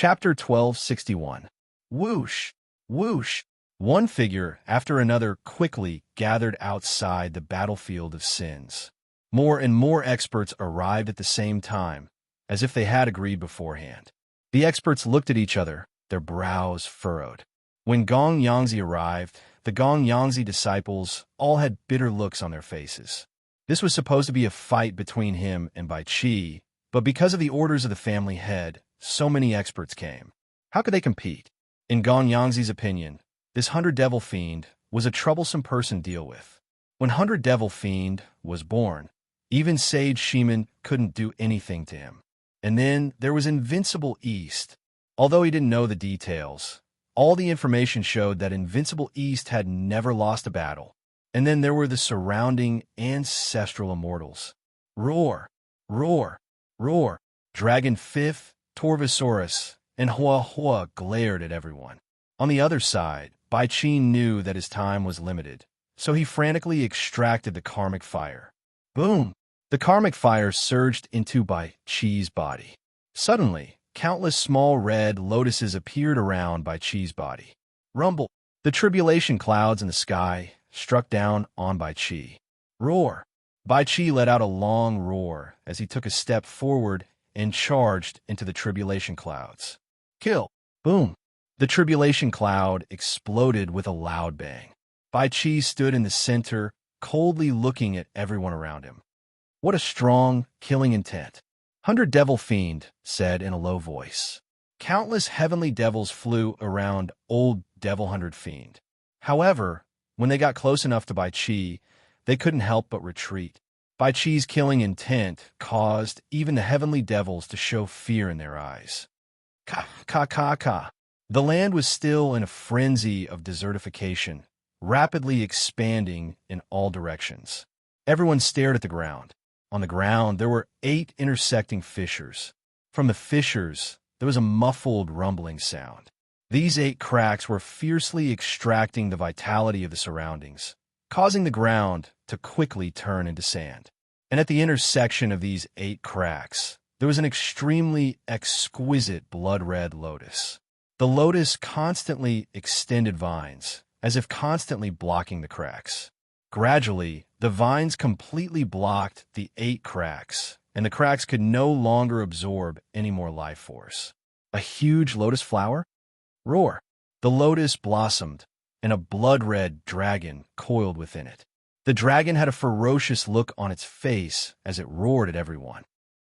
Chapter 1261. Whoosh! Whoosh! One figure after another quickly gathered outside the battlefield of sins. More and more experts arrived at the same time, as if they had agreed beforehand. The experts looked at each other, their brows furrowed. When Gong Yangzi arrived, the Gong Yangzi disciples all had bitter looks on their faces. This was supposed to be a fight between him and Bai Qi, but because of the orders of the family head, so many experts came. How could they compete? In Gong Yangzi's opinion, this 100-devil fiend was a troublesome person to deal with. When 100-devil fiend was born, even Sage Shiman couldn't do anything to him. And then there was Invincible East. Although he didn't know the details, all the information showed that Invincible East had never lost a battle. And then there were the surrounding ancestral immortals. Roar! Roar! Roar! Dragon Fifth, Torvosaurus, and Hua Hua glared at everyone. On the other side, Bai Qi knew that his time was limited, so he frantically extracted the karmic fire. Boom! The karmic fire surged into Bai Qi's body. Suddenly, countless small red lotuses appeared around Bai Qi's body. Rumble! The tribulation clouds in the sky struck down on Bai Qi. Roar! Bai Qi let out a long roar as he took a step forward and charged into the tribulation clouds. Kill! Boom! The tribulation cloud exploded with a loud bang. Bai Qi stood in the center, coldly looking at everyone around him. What a strong, killing intent. 100-devil fiend said in a low voice. Countless heavenly devils flew around old devil 100 fiend. However, when they got close enough to Bai Qi, they couldn't help but retreat. Bai Qi's killing intent caused even the heavenly devils to show fear in their eyes. Ka, ka, ka, ka. The land was still in a frenzy of desertification, rapidly expanding in all directions. Everyone stared at the ground. On the ground, there were 8 intersecting fissures. From the fissures, there was a muffled rumbling sound. These 8 cracks were fiercely extracting the vitality of the surroundings, causing the ground to quickly turn into sand. And at the intersection of these 8 cracks, there was an extremely exquisite blood-red lotus. The lotus constantly extended vines, as if constantly blocking the cracks. Gradually, the vines completely blocked the 8 cracks, and the cracks could no longer absorb any more life force. A huge lotus flower? Roar! The lotus blossomed, and a blood-red dragon coiled within it. The dragon had a ferocious look on its face as it roared at everyone.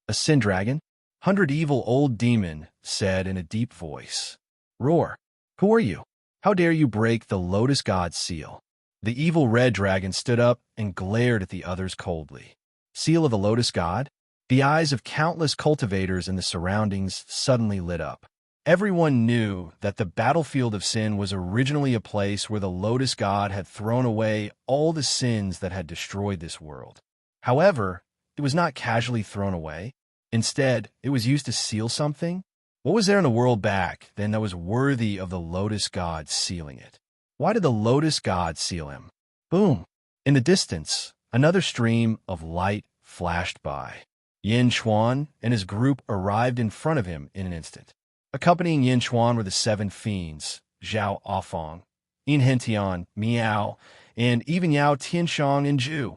A sin dragon? 100 evil old demon said in a deep voice. Roar! Who are you? How dare you break the lotus god's seal? The evil red dragon stood up and glared at the others coldly. Seal of the lotus god? The eyes of countless cultivators in the surroundings suddenly lit up. Everyone knew that the battlefield of sin was originally a place where the lotus god had thrown away all the sins that had destroyed this world. However, it was not casually thrown away. Instead, it was used to seal something. What was there in the world back then that was worthy of the lotus god sealing it? Why did the lotus god seal him? Boom! In the distance, another stream of light flashed by. Yin Chuan and his group arrived in front of him in an instant. Accompanying Yin Chuan were the 7 fiends, Zhao Afong, Yin Hentian, Miao, and even Yao Tianshang and Zhu.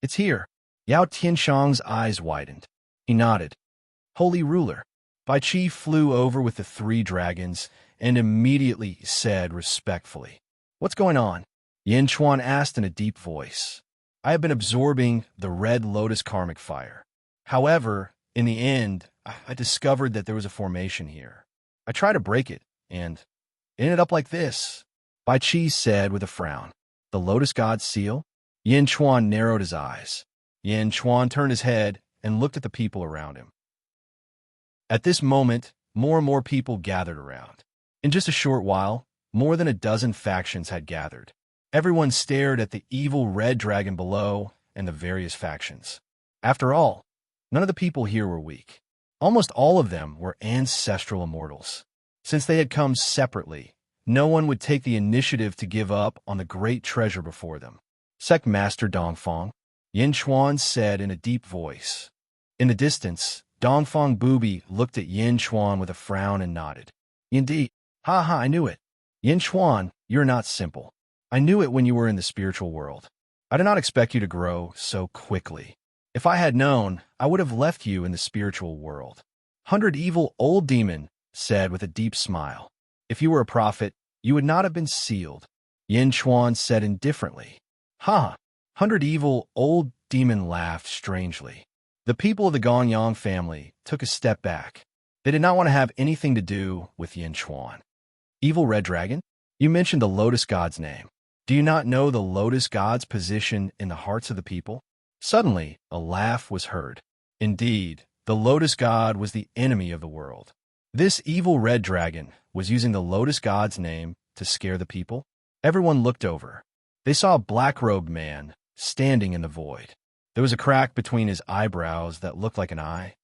It's here. Yao Tianshang's eyes widened. He nodded. Holy ruler. Bai Qi flew over with the 3 dragons and immediately said respectfully, What's going on? Yin Chuan asked in a deep voice. I have been absorbing the red lotus karmic fire. However, in the end, I discovered that there was a formation here. I tried to break it, and it ended up like this. Bai Qi said with a frown. The lotus god's seal? Yin Chuan narrowed his eyes. Yin Chuan turned his head and looked at the people around him. At this moment, more and more people gathered around. In just a short while, more than a dozen factions had gathered. Everyone stared at the evil red dragon below and the various factions. After all, none of the people here were weak. Almost all of them were ancestral immortals. Since they had come separately, no one would take the initiative to give up on the great treasure before them. Sect Master Dongfang, Yin Chuan said in a deep voice. In the distance, Dongfang Booby looked at Yin Chuan with a frown and nodded. Indeed. Ha ha, I knew it. Yin Chuan, you're not simple. I knew it when you were in the spiritual world. I did not expect you to grow so quickly. If I had known, I would have left you in the spiritual world. 100 Evil Old Demon said with a deep smile. If you were a prophet, you would not have been sealed. Yin Chuan said indifferently. Ha! 100 Evil Old Demon laughed strangely. The people of the Gonyang family took a step back. They did not want to have anything to do with Yin Chuan. Evil Red Dragon? You mentioned the Lotus God's name. Do you not know the Lotus God's position in the hearts of the people? Suddenly, a laugh was heard. Indeed, the Lotus God was the enemy of the world. This evil red dragon was using the Lotus God's name to scare the people. Everyone looked over. They saw a black-robed man standing in the void. There was a crack between his eyebrows that looked like an eye.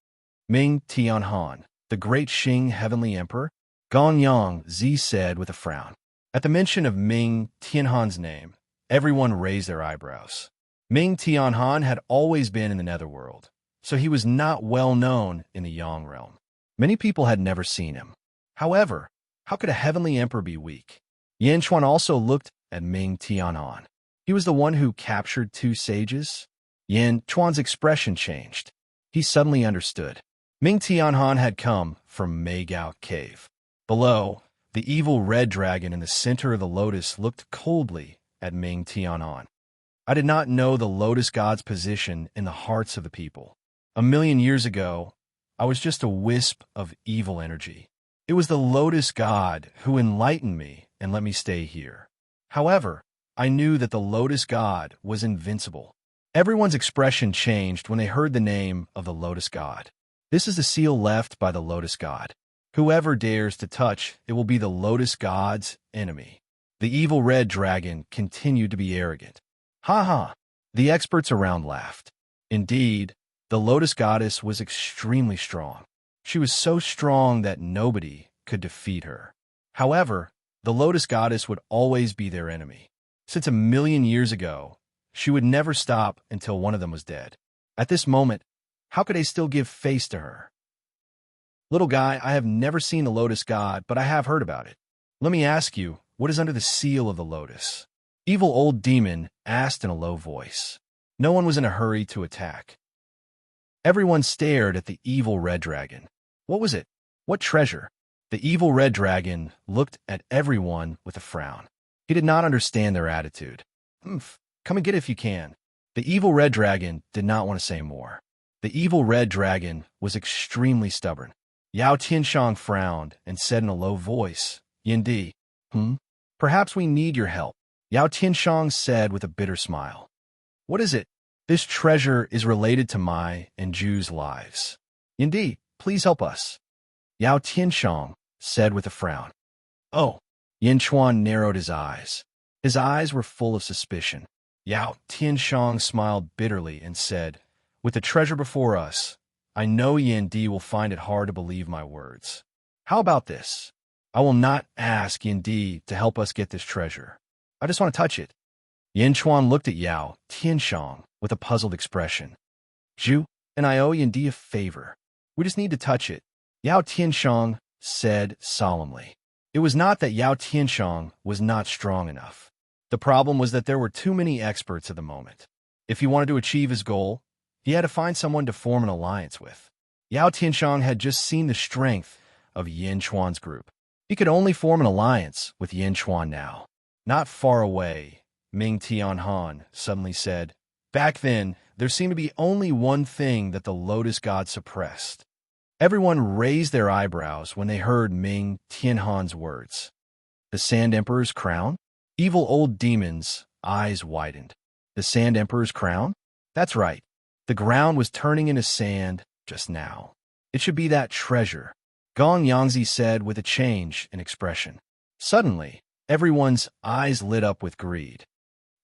Ming Tianhan, the great Xing heavenly emperor? Gonyang Zi said with a frown. At the mention of Ming Tianhan's name, everyone raised their eyebrows. Ming Tianhan had always been in the netherworld, so he was not well known in the Yang realm. Many people had never seen him. However, how could a heavenly emperor be weak? Yin Chuan also looked at Ming Tianhan. He was the one who captured 2 sages. Yin Chuan's expression changed. He suddenly understood. Ming Tianhan had come from Meigao Cave. Below, the evil red dragon in the center of the lotus looked coldly at Ming Tianhan. I did not know the Lotus God's position in the hearts of the people. 1,000,000 years ago, I was just a wisp of evil energy. It was the Lotus God who enlightened me and let me stay here. However, I knew that the Lotus God was invincible. Everyone's expression changed when they heard the name of the Lotus God. This is the seal left by the Lotus God. Whoever dares to touch it will be the Lotus God's enemy. The evil red dragon continued to be arrogant. Ha ha! The experts around laughed. Indeed, the Lotus Goddess was extremely strong. She was so strong that nobody could defeat her. However, the Lotus Goddess would always be their enemy. Since 1,000,000 years ago, she would never stop until one of them was dead. At this moment, how could they still give face to her? Little guy, I have never seen the Lotus God, but I have heard about it. Let me ask you, what is under the seal of the lotus? Evil Old Demon asked in a low voice. No one was in a hurry to attack. Everyone stared at the evil red dragon. What was it? What treasure? The evil red dragon looked at everyone with a frown. He did not understand their attitude. Come and get it if you can. The evil red dragon did not want to say more. The evil red dragon was extremely stubborn. Yao Tianshang frowned and said in a low voice, Yindi, perhaps we need your help. Yao Tianshang said with a bitter smile. What is it? This treasure is related to my and Ju's lives. Indeed, please help us. Yao Tianshang said with a frown. Oh, Yin Chuan narrowed his eyes. His eyes were full of suspicion. Yao Tianshang smiled bitterly and said, with the treasure before us, I know Yin Di will find it hard to believe my words. How about this? I will not ask Yin Di to help us get this treasure. I just want to touch it. Yin Chuan looked at Yao Tianshang with a puzzled expression. Ju and I owe Yin Di a favor. We just need to touch it. Yao Tianshang said solemnly. It was not that Yao Tianshang was not strong enough. The problem was that there were too many experts at the moment. If he wanted to achieve his goal, he had to find someone to form an alliance with. Yao Tianshang had just seen the strength of Yin Chuan's group. He could only form an alliance with Yin Chuan now. Not far away, Ming Tianhan suddenly said, back then, there seemed to be only one thing that the Lotus God suppressed. Everyone raised their eyebrows when they heard Ming Tianhan's words. The Sand Emperor's crown? Evil Old Demon's eyes widened. The Sand Emperor's crown? That's right. The ground was turning into sand just now. It should be that treasure, Gong Yangzi said with a change in expression. Suddenly, everyone's eyes lit up with greed.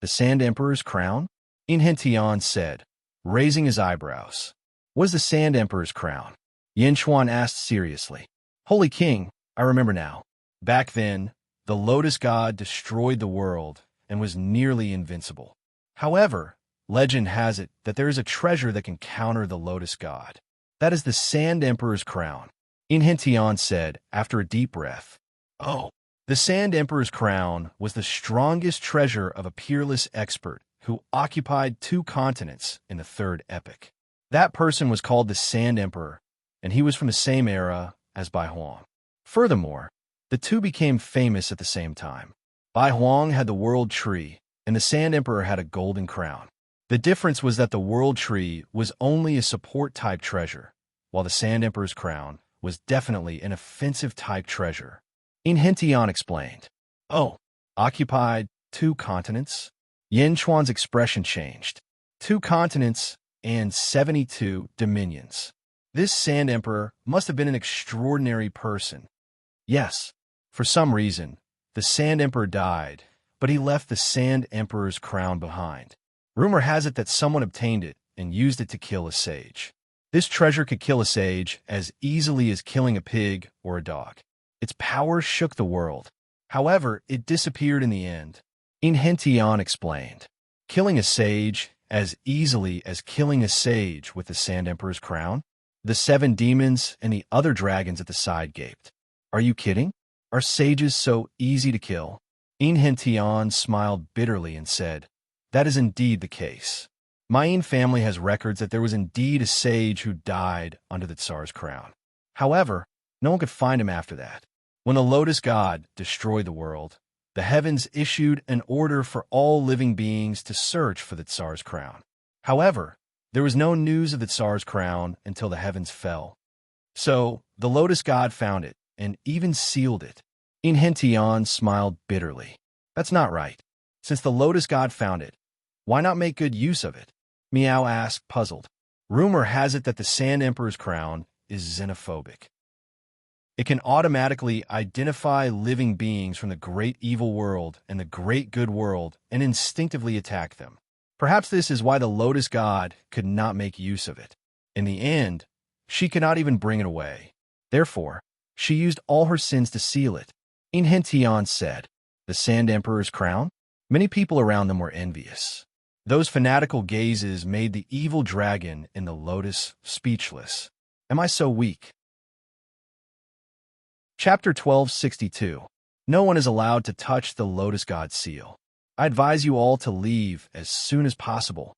The Sand Emperor's crown? In Tian said, raising his eyebrows. What is the Sand Emperor's crown? Yin Chuan asked seriously. Holy King, I remember now. Back then, the Lotus God destroyed the world and was nearly invincible. However, legend has it that there is a treasure that can counter the Lotus God. That is the Sand Emperor's crown, Inhentian said after a deep breath. Oh. The Sand Emperor's crown was the strongest treasure of a peerless expert who occupied 2 continents in the Third Epoch. That person was called the Sand Emperor, and he was from the same era as Bai Huang. Furthermore, the two became famous at the same time. Bai Huang had the World Tree, and the Sand Emperor had a golden crown. The difference was that the World Tree was only a support-type treasure, while the Sand Emperor's crown was definitely an offensive-type treasure. Inhentian explained. Oh, occupied 2 continents? Yin Chuan's expression changed. 2 continents and 72 dominions. This Sand Emperor must have been an extraordinary person. Yes, for some reason, the Sand Emperor died, but he left the Sand Emperor's crown behind. Rumor has it that someone obtained it and used it to kill a sage. This treasure could kill a sage as easily as killing a pig or a dog. Its power shook the world. However, it disappeared in the end. Inhentian explained. Killing a sage as easily as killing a sage with the Sand Emperor's crown? The 7 demons and the other dragons at the side gaped. Are you kidding? Are sages so easy to kill? Inhentian smiled bitterly and said, That is indeed the case. My Yin family has records that there was indeed a sage who died under the Tsar's crown. However, no one could find him after that. When the Lotus God destroyed the world, the heavens issued an order for all living beings to search for the Tsar's crown. However, there was no news of the Tsar's crown until the heavens fell. So, the Lotus God found it and even sealed it. Inhentian smiled bitterly. That's not right. Since the Lotus God found it, why not make good use of it? Miao asked, puzzled. Rumor has it that the Sand Emperor's crown is xenophobic. It can automatically identify living beings from the great evil world and the great good world and instinctively attack them. Perhaps this is why the Lotus God could not make use of it. In the end, she could not even bring it away. Therefore, she used all her sins to seal it. Inhentian said, The Sand Emperor's crown? Many people around them were envious. Those fanatical gazes made the evil dragon in the lotus speechless. Am I so weak? Chapter 1262. No one is allowed to touch the Lotus God's seal. I advise you all to leave as soon as possible.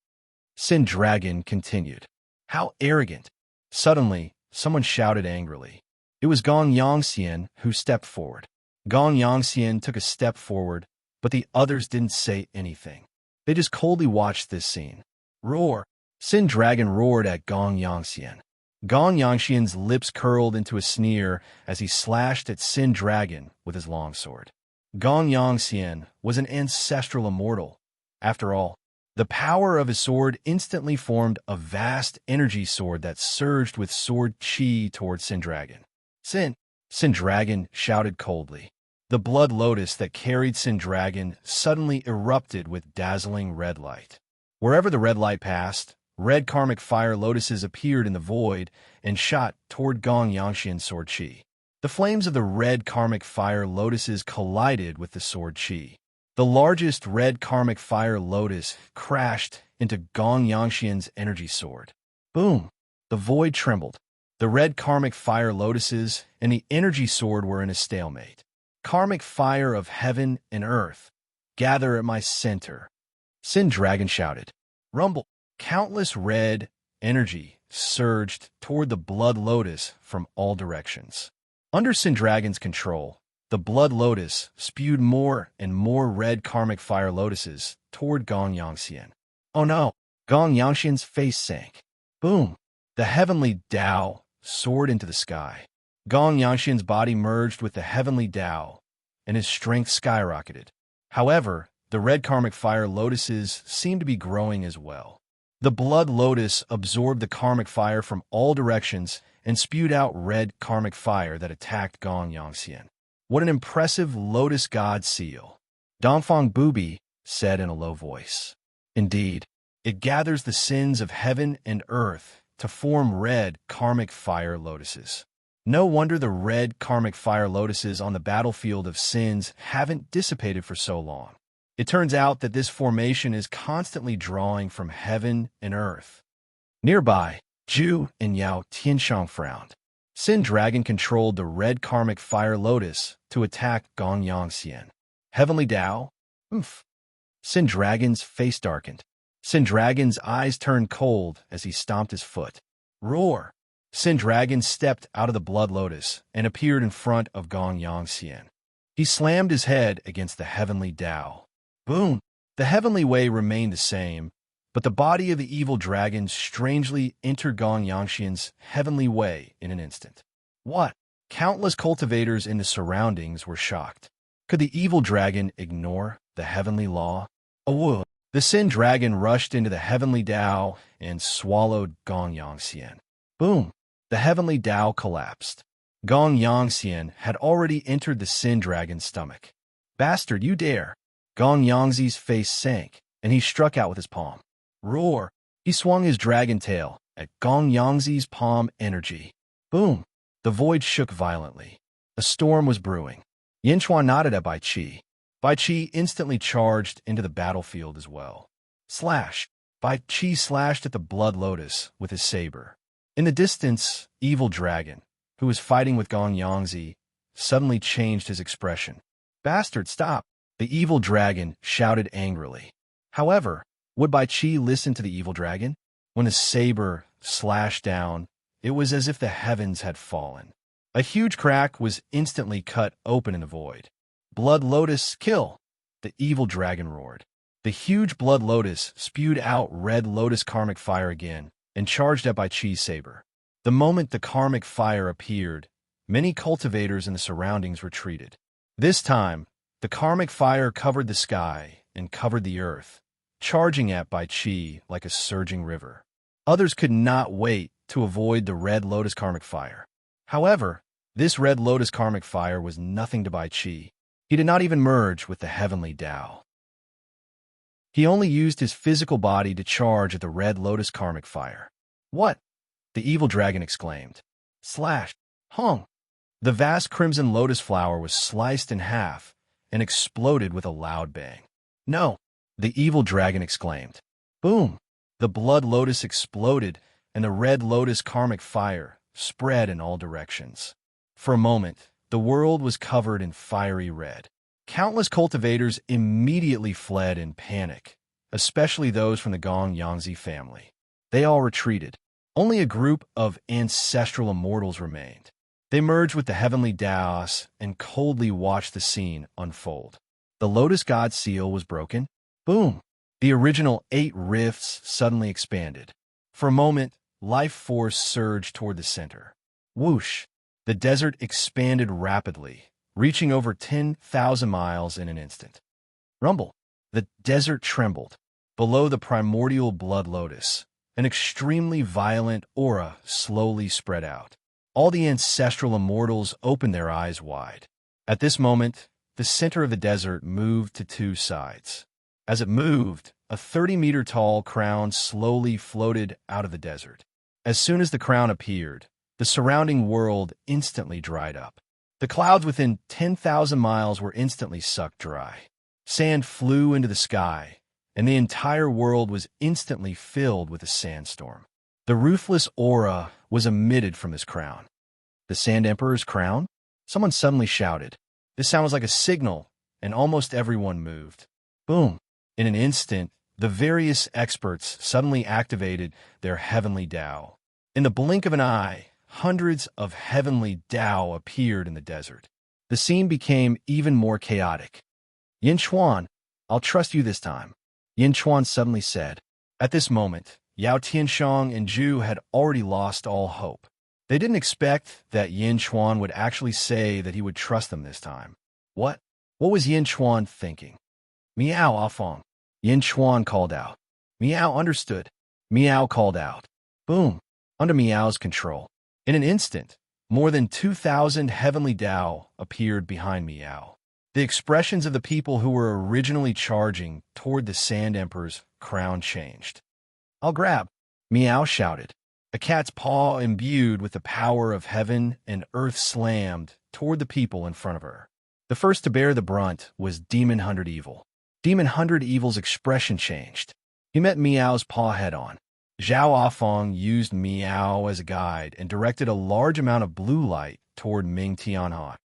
Sin Dragon continued. How arrogant! Suddenly, someone shouted angrily. It was Gong Yongxian who stepped forward. Gong Yongxian took a step forward, but the others didn't say anything. They just coldly watched this scene. Roar! Sin Dragon roared at Gong Yongxian. Gong Yongxian's lips curled into a sneer as he slashed at Sin Dragon with his longsword. Gong Yongxian was an ancestral immortal. After all, the power of his sword instantly formed a vast energy sword that surged with sword chi toward Sin Dragon. Sin Dragon shouted coldly. The blood lotus that carried Sin Dragon suddenly erupted with dazzling red light. Wherever the red light passed, red karmic fire lotuses appeared in the void and shot toward Gong Yongxian's sword chi. The flames of the red karmic fire lotuses collided with the sword chi. The largest red karmic fire lotus crashed into Gong Yongxian's energy sword. Boom! The void trembled. The red karmic fire lotuses and the energy sword were in a stalemate. Karmic fire of heaven and earth, gather at my center. Sin Dragon shouted. Rumble! Countless red energy surged toward the blood lotus from all directions. Under Sin Dragon's control, the blood lotus spewed more and more red karmic fire lotuses toward Gong Yongxian. Oh no! Gong Yongxian's face sank. Boom! The heavenly Tao soared into the sky. Gong Yongxian's body merged with the heavenly Tao, and his strength skyrocketed. However, the red karmic fire lotuses seemed to be growing as well. The blood lotus absorbed the karmic fire from all directions and spewed out red karmic fire that attacked Gong Yongxian. What an impressive Lotus God seal! Dongfang Bubi said in a low voice. Indeed, it gathers the sins of heaven and earth to form red karmic fire lotuses. No wonder the red karmic fire lotuses on the battlefield of sins haven't dissipated for so long. It turns out that this formation is constantly drawing from heaven and earth. Nearby, Zhu and Yao Tianshang frowned. Sin Dragon controlled the red karmic fire lotus to attack Gong Yangxian. Heavenly Tao? Oof. Sin Dragon's face darkened. Sin Dragon's eyes turned cold as he stomped his foot. Roar! Sin Dragon stepped out of the blood lotus and appeared in front of Gong Yangxian. He slammed his head against the heavenly Tao. Boom! The heavenly way remained the same, but the body of the evil dragon strangely entered Gong Yangxian's heavenly way in an instant. What? Countless cultivators in the surroundings were shocked. Could the evil dragon ignore the heavenly law? Oh, the Sin Dragon rushed into the heavenly Tao and swallowed Gong Yangxian. Boom! The heavenly Tao collapsed. Gong Yangxian had already entered the Sin Dragon's stomach. Bastard, you dare! Gong Yangxi's face sank, and he struck out with his palm. Roar! He swung his dragon tail at Gong Yangxi's palm energy. Boom! The void shook violently. A storm was brewing. Yinchuan nodded at Bai Qi. Bai Qi instantly charged into the battlefield as well. Slash! Bai Qi slashed at the blood lotus with his saber. In the distance, Evil Dragon, who was fighting with Gong Yangxi, suddenly changed his expression. Bastard, stop! The Evil Dragon shouted angrily. However, would Bai Qi listen to the Evil Dragon? When the saber slashed down, it was as if the heavens had fallen. A huge crack was instantly cut open in the void. Blood Lotus, kill! The Evil Dragon roared. The huge Blood Lotus spewed out red lotus karmic fire again and charged at Bai Qi's saber. The moment the karmic fire appeared, many cultivators in the surroundings retreated. This time, the karmic fire covered the sky and covered the earth, charging at Bai Qi like a surging river. Others could not wait to avoid the red lotus karmic fire. However, this red lotus karmic fire was nothing to Bai Qi. He did not even merge with the heavenly Tao. He only used his physical body to charge at the red lotus karmic fire. What? The evil dragon exclaimed. Slash! Hung! The vast crimson lotus flower was sliced in half and exploded with a loud bang. No! The evil dragon exclaimed. Boom! The blood lotus exploded and the red lotus karmic fire spread in all directions. For a moment, the world was covered in fiery red. Countless cultivators immediately fled in panic, especially those from the Gong Yangxi family. They all retreated. Only a group of ancestral immortals remained. They merged with the heavenly Taos and coldly watched the scene unfold. The Lotus God seal was broken. Boom! The original 8 rifts suddenly expanded. For a moment, life force surged toward the center. Whoosh! The desert expanded rapidly, reaching over 10,000 miles in an instant. Rumble! The desert trembled. Below the primordial blood lotus, an extremely violent aura slowly spread out. All the ancestral immortals opened their eyes wide. At this moment, the center of the desert moved to 2 sides. As it moved, a 30-meter-tall crown slowly floated out of the desert. As soon as the crown appeared, the surrounding world instantly dried up. The clouds within 10,000 miles were instantly sucked dry. Sand flew into the sky, and the entire world was instantly filled with a sandstorm. The ruthless aura was emitted from this crown. The Sand Emperor's crown? Someone suddenly shouted. This sound was like a signal, and almost everyone moved. Boom! In an instant, the various experts suddenly activated their heavenly Tao. In the blink of an eye, hundreds of heavenly Tao appeared in the desert. The scene became even more chaotic. Yin Chuan, I'll trust you this time, Yin Chuan suddenly said. At this moment, Yao Tianshang and Zhu had already lost all hope. They didn't expect that Yin Chuan would actually say that he would trust them this time. What? What was Yin Chuan thinking? Miao Afong, Yin Chuan called out. Miao understood. Miao called out. Boom! Under Miao's control. In an instant, more than 2,000 heavenly Tao appeared behind Miao. The expressions of the people who were originally charging toward the Sand Emperor's crown changed. I'll grab, Miao shouted. A cat's paw imbued with the power of heaven and earth slammed toward the people in front of her. The first to bear the brunt was Demon 100 Evil. Demon 100 Evil's expression changed. He met Miao's paw head-on. Zhao Afong used Miao as a guide and directed a large amount of blue light toward Ming Tianhan.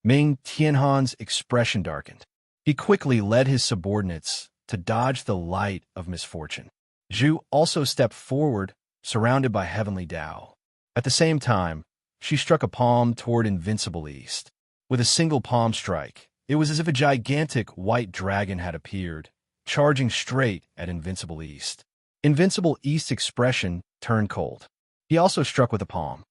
Ming Tianhan's expression darkened. He quickly led his subordinates to dodge the light of misfortune. Zhu also stepped forward, surrounded by heavenly Tao. At the same time, she struck a palm toward invincible east. With a single palm strike, it was as if a gigantic white dragon had appeared, charging straight at invincible east. Invincible East's expression turned cold. He also struck with a palm.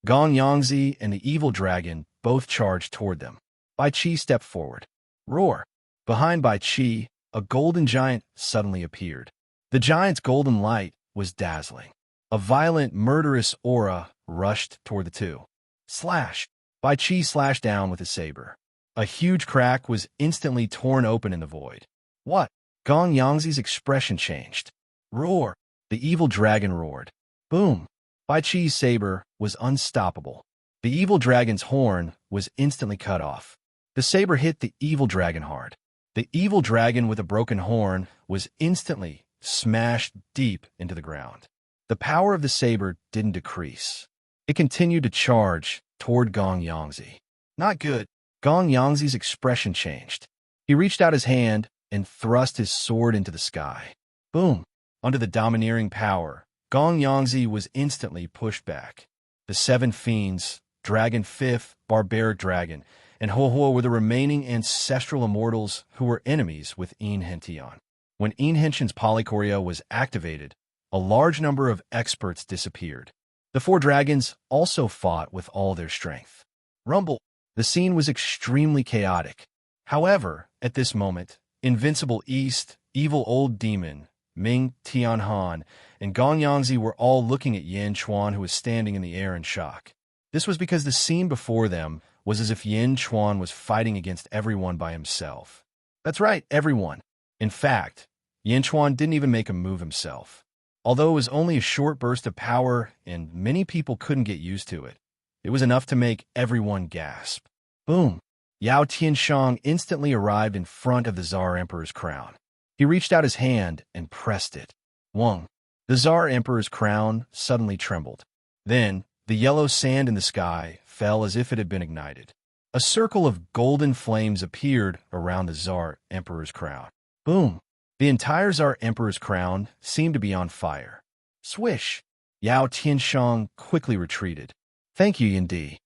Gong Yangzi and the evil dragon both charged toward them. Bai Qi stepped forward. Roar! Behind Bai Qi, a golden giant suddenly appeared. The giant's golden light was dazzling. A violent, murderous aura rushed toward the two. Slash! Bai Qi slashed down with his saber. A huge crack was instantly torn open in the void. What? Gong Yangzi's expression changed. Roar! The evil dragon roared. Boom! Bai Qi's saber was unstoppable. The evil dragon's horn was instantly cut off. The saber hit the evil dragon hard. The evil dragon with a broken horn was instantly smashed deep into the ground. The power of the saber didn't decrease. It continued to charge toward Gong Yangzi. Not good. Gong Yangzi's expression changed. He reached out his hand and thrust his sword into the sky. Boom! Under the domineering power, Gong Yangzi was instantly pushed back. The seven fiends, Dragon Fifth, Barbaric Dragon, and Ho were the remaining ancestral immortals who were enemies with Yin Hentian. When Yin Hentian's Polychoria was activated, a large number of experts disappeared. The four dragons also fought with all their strength. Rumble! The scene was extremely chaotic. However, at this moment, Invincible East, Evil Old Demon, Ming Tianhan, and Gong Yangzi were all looking at Yin Chuan, who was standing in the air in shock. This was because the scene before them was as if Yin Chuan was fighting against everyone by himself. That's right, everyone. In fact, Yin Chuan didn't even make a move himself. Although it was only a short burst of power and many people couldn't get used to it, it was enough to make everyone gasp. Boom! Yao Tianshang instantly arrived in front of the Tsar Emperor's crown. He reached out his hand and pressed it. Wong! The Tsar Emperor's crown suddenly trembled. Then, the yellow sand in the sky fell as if it had been ignited. A circle of golden flames appeared around the Tsar Emperor's crown. Boom! The entire Tsar Emperor's crown seemed to be on fire. Swish! Yao Tianshang quickly retreated. Thank you, Yindi.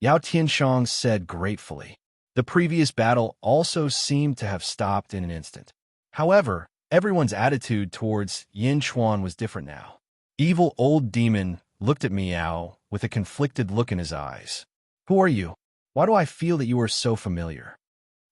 Yao Tianshang said gratefully. The previous battle also seemed to have stopped in an instant. However, everyone's attitude towards Yin Chuan was different now. Evil Old Demon looked at Miao with a conflicted look in his eyes. Who are you? Why do I feel that you are so familiar?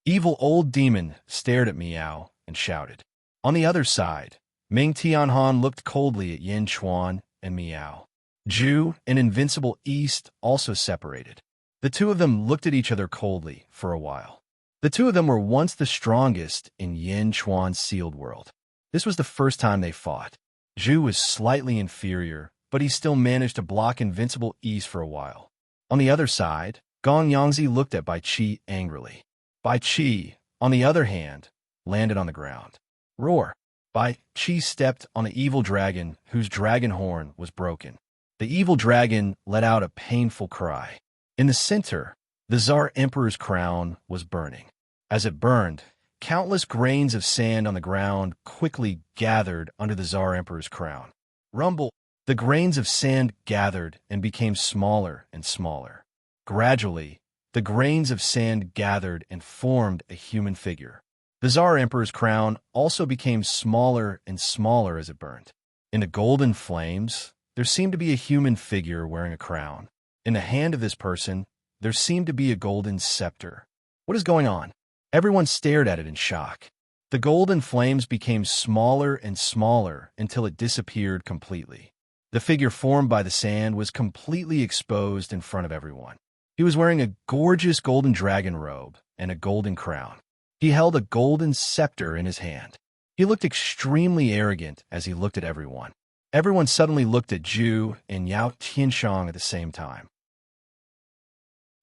Evil Old Demon stared at Miao and shouted. On the other side, Ming Tianhan looked coldly at Yin Chuan and Miao. Zhu and Invincible East also separated. The two of them looked at each other coldly for a while. The two of them were once the strongest in Yin Chuan's sealed world. This was the first time they fought. Zhu was slightly inferior, but he still managed to block Invincible East for a while. On the other side, Gong Yangzi looked at Bai Qi angrily. Bai Qi, on the other hand, landed on the ground. Roar! Bai Qi stepped on the evil dragon whose dragon horn was broken. The evil dragon let out a painful cry. In the center, the Tsar Emperor's crown was burning. As it burned, countless grains of sand on the ground quickly gathered under the Tsar Emperor's crown. Rumble! The grains of sand gathered and became smaller and smaller. Gradually, the grains of sand gathered and formed a human figure. The Tsar Emperor's crown also became smaller and smaller as it burned. In the golden flames, there seemed to be a human figure wearing a crown. In the hand of this person, there seemed to be a golden scepter. What is going on? Everyone stared at it in shock. The golden flames became smaller and smaller until it disappeared completely. The figure formed by the sand was completely exposed in front of everyone. He was wearing a gorgeous golden dragon robe and a golden crown. He held a golden scepter in his hand. He looked extremely arrogant as he looked at everyone. Everyone suddenly looked at Zhu and Yao Tianshang at the same time.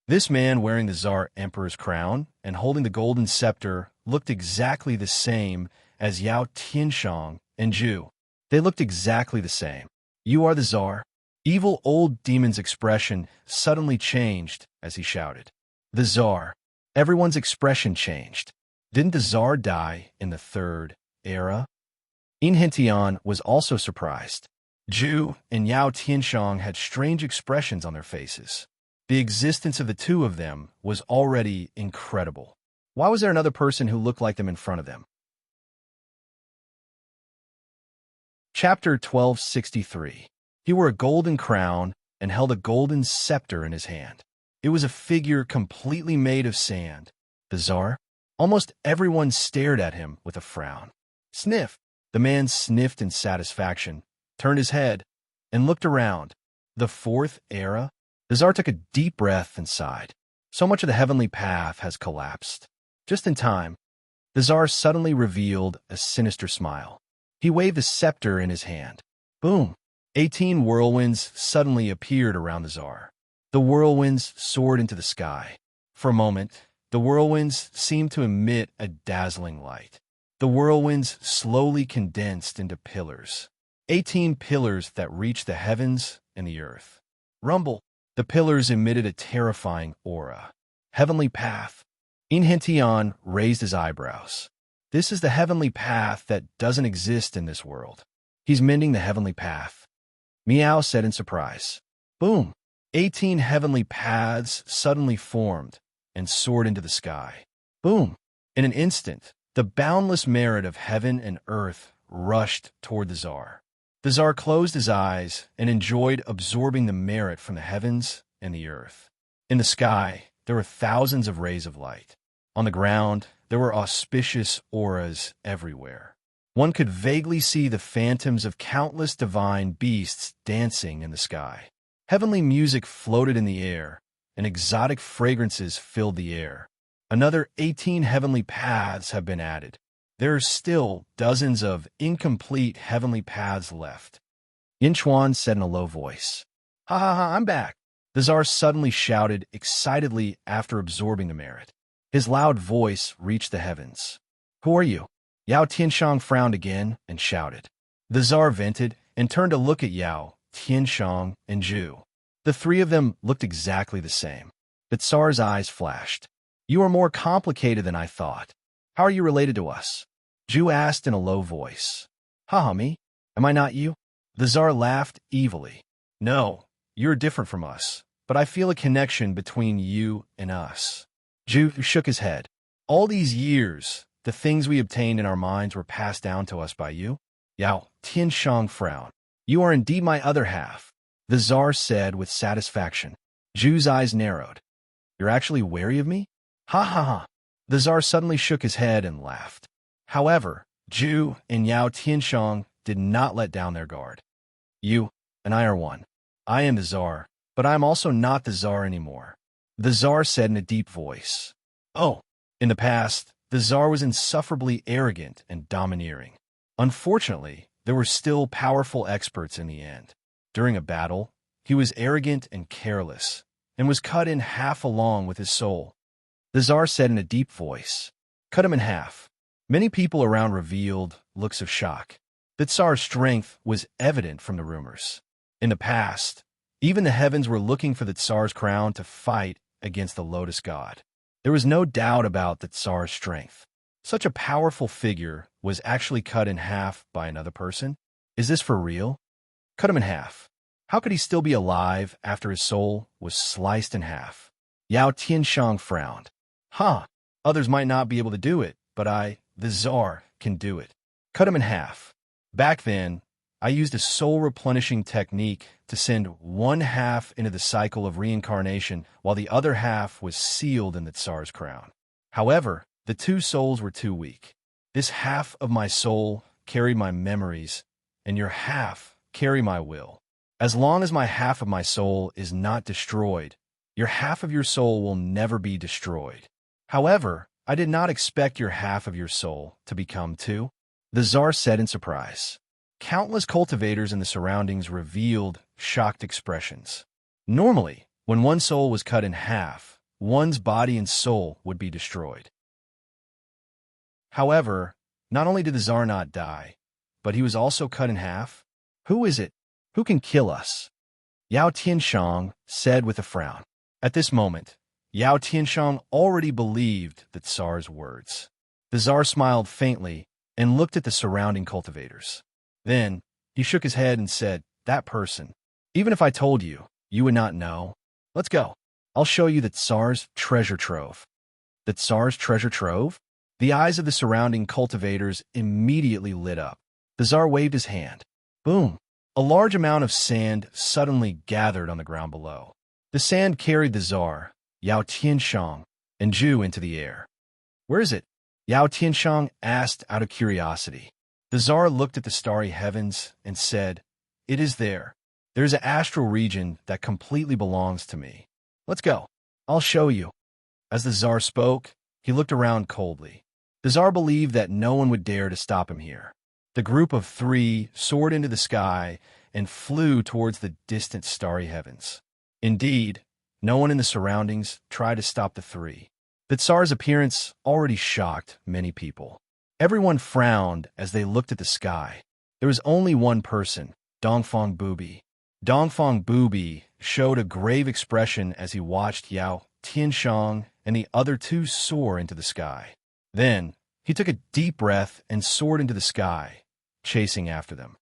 This man wearing the Tsar Emperor's crown and holding the golden scepter looked exactly the same as Yao Tianshang and Zhu. They looked exactly the same. "You are the Tsar?" Evil old demon's expression suddenly changed as he shouted. "The Tsar." Everyone's expression changed. Didn't the Tsar die in the third era? Inhentian was also surprised. Zhu and Yao Tianshang had strange expressions on their faces. The existence of the two of them was already incredible. Why was there another person who looked like them in front of them? Chapter 1263. He wore a golden crown and held a golden scepter in his hand. It was a figure completely made of sand. The Tsar? Almost everyone stared at him with a frown. Sniff! The man sniffed in satisfaction, turned his head, and looked around. The fourth era? The Tsar took a deep breath and sighed. So much of the heavenly path has collapsed. Just in time, the Tsar suddenly revealed a sinister smile. He waved the scepter in his hand. Boom! 18 whirlwinds suddenly appeared around the Tsar. The whirlwinds soared into the sky. For a moment, the whirlwinds seemed to emit a dazzling light. The whirlwinds slowly condensed into pillars. 18 pillars that reached the heavens and the earth. Rumble! The pillars emitted a terrifying aura. Heavenly path. Inhentian raised his eyebrows. This is the heavenly path that doesn't exist in this world. He's mending the heavenly path. Meow said in surprise. Boom! 18 heavenly paths suddenly formed and soared into the sky. Boom! In an instant, the boundless merit of heaven and earth rushed toward the Tsar. The Tsar closed his eyes and enjoyed absorbing the merit from the heavens and the earth. In the sky, there were thousands of rays of light. On the ground, there were auspicious auras everywhere. One could vaguely see the phantoms of countless divine beasts dancing in the sky. Heavenly music floated in the air, and exotic fragrances filled the air. Another 18 heavenly paths have been added. There are still dozens of incomplete heavenly paths left. Yinchuan said in a low voice. Ha ha ha, I'm back! The Tsar suddenly shouted excitedly after absorbing the merit. His loud voice reached the heavens. Who are you? Yao Tianshang frowned again and shouted. The Tsar vented and turned to look at Yao, Tianshang, and Zhu. The three of them looked exactly the same. The Tsar's eyes flashed. You are more complicated than I thought. How are you related to us? Zhu asked in a low voice. Ha, me? Am I not you? The Tsar laughed evilly. No, you're different from us, but I feel a connection between you and us. Zhu shook his head. All these years, the things we obtained in our minds were passed down to us by you? Yao Tianshang frowned. You are indeed my other half, the Tsar said with satisfaction. Zhu's eyes narrowed. You're actually wary of me? Ha ha ha. The Tsar suddenly shook his head and laughed. However, Zhu and Yao Tianshang did not let down their guard. You and I are one. I am the Tsar, but I am also not the Tsar anymore. The Tsar said in a deep voice. Oh, in the past, the Tsar was insufferably arrogant and domineering. Unfortunately, there were still powerful experts in the end. During a battle, he was arrogant and careless, and was cut in half along with his soul. The Tsar said in a deep voice. Cut him in half. Many people around revealed looks of shock. The Tsar's strength was evident from the rumors. In the past, even the heavens were looking for the Tsar's crown to fight against the Lotus God. There was no doubt about the Tsar's strength. Such a powerful figure was actually cut in half by another person? Is this for real? Cut him in half. How could he still be alive after his soul was sliced in half? Yao Tianshang frowned. Huh, others might not be able to do it, but I, the Tsar, can do it. Cut him in half. Back then, I used a soul-replenishing technique to send one half into the cycle of reincarnation while the other half was sealed in the Tsar's crown. However, the two souls were too weak. This half of my soul carried my memories, and your half carry my will. As long as my half of my soul is not destroyed, your half of your soul will never be destroyed. However, I did not expect your half of your soul to become two, the Tsar said in surprise. Countless cultivators in the surroundings revealed shocked expressions. Normally, when one soul was cut in half, one's body and soul would be destroyed. However, not only did the Tsar not die, but he was also cut in half. Who is it? Who can kill us? Yao Tianshang said with a frown. At this moment, Yao Tianshang already believed the Tsar's words. The Tsar smiled faintly and looked at the surrounding cultivators. Then, he shook his head and said, "That person. Even if I told you, you would not know. Let's go. I'll show you the Tsar's treasure trove." The Tsar's treasure trove? The eyes of the surrounding cultivators immediately lit up. The Tsar waved his hand. Boom! A large amount of sand suddenly gathered on the ground below. The sand carried the Tsar, Yao Tianshang, and Zhu into the air. "Where is it?" Yao Tianshang asked out of curiosity. The Tsar looked at the starry heavens and said, "It is there. There's an astral region that completely belongs to me. Let's go. I'll show you." As the Tsar spoke, he looked around coldly. The Tsar believed that no one would dare to stop him here. The group of three soared into the sky and flew towards the distant starry heavens. Indeed, no one in the surroundings tried to stop the three. The Tsar's appearance already shocked many people. Everyone frowned as they looked at the sky. There was only one person, Dongfang Bubi. Dongfang Bubi showed a grave expression as he watched Yao Tianshang and the other two soar into the sky. Then, he took a deep breath and soared into the sky, chasing after them.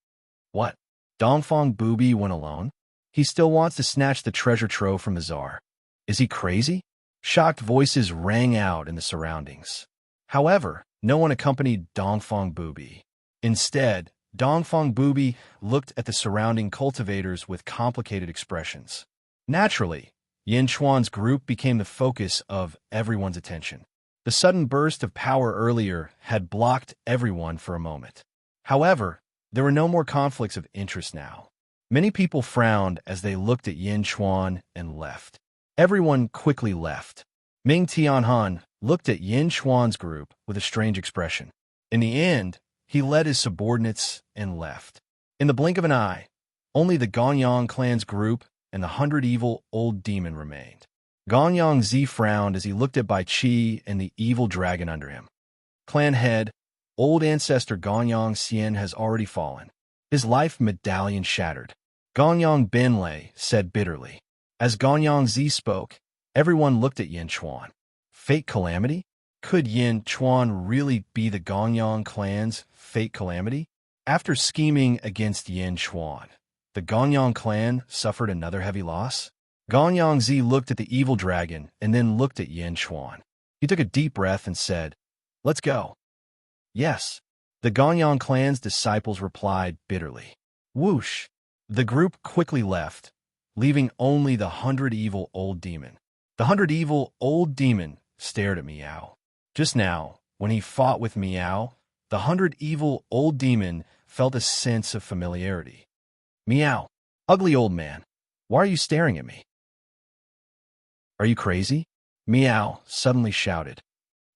What? Dongfang Bubi went alone? He still wants to snatch the treasure trove from the Tsar. Is he crazy? Shocked voices rang out in the surroundings. However, no one accompanied Dongfang Bubi. Instead, Dongfang Bubi looked at the surrounding cultivators with complicated expressions. Naturally, Yin Chuan's group became the focus of everyone's attention. The sudden burst of power earlier had blocked everyone for a moment. However, there were no more conflicts of interest now. Many people frowned as they looked at Yin Chuan and left. Everyone quickly left. Ming Tianhan looked at Yin Chuan's group with a strange expression. In the end, he led his subordinates and left. In the blink of an eye, only the Gonyang clan's group and the 100 evil old demon remained. Gonyang Zi frowned as he looked at Bai Qi and the evil dragon under him. Clan head, old ancestor Gonyang Xian has already fallen. His life medallion shattered. Gonyang Benlei said bitterly. As Gonyang Zi spoke, everyone looked at Yin Chuan. Fate calamity? Could Yin Chuan really be the Gonyang clan's fate calamity? After scheming against Yin Chuan, the Gonyang clan suffered another heavy loss. Gonyang Zi looked at the evil dragon and then looked at Yin Chuan. He took a deep breath and said, "Let's go." Yes, the Gonyang clan's disciples replied bitterly. Whoosh! The group quickly left, leaving only the 100 evil old demon. The 100 evil old demon stared at Meow. Just now, when he fought with Meow, the 100 evil old demon felt a sense of familiarity. Meow, ugly old man, why are you staring at me? Are you crazy? Meow suddenly shouted.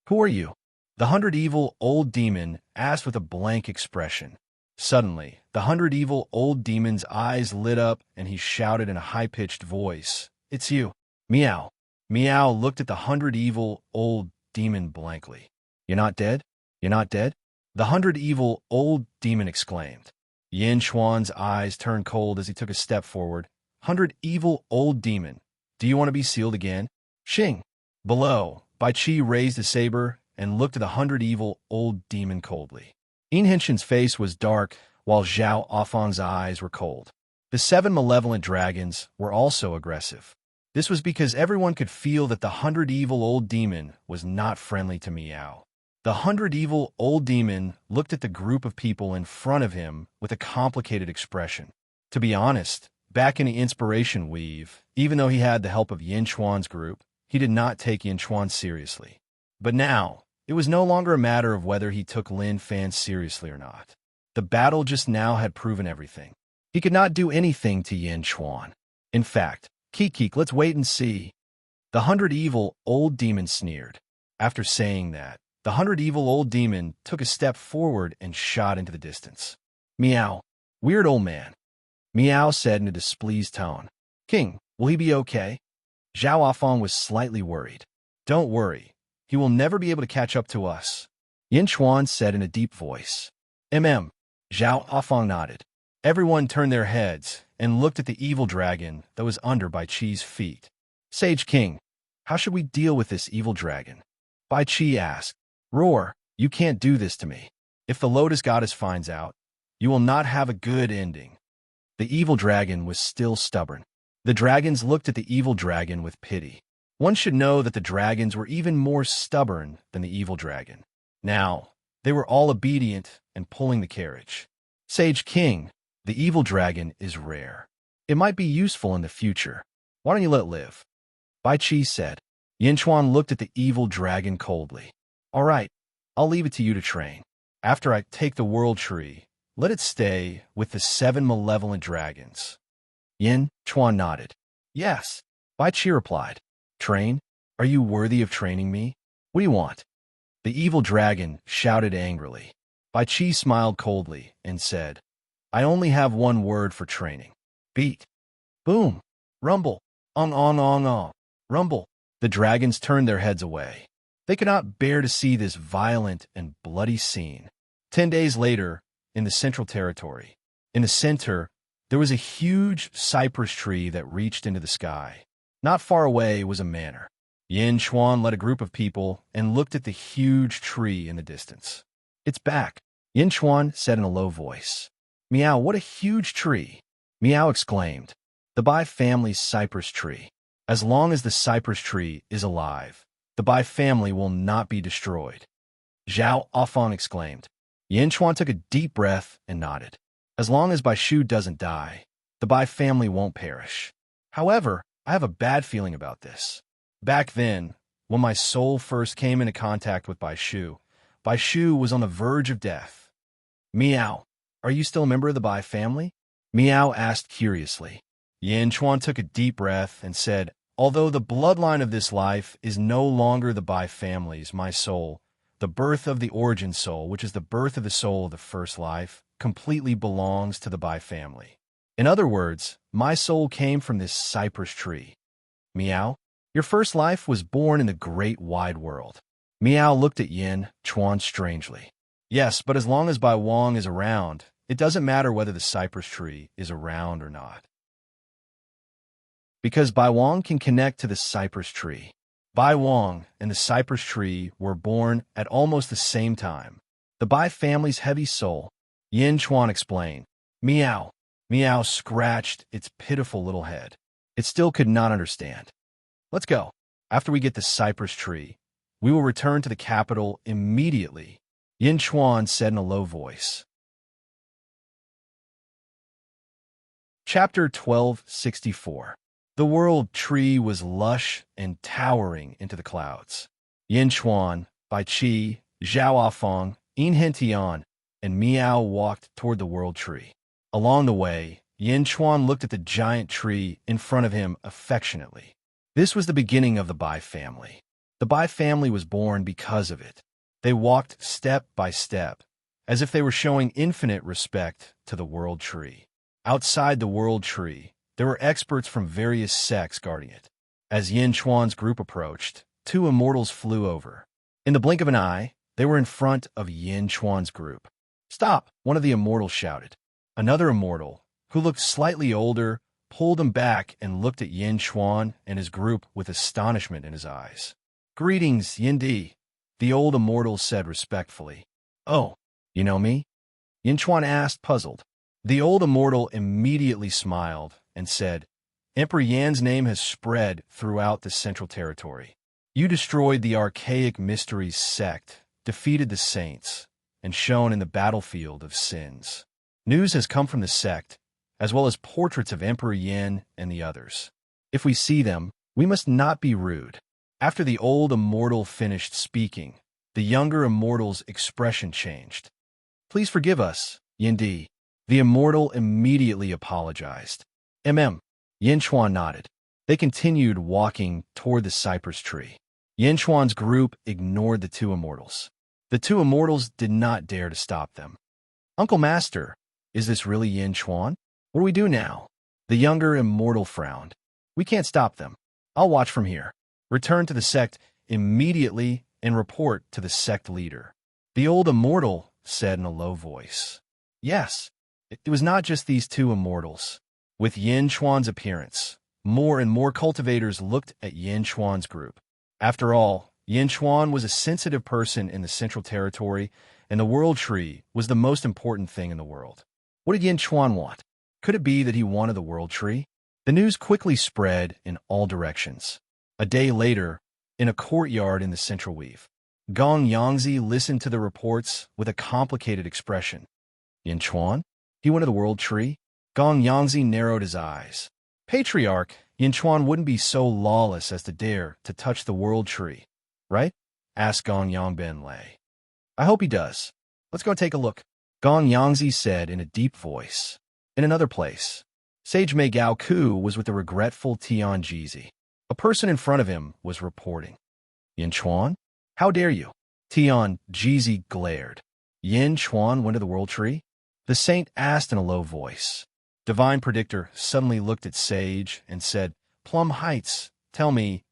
Who are you? The 100 evil old demon asked with a blank expression. Suddenly, the 100 evil old demon's eyes lit up and he shouted in a high-pitched voice, "It's you." Meow. Meow looked at the 100 evil old demon blankly. You're not dead? You're not dead? The 100 evil old demon exclaimed. Yin Chuan's eyes turned cold as he took a step forward. 100 evil old demon, do you want to be sealed again? Xing. Below, Bai Qi raised his saber and looked at the 100 evil old demon coldly. Yin Henshin's face was dark, while Zhao Afang's eyes were cold. The 7 malevolent dragons were also aggressive. This was because everyone could feel that the 100 evil old demon was not friendly to Meow. The 100 evil old demon looked at the group of people in front of him with a complicated expression. To be honest, back in the inspiration weave, even though he had the help of Yin Chuan's group, he did not take Yin Chuan seriously. But now, it was no longer a matter of whether he took Lin Fan seriously or not. The battle just now had proven everything. He could not do anything to Yin Chuan. In fact, Keek, let's wait and see. The 100 evil old demon sneered. After saying that, the 100 evil old demon took a step forward and shot into the distance. Meow. Weird old man. Meow said in a displeased tone. King, will he be okay? Zhao Afang was slightly worried. Don't worry. He will never be able to catch up to us. Yin Chuan said in a deep voice. Zhao Afang nodded. Everyone turned their heads and looked at the evil dragon that was under Bai Chi's feet. Sage King, how should we deal with this evil dragon? Bai Chi asked. Roar, you can't do this to me. If the Lotus Goddess finds out, you will not have a good ending. The evil dragon was still stubborn. The dragons looked at the evil dragon with pity. One should know that the dragons were even more stubborn than the evil dragon. Now, they were all obedient and pulling the carriage. Sage King, the evil dragon is rare. It might be useful in the future. Why don't you let it live? Bai Chi said. Yin Chuan looked at the evil dragon coldly. All right, I'll leave it to you to train. After I take the world tree, let it stay with the 7 malevolent dragons. Yin Chuan nodded. Yes. Bai Chi replied. Train? Are you worthy of training me? What do you want? The evil dragon shouted angrily. Bai Chi smiled coldly and said, I only have one word for training. Beat. Boom. Rumble. On. Rumble. The dragons turned their heads away. They could not bear to see this violent and bloody scene. 10 days later, in the Central Territory, in the center, there was a huge cypress tree that reached into the sky. Not far away was a manor. Yin Chuan led a group of people and looked at the huge tree in the distance. It's back, Yin Chuan said in a low voice. Meow, what a huge tree! Meow exclaimed. The Bai family's cypress tree. As long as the cypress tree is alive, the Bai family will not be destroyed. Zhao Afan exclaimed. Yin Chuan took a deep breath and nodded. As long as Bai Shu doesn't die, the Bai family won't perish. However, I have a bad feeling about this. Back then, when my soul first came into contact with Bai Shu was on the verge of death. Meow, are you still a member of the Bai family? Meow asked curiously. Yin Chuan took a deep breath and said, although the bloodline of this life is no longer the Bai family's, my soul, the birth of the origin soul, which is the birth of the soul of the first life, completely belongs to the Bai family. In other words, my soul came from this cypress tree. Meow, your first life was born in the great wide world. Meow looked at Yin Chuan strangely. Yes, but as long as Bai Wang is around, it doesn't matter whether the cypress tree is around or not. Because Bai Wang can connect to the cypress tree. Bai Wang and the cypress tree were born at almost the same time. The Bai family's heavy soul, Yin Chuan explained. Meow. Meow scratched its pitiful little head. It still could not understand. Let's go. After we get the cypress tree, we will return to the capital immediately, Yin Chuan said in a low voice. Chapter 1264. The world tree was lush and towering into the clouds. Yin Chuan, Bai Chi, Zhao Afang, Yin Hentian, and Miao walked toward the world tree. Along the way, Yin Chuan looked at the giant tree in front of him affectionately. This was the beginning of the Bai family. The Bai family was born because of it. They walked step by step, as if they were showing infinite respect to the world tree. Outside the world tree, there were experts from various sects guarding it. As Yin Chuan's group approached, 2 immortals flew over. In the blink of an eye, they were in front of Yin Chuan's group. Stop, one of the immortals shouted. Another immortal, who looked slightly older, pulled him back and looked at Yin Chuan and his group with astonishment in his eyes. Greetings, Yin Di, the old immortal said respectfully. Oh, you know me? Yin Chuan asked, puzzled. The old immortal immediately smiled and said, Emperor Yan's name has spread throughout the Central Territory. You destroyed the archaic mysteries sect, defeated the saints, and shone in the battlefield of sins. News has come from the sect, as well as portraits of Emperor Yan and the others. If we see them, we must not be rude. After the old immortal finished speaking, the younger immortal's expression changed. Please forgive us, Yin Di. The immortal immediately apologized. Yin Chuan nodded. They continued walking toward the cypress tree. Yin Chuan's group ignored the 2 immortals. The 2 immortals did not dare to stop them. Uncle Master, is this really Yin Chuan? What do we do now? The younger immortal frowned. We can't stop them. I'll watch from here. Return to the sect immediately and report to the sect leader. The old immortal said in a low voice. Yes, it was not just these two immortals. With Yin Chuan's appearance, more and more cultivators looked at Yin Chuan's group. After all, Yin Chuan was a sensitive person in the Central Territory, and the World Tree was the most important thing in the world. What did Yin Chuan want? Could it be that he wanted the World Tree? The news quickly spread in all directions. A day later, in a courtyard in the Central Weave, Gong Yangzi listened to the reports with a complicated expression. Yin Chuan? He wanted the World Tree? Gong Yangzi narrowed his eyes. Patriarch, Yin Chuan wouldn't be so lawless as to dare to touch the World Tree, right? Asked Gong Yangben Lei. I hope he does. Let's go take a look. Gong Yangzi said in a deep voice. In another place, Sage Mei Gao Ku was with the regretful Tian Jizi. A person in front of him was reporting. Yin Chuan? How dare you? Tian Jizi glared. Yin Chuan went to the World Tree? The saint asked in a low voice. Divine Predictor suddenly looked at Sage and said, Plum Heights, tell me,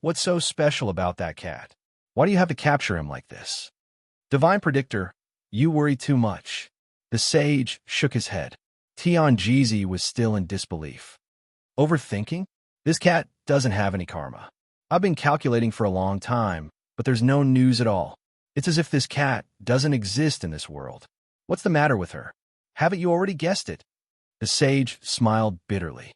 what's so special about that cat? Why do you have to capture him like this? Divine Predictor, you worry too much. The sage shook his head. Tian Jizi was still in disbelief. Overthinking? This cat doesn't have any karma. I've been calculating for a long time, but there's no news at all. It's as if this cat doesn't exist in this world. What's the matter with her? Haven't you already guessed it? The sage smiled bitterly.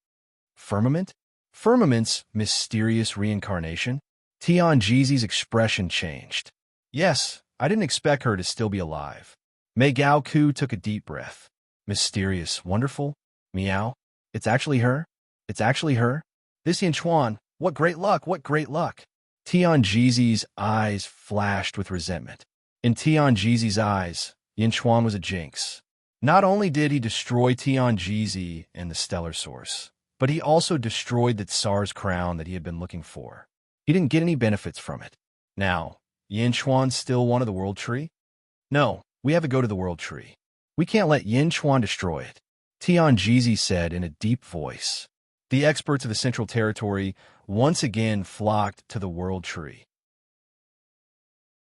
Firmament? Firmament's mysterious reincarnation? Tian Jizi's expression changed. Yes, I didn't expect her to still be alive. Mei Gao Ku took a deep breath. Mysterious, wonderful? Meow? It's actually her? It's actually her? This Yin Chuan, what great luck, what great luck. Tian Jizi's eyes flashed with resentment. In Tian Jizi's eyes, Yin Chuan was a jinx. Not only did he destroy Tian Jizi and the stellar source, but he also destroyed the Tsar's crown that he had been looking for. He didn't get any benefits from it. Now, Yin Chuan still wanted the World Tree? No, we have to go to the World Tree. We can't let Yin Chuan destroy it, Tian Jizi said in a deep voice. The experts of the Central Territory once again flocked to the World Tree.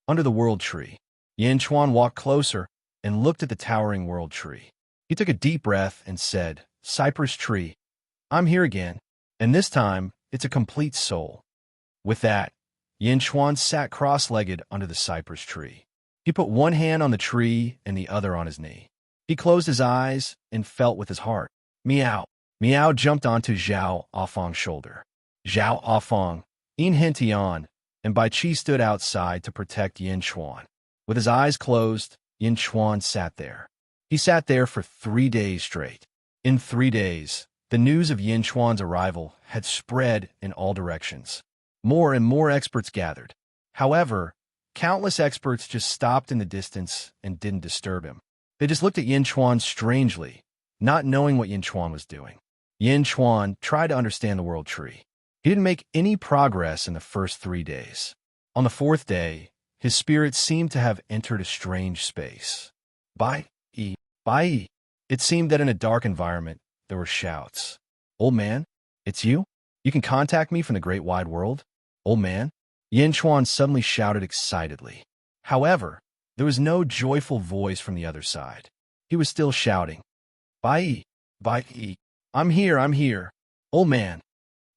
Under the World Tree, Yin Chuan walked closer and looked at the towering World Tree. He took a deep breath and said, Cypress Tree, I'm here again, and this time it's a complete soul. With that, Yin Chuan sat cross-legged under the cypress tree. He put one hand on the tree and the other on his knee. He closed his eyes and felt with his heart. Meow. Meow jumped onto Zhao Afong's shoulder. Zhao Afong, In Hentian, and Bai Qi stood outside to protect Yin Chuan. With his eyes closed, Yin Chuan sat there. He sat there for 3 days straight. In 3 days, the news of Yin Chuan's arrival had spread in all directions. More and more experts gathered. However, countless experts just stopped in the distance and didn't disturb him. They just looked at Yin Chuan strangely, not knowing what Yin Chuan was doing. Yin Chuan tried to understand the World Tree. He didn't make any progress in the first 3 days. On the 4th day, his spirit seemed to have entered a strange space. Bai. It seemed that in a dark environment, there were shouts. Old man, it's you? You can contact me from the great wide world? Old man? Yin Chuan suddenly shouted excitedly. However, there was no joyful voice from the other side. He was still shouting. Bai. I'm here. Old man.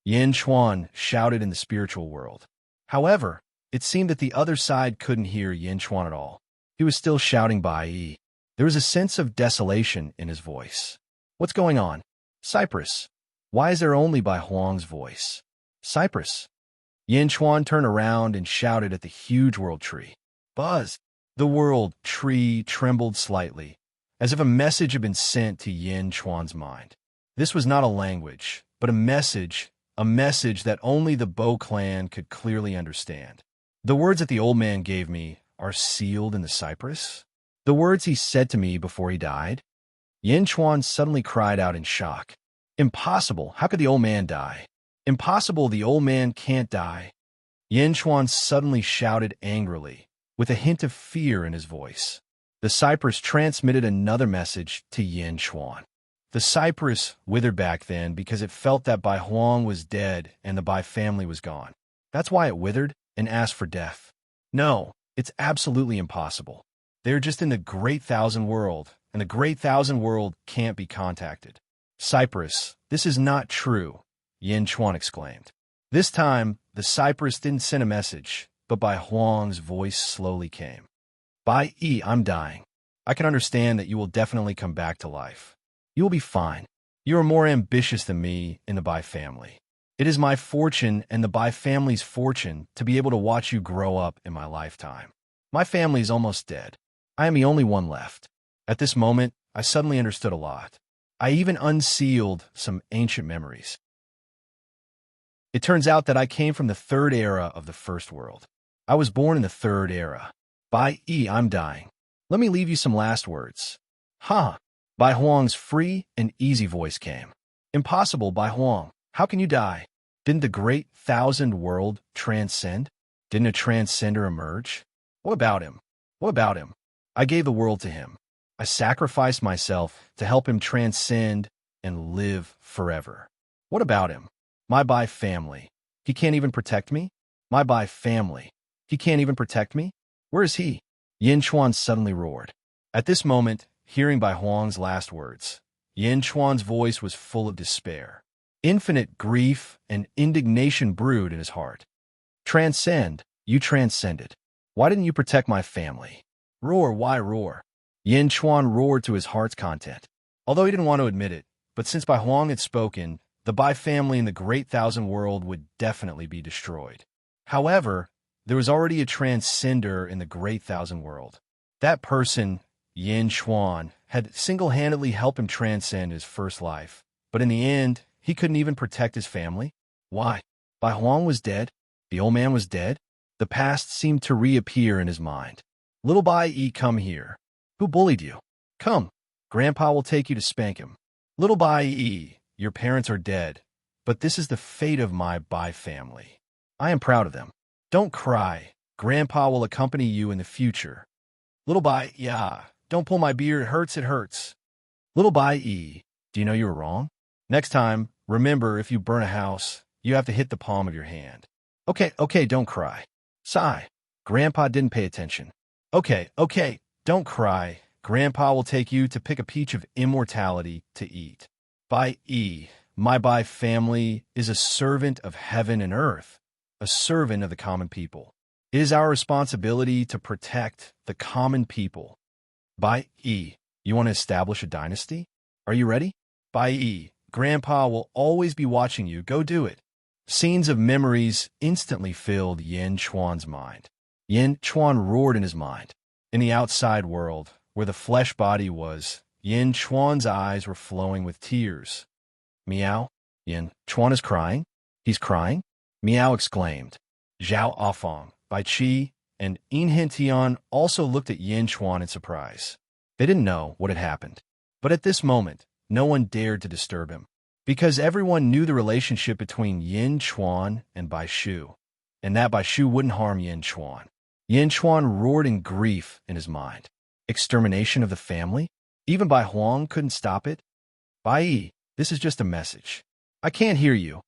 Yin Chuan shouted in the spiritual world. However, it seemed that the other side couldn't hear Yin Chuan at all. He was still shouting Bai. There was a sense of desolation in his voice. What's going on? Cypress. Why is there only Bai Huang's voice? Cypress. Yin Chuan turned around and shouted at the huge World Tree. Buzz! The World Tree trembled slightly, as if a message had been sent to Yin Chuan's mind. This was not a language, but a message that only the Bo clan could clearly understand. The words that the old man gave me are sealed in the cypress? The words he said to me before he died? Yin Chuan suddenly cried out in shock. Impossible! How could the old man die? Impossible, the old man can't die. Yin Chuan suddenly shouted angrily, with a hint of fear in his voice. The cypress transmitted another message to Yin Chuan. The cypress withered back then because it felt that Bai Huang was dead and the Bai family was gone. That's why it withered and asked for death. No, it's absolutely impossible. They're just in the Great Thousand World, and the great thousand world can't be contacted. Cypress, this is not true, Yin Chuan exclaimed. This time, the Cypress didn't send a message, but Bai Huang's voice slowly came. Bai Yi, I'm dying. I can understand that you will definitely come back to life. You will be fine. You are more ambitious than me in the Bai family. It is my fortune and the Bai family's fortune to be able to watch you grow up in my lifetime. My family is almost dead. I am the only one left. At this moment, I suddenly understood a lot. I even unsealed some ancient memories. It turns out that I came from the third era of the first world. I was born in the third era. Bai Yi, I'm dying. Let me leave you some last words. Ha! Bai Huang's free and easy voice came. Impossible, Bai Huang. How can you die? Didn't the great thousand world transcend? Didn't a transcender emerge? What about him? What about him? I gave the world to him. I sacrificed myself to help him transcend and live forever. What about him? My Bai family. He can't even protect me? My Bai family. He can't even protect me? Where is he? Yin Chuan suddenly roared. At this moment, hearing Bai Huang's last words, Yin Chuan's voice was full of despair. Infinite grief and indignation brewed in his heart. Transcend, you transcended. Why didn't you protect my family? Roar, why roar? Yin Chuan roared to his heart's content. Although he didn't want to admit it, but since Bai Huang had spoken, the Bai family in the Great Thousand World would definitely be destroyed. However, there was already a transcender in the Great Thousand World. That person, Yin Chuan, had single-handedly helped him transcend his first life. But in the end, he couldn't even protect his family. Why? Bai Huang was dead? The old man was dead? The past seemed to reappear in his mind. Little Bai Yi, come here. Who bullied you? Come. Grandpa will take you to spank him. Little Bai Yi, your parents are dead, but this is the fate of my Bai family. I am proud of them. Don't cry. Grandpa will accompany you in the future. Little Bai, yeah, don't pull my beard. It hurts, it hurts. Little Bai Yi, do you know you were wrong? Next time, remember, if you burn a house, you have to hit the palm of your hand. Okay, don't cry. Sigh. Grandpa didn't pay attention. Okay, don't cry. Grandpa will take you to pick a peach of immortality to eat. Bai Yi, my Bai family is a servant of heaven and earth, a servant of the common people. It is our responsibility to protect the common people. Bai Yi, you want to establish a dynasty? Are you ready? Bai Yi, Grandpa will always be watching you. Go do it. Scenes of memories instantly filled Yin Chuan's mind. Yin Chuan roared in his mind. In the outside world, where the flesh body was, Yin Chuan's eyes were flowing with tears. Meow. Yin Chuan is crying. He's crying? Meow exclaimed. Zhao Afong, Bai Qi, and Yin Hintian also looked at Yin Chuan in surprise. They didn't know what had happened. But at this moment, no one dared to disturb him, because everyone knew the relationship between Yin Chuan and Bai Shu, and that Bai Shu wouldn't harm Yin Chuan. Yin Chuan roared in grief in his mind. Extermination of the family? Even Bai Huang couldn't stop it? Bai Yi, this is just a message. I can't hear you,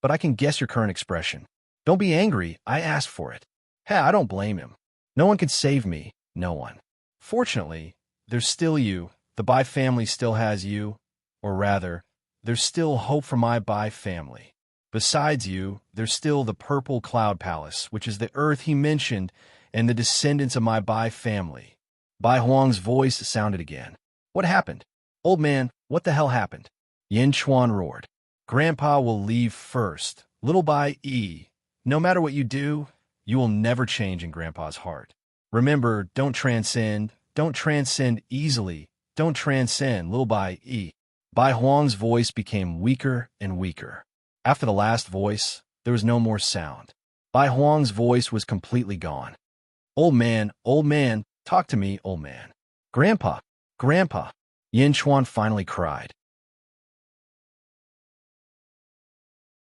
but I can guess your current expression. Don't be angry, I asked for it. Hey, I don't blame him. No one can save me, no one. Fortunately, there's still you. The Bai family still has you, or rather, there's still hope for my Bai family. Besides you, there's still the Purple Cloud Palace, which is the earth he mentioned, and the descendants of my Bai family. Bai Huang's voice sounded again. What happened? Old man, what the hell happened? Yin Chuan roared. Grandpa will leave first. Little Bai Yi, no matter what you do, you will never change in Grandpa's heart. Remember, don't transcend easily. Don't transcend, little Bai Yi. Bai Huang's voice became weaker and weaker. After the last voice, there was no more sound. Bai Huang's voice was completely gone. Old man, talk to me, old man. Grandpa, Yin Chuan finally cried.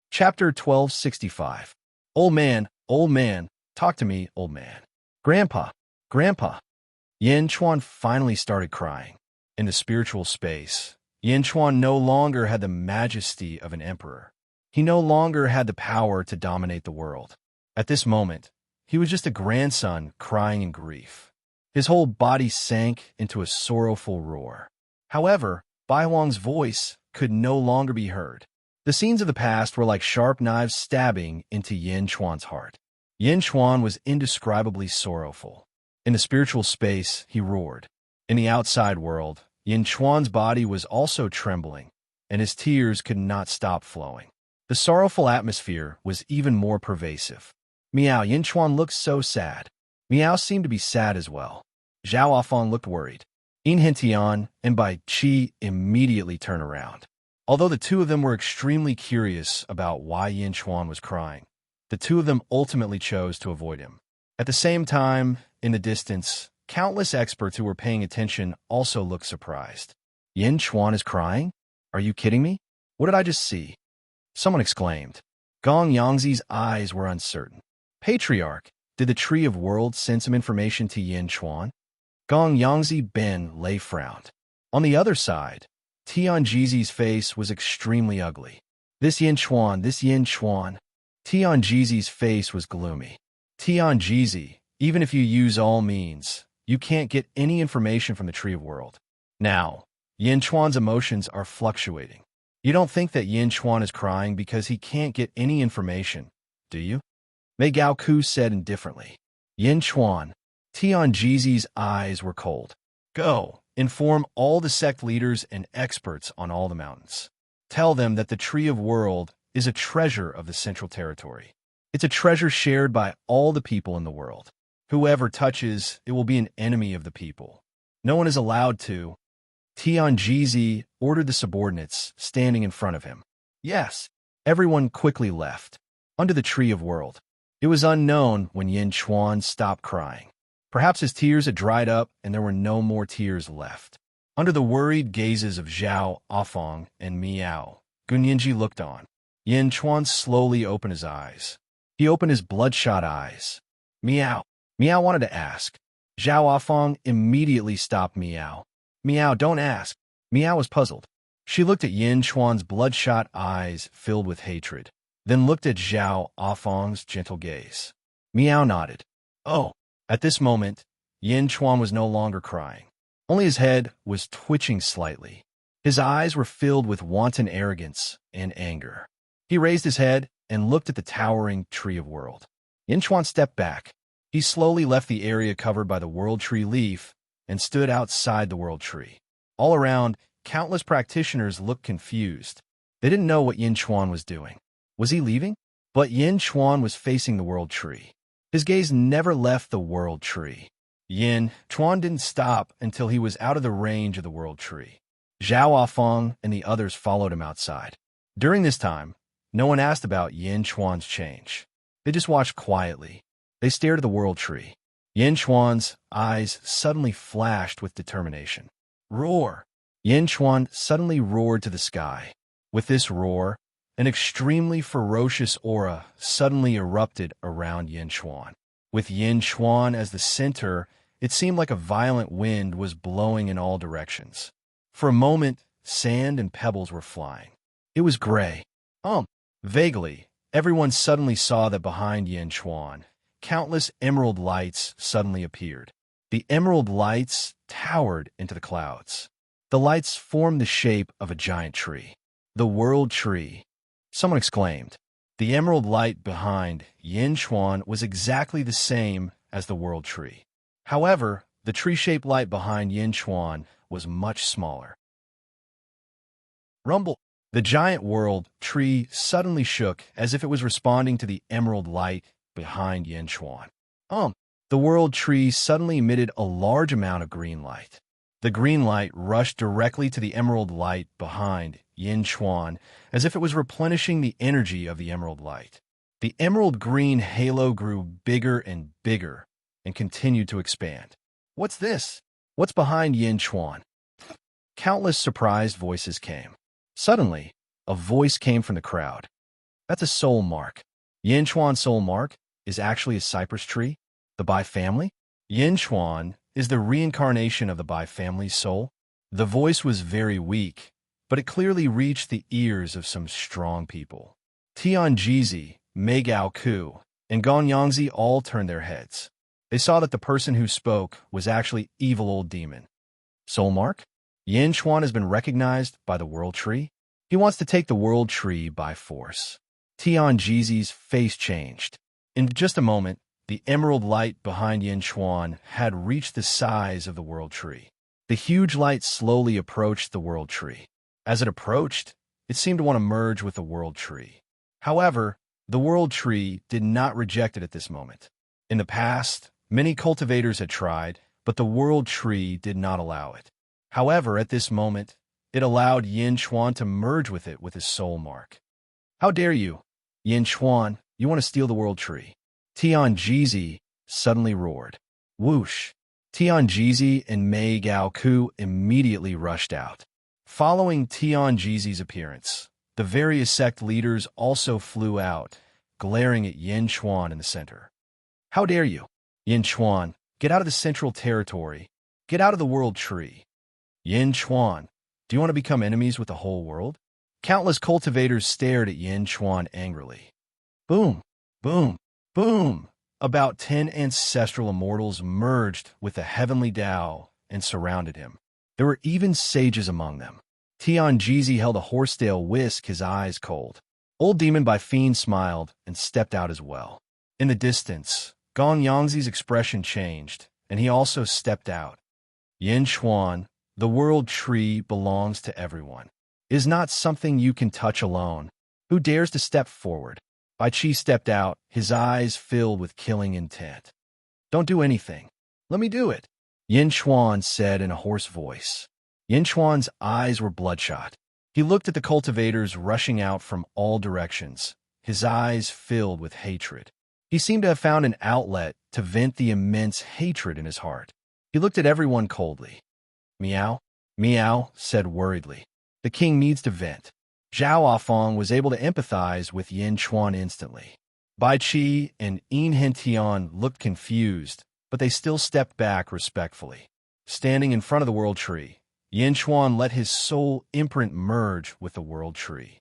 Chapter 1265. Old man, talk to me, old man. Grandpa. Yin Chuan finally started crying. In the spiritual space, Yin Chuan no longer had the majesty of an emperor. He no longer had the power to dominate the world. At this moment, he was just a grandson crying in grief. His whole body sank into a sorrowful roar. However, Bai Huang's voice could no longer be heard. The scenes of the past were like sharp knives stabbing into Yin Chuan's heart. Yin Chuan was indescribably sorrowful. In the spiritual space, he roared. In the outside world, Yin Chuan's body was also trembling, and his tears could not stop flowing. The sorrowful atmosphere was even more pervasive. Miao, Yin Chuan looked so sad. Miao seemed to be sad as well. Zhao Afang looked worried. In Hentian and Bai Qi immediately turned around. Although the two of them were extremely curious about why Yin Chuan was crying, the two of them ultimately chose to avoid him. At the same time, in the distance, countless experts who were paying attention also looked surprised. Yin Chuan is crying? Are you kidding me? What did I just see? Someone exclaimed. Gong Yangzi's eyes were uncertain. Patriarch, did the Tree of Worlds send some information to Yin Chuan? Gong Yangzi Ben Lei frowned. On the other side, Tianjizi's face was extremely ugly. This Yin Chuan. Tianjizi's face was gloomy. Tianjizi, even if you use all means, you can't get any information from the Tree of World. Now, Yin Chuan's emotions are fluctuating. You don't think that Yin Chuan is crying because he can't get any information, do you? Mei Gaoku said indifferently. Yin Chuan. Tianjizi's eyes were cold. Go, inform all the sect leaders and experts on all the mountains. Tell them that the Tree of World is a treasure of the Central Territory. It's a treasure shared by all the people in the world. Whoever touches it will be an enemy of the people. No one is allowed to. Tianjizi ordered the subordinates standing in front of him. Yes, everyone quickly left. Under the Tree of World. It was unknown when Yin Chuan stopped crying. Perhaps his tears had dried up and there were no more tears left. Under the worried gazes of Zhao, Afang, and Miao, Gunyinji looked on. Yin Chuan slowly opened his eyes. He opened his bloodshot eyes. Miao. Miao wanted to ask. Zhao Afang immediately stopped Miao. Miao, don't ask. Miao was puzzled. She looked at Yin Chuan's bloodshot eyes filled with hatred, then looked at Zhao Afang's gentle gaze. Miao nodded. Oh. At this moment, Yin Chuan was no longer crying. Only his head was twitching slightly. His eyes were filled with wanton arrogance and anger. He raised his head and looked at the towering Tree of World. Yin Chuan stepped back. He slowly left the area covered by the World Tree leaf and stood outside the World Tree. All around, countless practitioners looked confused. They didn't know what Yin Chuan was doing. Was he leaving? But Yin Chuan was facing the World Tree. His gaze never left the World Tree. Yin Chuan didn't stop until he was out of the range of the World Tree. Zhao Afang and the others followed him outside. During this time, no one asked about Yin Chuan's change. They just watched quietly. They stared at the World Tree. Yin Chuan's eyes suddenly flashed with determination. Roar! Yin Chuan suddenly roared to the sky. With this roar, an extremely ferocious aura suddenly erupted around Yin Chuan. With Yin Chuan as the center, it seemed like a violent wind was blowing in all directions. For a moment, sand and pebbles were flying. It was gray. Vaguely, everyone suddenly saw that behind Yin Chuan, countless emerald lights suddenly appeared. The emerald lights towered into the clouds. The lights formed the shape of a giant tree. The World Tree. Someone exclaimed. The emerald light behind Yin Chuan was exactly the same as the World Tree. However, the tree-shaped light behind Yin Chuan was much smaller. Rumble! The giant World Tree suddenly shook as if it was responding to the emerald light behind Yin Chuan. The World Tree suddenly emitted a large amount of green light. The green light rushed directly to the emerald light behind Yin Chuan, as if it was replenishing the energy of the emerald light. The emerald green halo grew bigger and bigger and continued to expand. What's this? What's behind Yin Chuan? Countless surprised voices came. Suddenly, a voice came from the crowd. That's a soul mark. Yin Chuan's soul mark is actually a cypress tree. The Bai family? Yin Chuan is the reincarnation of the Bai family's soul. The voice was very weak, but it clearly reached the ears of some strong people. Tianjizi, Mei Gaoku, and Gong Yangzi all turned their heads. They saw that the person who spoke was actually evil old demon. Soulmark? Yin Chuan has been recognized by the World Tree. He wants to take the World Tree by force. Tian Jizi's face changed. In just a moment, the emerald light behind Yin Chuan had reached the size of the World Tree. The huge light slowly approached the World Tree. As it approached, it seemed to want to merge with the World Tree. However, the World Tree did not reject it at this moment. In the past, many cultivators had tried, but the World Tree did not allow it. However, at this moment, it allowed Yin Chuan to merge with it with his soul mark. How dare you? Yin Chuan, you want to steal the World Tree. Tian Jizi suddenly roared. Whoosh! Tian Jizi and Mei Gao Ku immediately rushed out. Following Tian Jizi's appearance, the various sect leaders also flew out, glaring at Yin Chuan in the center. How dare you? Yin Chuan, get out of the central territory. Get out of the World Tree. Yin Chuan, do you want to become enemies with the whole world? Countless cultivators stared at Yin Chuan angrily. Boom! Boom! Boom! About 10 ancestral immortals merged with the heavenly Tao and surrounded him. There were even sages among them. Tian Jizi held a horsetail whisk, his eyes cold. Old Demon by Fiend smiled and stepped out as well. In the distance, Gong Yangzi's expression changed, and he also stepped out. Yin Chuan, the World Tree belongs to everyone. It is not something you can touch alone. Who dares to step forward? Bai Qi stepped out, his eyes filled with killing intent. Don't do anything. Let me do it, Yin Chuan said in a hoarse voice. Yin Chuan's eyes were bloodshot. He looked at the cultivators rushing out from all directions, his eyes filled with hatred. He seemed to have found an outlet to vent the immense hatred in his heart. He looked at everyone coldly. Meow, Meow said worriedly. The king needs to vent. Zhao Afong was able to empathize with Yin Chuan instantly. Bai Qi and Yin Hentian looked confused, but they still stepped back respectfully. Standing in front of the World Tree, Yin Chuan let his soul imprint merge with the World Tree.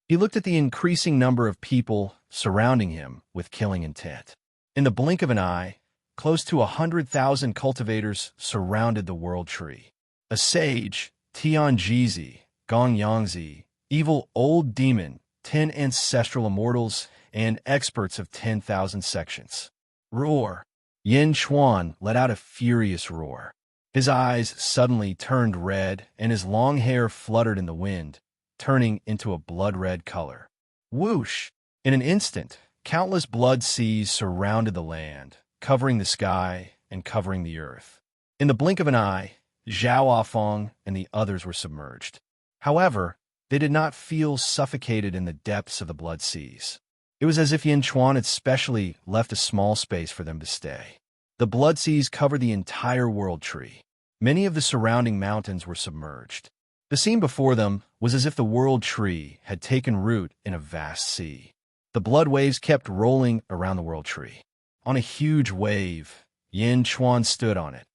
He looked at the increasing number of people surrounding him with killing intent. In the blink of an eye, close to 100,000 cultivators surrounded the World Tree. A sage, Tian Jizi, Gong Yangzi, evil old demon, 10 ancestral immortals, and experts of 10,000 sections. Roar! Yin Chuan let out a furious roar. His eyes suddenly turned red, and his long hair fluttered in the wind, turning into a blood-red color. Whoosh! In an instant, countless blood seas surrounded the land, covering the sky and covering the earth. In the blink of an eye, Zhao Afong and the others were submerged. However, they did not feel suffocated in the depths of the blood seas. It was as if Yin Chuan had specially left a small space for them to stay. The blood seas covered the entire World Tree. Many of the surrounding mountains were submerged. The scene before them was as if the World Tree had taken root in a vast sea. The blood waves kept rolling around the World Tree. On a huge wave, Yin Chuan stood on it,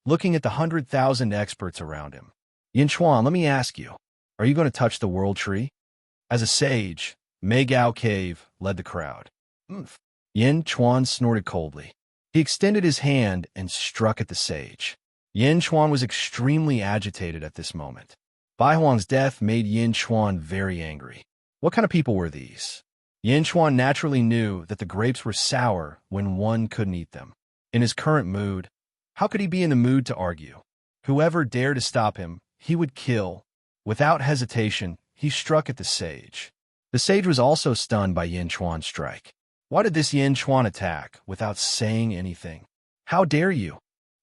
looking at the 100,000 experts around him. Yin Chuan, let me ask you, are you going to touch the World Tree? As a sage, Mei Gao Cave led the crowd. Yin Chuan snorted coldly. He extended his hand and struck at the sage. Yin Chuan was extremely agitated at this moment. Bai Huang's death made Yin Chuan very angry. What kind of people were these? Yin Chuan naturally knew that the grapes were sour when one couldn't eat them. In his current mood, how could he be in the mood to argue? Whoever dared to stop him, he would kill. Without hesitation, he struck at the sage. The sage was also stunned by Yin Chuan's strike. Why did this Yin Chuan attack without saying anything? How dare you?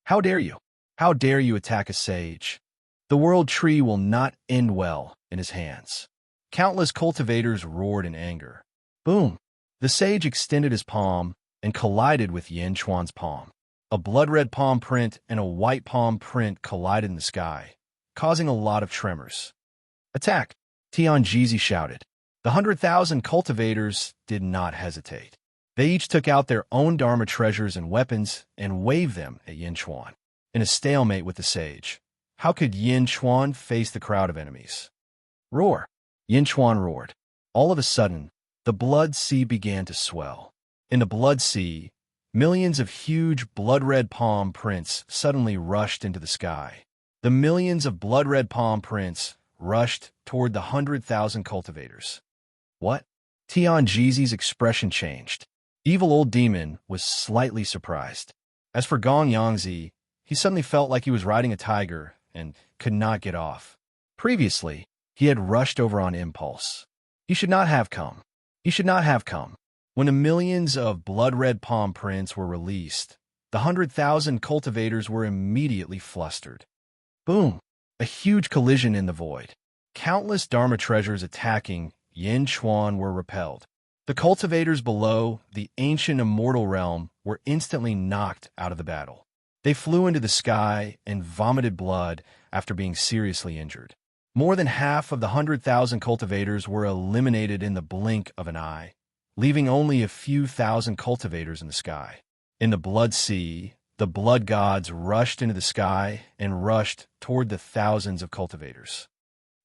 How dare you? How dare you attack a sage? The World Tree will not end well in his hands. Countless cultivators roared in anger. Boom! The sage extended his palm and collided with Yin Chuan's palm. A blood-red palm print and a white palm print collided in the sky, causing a lot of tremors. Attack! Tian Jizi shouted. The 100,000 cultivators did not hesitate. They each took out their own Dharma treasures and weapons and waved them at Yin Chuan. In a stalemate with the sage, how could Yin Chuan face the crowd of enemies? Roar! Yin Chuan roared. All of a sudden, the blood sea began to swell. In the blood sea, Millions of huge blood-red palm prints suddenly rushed into the sky. The millions of blood-red palm prints rushed toward the 100,000 cultivators. What? Tianjizi's expression changed. Evil old demon was slightly surprised. As for Gong Yangzi, he suddenly felt like he was riding a tiger and could not get off. Previously, he had rushed over on impulse. He should not have come. He should not have come. When the millions of blood-red palm prints were released, the 100,000 cultivators were immediately flustered. Boom! A huge collision in the void. Countless Dharma treasures attacking Yin Chuan were repelled. The cultivators below the ancient immortal realm were instantly knocked out of the battle. They flew into the sky and vomited blood after being seriously injured. More than half of the 100,000 cultivators were eliminated in the blink of an eye, leaving only a few thousand cultivators in the sky. In the blood sea, the blood gods rushed into the sky and rushed toward the thousands of cultivators.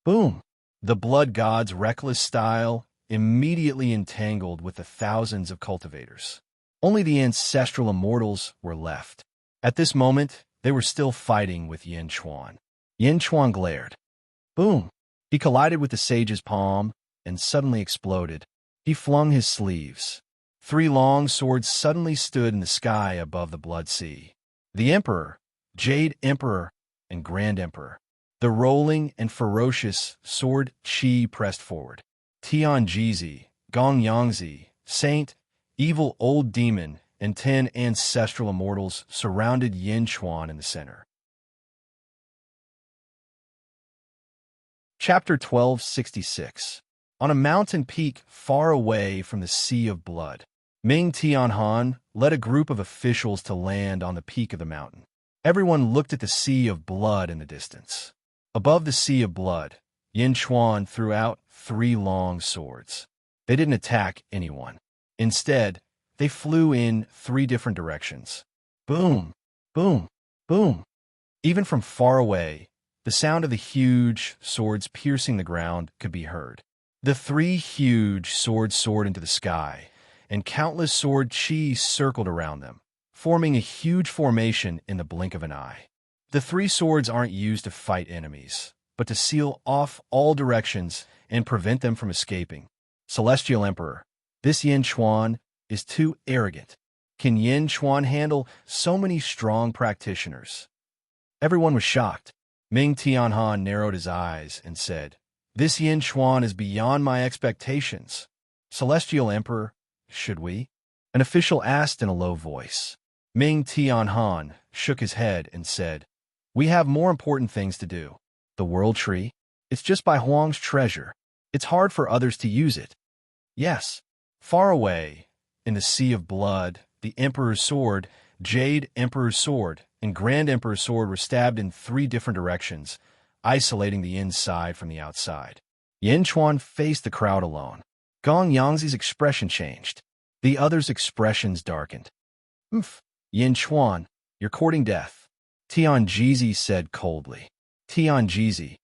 Boom! The blood gods' reckless style immediately entangled with the thousands of cultivators. Only the ancestral immortals were left. At this moment, they were still fighting with Yin Chuan. Yin Chuan glared. Boom! He collided with the sage's palm and suddenly exploded. He flung his sleeves. 3 long swords suddenly stood in the sky above the blood sea. The Emperor, Jade Emperor, and Grand Emperor. The rolling and ferocious sword Qi pressed forward. Tianjizi, Gong Yangzi, Saint, Evil Old Demon, and 10 ancestral immortals surrounded Yin Chuan in the center. Chapter 1266. On a mountain peak far away from the Sea of Blood, Ming Tianhan led a group of officials to land on the peak of the mountain. Everyone looked at the Sea of Blood in the distance. Above the Sea of Blood, Yin Chuan threw out 3 long swords. They didn't attack anyone. Instead, they flew in 3 different directions. Boom, boom, boom. Even from far away, the sound of the huge swords piercing the ground could be heard. The 3 huge swords soared into the sky, and countless sword Qi circled around them, forming a huge formation in the blink of an eye. The 3 swords aren't used to fight enemies, but to seal off all directions and prevent them from escaping. Celestial Emperor, this Yin Chuan is too arrogant. Can Yin Chuan handle so many strong practitioners? Everyone was shocked. Ming Tianhan narrowed his eyes and said, This Yin Chuan is beyond my expectations. Celestial Emperor, should we? An official asked in a low voice. Ming Tianhan shook his head and said, We have more important things to do. The World Tree? It's just by Huang's treasure. It's hard for others to use it. Yes, far away, in the Sea of Blood, the Emperor's sword, Jade Emperor's sword, and Grand Emperor's sword were stabbed in 3 different directions, isolating the inside from the outside. Yin Chuan faced the crowd alone. Gong Yangzi's expression changed. The others' expressions darkened. Yin Chuan, you're courting death. Tianjizi said coldly. Tianjizi,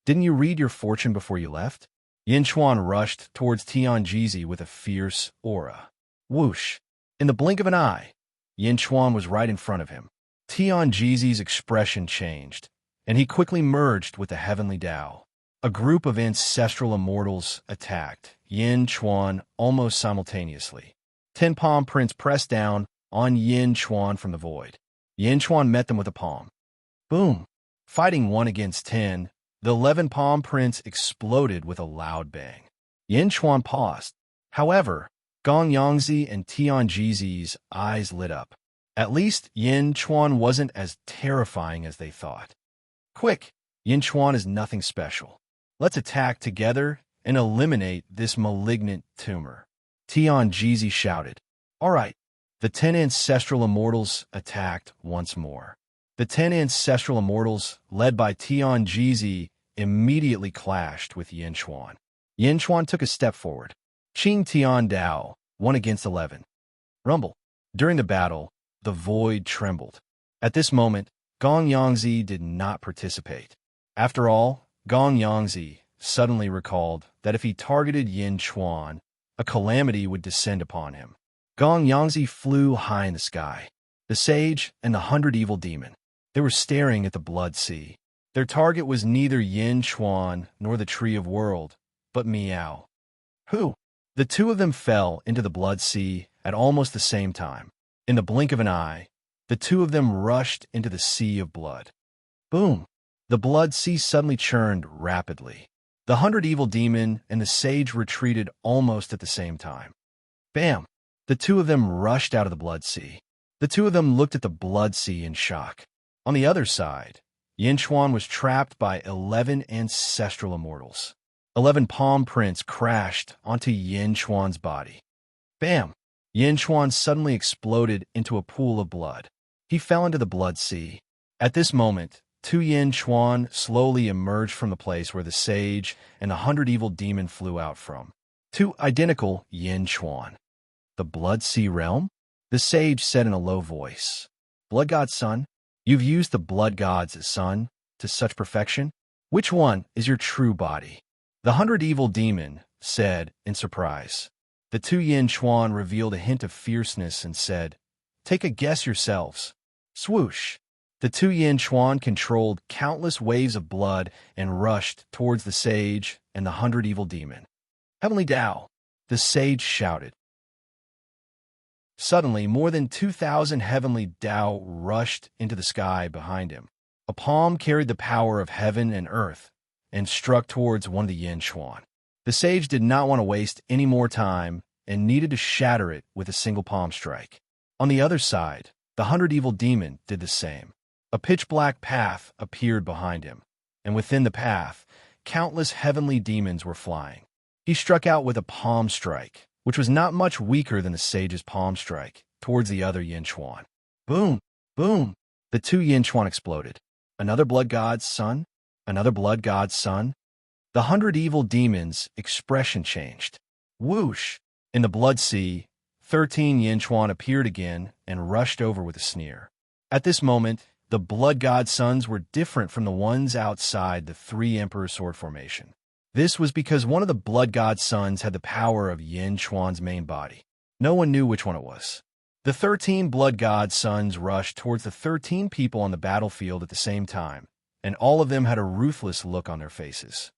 didn't you read your fortune before you left? Yin Chuan rushed towards Tianjizi with a fierce aura. Whoosh! In the blink of an eye, Yin Chuan was right in front of him. Tianjizi's expression changed, and he quickly merged with the heavenly Tao. A group of ancestral immortals attacked Yin Chuan almost simultaneously. 10 palm prints pressed down on Yin Chuan from the void. Yin Chuan met them with a palm. Boom! Fighting 1 against 10, the 11 palm prints exploded with a loud bang. Yin Chuan paused. However, Gong Yangzi and Tianjizi's eyes lit up. At least Yin Chuan wasn't as terrifying as they thought. Quick! Yin Chuan is nothing special. Let's attack together and eliminate this malignant tumor. Tianjizi shouted. All right. The 10 ancestral immortals attacked once more. The 10 ancestral immortals, led by Tianjizi, immediately clashed with Yin Chuan. Yin Chuan took a step forward. Qing Tian Dao, 1 against 11. Rumble. During the battle, the void trembled. At this moment, Gong Yangzi did not participate. After all, Gong Yangzi suddenly recalled that if he targeted Yin Chuan, a calamity would descend upon him. Gong Yangzi flew high in the sky. The sage and the 100 evil demon. They were staring at the blood sea. Their target was neither Yin Chuan nor the Tree of World, but Miao. Who? The two of them fell into the blood sea at almost the same time. In the blink of an eye, the two of them rushed into the sea of blood. Boom! The blood sea suddenly churned rapidly. The 100 evil demon and the sage retreated almost at the same time. Bam! The two of them rushed out of the blood sea. The two of them looked at the blood sea in shock. On the other side, Yin Chuan was trapped by 11 ancestral immortals. 11 palm prints crashed onto Yin Chuan's body. Bam! Yin Chuan suddenly exploded into a pool of blood. He fell into the blood sea. At this moment, two Yin Chuan slowly emerged from the place where the sage and the 100 evil demon flew out from. Two identical Yin Chuan. The blood sea realm? The sage said in a low voice. Blood god's son, you've used the blood god's son to such perfection? Which one is your true body? The 100 evil demon said in surprise. The two Yin Chuan revealed a hint of fierceness and said, take a guess yourselves. Swoosh! The two Yin Chuan controlled countless waves of blood and rushed towards the sage and the 100 evil demon. Heavenly Tao! The sage shouted. Suddenly, more than 2,000 heavenly Tao rushed into the sky behind him. A palm carried the power of heaven and earth and struck towards one of the Yin Chuan. The sage did not want to waste any more time and needed to shatter it with a single palm strike. On the other side, the 100 evil demon did the same. A pitch-black path appeared behind him, and within the path, countless heavenly demons were flying. He struck out with a palm strike, which was not much weaker than the sage's palm strike, towards the other Yin Chuan. Boom! Boom! The two Yin Chuan exploded. Another blood god's son? Another blood god's son? The 100 evil demons' expression changed. Whoosh! In the blood sea, 13 Yin Chuan appeared again and rushed over with a sneer. At this moment, the blood god's sons were different from the ones outside the three emperor sword formation. This was because one of the blood god's sons had the power of Yin Chuan's main body. No one knew which one it was. The 13 blood god's sons rushed towards the 13 people on the battlefield at the same time, and all of them had a ruthless look on their faces.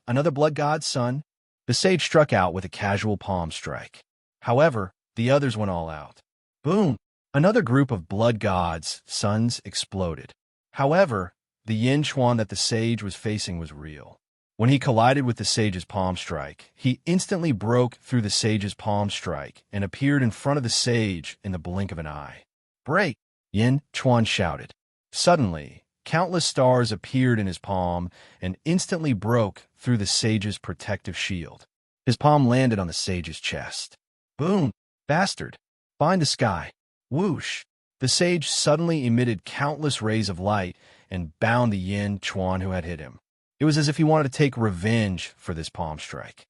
Another blood god's son? The sage struck out with a casual palm strike. However, the others went all out. Boom! Another group of blood gods' sons exploded. However, the Yin Chuan that the sage was facing was real. When he collided with the sage's palm strike, he instantly broke through the sage's palm strike and appeared in front of the sage in the blink of an eye. Break! Yin Chuan shouted. Suddenly, countless stars appeared in his palm and instantly broke through the sage's protective shield. His palm landed on the sage's chest. Boom! Bastard! Find the sky! Whoosh! The sage suddenly emitted countless rays of light and bound the Yin Chuan who had hit him. It was as if he wanted to take revenge for this palm strike.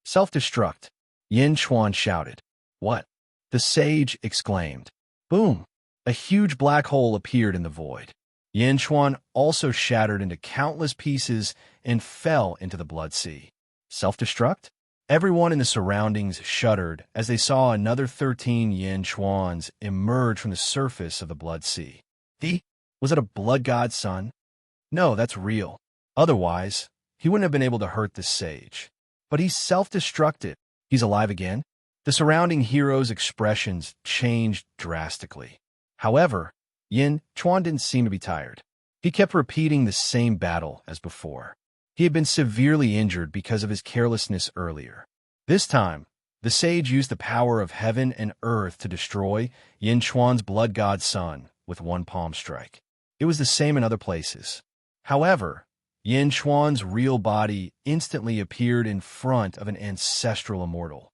Self-destruct! Yin Chuan shouted. What? The sage exclaimed. Boom! A huge black hole appeared in the void. Yin Chuan also shattered into countless pieces and fell into the blood sea. Self-destruct? Everyone in the surroundings shuddered as they saw another 13 Yin Chuans emerge from the surface of the blood sea. Was it a blood god's son? No, that's real. Otherwise, he wouldn't have been able to hurt this sage. But he's self-destructed. He's alive again? The surrounding hero's expressions changed drastically. However, Yin Chuan didn't seem to be tired. He kept repeating the same battle as before. He had been severely injured because of his carelessness earlier. This time, the sage used the power of heaven and earth to destroy Yin Chuan's blood god's son with one palm strike. It was the same in other places. However, Yin Chuan's real body instantly appeared in front of an ancestral immortal.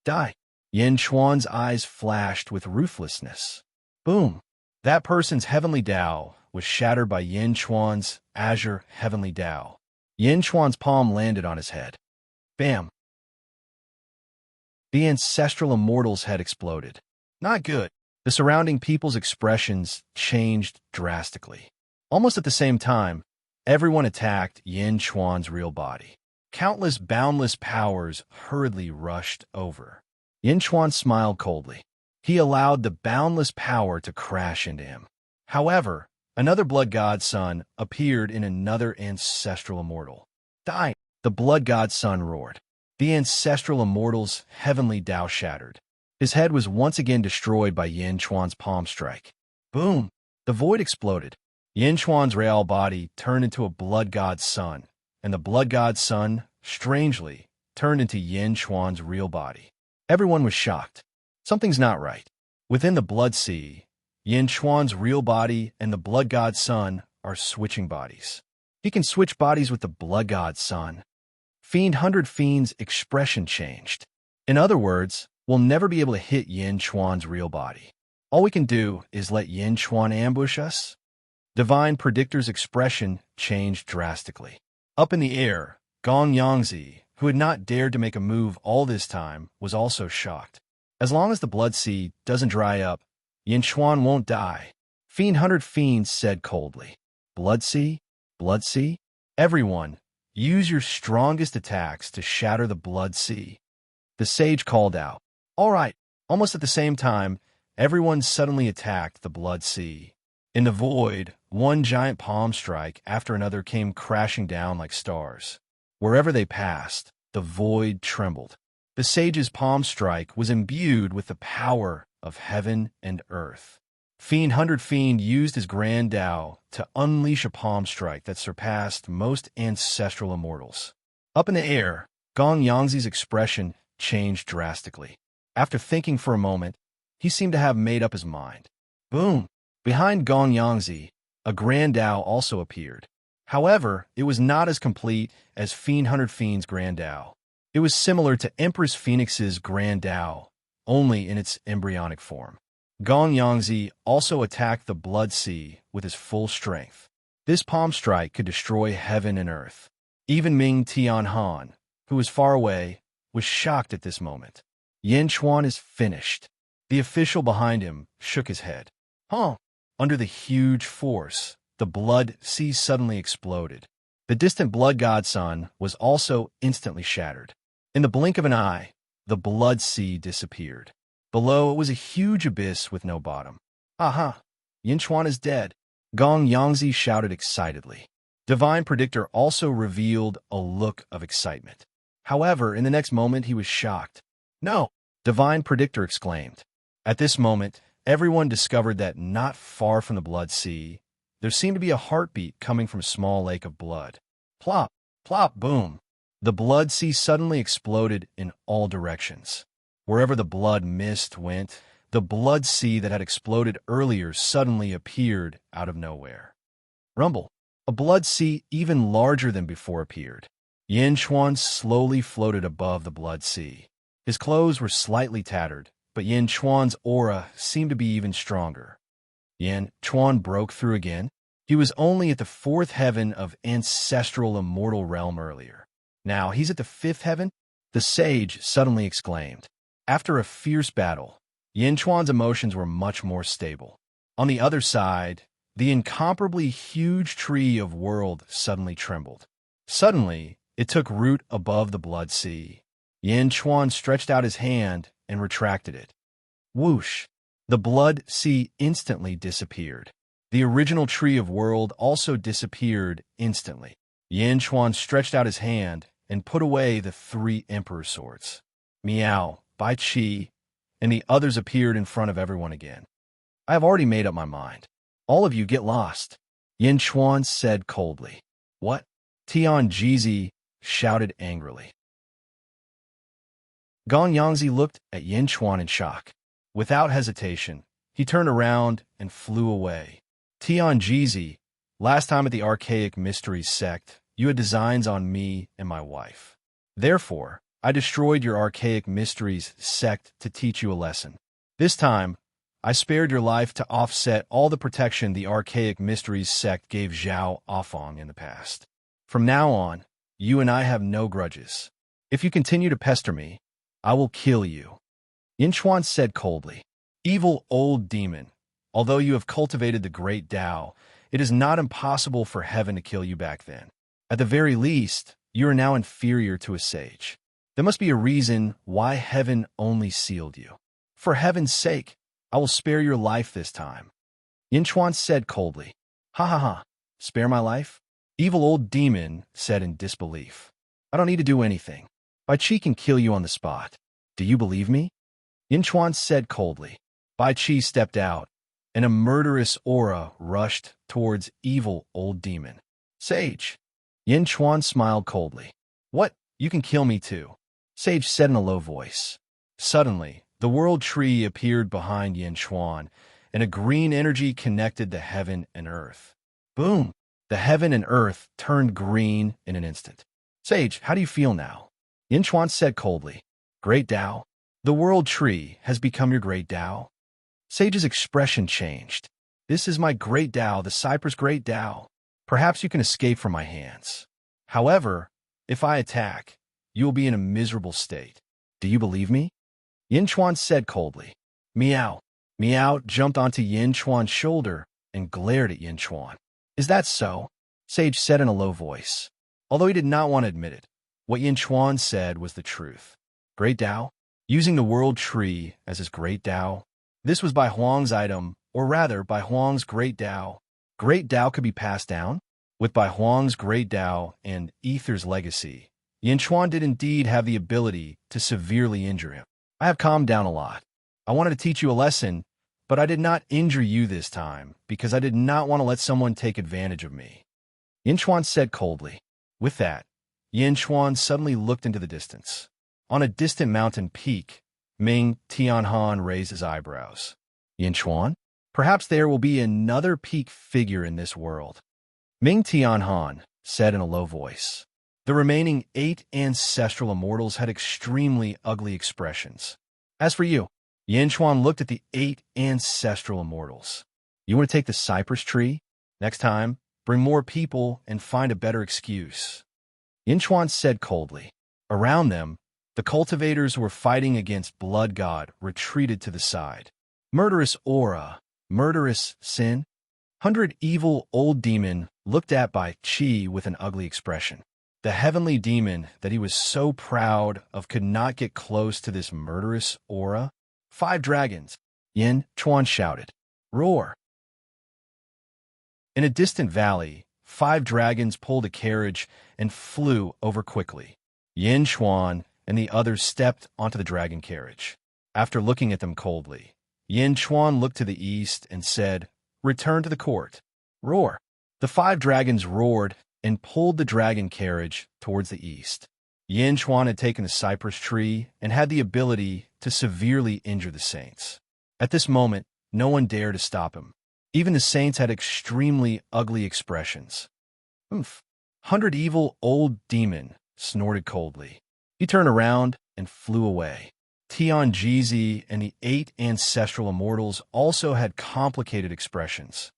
Die! Yin Chuan's eyes flashed with ruthlessness. Boom! That person's heavenly Tao was shattered by Yin Chuan's azure heavenly Tao. Yin Chuan's palm landed on his head. Bam! The ancestral immortal's head exploded. Not good. The surrounding people's expressions changed drastically. Almost at the same time, everyone attacked Yin Chuan's real body. Countless boundless powers hurriedly rushed over. Yin Chuan smiled coldly. He allowed the boundless power to crash into him. However, another blood god son appeared in another ancestral immortal. Die! The blood god son roared. The ancestral immortal's heavenly Tao shattered. His head was once again destroyed by Yin Chuan's palm strike. Boom! The void exploded. Yin Chuan's real body turned into a blood god son, and the blood god son, strangely, turned into Yin Chuan's real body. Everyone was shocked. Something's not right. Within the blood sea, Yin Chuan's real body and the blood god son are switching bodies. He can switch bodies with the blood god son. Fiend 100 Fiend's expression changed. In other words, we'll never be able to hit Yin Chuan's real body. All we can do is let Yin Chuan ambush us. Divine Predictor's expression changed drastically. Up in the air, Gong Yangzi, who had not dared to make a move all this time, was also shocked. As long as the blood sea doesn't dry up, Yin Chuan won't die. Fiend 100 Fiends said coldly. Blood sea? Blood sea? Everyone, use your strongest attacks to shatter the blood sea. The sage called out. All right. Almost at the same time, everyone suddenly attacked the blood sea. In the void, one giant palm strike after another came crashing down like stars. Wherever they passed, the void trembled. The sage's palm strike was imbued with the power of heaven and earth. Fiend 100 Fiend used his grand Tao to unleash a palm strike that surpassed most ancestral immortals. Up in the air, Gong Yangzi's expression changed drastically. After thinking for a moment, he seemed to have made up his mind. Boom! Behind Gong Yangzi, a grand Tao also appeared. However, it was not as complete as Fiend 100 Fiend's grand Tao. It was similar to Empress Phoenix's grand Tao, only in its embryonic form. Gong Yangzi also attacked the blood sea with his full strength. This palm strike could destroy heaven and earth. Even Ming Tianhan, who was far away, was shocked at this moment. Yin Chuan is finished. The official behind him shook his head. Huh? Under the huge force, the blood sea suddenly exploded. The distant blood godson was also instantly shattered. In the blink of an eye, the blood sea disappeared. Below it was a huge abyss with no bottom. Aha! Yin Chuan is dead. Gong Yangzi shouted excitedly. Divine Predictor also revealed a look of excitement. However, in the next moment he was shocked. No! Divine Predictor exclaimed. At this moment, everyone discovered that not far from the blood sea, there seemed to be a heartbeat coming from a small lake of blood. Plop, plop, boom. The blood sea suddenly exploded in all directions. Wherever the blood mist went, the blood sea that had exploded earlier suddenly appeared out of nowhere. Rumble. A blood sea even larger than before appeared. Yin Chuan slowly floated above the blood sea. His clothes were slightly tattered, but Yin Chuan's aura seemed to be even stronger. Yin Chuan broke through again. He was only at the 4th heaven of ancestral immortal realm earlier. Now he's at the 5th heaven? The sage suddenly exclaimed. After a fierce battle, Yin Chuan's emotions were much more stable. On the other side, the incomparably huge tree of world suddenly trembled. Suddenly, it took root above the blood sea. Yin Chuan stretched out his hand and retracted it. Whoosh! The blood sea instantly disappeared. The original tree of world also disappeared instantly. Yin Chuan stretched out his hand and put away the 3 emperor swords. Meow, Bai Qi, and the others appeared in front of everyone again. I have already made up my mind. All of you get lost, Yin Chuan said coldly. What? Tian Jizi shouted angrily. Gong Yangzi looked at Yin Chuan in shock. Without hesitation, he turned around and flew away. Tian Jizi, last time at the Archaic Mysteries sect, you had designs on me and my wife. Therefore, I destroyed your Archaic Mysteries sect to teach you a lesson. This time, I spared your life to offset all the protection the Archaic Mysteries sect gave Zhao Afong in the past. From now on, you and I have no grudges. If you continue to pester me, I will kill you. Yin Chuan said coldly. Evil old demon, although you have cultivated the great Tao, it is not impossible for heaven to kill you back then. At the very least, you are now inferior to a sage. There must be a reason why heaven only sealed you. For heaven's sake, I will spare your life this time. Yin Chuan said coldly. Ha ha ha, spare my life? Evil old demon said in disbelief. I don't need to do anything. Bai Qi can kill you on the spot. Do you believe me? Yin Chuan said coldly. Bai Qi stepped out, and a murderous aura rushed towards evil old demon. Sage. Yin Chuan smiled coldly. What? You can kill me too. Sage said in a low voice. Suddenly, the world tree appeared behind Yin Chuan, and a green energy connected the heaven and earth. Boom! The heaven and earth turned green in an instant. Sage, how do you feel now? Yin Chuan said coldly. Great Tao. The world tree has become your great Tao. Sage's expression changed. This is my great Tao, the cypress great Tao. Perhaps you can escape from my hands. However, if I attack, you will be in a miserable state. Do you believe me? Yin Chuan said coldly. Meow. Meow jumped onto Yin Chuan's shoulder and glared at Yin Chuan. Is that so? Sage said in a low voice. Although he did not want to admit it, what Yin Chuan said was the truth. Great Tao? Using the world tree as his great Tao? This was Bai Huang's item, or rather, Bai Huang's great Tao. Great Tao could be passed down? With Bai Huang's great Tao and Ether's legacy, Yin Chuan did indeed have the ability to severely injure him. I have calmed down a lot. I wanted to teach you a lesson, but I did not injure you this time because I did not want to let someone take advantage of me. Yin Chuan said coldly. With that, Yin Chuan suddenly looked into the distance. On a distant mountain peak, Ming Tianhan raised his eyebrows. Yin Chuan? Perhaps there will be another peak figure in this world. Ming Tianhan said in a low voice. The remaining 8 ancestral immortals had extremely ugly expressions. As for you, Yin Chuan looked at the 8 ancestral immortals. You want to take the cypress tree? Next time, bring more people and find a better excuse. Yin Chuan said coldly. Around them, the cultivators who were fighting against Blood God retreated to the side. Murderous aura, murderous sin. 100 evil old demon looked at Bai Qi with an ugly expression. The heavenly demon that he was so proud of could not get close to this murderous aura. 5 dragons. Yin Chuan shouted. Roar. In a distant valley, 5 dragons pulled a carriage and flew over quickly. Yin Chuan and the others stepped onto the dragon carriage. After looking at them coldly, Yin Chuan looked to the east and said, Return to the court. Roar. The 5 dragons roared and pulled the dragon carriage towards the east. Yin Chuan had taken the cypress tree and had the ability to severely injure the saints. At this moment, no one dared to stop him. Even the saints had extremely ugly expressions. 100 evil old demon snorted coldly. He turned around and flew away. Tian Jizi and the 8 ancestral immortals also had complicated expressions.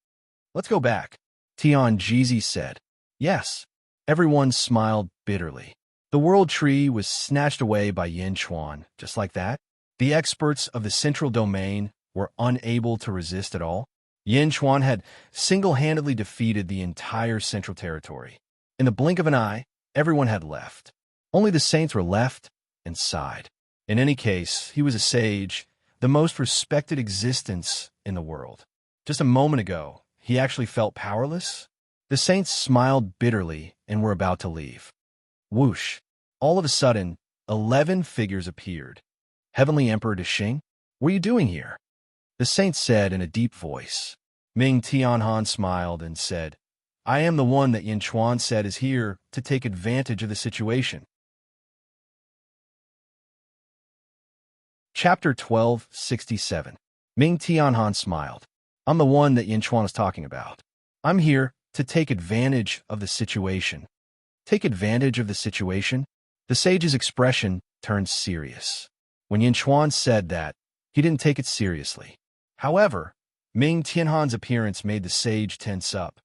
Let's go back, Tian Jizi said. Yes. Everyone smiled bitterly. The world tree was snatched away by Yin Chuan, just like that. The experts of the central domain were unable to resist at all. Yin Chuan had single-handedly defeated the entire central territory. In the blink of an eye, everyone had left. Only the saints were left and sighed. In any case, he was a sage, the most respected existence in the world. Just a moment ago, he actually felt powerless. The saints smiled bitterly and were about to leave. Whoosh! All of a sudden, 11 figures appeared. Heavenly Emperor Deshing, what are you doing here? The saint said in a deep voice. Ming Tianhan smiled and said, I am the one that Yin Chuan said is here to take advantage of the situation. Chapter 1267. Ming Tianhan smiled. I'm the one that Yin Chuan is talking about. I'm here to take advantage of the situation. Take advantage of the situation? The sage's expression turned serious. When Yin Chuan said that, he didn't take it seriously. However, Ming Tianhan's appearance made the sage tense up.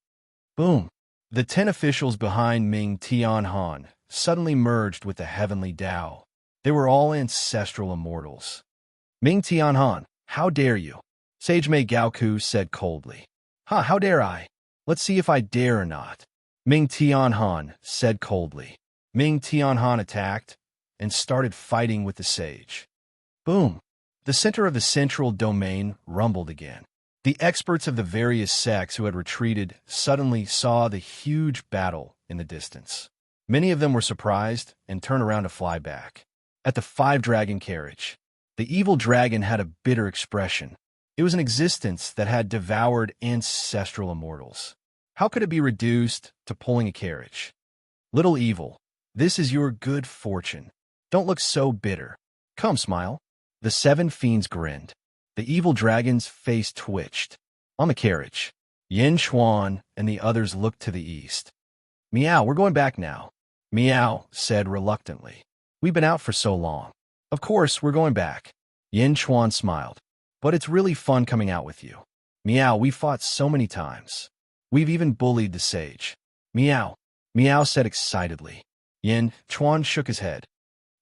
Boom! The 10 officials behind Ming Tianhan suddenly merged with the heavenly Tao. They were all ancestral immortals. Ming Tianhan, how dare you? Sage Mei Gaoku said coldly. How dare I? Let's see if I dare or not. Ming Tianhan said coldly. Ming Tianhan attacked, and started fighting with the sage. Boom! The center of the central domain rumbled again. The experts of the various sects who had retreated suddenly saw the huge battle in the distance. Many of them were surprised and turned around to fly back. At the five-dragon carriage, the evil dragon had a bitter expression. It was an existence that had devoured ancestral immortals. How could it be reduced to pulling a carriage? Little evil, this is your good fortune. Don't look so bitter. Come, smile. The seven fiends grinned. The evil dragon's face twitched. On the carriage, Yin Chuan and the others looked to the east. Meow, we're going back now. Meow said reluctantly. We've been out for so long. Of course, we're going back. Yin Chuan smiled. But it's really fun coming out with you. Meow, we fought so many times. We've even bullied the sage. Meow. Meow said excitedly. Yin Chuan shook his head.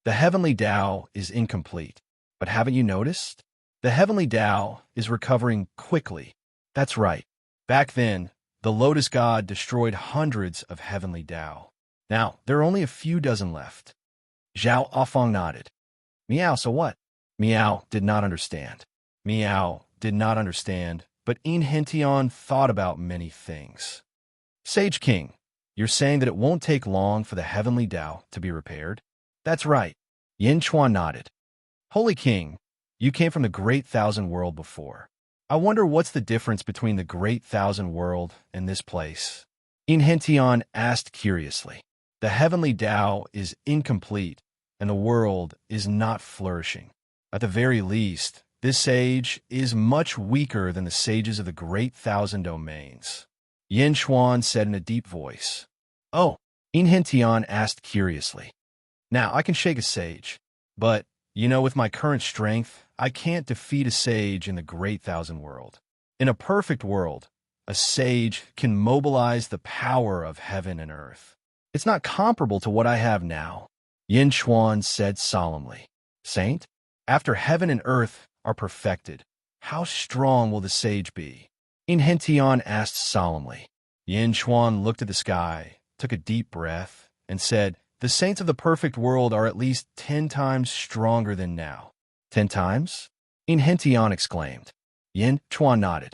The heavenly Tao is incomplete. But haven't you noticed? The heavenly Tao is recovering quickly. That's right. Back then, the Lotus God destroyed hundreds of heavenly Tao. Now, there are only a few dozen left. Zhao Afong nodded. Meow, so what? Meow did not understand. Meow did not understand, but In Hention thought about many things. Sage King, you're saying that it won't take long for the heavenly Tao to be repaired? That's right. Yin Chuan nodded. Holy King, you came from the Great Thousand World before. I wonder what's the difference between the Great Thousand World and this place? In Hention asked curiously. The heavenly Tao is incomplete, and the world is not flourishing. At the very least, this sage is much weaker than the sages of the Great Thousand Domains. Yin Chuan said in a deep voice. Oh, In Hention asked curiously. Now, I can shake a sage, but, with my current strength, I can't defeat a sage in the Great Thousand World. In a perfect world, a sage can mobilize the power of heaven and earth. It's not comparable to what I have now, Yin Chuan said solemnly. Saint, after heaven and earth are perfected, how strong will the sage be? In Hention asked solemnly. Yin Chuan looked at the sky, took a deep breath, and said, the saints of the perfect world are at least 10 times stronger than now. 10 times? In Hention exclaimed. Yin Chuan nodded.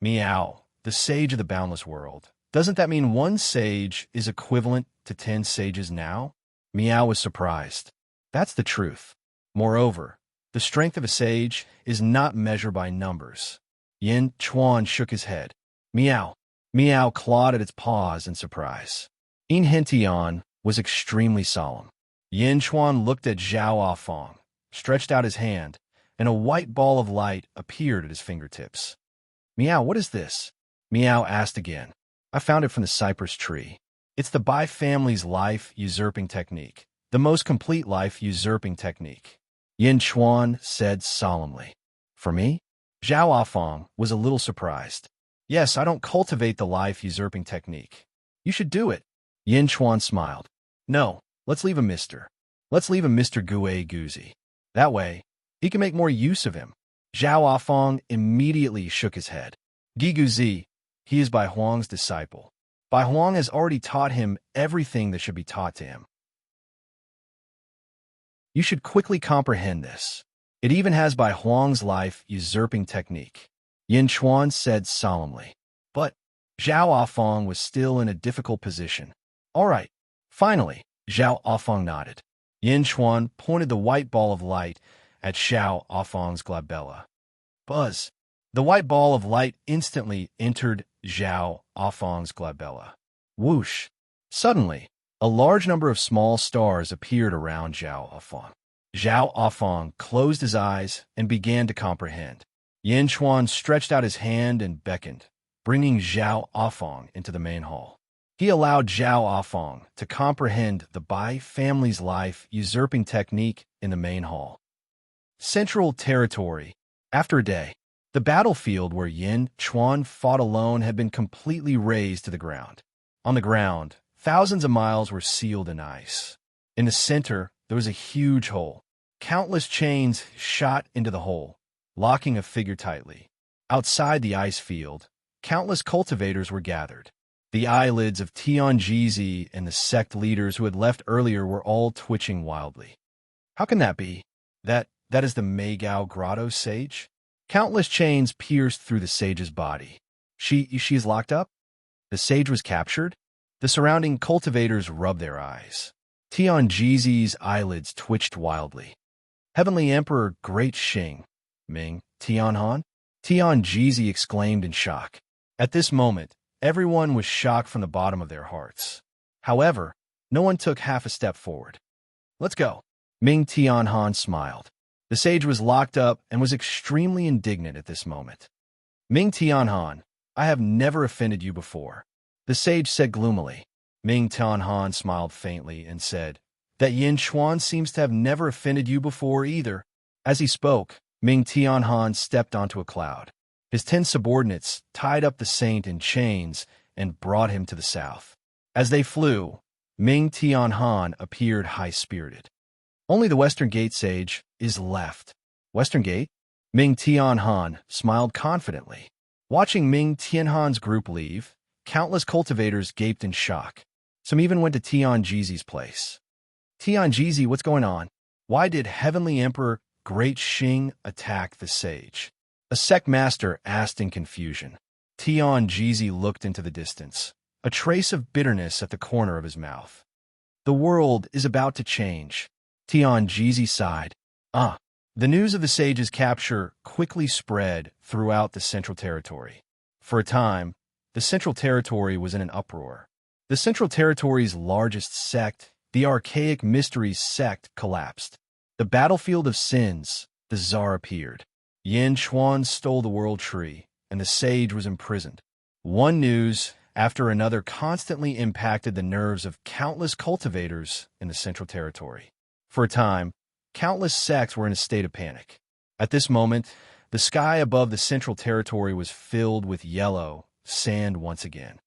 Meow, the sage of the boundless world. Doesn't that mean one sage is equivalent to 10 sages now? Meow was surprised. That's the truth. Moreover, the strength of a sage is not measured by numbers. Yin Chuan shook his head. Meow. Meow clawed at its paws in surprise. In Hention was extremely solemn. Yin Chuan looked at Zhao Afong, stretched out his hand, and a white ball of light appeared at his fingertips. Meow, what is this? Meow asked again. I found it from the cypress tree. It's the Bai family's life usurping technique, the most complete life usurping technique. Yin Chuan said solemnly. For me? Zhao Afong was a little surprised. Yes, I don't cultivate the life usurping technique. You should do it. Yin Chuan smiled. No, let's leave a Mr. Let's leave a Mr. Gue Guzi. That way, he can make more use of him. Zhao Afong immediately shook his head. Gi Guzi, he is Bai Huang's disciple. Bai Huang has already taught him everything that should be taught to him. You should quickly comprehend this. It even has Bai Huang's life usurping technique. Yin Chuan said solemnly. But Zhao Afong was still in a difficult position. All right. Finally, Zhao Afong nodded. Yin Chuan pointed the white ball of light at Zhao Afong's glabella. Buzz. The white ball of light instantly entered Zhao Afong's glabella. Whoosh! Suddenly, a large number of small stars appeared around Zhao Afong. Zhao Afong closed his eyes and began to comprehend. Yin Chuan stretched out his hand and beckoned, bringing Zhao Afong into the main hall. He allowed Zhao Afong to comprehend the Bai family's life usurping technique in the main hall. Central Territory. After a day, the battlefield where Yin Chuan fought alone had been completely razed to the ground. On the ground, thousands of miles were sealed in ice. In the center, there was a huge hole. Countless chains shot into the hole, locking a figure tightly. Outside the ice field, countless cultivators were gathered. The eyelids of Tianjizi and the sect leaders who had left earlier were all twitching wildly. How can that be? That is the Meigao Grotto sage? Countless chains pierced through the sage's body. She is locked up? The sage was captured? The surrounding cultivators rubbed their eyes. Tianjizi's eyelids twitched wildly. Heavenly Emperor Great Xing, Ming, Tianhan? Tianjizi exclaimed in shock. At this moment, everyone was shocked from the bottom of their hearts. However, no one took half a step forward. Let's go. Ming Tianhan smiled. The sage was locked up and was extremely indignant at this moment. Ming Tianhan, I have never offended you before, the sage said gloomily. Ming Tianhan smiled faintly and said, that Yin Xuan seems to have never offended you before either. As he spoke, Ming Tianhan stepped onto a cloud. His 10 subordinates tied up the saint in chains and brought him to the south. As they flew, Ming Tianhan appeared high-spirited. Only the Western Gate sage is left. Western Gate? Ming Tianhan smiled confidently. Watching Ming Tianhan's group leave, countless cultivators gaped in shock. Some even went to Tianjizi's place. Tianjizi, what's going on? Why did Heavenly Emperor Great Xing attack the sage? A sect master asked in confusion. Tianjizi looked into the distance, a trace of bitterness at the corner of his mouth. The world is about to change. Tianjizi sighed. The news of the sage's capture quickly spread throughout the Central Territory. For a time, the Central Territory was in an uproar. The Central Territory's largest sect, the archaic mysteries sect, collapsed. The battlefield of sins, the czar appeared. Yin Xuan stole the world tree, and the sage was imprisoned. One news after another constantly impacted the nerves of countless cultivators in the Central Territory. For a time, countless sects were in a state of panic. At this moment, the sky above the Central Territory was filled with yellow sand once again.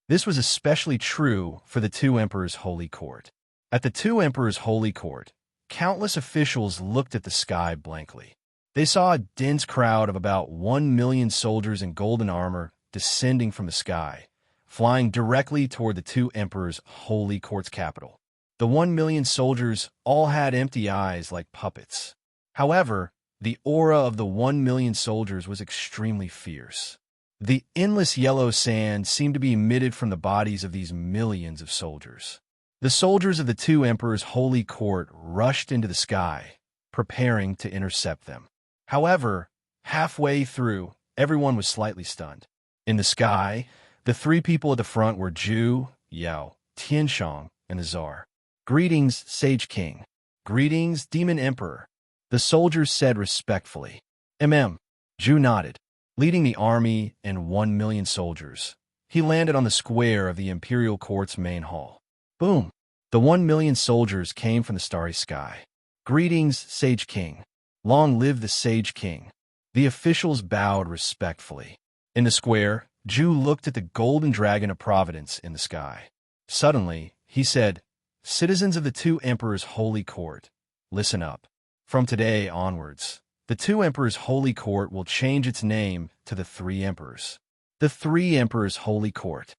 This was especially true for the Two Emperors' Holy Court. At the Two Emperors' Holy Court, countless officials looked at the sky blankly. They saw a dense crowd of about 1 million soldiers in golden armor descending from the sky, flying directly toward the Two Emperors' Holy Court's capital. The 1 million soldiers all had empty eyes like puppets. However, the aura of the 1 million soldiers was extremely fierce. The endless yellow sand seemed to be emitted from the bodies of these millions of soldiers. The soldiers of the Two Emperors' Holy Court rushed into the sky, preparing to intercept them. However, halfway through, everyone was slightly stunned. In the sky, the 3 people at the front were Zhu, Yao, Tianshang, and the Tsar. Greetings, Sage King. Greetings, Demon Emperor. The soldiers said respectfully. Zhu nodded. Leading the army and 1 million soldiers, he landed on the square of the Imperial Court's main hall. Boom! The 1 million soldiers came from the starry sky. Greetings, Sage King. Long live the Sage King. The officials bowed respectfully. In the square, Zhu looked at the golden dragon of Providence in the sky. Suddenly, he said, Citizens of the Two Emperors' Holy Court, listen up. From today onwards, the Two Emperors' Holy Court will change its name to the Three Emperors. The Three Emperors' Holy Court.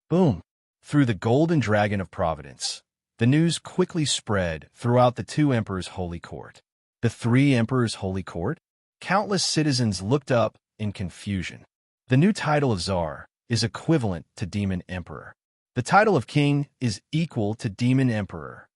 Boom! Through the golden dragon of Providence, the news quickly spread throughout the Two Emperors' Holy Court. The Three Emperors' Holy Court? Countless citizens looked up in confusion. The new title of Tsar is equivalent to Demon Emperor. The title of King is equal to Demon Emperor.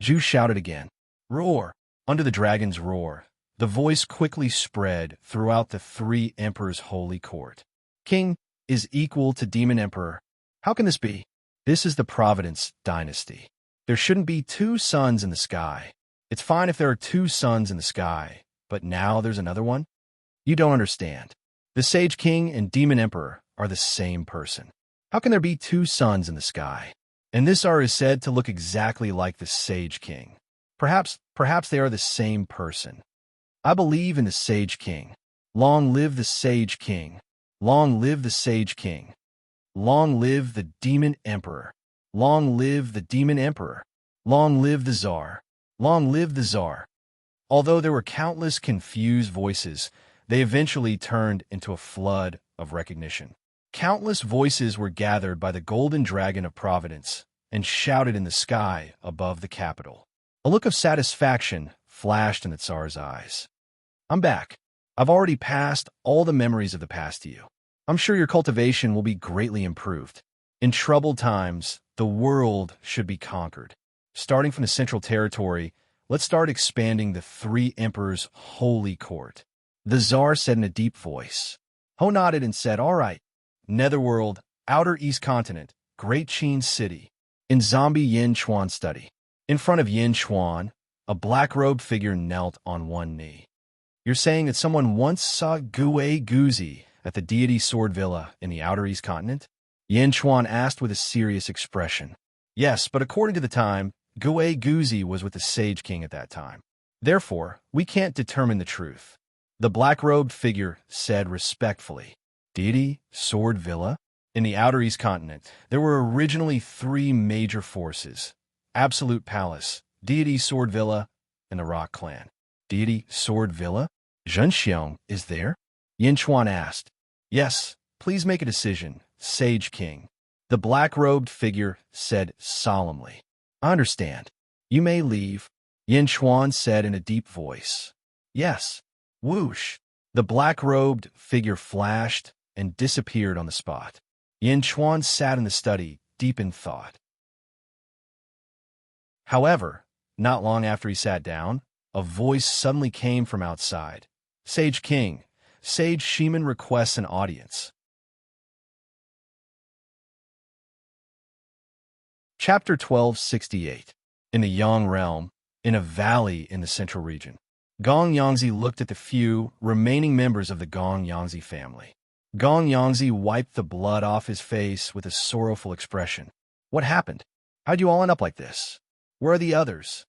Zhu shouted again. Roar! Under the dragon's roar, the voice quickly spread throughout the Three Emperors' Holy Court. King is equal to Demon Emperor. How can this be? This is the Providence dynasty. There shouldn't be 2 suns in the sky. It's fine if there are 2 suns in the sky, but now there's another one? You don't understand. The Sage King and Demon Emperor are the same person. How can there be 2 suns in the sky? And this Tsar is said to look exactly like the Sage King. Perhaps they are the same person. I believe in the Sage King. Long live the Sage King. Long live the Sage King. Long live the Demon Emperor. Long live the Demon Emperor. Long live the Tsar. Long live the Tsar. Although there were countless confused voices, they eventually turned into a flood of recognition. Countless voices were gathered by the golden dragon of Providence and shouted in the sky above the capital. A look of satisfaction flashed in the Tsar's eyes. I'm back. I've already passed all the memories of the past to you. I'm sure your cultivation will be greatly improved. In troubled times, the world should be conquered. Starting from the Central Territory, let's start expanding the three emperors' holy court. The Tsar said in a deep voice. Ho nodded and said, all right. Netherworld, Outer East Continent, Great Qin City. In zombie Yin Chuan study. In front of Yin Chuan, a black-robed figure knelt on one knee. You're saying that someone once saw Gue Guzi at the deity Sword Villa in the Outer East Continent? Yin Chuan asked with a serious expression. Yes, but according to the time, Gue Guzi was with the Sage King at that time. Therefore, we can't determine the truth. The black-robed figure said respectfully. Deity Sword Villa? In the Outer East Continent, there were originally three major forces. Absolute Palace, Deity Sword Villa, and the Rock Clan. Deity Sword Villa? Zhenxiang is there? Yin Chuan asked. Yes, please make a decision, Sage King. The black-robed figure said solemnly. I understand. You may leave, Yin Chuan said in a deep voice. Yes. Whoosh. The black-robed figure flashed and disappeared on the spot. Yin Chuan sat in the study, deep in thought. However, not long after he sat down, a voice suddenly came from outside. Sage King, Sage Shiman requests an audience. Chapter 1268. In the Yang Realm, in a valley in the central region. Gong Yangzi looked at the few remaining members of the Gong Yangzi family. Gong Yangzi wiped the blood off his face with a sorrowful expression. What happened? How'd you all end up like this? Where are the others?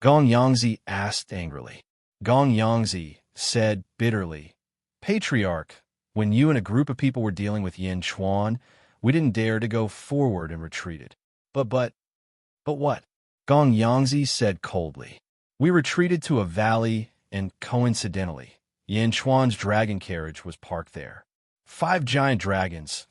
Gong Yangzi asked angrily. Gong Yangzi said bitterly, Patriarch, when you and a group of people were dealing with Yin Chuan, we didn't dare to go forward and retreated. But what? Gong Yangzi said coldly. We retreated to a valley, and coincidentally, Yin Chuan's dragon carriage was parked there. 5 giant dragons,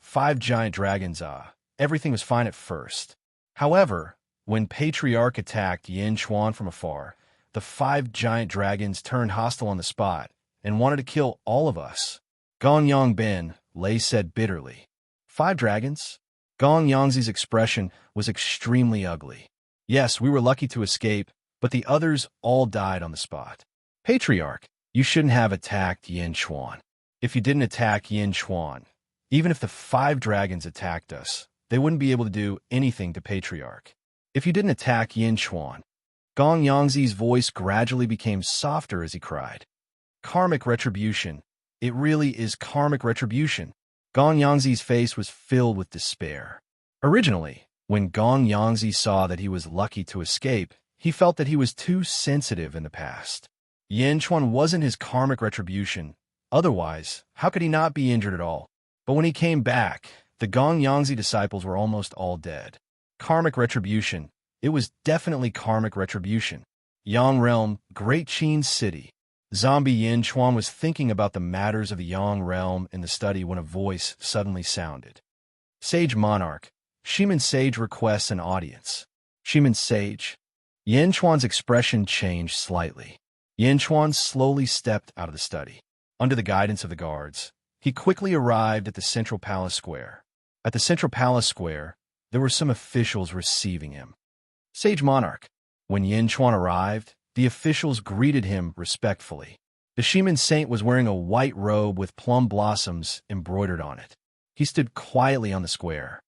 everything was fine at first. However, when Patriarch attacked Yin Chuan from afar, the 5 giant dragons turned hostile on the spot and wanted to kill all of us. Gong Yangben, Lei said bitterly. 5 dragons? Gong Yangzi's expression was extremely ugly. Yes, we were lucky to escape, but the others all died on the spot. Patriarch, you shouldn't have attacked Yin Chuan. If you didn't attack Yin Chuan, even if the 5 dragons attacked us, they wouldn't be able to do anything to Patriarch. If you didn't attack Yin Chuan, Gong Yangzi's voice gradually became softer as he cried. Karmic retribution. It really is karmic retribution. Gong Yangzi's face was filled with despair. Originally, when Gong Yangzi saw that he was lucky to escape, he felt that he was too sensitive in the past. Yin Chuan wasn't his karmic retribution. Otherwise, how could he not be injured at all? But when he came back, the Gong Yangzi disciples were almost all dead. Karmic retribution. It was definitely karmic retribution. Yang Realm, Great Qin City. Zombie Yin Chuan was thinking about the matters of the Yang Realm in the study when a voice suddenly sounded. Sage Monarch, Shiman Sage requests an audience. Shiman Sage. Yin Chuan's expression changed slightly. Yin Chuan slowly stepped out of the study. Under the guidance of the guards, he quickly arrived at the Central Palace Square. At the Central Palace Square, there were some officials receiving him. Sage Monarch. When Yin Chuan arrived, the officials greeted him respectfully. The Shiman Saint was wearing a white robe with plum blossoms embroidered on it. He stood quietly on the square.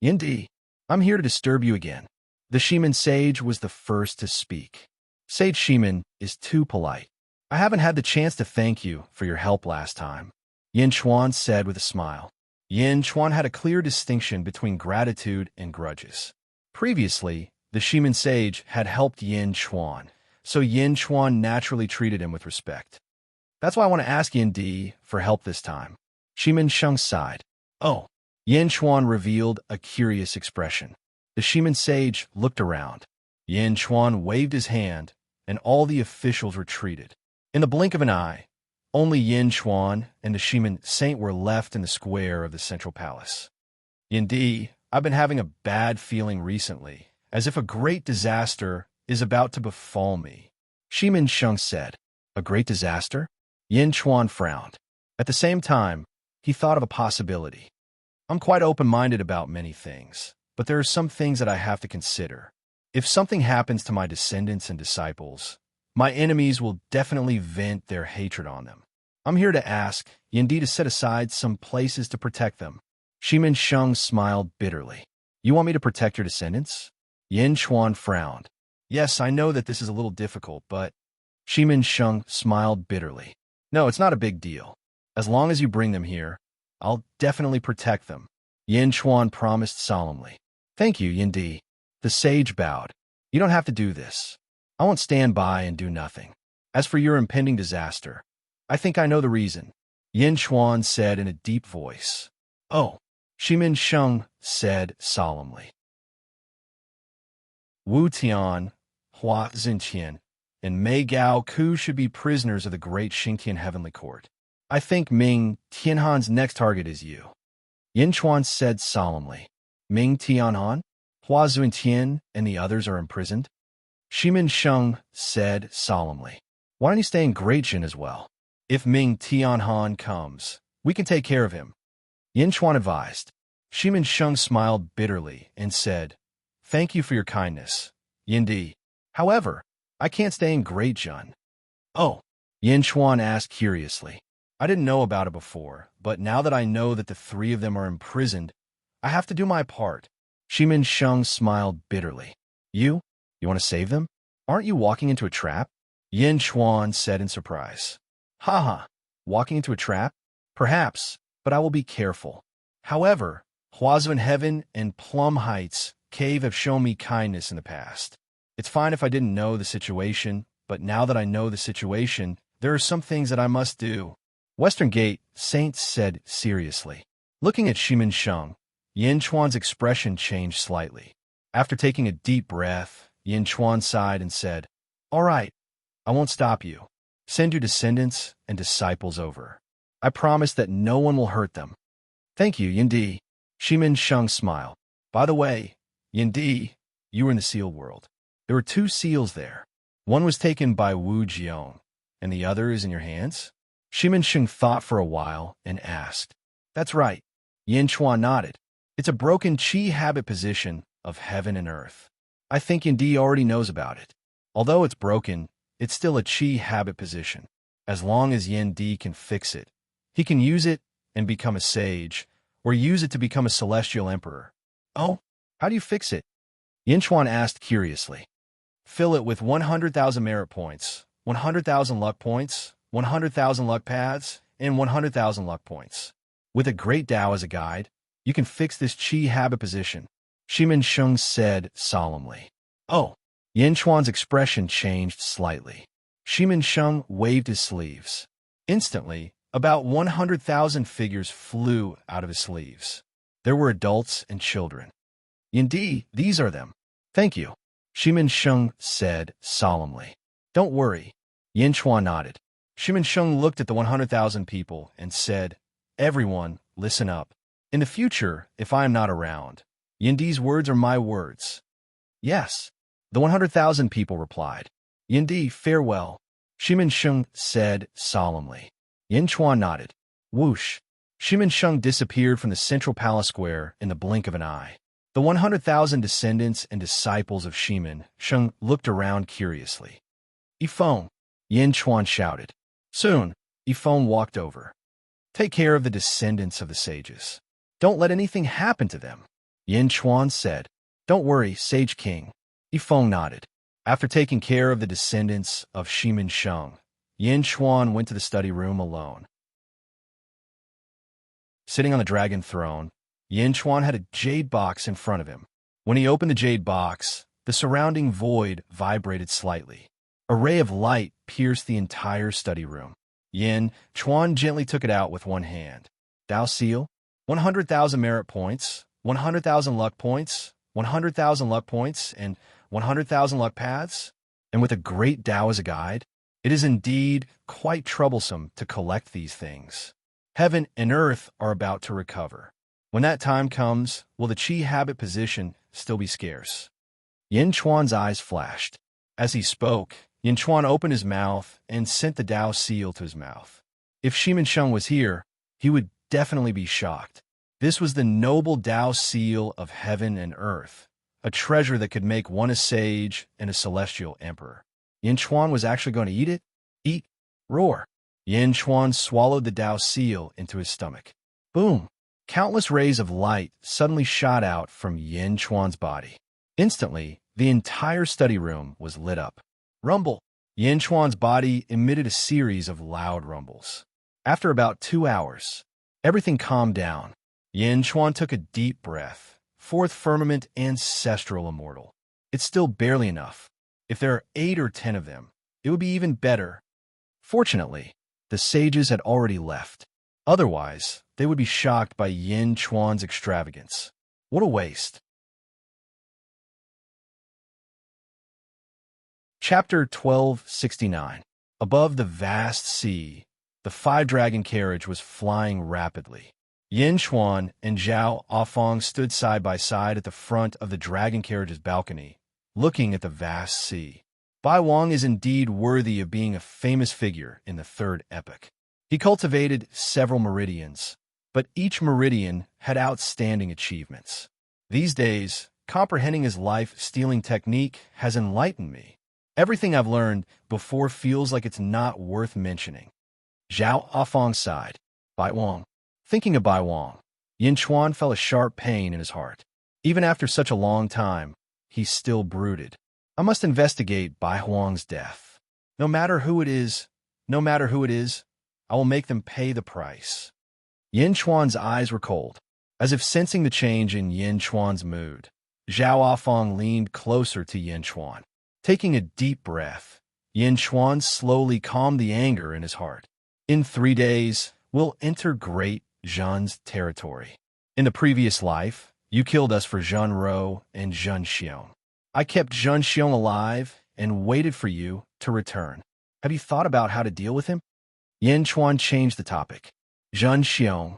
Yindi, I'm here to disturb you again. The Shiman Sage was the first to speak. Sage Shiman is too polite. I haven't had the chance to thank you for your help last time, Yin Chuan said with a smile. Yin Chuan had a clear distinction between gratitude and grudges. Previously, the Shiman Sage had helped Yin Chuan, so Yin Chuan naturally treated him with respect. That's why I want to ask Yin Di for help this time. Shiman Sheng sighed. Oh. Yin Chuan revealed a curious expression. The Shiman Sage looked around. Yin Chuan waved his hand, and all the officials retreated. In the blink of an eye, only Yin Chuan and the Shiman Saint were left in the square of the Central Palace. Yin Di, I've been having a bad feeling recently, as if a great disaster is about to befall me, Shimin Sheng said. A great disaster? Yin Chuan frowned. At the same time, he thought of a possibility. I'm quite open-minded about many things, but there are some things that I have to consider. If something happens to my descendants and disciples, my enemies will definitely vent their hatred on them. I'm here to ask Yindi to set aside some places to protect them. Shimin Sheng smiled bitterly. You want me to protect your descendants? Yin Chuan frowned. Yes, I know that this is a little difficult, but... Shimin Sheng smiled bitterly. No, it's not a big deal. As long as you bring them here, I'll definitely protect them. Yin Chuan promised solemnly. Thank you, Yindi. The sage bowed. You don't have to do this. I won't stand by and do nothing. As for your impending disaster, I think I know the reason, Yin Chuan said in a deep voice. Oh, Shimin Sheng said solemnly. Wu Tian, Hua Xintian, and Mei Gao Ku should be prisoners of the great Xingtian Heavenly Court. I think Ming Tianhan's next target is you. Yin Chuan said solemnly. Ming Tianhan, Hua Xintian, and the others are imprisoned? Shimin Sheng said solemnly. Why don't you stay in Great Jin as well? If Ming Tianhan comes, we can take care of him. Yin Chuan advised. Shimin Sheng smiled bitterly and said, Thank you for your kindness, Yindi. However, I can't stay in Great Jin. Oh, Yin Chuan asked curiously. I didn't know about it before, but now that I know that the three of them are imprisoned, I have to do my part. Shimin Sheng smiled bitterly. You want to save them? Aren't you walking into a trap? Yin Chuan said in surprise. Haha, walking into a trap? Perhaps, but I will be careful. However, Huazun Heaven and Plum Heights Cave have shown me kindness in the past. It's fine if I didn't know the situation, but now that I know the situation, there are some things that I must do. Western Gate, Saint said seriously. Looking at Shimin Sheng, Yin Chuan's expression changed slightly. After taking a deep breath, Yin Chuan sighed and said, All right, I won't stop you. Send your descendants and disciples over. I promise that no one will hurt them. Thank you, Yindi. Shimin Sheng smiled. By the way, Yindi, you were in the seal world. There were 2 seals there. One was taken by Wu Jiong, and the other is in your hands? Shimin Sheng thought for a while and asked. That's right. Yin Chuan nodded. It's a broken chi habit position of heaven and earth. I think Yindi already knows about it. Although it's broken, it's still a chi habit position. As long as Yindi can fix it, he can use it and become a sage, or use it to become a celestial emperor. Oh, how do you fix it? Yin Chuan asked curiously. Fill it with 100,000 merit points, 100,000 luck points, 100,000 luck paths, and 100,000 luck points. With a great Tao as a guide, you can fix this chi habit position, Shimin Sheng said solemnly. Oh, Yin Chuan's expression changed slightly. Shimin Sheng waved his sleeves. Instantly, about 100,000 figures flew out of his sleeves. There were adults and children. Indeed, these are them. Thank you, Shimin Sheng said solemnly. Don't worry. Yin Chuan nodded. Shimin Sheng looked at the 100,000 people and said, Everyone, listen up. In the future, if I am not around, Yindi's words are my words. Yes, the 100,000 people replied. Yindi, farewell, Shimin Sheng said solemnly. Yin Chuan nodded. Whoosh! Shimin Sheng disappeared from the central palace square in the blink of an eye. The 100,000 descendants and disciples of Shimin Sheng looked around curiously. Yifeng, Yin Chuan shouted. Soon, Yifeng walked over. Take care of the descendants of the sages. Don't let anything happen to them, Yin Chuan said. Don't worry, Sage King. Yifeng nodded. After taking care of the descendants of Shimin Sheng, Yin Chuan went to the study room alone. Sitting on the dragon throne, Yin Chuan had a jade box in front of him. When he opened the jade box, the surrounding void vibrated slightly. A ray of light pierced the entire study room. Yin Chuan gently took it out with one hand. Dao Seal, 100,000 merit points, 100,000 luck points, 100,000 luck points, and 100,000 luck paths? And with a great Tao as a guide, it is indeed quite troublesome to collect these things. Heaven and earth are about to recover. When that time comes, will the chi habit position still be scarce? Yin Chuan's eyes flashed. As he spoke, Yin Chuan opened his mouth and sent the Dao seal to his mouth. If Shimen Sheng was here, he would definitely be shocked. This was the noble Dao seal of heaven and earth, a treasure that could make one a sage and a celestial emperor. Yin Chuan was actually going to eat it? Eat? Roar. Yin Chuan swallowed the Dao seal into his stomach. Boom! Countless rays of light suddenly shot out from Yin Chuan's body. Instantly, the entire study room was lit up. Rumble! Yin Chuan's body emitted a series of loud rumbles. After about 2 hours, everything calmed down. Yin Chuan took a deep breath. Fourth firmament, ancestral immortal. It's still barely enough. If there are 8 or 10 of them, it would be even better. Fortunately, the sages had already left. Otherwise, they would be shocked by Yin Chuan's extravagance. What a waste. Chapter 1269. Above the vast sea, the 5-dragon carriage was flying rapidly. Yin Chuan and Zhao Afong stood side by side at the front of the dragon carriage's balcony, looking at the vast sea. Bai Wang is indeed worthy of being a famous figure in the third epoch. He cultivated several meridians, but each meridian had outstanding achievements. These days, comprehending his life-stealing technique has enlightened me. Everything I've learned before feels like it's not worth mentioning. Zhao Afong sighed. Bai Wang. Thinking of Bai Wang, Yin Chuan felt a sharp pain in his heart. Even after such a long time, he still brooded. I must investigate Bai Wang's death. No matter who it is, I will make them pay the price. Yin Chuan's eyes were cold, as if sensing the change in Yin Chuan's mood. Zhao Afong leaned closer to Yin Chuan. Taking a deep breath, Yin Chuan slowly calmed the anger in his heart. In 3 days, we'll enter Great Zhan's territory. In the previous life, you killed us for Zhan Rou and Zhan Xiong. I kept Zhan Xiong alive and waited for you to return. Have you thought about how to deal with him? Yin Chuan changed the topic. Zhan Xiong.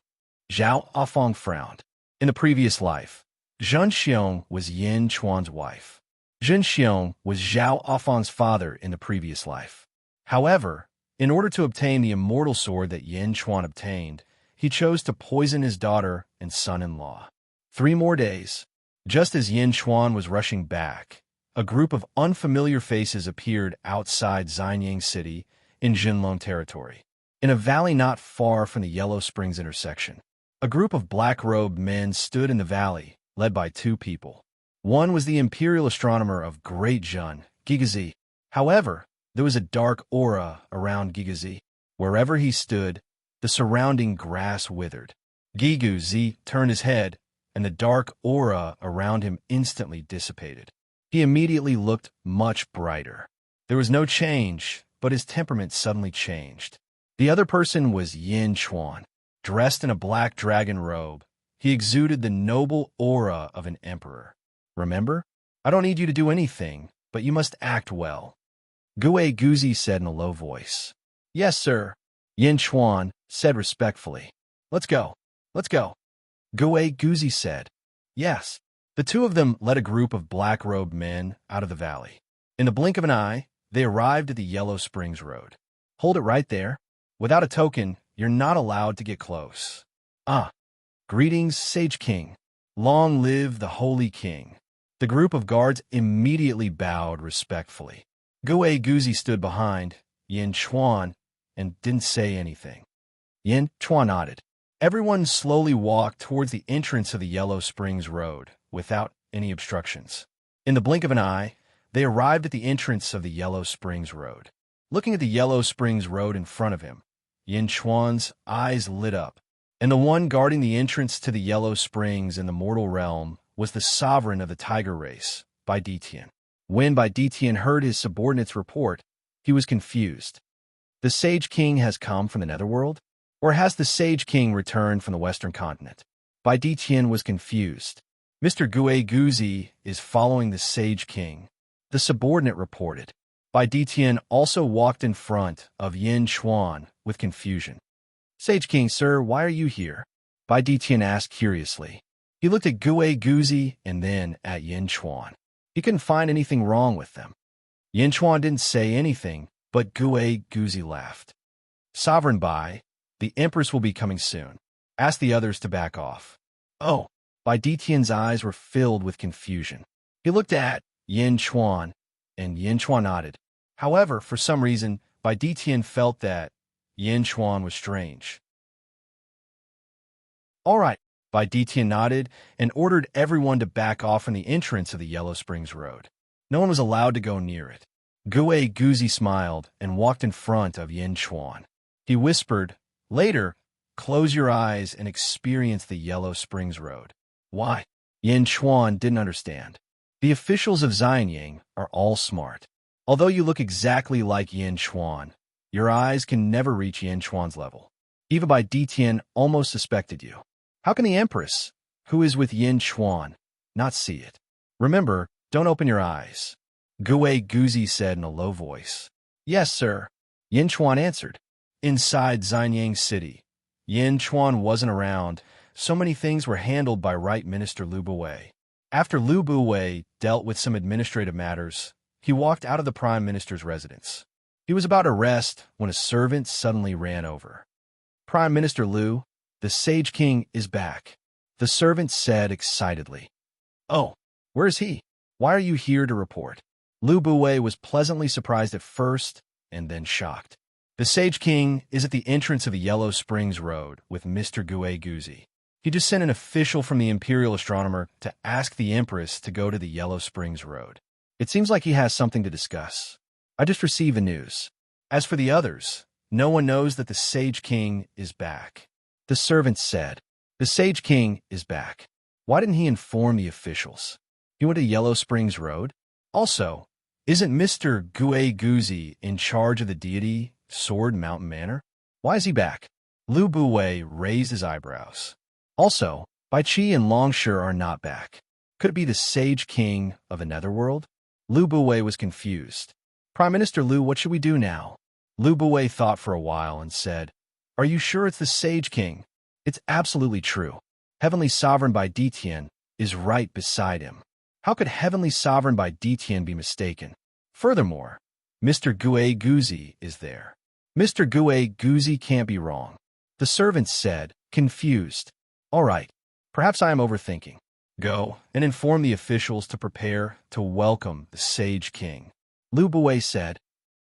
Zhao Afong frowned. In the previous life, Zhan Xiong was Yin Chuan's wife. Zhan Xiong was Zhao Afong's father in the previous life. However, in order to obtain the immortal sword that Yin Chuan obtained, he chose to poison his daughter and son-in-law. 3 more days. Just as Yin Chuan was rushing back, a group of unfamiliar faces appeared outside Xianyang City in Jinlong territory. In a valley not far from the Yellow Springs intersection, a group of black-robed men stood in the valley, led by 2 people. One was the imperial astronomer of Great Zhan, Gigazi. However, there was a dark aura around Gigazi. Wherever he stood, the surrounding grass withered. Gigazi turned his head, and the dark aura around him instantly dissipated. He immediately looked much brighter. There was no change, but his temperament suddenly changed. The other person was Yin Chuan. Dressed in a black dragon robe, he exuded the noble aura of an emperor. Remember? I don't need you to do anything, but you must act well. Gue Guzi said in a low voice. Yes, sir. Yin Chuan said respectfully. Let's go. Let's go. Gue Guzi said. Yes. The 2 of them led a group of black-robed men out of the valley. In the blink of an eye, they arrived at the Yellow Springs Road. Hold it right there. Without a token, you're not allowed to get close. Ah. Greetings, Sage King. Long live the Holy King. The group of guards immediately bowed respectfully. Gue Guzi stood behind Yin Chuan and didn't say anything. Yin Chuan nodded. Everyone slowly walked towards the entrance of the Yellow Springs Road, without any obstructions. In the blink of an eye, they arrived at the entrance of the Yellow Springs Road. Looking at the Yellow Springs Road in front of him, Yin Chuan's eyes lit up, and the one guarding the entrance to the Yellow Springs in the mortal realm was the sovereign of the tiger race, Bai Ditian. When Bai Ditian heard his subordinate's report, he was confused. The Sage King has come from the Netherworld? Or has the Sage King returned from the Western continent? Bai Ditian was confused. Mr. Gue Guzi is following the Sage King, the subordinate reported. Bai Ditian also walked in front of Yin Chuan with confusion. Sage King, sir, why are you here? Bai Ditian asked curiously. He looked at Gue Guzi and then at Yin Chuan. He couldn't find anything wrong with them. Yin Chuan didn't say anything, but Gui Guzi laughed. Sovereign Bai, the Empress will be coming soon. Ask the others to back off. Oh, Bai Detian's eyes were filled with confusion. He looked at Yin Chuan, and Yin Chuan nodded. However, for some reason, Bai Detian felt that Yin Chuan was strange. All right, Bai Detian nodded and ordered everyone to back off from the entrance of the Yellow Springs Road. No one was allowed to go near it. Gui Guzi smiled and walked in front of Yin Chuan. He whispered, "Later, close your eyes and experience the Yellow Springs Road." Why? Yin Chuan didn't understand. The officials of Xianyang are all smart. Although you look exactly like Yin Chuan, your eyes can never reach Yin Chuan's level. Even Bai Detian almost suspected you. How can the Empress, who is with Yin Chuan, not see it? Remember, don't open your eyes. Gui Guzi said in a low voice. Yes, sir. Yin Chuan answered. Inside Xianyang City, Yin Chuan wasn't around. So many things were handled by Right Minister Lu Buwei. After Lu Buwei dealt with some administrative matters, he walked out of the Prime Minister's residence. He was about to rest when a servant suddenly ran over. Prime Minister Lu, the Sage King is back, the servant said excitedly. Oh, where is he? Why are you here to report? Lu Buwei was pleasantly surprised at first and then shocked. The Sage King is at the entrance of the Yellow Springs Road with Mr. Gui Guzi. He just sent an official from the Imperial Astronomer to ask the Empress to go to the Yellow Springs Road. It seems like he has something to discuss. I just received the news. As for the others, no one knows that the Sage King is back. The servant said, the Sage King is back. Why didn't he inform the officials? He went to Yellow Springs Road? Also, isn't Mr. Gui Guzi in charge of the deity Sword Mountain Manor? Why is he back? Lu Buwei raised his eyebrows. Also, Bai Qi and Longshu are not back. Could it be the Sage King of another world? Lu Buwei was confused. Prime Minister Lu, what should we do now? Lu Buwei thought for a while and said, Are you sure it's the Sage King? It's absolutely true. Heavenly Sovereign Bai Detian is right beside him. How could Heavenly Sovereign Bai Detian be mistaken? Furthermore, Mr. Gui Guzi is there. Mr. Gui Guzi can't be wrong. The servant said, confused. All right, perhaps I am overthinking. Go and inform the officials to prepare to welcome the Sage King. Lu Buwei said,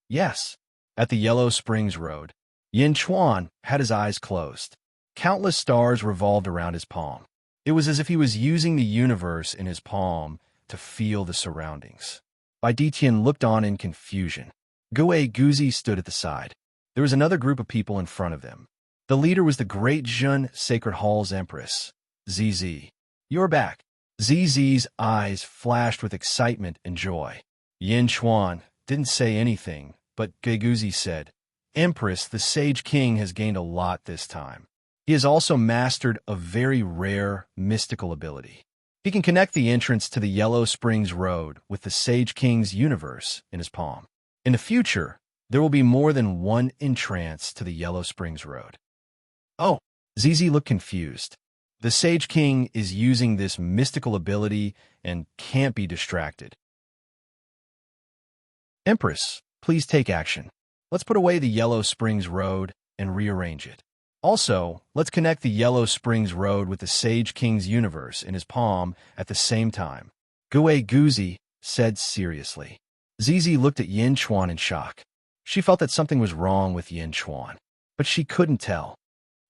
Yes. At the Yellow Springs Road, Yin Chuan had his eyes closed. Countless stars revolved around his palm. It was as if he was using the universe in his palm to feel the surroundings. Bai Detian looked on in confusion. Gui Guzi stood at the side. There was another group of people in front of them. The leader was the Great Jun Sacred Hall's Empress, ZZ. You're back. ZZ's eyes flashed with excitement and joy. Yin Chuan didn't say anything, but Gui Guzi said, Empress, the Sage King has gained a lot this time. He has also mastered a very rare mystical ability. He can connect the entrance to the Yellow Springs Road with the Sage King's universe in his palm. In the future, there will be more than one entrance to the Yellow Springs Road. Oh, ZZ looked confused. The Sage King is using this mystical ability and can't be distracted. Empress, please take action. Let's put away the Yellow Springs Road and rearrange it. Also, let's connect the Yellow Springs Road with the Sage King's universe in his palm at the same time. Gui Guzi said seriously. ZZ looked at Yin Chuan in shock. She felt that something was wrong with Yin Chuan, but she couldn't tell.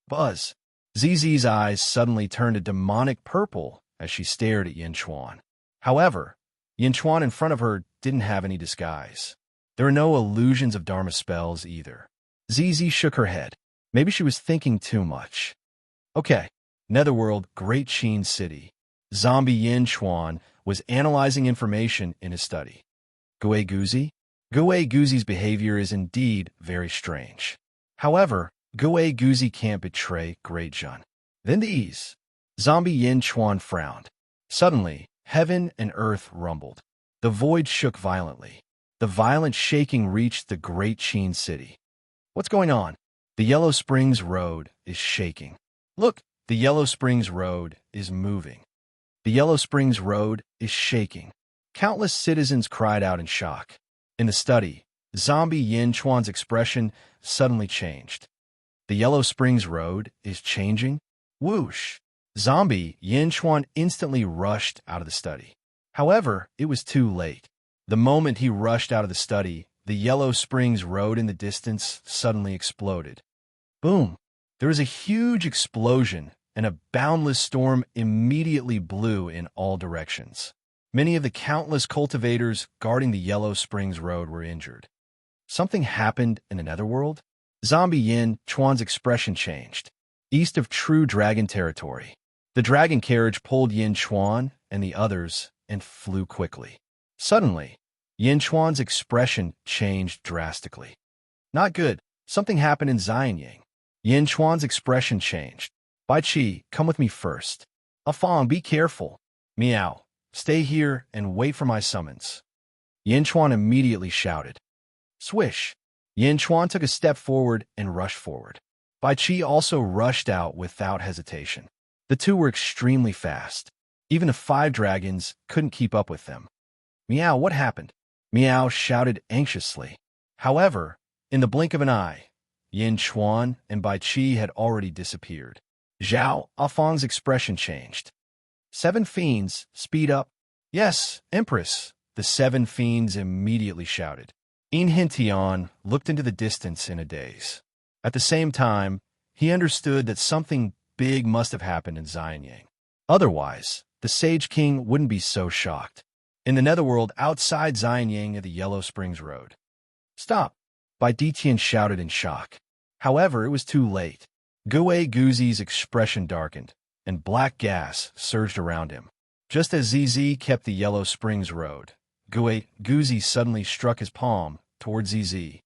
Buzz. ZZ's eyes suddenly turned a demonic purple as she stared at Yin Chuan. However, Yin Chuan in front of her didn't have any disguise. There were no illusions of Dharma spells either. ZZ shook her head. Maybe she was thinking too much. Okay, Netherworld, Great Sheen City. Zombie Yin Chuan was analyzing information in his study. Gui Guzi? Gui Guzi's behavior is indeed very strange. However, Gui Guzi can't betray Great Jun. Then the ease. Zombie Yin Chuan frowned. Suddenly, heaven and earth rumbled. The void shook violently. The violent shaking reached the Great Sheen City. What's going on? The Yellow Springs Road is shaking. Look, the Yellow Springs Road is moving. The Yellow Springs Road is shaking. Countless citizens cried out in shock. In the study, zombie Yin Chuan's expression suddenly changed. The Yellow Springs Road is changing? Whoosh! Zombie Yin Chuan instantly rushed out of the study. However, it was too late. The moment he rushed out of the study, the Yellow Springs Road in the distance suddenly exploded. Boom! There was a huge explosion, and a boundless storm immediately blew in all directions. Many of the countless cultivators guarding the Yellow Springs Road were injured. Something happened in the netherworld? Zombie Yin Chuan's expression changed. East of true dragon territory. The dragon carriage pulled Yin Chuan and the others and flew quickly. Suddenly, Yin Chuan's expression changed drastically. Not good. Something happened in Xianyang. Yin Chuan's expression changed. Bai Qi, come with me first. Afang, be careful. Meow, stay here and wait for my summons. Yin Chuan immediately shouted. Swish! Yin Chuan took a step forward and rushed forward. Bai Qi also rushed out without hesitation. The two were extremely fast. Even the 5 dragons couldn't keep up with them. Meow, what happened? Meow shouted anxiously. However, in the blink of an eye, Yin Chuan and Bai Qi had already disappeared. Zhao Afang's expression changed. 7 fiends, speed up. Yes, Empress, the 7 fiends immediately shouted. In Hintian looked into the distance in a daze. At the same time, he understood that something big must have happened in Xianyang. Otherwise, the Sage King wouldn't be so shocked. In the netherworld outside Xianyang at the Yellow Springs Road. Stop! Bai Ditian shouted in shock. However, it was too late. Gue Guzi's expression darkened, and black gas surged around him. Just as ZZ kept the Yellow Springs Road, Gue Guzi suddenly struck his palm towards ZZ.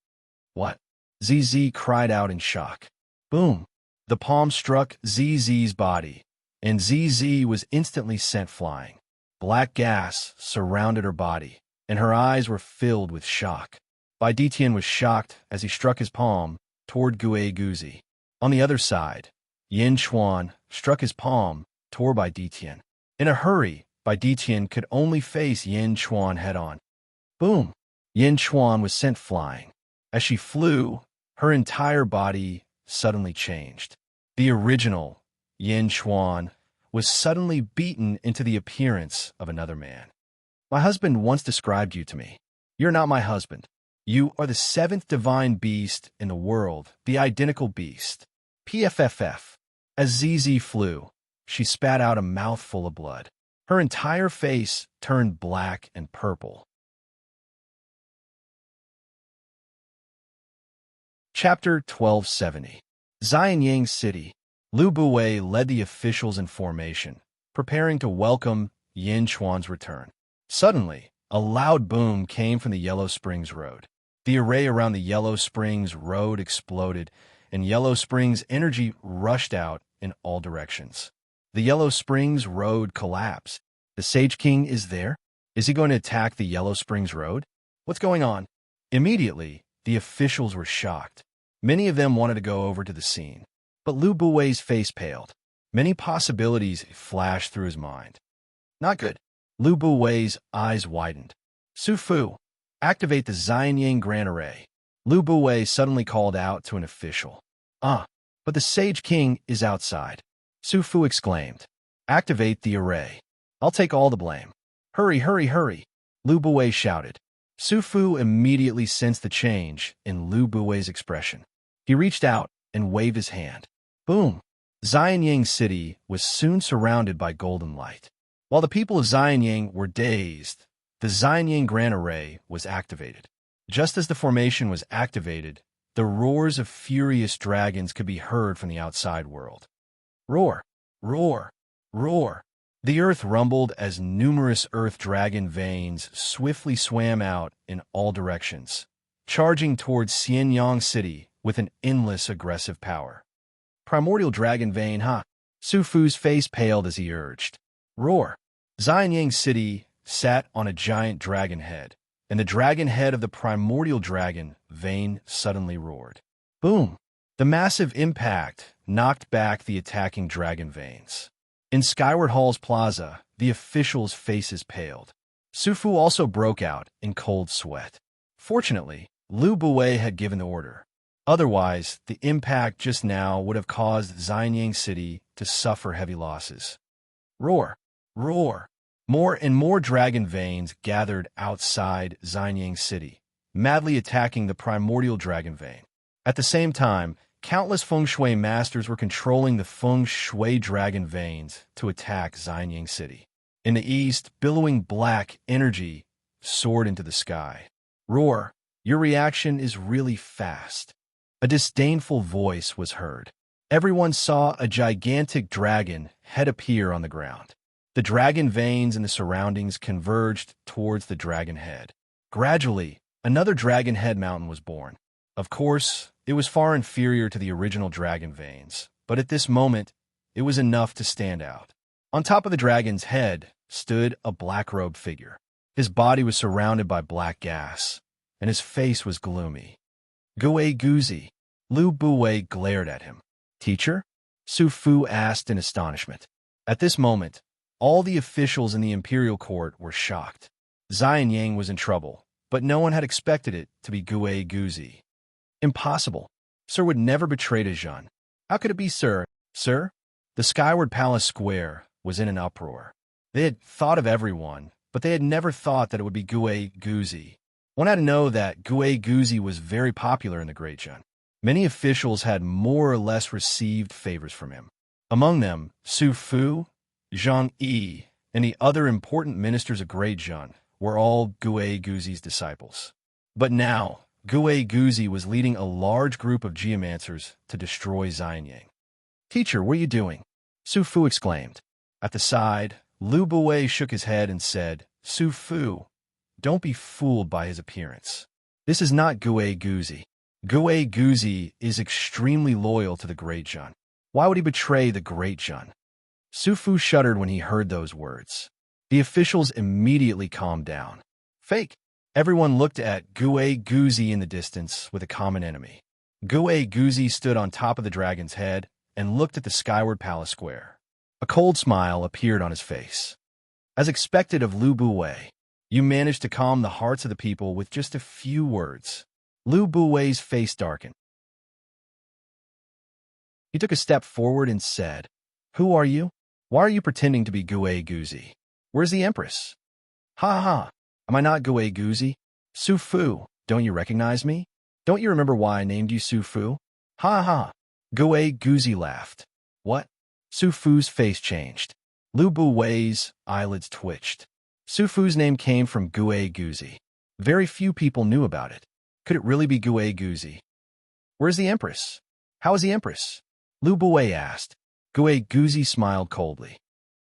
What? ZZ cried out in shock. Boom! The palm struck ZZ's body, and ZZ was instantly sent flying. Black gas surrounded her body, and her eyes were filled with shock. Bai Ditian was shocked as he struck his palm toward Gue Guzi. On the other side, Yin Chuan struck his palm toward Bai Ditian. In a hurry, Bai Ditian could only face Yin Chuan head-on. Boom! Yin Chuan was sent flying. As she flew, her entire body suddenly changed. The original Yin Chuan was suddenly beaten into the appearance of another man. My husband once described you to me. You're not my husband. You are the 7th divine beast in the world, the identical beast. PFFF. As ZZ flew, she spat out a mouthful of blood. Her entire face turned black and purple. Chapter 1270. Xianyang City. Lu Buwei led the officials in formation, preparing to welcome Yin Chuan's return. Suddenly, a loud boom came from the Yellow Springs Road. The array around the Yellow Springs Road exploded, and Yellow Springs energy rushed out in all directions. The Yellow Springs Road collapsed. The Sage King is there? Is he going to attack the Yellow Springs Road? What's going on? Immediately, the officials were shocked. Many of them wanted to go over to the scene. But Lu Buwei's face paled. Many possibilities flashed through his mind. Not good. Lu Buwei's eyes widened. Su Fu, activate the Xianyang Grand Array. Lu Buwei suddenly called out to an official. But the Sage King is outside. Su Fu exclaimed. Activate the array. I'll take all the blame. Hurry, hurry, hurry. Lu Buwei shouted. Su Fu immediately sensed the change in Lu Buwei's expression. He reached out and waved his hand. Boom! Xianyang City was soon surrounded by golden light. While the people of Xianyang were dazed, the Xianyang Grand Array was activated. Just as the formation was activated, the roars of furious dragons could be heard from the outside world. Roar! Roar! Roar! The earth rumbled as numerous earth dragon veins swiftly swam out in all directions, charging towards Xianyang City with an endless aggressive power. Primordial dragon vein, huh? Su Fu's face paled as he urged. Roar! Xianyang City sat on a giant dragon head, and the dragon head of the primordial dragon vein suddenly roared. Boom! The massive impact knocked back the attacking dragon veins. In Skyward Hall's plaza, the officials' faces paled. Su Fu also broke out in cold sweat. Fortunately, Lu Buwei had given the order. Otherwise, the impact just now would have caused Xianyang City to suffer heavy losses. Roar! Roar! More and more dragon veins gathered outside Xianyang City, madly attacking the primordial dragon vein. At the same time, countless feng shui masters were controlling the feng shui dragon veins to attack Xianyang City. In the east, billowing black energy soared into the sky. Roar! Your reaction is really fast. A disdainful voice was heard. Everyone saw a gigantic dragon head appear on the ground. The dragon veins in the surroundings converged towards the dragon head. Gradually, another dragon head mountain was born. Of course, it was far inferior to the original dragon veins, but at this moment, it was enough to stand out. On top of the dragon's head stood a black-robed figure. His body was surrounded by black gas, and his face was gloomy. Gui Guzi. Lu Buwei glared at him. Teacher? Su Fu asked in astonishment. At this moment, all the officials in the imperial court were shocked. Xianyang was in trouble, but no one had expected it to be Gui Guzi. Impossible. Sir would never betray to Zhan. How could it be, sir? Sir? The Skyward Palace Square was in an uproar. They had thought of everyone, but they had never thought that it would be Gui Guzi. One had to know that Gui Guzi was very popular in the Great Zhan. Many officials had more or less received favors from him. Among them, Su Fu, Zhang Yi, and the other important ministers of Great Zhan were all Gui Guzi's disciples. But now, Gui Guzi was leading a large group of geomancers to destroy Xianyang. Teacher, what are you doing? Su Fu exclaimed. At the side, Lu Buwei shook his head and said, Su Fu, don't be fooled by his appearance. This is not Gui Guzi. Gui Guzi is extremely loyal to the Great Zhan. Why would he betray the Great Zhan? Su Fu shuddered when he heard those words. The officials immediately calmed down. Fake. Everyone looked at Gui Guzi in the distance with a common enemy. Gui Guzi stood on top of the dragon's head and looked at the Skyward Palace Square. A cold smile appeared on his face. As expected of Lu Buwei, you managed to calm the hearts of the people with just a few words. Lu Buwei's face darkened. He took a step forward and said, Who are you? Why are you pretending to be Gui Guzi? Where's the Empress? Ha ha! Am I not Gui Guzi? Su Fu, don't you recognize me? Don't you remember why I named you Su Fu? Ha ha! Gui Guzi laughed. What? Su Fu's face changed. Lu Buwei's eyelids twitched. Su Fu's name came from Gui Guzi. Very few people knew about it. Could it really be Gui Guzi? Where's the Empress? How is the Empress? Lu Buwei asked. Gui Guzi smiled coldly.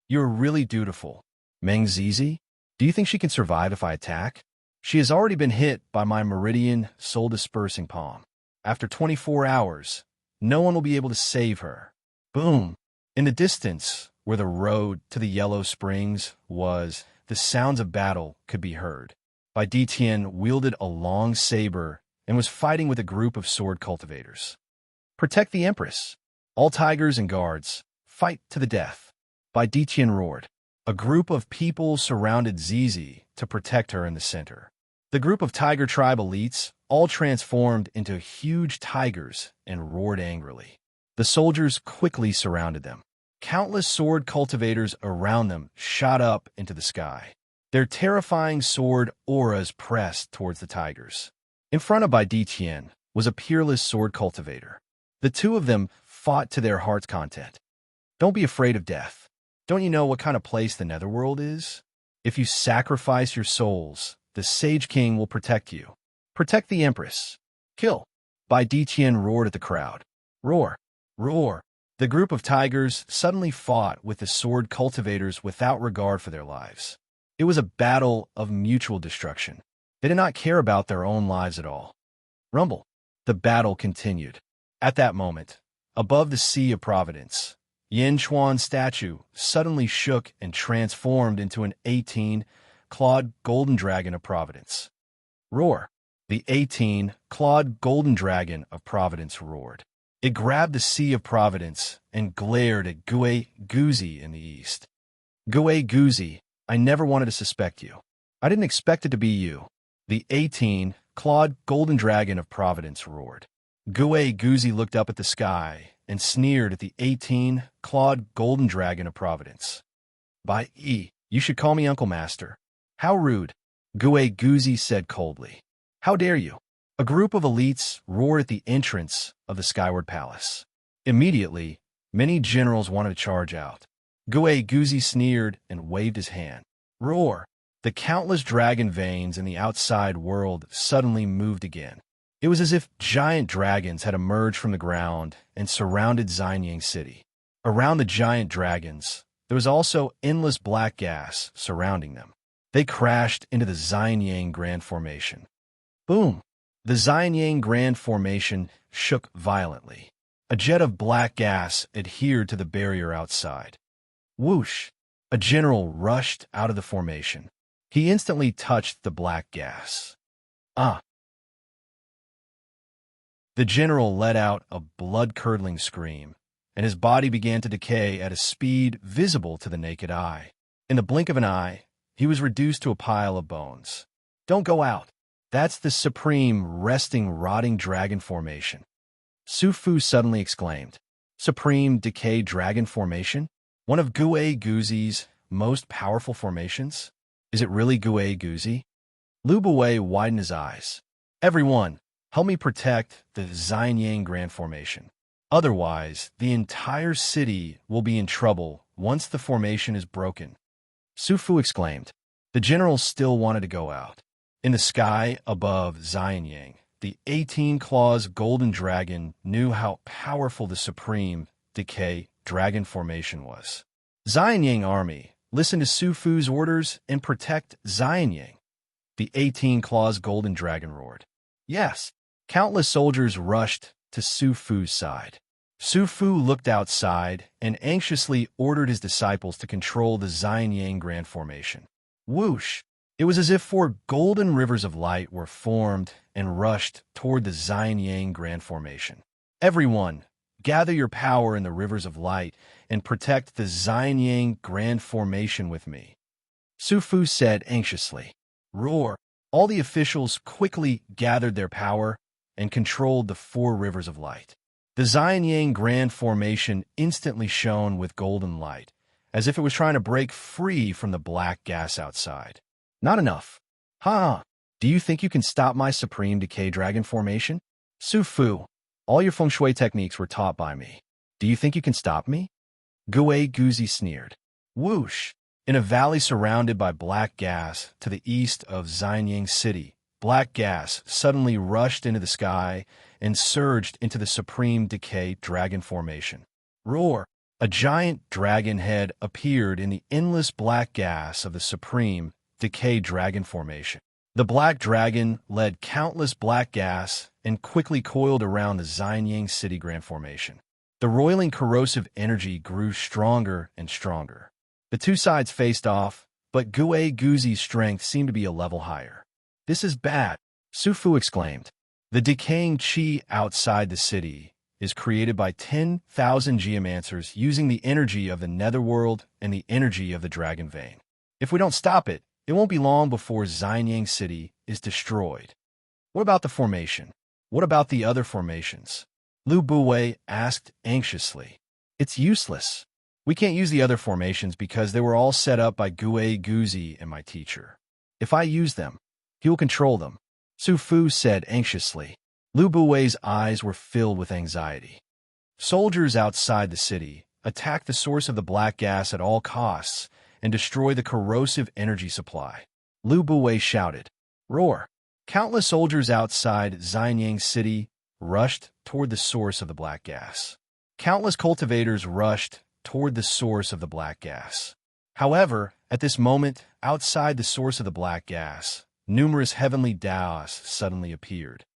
You're really dutiful. Meng Zizi? Do you think she can survive if I attack? She has already been hit by my meridian soul-dispersing palm. After 24 hours, no one will be able to save her. Boom! In the distance, where the road to the Yellow Springs was, the sounds of battle could be heard. Bai Ditian wielded a long saber and was fighting with a group of sword cultivators. Protect the Empress. All tigers and guards, fight to the death. Bai Ditian roared. A group of people surrounded Zizi to protect her in the center. The group of tiger tribe elites all transformed into huge tigers and roared angrily. The soldiers quickly surrounded them. Countless sword cultivators around them shot up into the sky. Their terrifying sword auras pressed towards the tigers. In front of Bai Ditian was a peerless sword cultivator. The two of them fought to their heart's content. Don't be afraid of death. Don't you know what kind of place the Netherworld is? If you sacrifice your souls, the Sage King will protect you. Protect the Empress. Kill. Bai Ditian roared at the crowd. Roar. Roar. The group of tigers suddenly fought with the sword cultivators without regard for their lives. It was a battle of mutual destruction. They did not care about their own lives at all. Rumble. The battle continued. At that moment, above the Sea of Providence, Yin Chuan's statue suddenly shook and transformed into an 18-clawed golden dragon of Providence. Roar. The 18-clawed golden dragon of Providence roared. It grabbed the Sea of Providence and glared at Gui Guzi in the east. Gui Guzi, I never wanted to suspect you. I didn't expect it to be you. The 18 clawed golden dragon of providence roared. Gue Guzi looked up at the sky and sneered at the 18-clawed golden dragon of providence. You should call me Uncle Master. How rude, Gue Guzi said coldly. How dare you? A group of elites roared at the entrance of the Skyward Palace. Immediately, many generals wanted to charge out. Gue Guzi sneered and waved his hand. Roar! The countless dragon veins in the outside world suddenly moved again. It was as if giant dragons had emerged from the ground and surrounded Xianyang City. Around the giant dragons, there was also endless black gas surrounding them. They crashed into the Xianyang Grand Formation. Boom! The Xianyang Grand Formation shook violently. A jet of black gas adhered to the barrier outside. Whoosh! A general rushed out of the formation. He instantly touched the black gas. Ah! The general let out a blood-curdling scream, and his body began to decay at a speed visible to the naked eye. In the blink of an eye, he was reduced to a pile of bones. Don't go out. That's the supreme, resting, rotting dragon formation. Su Fu suddenly exclaimed. Supreme decayed dragon formation? One of Gue Guzi's most powerful formations? Is it really Gue Guzi? Lu Buwei widened his eyes. Everyone, help me protect the Xianyang Grand Formation. Otherwise, the entire city will be in trouble once the formation is broken. Su Fu exclaimed. The generals still wanted to go out. In the sky above Xianyang, the 18-claws golden dragon knew how powerful the supreme decay dragon formation was. Xianyang army, listen to Su Fu's orders and protect Xianyang. The 18-claws golden dragon roared. Yes, countless soldiers rushed to Su Fu's side. Su Fu looked outside and anxiously ordered his disciples to control the Xianyang Grand Formation. Whoosh! It was as if 4 golden rivers of light were formed and rushed toward the Xianyang Grand Formation. Everyone, gather your power in the rivers of light and protect the Xianyang Grand Formation with me. Su Fu said anxiously. Roar! All the officials quickly gathered their power and controlled the 4 rivers of light. The Xianyang Grand Formation instantly shone with golden light, as if it was trying to break free from the black gas outside. Not enough. Do you think you can stop my supreme decay dragon formation? Su Fu, all your feng shui techniques were taught by me. Do you think you can stop me? Gue Guzi sneered. Whoosh! In a valley surrounded by black gas to the east of Xianyang City, black gas suddenly rushed into the sky and surged into the supreme decay dragon formation. Roar! A giant dragon head appeared in the endless black gas of the supreme decay dragon formation. The black dragon led countless black gas and quickly coiled around the Xianyang City Grand Formation. The roiling corrosive energy grew stronger and stronger. The 2 sides faced off, but Gue Guzi's strength seemed to be a level higher. This is bad, Su Fu exclaimed. The decaying qi outside the city is created by 10,000 geomancers using the energy of the netherworld and the energy of the dragon vein. If we don't stop it, it won't be long before Xianyang City is destroyed. What about the formation? What about the other formations? Lu Buwei asked anxiously. It's useless. We can't use the other formations because they were all set up by Gue Guzi and my teacher. If I use them, he will control them, Su Fu said anxiously. Lu Buwei's eyes were filled with anxiety. Soldiers outside the city attack the source of the black gas at all costs and destroy the corrosive energy supply. Lu Buwei shouted. Roar! Countless soldiers outside Xianyang City rushed toward the source of the black gas. Countless cultivators rushed toward the source of the black gas. However, at this moment, outside the source of the black gas, numerous heavenly Daos suddenly appeared.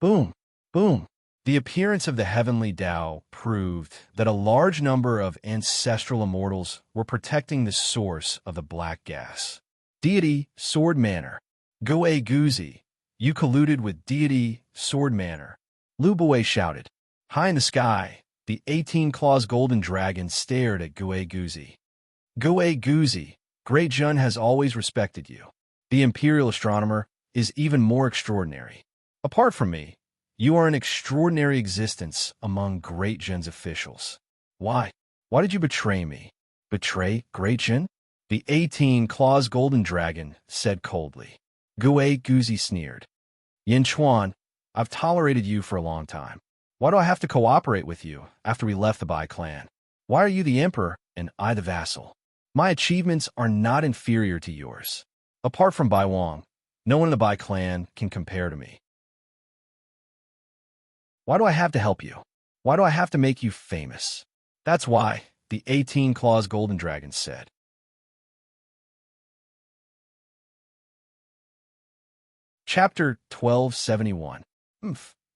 Boom! Boom! The appearance of the heavenly Dao proved that a large number of ancestral immortals were protecting the source of the black gas. Deity, Sword Manor. Gue Guzi, you colluded with Deity, Sword Manor. Lu Buwei shouted. High in the sky, the 18-claws golden dragon stared at Gue Guzi. Gue Guzi, Great Jun has always respected you. The imperial astronomer is even more extraordinary. Apart from me, you are an extraordinary existence among Great Jin's officials. Why? Why did you betray me? Betray Great Jin? The 18-claws golden dragon said coldly. Gue Guzi sneered. Yin Chuan, I've tolerated you for a long time. Why do I have to cooperate with you after we left the Bai clan? Why are you the emperor and I the vassal? My achievements are not inferior to yours. Apart from Bai Wang, no one in the Bai clan can compare to me. Why do I have to help you? Why do I have to make you famous? That's why, the 18-claws golden dragon said. Chapter 1271.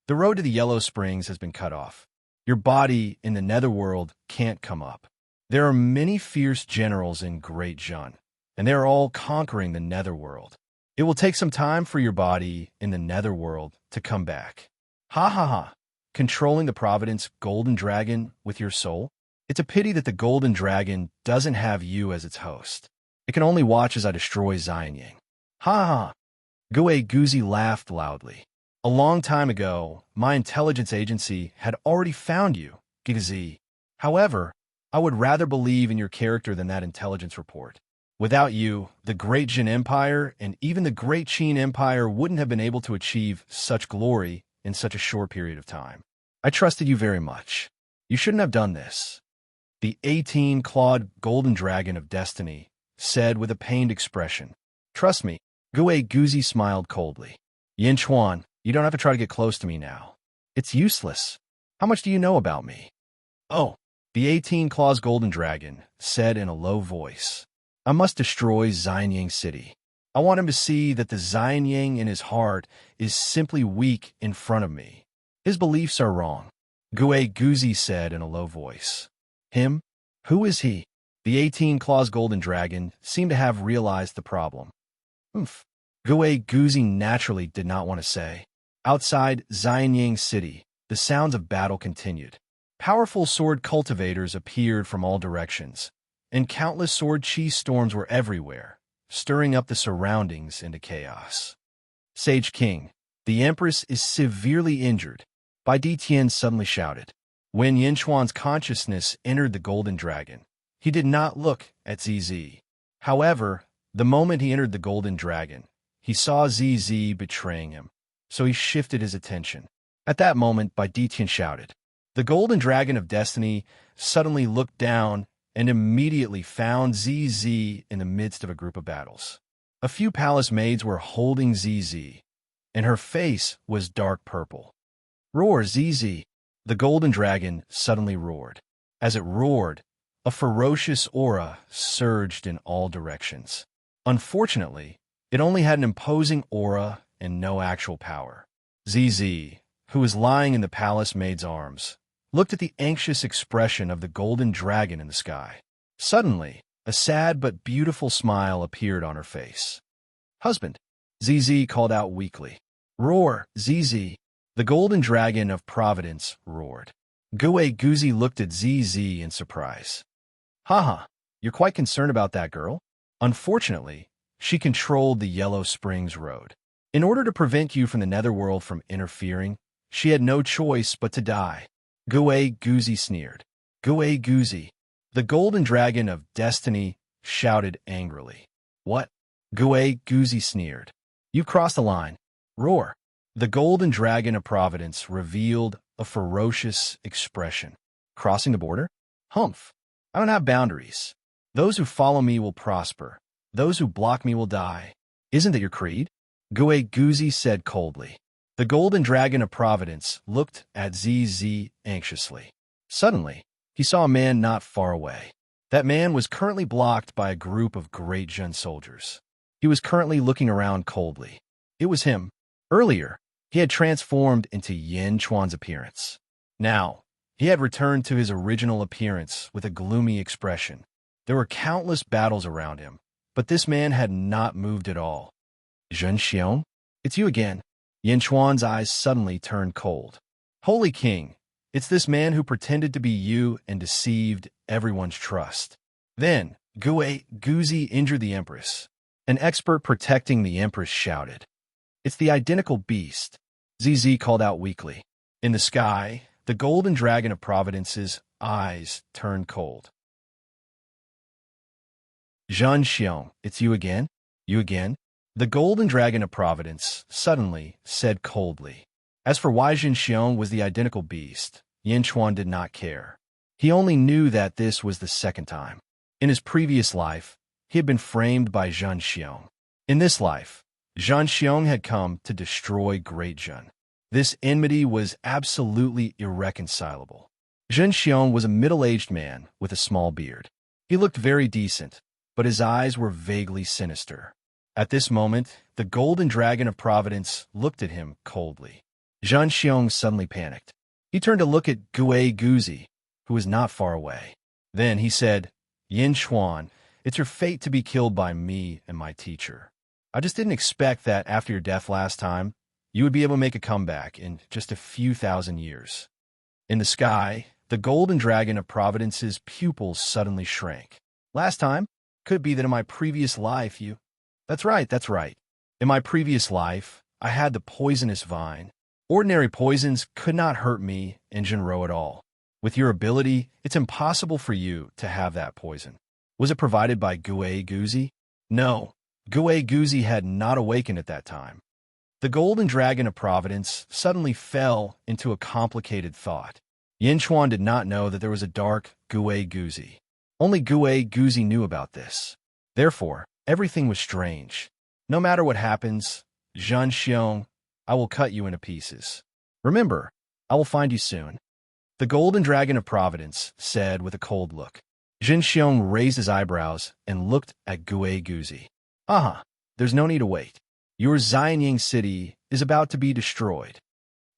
The road to the Yellow Springs has been cut off. Your body in the netherworld can't come up. There are many fierce generals in Great Jin, and they are all conquering the netherworld. It will take some time for your body in the netherworld to come back. Ha ha ha. Controlling the Providence Golden Dragon with your soul? It's a pity that the Golden Dragon doesn't have you as its host. It can only watch as I destroy Xianyang. Ha ha. Gue Guzi laughed loudly. A long time ago, my intelligence agency had already found you, Gigazi. However, I would rather believe in your character than that intelligence report. Without you, the Great Jin Empire and even the Great Qin Empire wouldn't have been able to achieve such glory in such a short period of time. I trusted you very much. You shouldn't have done this. The 18-clawed golden dragon of destiny said with a pained expression. Trust me. Gue Guzi smiled coldly. Yin Chuan, you don't have to try to get close to me now. It's useless. How much do you know about me? Oh, the 18-claws golden dragon said in a low voice. I must destroy Xianyang City. I want him to see that the Xianyang in his heart is simply weak in front of me. His beliefs are wrong. Gue Guzi said in a low voice. Him? Who is he? The 18-claws golden dragon seemed to have realized the problem. Gue Guzi naturally did not want to say. Outside Xianyang City, the sounds of battle continued. Powerful sword cultivators appeared from all directions, and countless sword chi storms were everywhere, stirring up the surroundings into chaos. Sage King, the Empress is severely injured, Bai Ditian suddenly shouted. When Yin Chuan's consciousness entered the golden dragon, he did not look at ZZ. However, the moment he entered the golden dragon, he saw ZZ betraying him, so he shifted his attention. At that moment, Bai Ditian shouted. The golden dragon of destiny suddenly looked down and immediately found ZZ in the midst of a group of battles. A few palace maids were holding ZZ, and her face was dark purple. Roar, ZZ! The golden dragon suddenly roared. As it roared, a ferocious aura surged in all directions. Unfortunately, it only had an imposing aura and no actual power. ZZ, who was lying in the palace maid's arms, looked at the anxious expression of the golden dragon in the sky. Suddenly, a sad but beautiful smile appeared on her face. Husband, ZZ called out weakly. Roar, ZZ! The golden dragon of Providence roared. Gue Guzi looked at ZZ in surprise. Haha, you're quite concerned about that girl? Unfortunately, she controlled the Yellow Springs Road. In order to prevent you from the netherworld from interfering, she had no choice but to die. Gue Guzi sneered. Gue Guzi, the golden dragon of destiny, shouted angrily. What? Gue Guzi sneered. You've crossed the line. Roar. The golden dragon of Providence revealed a ferocious expression. Crossing the border? Humph. I don't have boundaries. Those who follow me will prosper. Those who block me will die. Isn't that your creed? Gue Guzi said coldly. The golden dragon of Providence looked at ZZ anxiously. Suddenly, he saw a man not far away. That man was currently blocked by a group of Great Jin soldiers. He was currently looking around coldly. It was him. Earlier, he had transformed into Yin Chuan's appearance. Now, he had returned to his original appearance with a gloomy expression. There were countless battles around him, but this man had not moved at all. Zhen Xiong? It's you again. Yin Chuan's eyes suddenly turned cold. Holy King, it's this man who pretended to be you and deceived everyone's trust. Then, Gue Guzi injured the Empress. An expert protecting the Empress shouted. It's the identical beast. ZZ called out weakly. In the sky, the golden dragon of Providence's eyes turned cold. Zhan Xiong, it's you again? You again? The golden dragon of Providence suddenly said coldly. As for why Zhan Xiong was the identical beast, Yin Chuan did not care. He only knew that this was the second time. In his previous life, he had been framed by Zhan Xiong. In this life, Zhan Xiong had come to destroy Great Zhen. This enmity was absolutely irreconcilable. Zhan Xiong was a middle-aged man with a small beard. He looked very decent, but his eyes were vaguely sinister. At this moment, the golden dragon of Providence looked at him coldly. Zhan Xiong suddenly panicked. He turned to look at Gui Guzi, who was not far away. Then he said, Yin Chuan, it's your fate to be killed by me and my teacher. I just didn't expect that after your death last time, you would be able to make a comeback in just a few thousand years. In the sky, the golden dragon of Providence's pupils suddenly shrank. Last time? Could it be that in my previous life you... That's right. In my previous life, I had the poisonous vine. Ordinary poisons could not hurt me and Jinro at all. With your ability, it's impossible for you to have that poison. Was it provided by Gui Guzi? No, Gui Guzi had not awakened at that time. The golden dragon of Providence suddenly fell into a complicated thought. Yin Chuan did not know that there was a dark Gui Guzi. Only Gui Guzi knew about this. Therefore, everything was strange. No matter what happens, Zhan Xiong, I will cut you into pieces. Remember, I will find you soon. The golden dragon of Providence said with a cold look. Zhan Xiong raised his eyebrows and looked at Gui Guzi. There's no need to wait. Your Xianying city is about to be destroyed.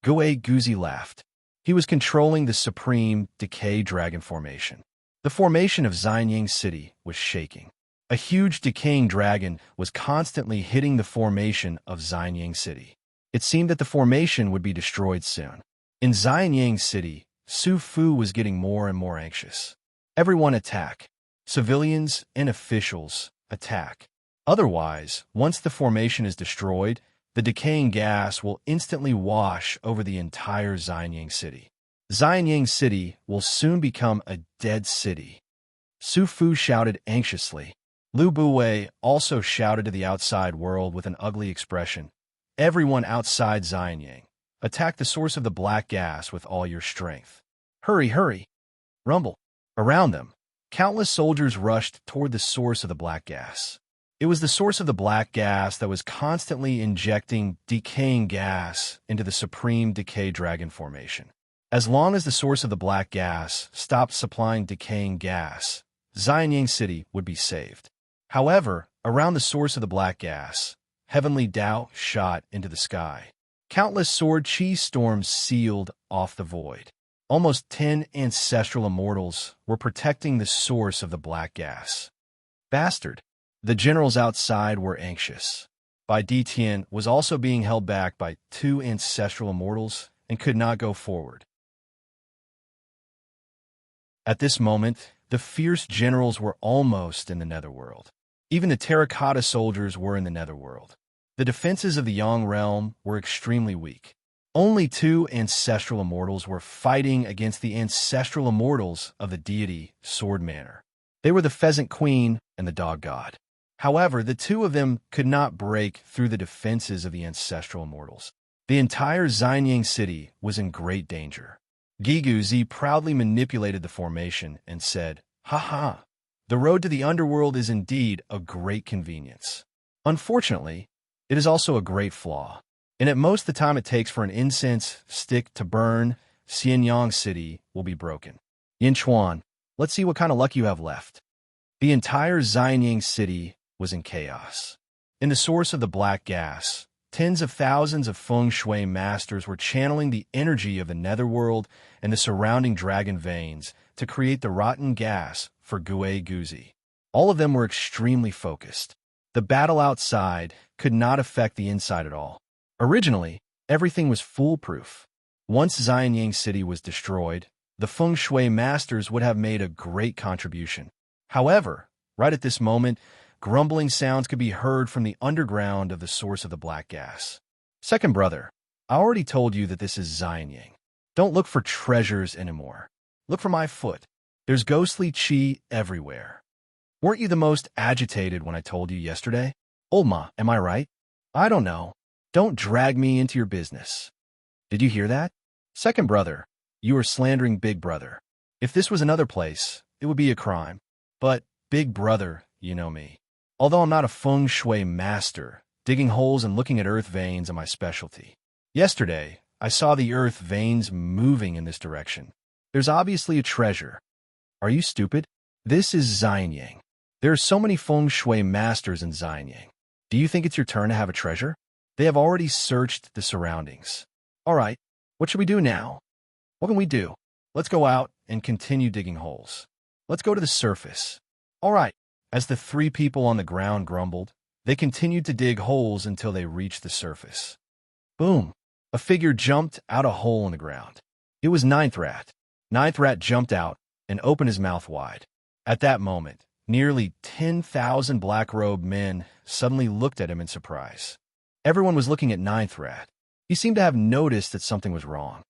Gui Guzi laughed. He was controlling the supreme decay dragon formation. The formation of Xianying city was shaking. A huge decaying dragon was constantly hitting the formation of Xianying city. It seemed that the formation would be destroyed soon. In Xianying city, Su Fu was getting more and more anxious. Everyone attack. Civilians and officials attack. Otherwise, once the formation is destroyed, the decaying gas will instantly wash over the entire Xianying city. Xianying city will soon become a dead city. Su Fu shouted anxiously. Lu Buwei also shouted to the outside world with an ugly expression. Everyone outside Xianying, attack the source of the black gas with all your strength. Hurry! Rumble. Around them, countless soldiers rushed toward the source of the black gas. It was the source of the black gas that was constantly injecting decaying gas into the supreme decay dragon formation. As long as the source of the black gas stopped supplying decaying gas, Xianying city would be saved. However, around the source of the black gas, heavenly Tao shot into the sky. Countless sword chi storms sealed off the void. Almost 10 ancestral immortals were protecting the source of the black gas. Bastard! The generals outside were anxious. Bai Ditian was also being held back by 2 ancestral immortals and could not go forward. At this moment, the fierce generals were almost in the netherworld. Even the terracotta soldiers were in the netherworld. The defenses of the Yang realm were extremely weak. Only 2 ancestral immortals were fighting against the ancestral immortals of the deity Sword Manor. They were the Pheasant Queen and the Dog God. However, the 2 of them could not break through the defenses of the ancestral immortals. The entire Xianying city was in great danger. Giguzi proudly manipulated the formation and said, "Ha! The road to the underworld is indeed a great convenience. Unfortunately, it is also a great flaw. And at most the time it takes for an incense stick to burn, Xianyang city will be broken. Yin Chuan, let's see what kind of luck you have left." The entire Xianying city was in chaos. In the source of the black gas, tens of thousands of feng shui masters were channeling the energy of the netherworld and the surrounding dragon veins to create the rotten gas for Gui Guzi. All of them were extremely focused. The battle outside could not affect the inside at all. Originally, everything was foolproof. Once Xianying city was destroyed, the feng shui masters would have made a great contribution. However, right at this moment, grumbling sounds could be heard from the underground of the source of the black gas. Second brother, I already told you that this is Xianying. Don't look for treasures anymore. Look for my foot. There's ghostly chi everywhere. Weren't you the most agitated when I told you yesterday? Olma, am I right? I don't know. Don't drag me into your business. Did you hear that? Second brother, you are slandering Big Brother. If this was another place, it would be a crime. But, Big Brother, you know me. Although I'm not a feng shui master, digging holes and looking at earth veins are my specialty. Yesterday, I saw the earth veins moving in this direction. There's obviously a treasure. Are you stupid? This is Xianying. There are so many feng shui masters in Xianying. Do you think it's your turn to have a treasure? They have already searched the surroundings. All right, what should we do now? What can we do? Let's go out and continue digging holes. Let's go to the surface. All right. As the three people on the ground grumbled, they continued to dig holes until they reached the surface. Boom! A figure jumped out a hole in the ground. It was Ninth Rat. Ninth Rat jumped out and opened his mouth wide. At that moment, nearly 10,000 black-robed men suddenly looked at him in surprise. Everyone was looking at Ninth Rat. He seemed to have noticed that something was wrong.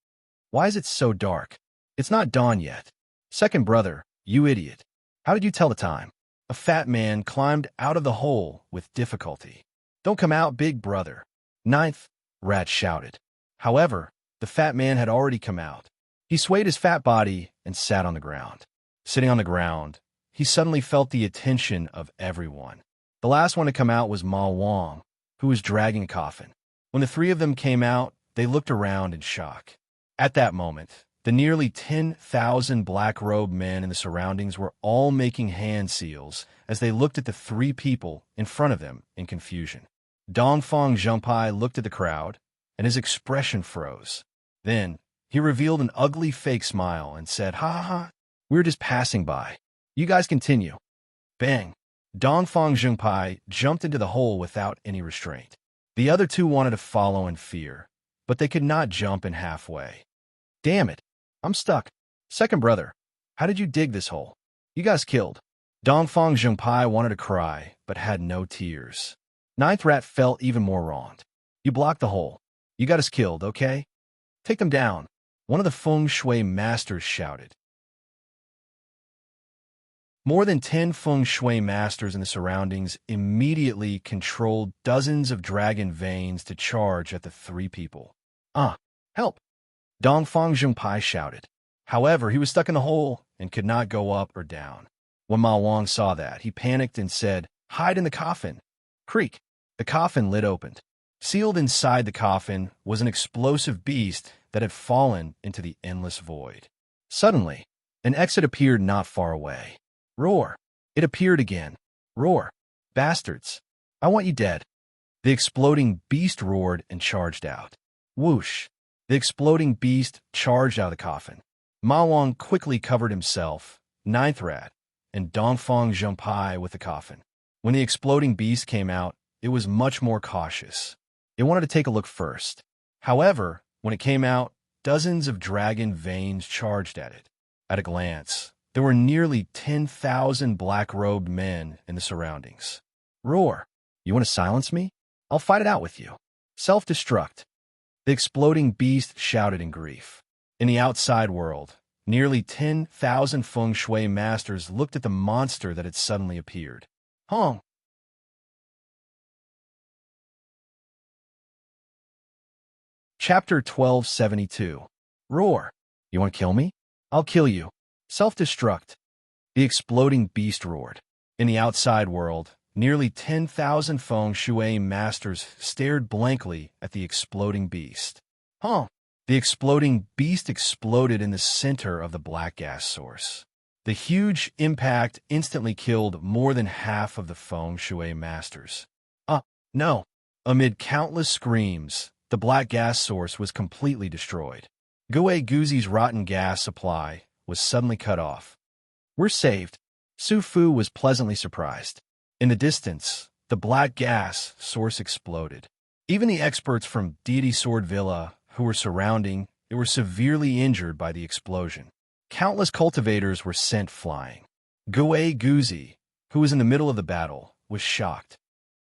Why is it so dark? It's not dawn yet. Second brother, you idiot. How did you tell the time? A fat man climbed out of the hole with difficulty. Don't come out, Big Brother. Ninth Rat shouted. However, the fat man had already come out. He swayed his fat body and sat on the ground. Sitting on the ground, he suddenly felt the attention of everyone. The last one to come out was Ma Wong, who was dragging a coffin. When the three of them came out, they looked around in shock. At that moment, the nearly 10,000 black-robed men in the surroundings were all making hand seals as they looked at the three people in front of them in confusion. Dongfang Zhengpai looked at the crowd, and his expression froze. Then, he revealed an ugly fake smile and said, "Ha ha ha, we're just passing by. You guys continue." Bang! Dongfang Zhengpai jumped into the hole without any restraint. The other two wanted to follow in fear, but they could not jump in halfway. Damn it! I'm stuck. Second brother, how did you dig this hole? You guys killed. Dongfang Zhengpai wanted to cry, but had no tears. Ninth Rat felt even more wronged. You blocked the hole. You got us killed, okay? Take them down. One of the feng shui masters shouted. More than 10 feng shui masters in the surroundings immediately controlled dozens of dragon veins to charge at the three people. Help! Dongfang Zhengpai shouted. However, he was stuck in the hole and could not go up or down. When Ma Wong saw that, he panicked and said, "Hide in the coffin." Creak! The coffin lid opened. Sealed inside the coffin was an explosive beast that had fallen into the endless void. Suddenly, an exit appeared not far away. Roar! It appeared again. Roar! Bastards! I want you dead. The exploding beast roared and charged out. Whoosh! The exploding beast charged out of the coffin. Ma Wong quickly covered himself, Ninth Rat, and Dongfang Zhengpai with the coffin. When the exploding beast came out, it was much more cautious. It wanted to take a look first. However, when it came out, dozens of dragon veins charged at it. At a glance, there were nearly 10,000 black-robed men in the surroundings. Roar! You want to silence me? I'll fight it out with you. Self-destruct. The exploding beast shouted in grief. In the outside world, nearly 10,000 feng shui masters looked at the monster that had suddenly appeared. Hong! Chapter 1272. Roar! You want to kill me? I'll kill you. Self-destruct. The exploding beast roared. In the outside world, nearly 10,000 feng shui masters stared blankly at the exploding beast. The exploding beast exploded in the center of the black gas source. The huge impact instantly killed more than half of the feng shui masters. No! Amid countless screams, the black gas source was completely destroyed. Gue Guzi's rotten gas supply was suddenly cut off. We're saved. Su Fu was pleasantly surprised. In the distance, the black gas source exploded. Even the experts from Deity Sword Villa who were surrounding it were severely injured by the explosion. Countless cultivators were sent flying. Gue Guzi, who was in the middle of the battle, was shocked.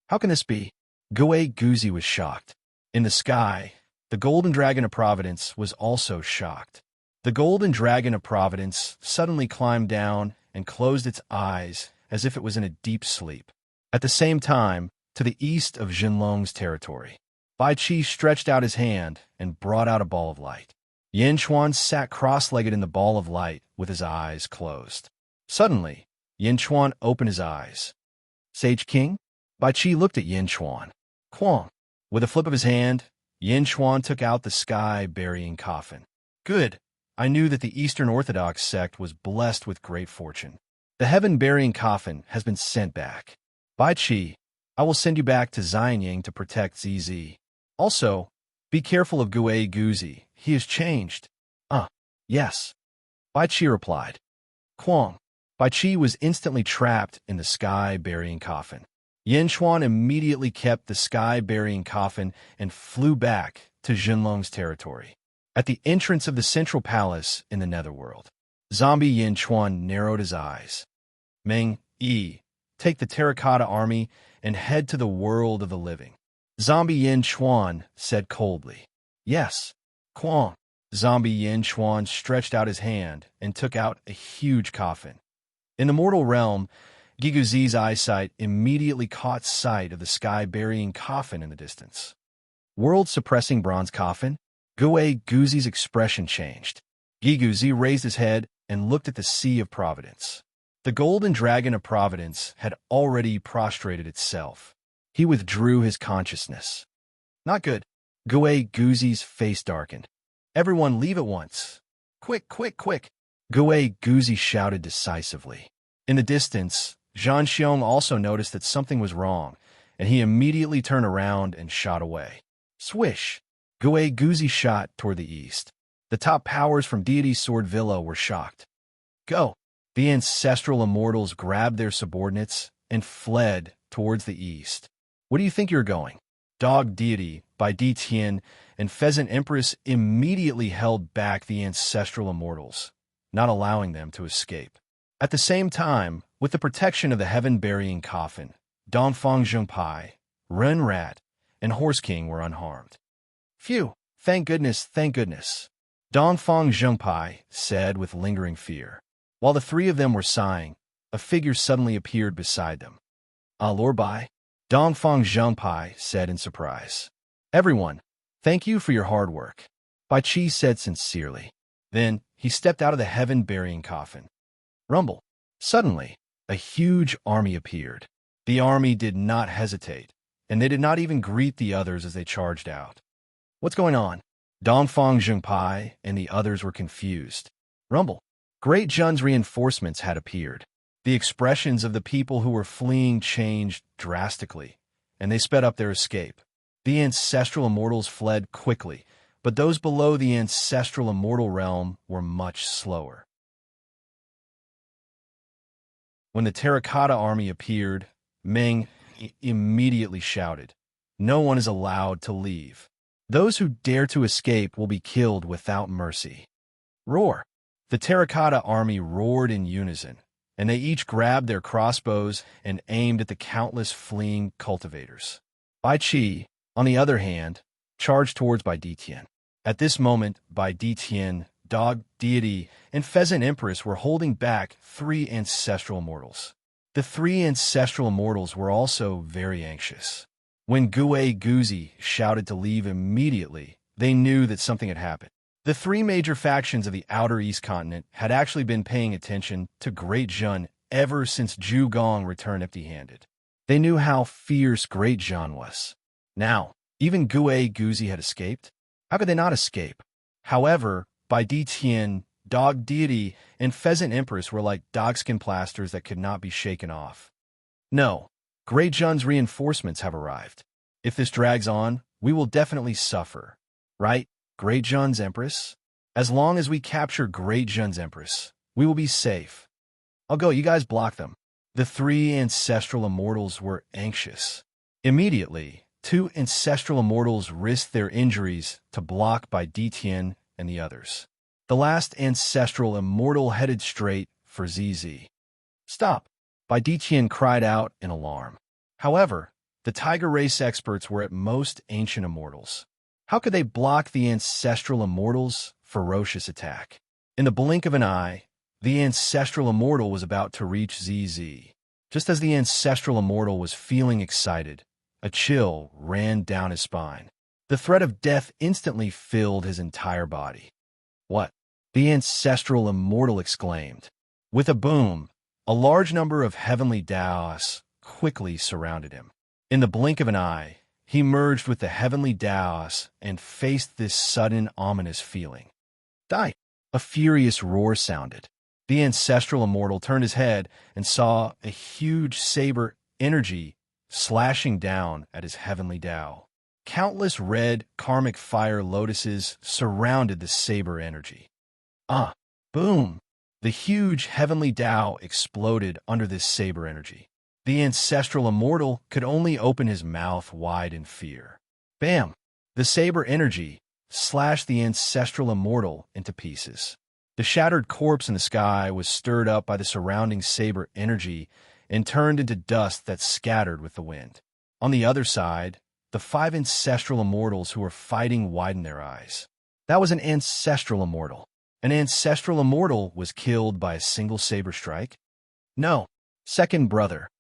How can this be? Gue Guzi was shocked. In the sky, The Golden Dragon of Providence was also shocked. The Golden Dragon of Providence suddenly climbed down and closed its eyes as if it was in a deep sleep. At the same time, to the east of Jinlong's territory, Bai Qi stretched out his hand and brought out a ball of light. Yin Chuan sat cross-legged in the ball of light with his eyes closed. Suddenly, Yin Chuan opened his eyes. Sage King? Bai Qi looked at Yin Chuan. Quang. With a flip of his hand, Yin Chuan took out the sky-burying coffin. Good. I knew that the Eastern Orthodox sect was blessed with great fortune. The heaven-burying coffin has been sent back. Bai Qi, I will send you back to Xianying to protect ZZ. Also, be careful of Gue Guzi. He has changed. Yes. Bai Qi replied. Quang. Bai Qi was instantly trapped in the sky-burying coffin. Yin Chuan immediately kept the sky-burying coffin and flew back to Jinlong's territory. At the entrance of the central palace in the Netherworld, zombie Yin Chuan narrowed his eyes. Meng Yi, take the terracotta army and head to the world of the living. Zombie Yin Chuan said coldly. Yes. Quang. Zombie Yin Chuan stretched out his hand and took out a huge coffin. In the mortal realm, Giguzi's eyesight immediately caught sight of the sky-burying coffin in the distance. World-suppressing bronze coffin? Gue Guzi's expression changed. Giguzi raised his head and looked at the Sea of Providence. The Golden Dragon of Providence had already prostrated itself. He withdrew his consciousness. Not good. Gue Guzi's face darkened. Everyone leave at once. Quick, quick, quick. Gue Guzi shouted decisively. In the distance, Zhan Xiong also noticed that something was wrong, and he immediately turned around and shot away. Swish! Gue Guzi shot toward the east. The top powers from Deity's Sword Villa were shocked. Go! The ancestral immortals grabbed their subordinates and fled towards the east. Where do you think you're going? Dog Deity, by Di Tian, and Pheasant Empress immediately held back the ancestral immortals, not allowing them to escape. At the same time, with the protection of the heaven-burying coffin, Dongfang Zhengpai, Ren Rat, and Horse King were unharmed. Phew! Thank goodness, thank goodness. Dongfang Zhengpai said with lingering fear. While the three of them were sighing, a figure suddenly appeared beside them. Lord Bai, Dongfang Zhengpai said in surprise. Everyone, thank you for your hard work, Bai Qi said sincerely. Then, he stepped out of the heaven-burying coffin. Rumble. Suddenly, a huge army appeared. The army did not hesitate, and they did not even greet the others as they charged out. What's going on? Dongfang Zhengpai and the others were confused. Rumble. Great Jun's reinforcements had appeared. The expressions of the people who were fleeing changed drastically, and they sped up their escape. The ancestral immortals fled quickly, but those below the ancestral immortal realm were much slower. When the terracotta army appeared, Meng immediately shouted, "No one is allowed to leave. Those who dare to escape will be killed without mercy." Roar! The terracotta army roared in unison, and they each grabbed their crossbows and aimed at the countless fleeing cultivators. Bai Qi, on the other hand, charged towards Bai Ditian. At this moment, Bai Ditian, Dog Deity, and Pheasant Empress were holding back three ancestral immortals. The three ancestral immortals were also very anxious. When Gue Guzi shouted to leave immediately, they knew that something had happened. The three major factions of the Outer East Continent had actually been paying attention to Great Jun ever since Zhu Gong returned empty-handed. They knew how fierce Great Jun was. Now, even Gue Guzi had escaped? How could they not escape? However, Bai Ditian, Dog Deity, and Pheasant Empress were like dogskin plasters that could not be shaken off. No, Great Jun's reinforcements have arrived. If this drags on, we will definitely suffer. Right, Great Jun's Empress? As long as we capture Great Jun's Empress, we will be safe. I'll go, you guys block them. The three ancestral immortals were anxious. Immediately, two ancestral immortals risked their injuries to block Bai Ditian and the others. The last ancestral immortal headed straight for ZZ. Stop! Bai Ditian cried out in alarm. However, the tiger race experts were at most ancient immortals. How could they block the ancestral immortal's ferocious attack? In the blink of an eye, the ancestral immortal was about to reach ZZ. Just as the ancestral immortal was feeling excited, a chill ran down his spine. The threat of death instantly filled his entire body. What? The ancestral immortal exclaimed. With a boom, a large number of heavenly Daos quickly surrounded him. In the blink of an eye, he merged with the heavenly Daos and faced this sudden ominous feeling. Die! A furious roar sounded. The ancestral immortal turned his head and saw a huge saber energy slashing down at his heavenly Dao. Countless red karmic fire lotuses surrounded the saber energy. Boom! The huge heavenly Dao exploded under this saber energy. The ancestral immortal could only open his mouth wide in fear. Bam! The saber energy slashed the ancestral immortal into pieces. The shattered corpse in the sky was stirred up by the surrounding saber energy and turned into dust that scattered with the wind. On the other side, the 5 ancestral immortals who were fighting widened their eyes. That was an ancestral immortal. An ancestral immortal was killed by a single saber strike? No. Second brother.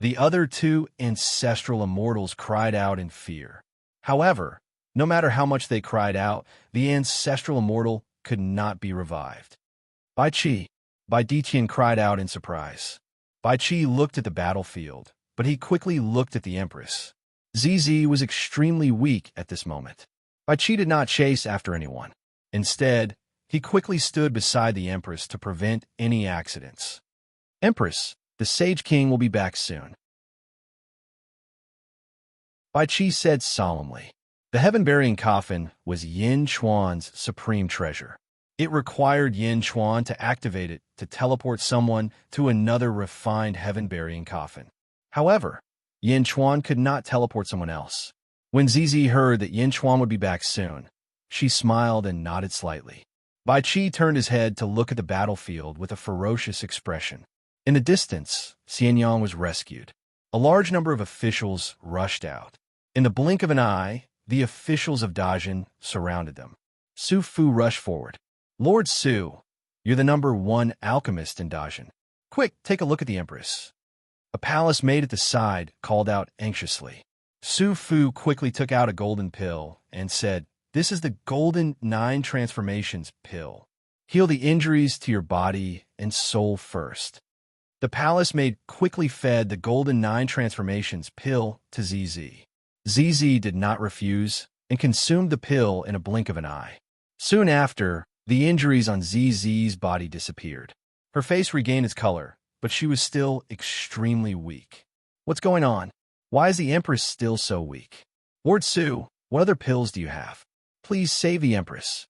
The other 2 ancestral immortals cried out in fear. However, no matter how much they cried out, the ancestral immortal could not be revived. Bai Qi. Bai Diqian cried out in surprise. Bai Qi looked at the battlefield, but he quickly looked at the Empress. ZZ was extremely weak at this moment. Bai Qi did not chase after anyone. Instead, he quickly stood beside the Empress to prevent any accidents. Empress, the Sage King will be back soon. Bai Qi said solemnly. The heaven-bearing coffin was Yin Chuan's supreme treasure. It required Yin Chuan to activate it to teleport someone to another refined heaven-bearing coffin. However, Yin Chuan could not teleport someone else. When ZZ heard that Yin Chuan would be back soon, she smiled and nodded slightly. Bai Qi turned his head to look at the battlefield with a ferocious expression. In the distance, Xianyang was rescued. A large number of officials rushed out. In the blink of an eye, the officials of Dajin surrounded them. Su Fu rushed forward. Lord Su, you're the #1 alchemist in Dajin. Quick, take a look at the Empress. A palace maid at the side called out anxiously. Su Fu quickly took out a golden pill and said, "This is the Golden 9 Transformations pill. Heal the injuries to your body and soul first." The palace maid quickly fed the Golden 9 Transformations pill to ZZ. ZZ did not refuse and consumed the pill in a blink of an eye. Soon after, the injuries on ZZ's body disappeared. Her face regained its color, but she was still extremely weak. What's going on? Why is the Empress still so weak? Lord Su, what other pills do you have? Please save the Empress.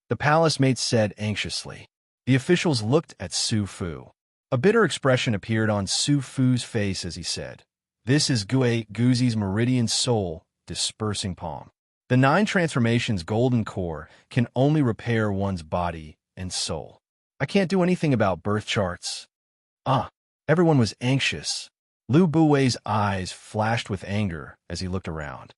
The palace maid said anxiously. The officials looked at Su Fu. A bitter expression appeared on Su Fu's face as he said, "This is Gue Guzi's meridian soul dispersing palm. The 9 transformations golden core can only repair one's body and soul. I can't do anything about birth charts." Everyone was anxious. Lu Buwei's eyes flashed with anger as he looked around.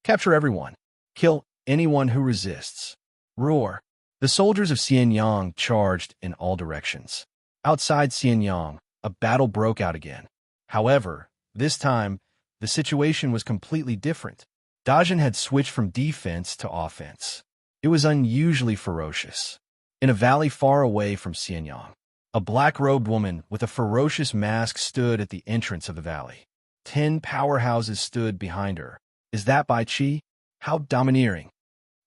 Capture everyone. Kill anyone who resists. Roar. The soldiers of Xianyang charged in all directions. Outside Xianyang, a battle broke out again. However, this time, the situation was completely different. Dajin had switched from defense to offense. It was unusually ferocious. In a valley far away from Xianyang, a black-robed woman with a ferocious mask stood at the entrance of the valley. 10 powerhouses stood behind her. Is that Bai Qi? How domineering.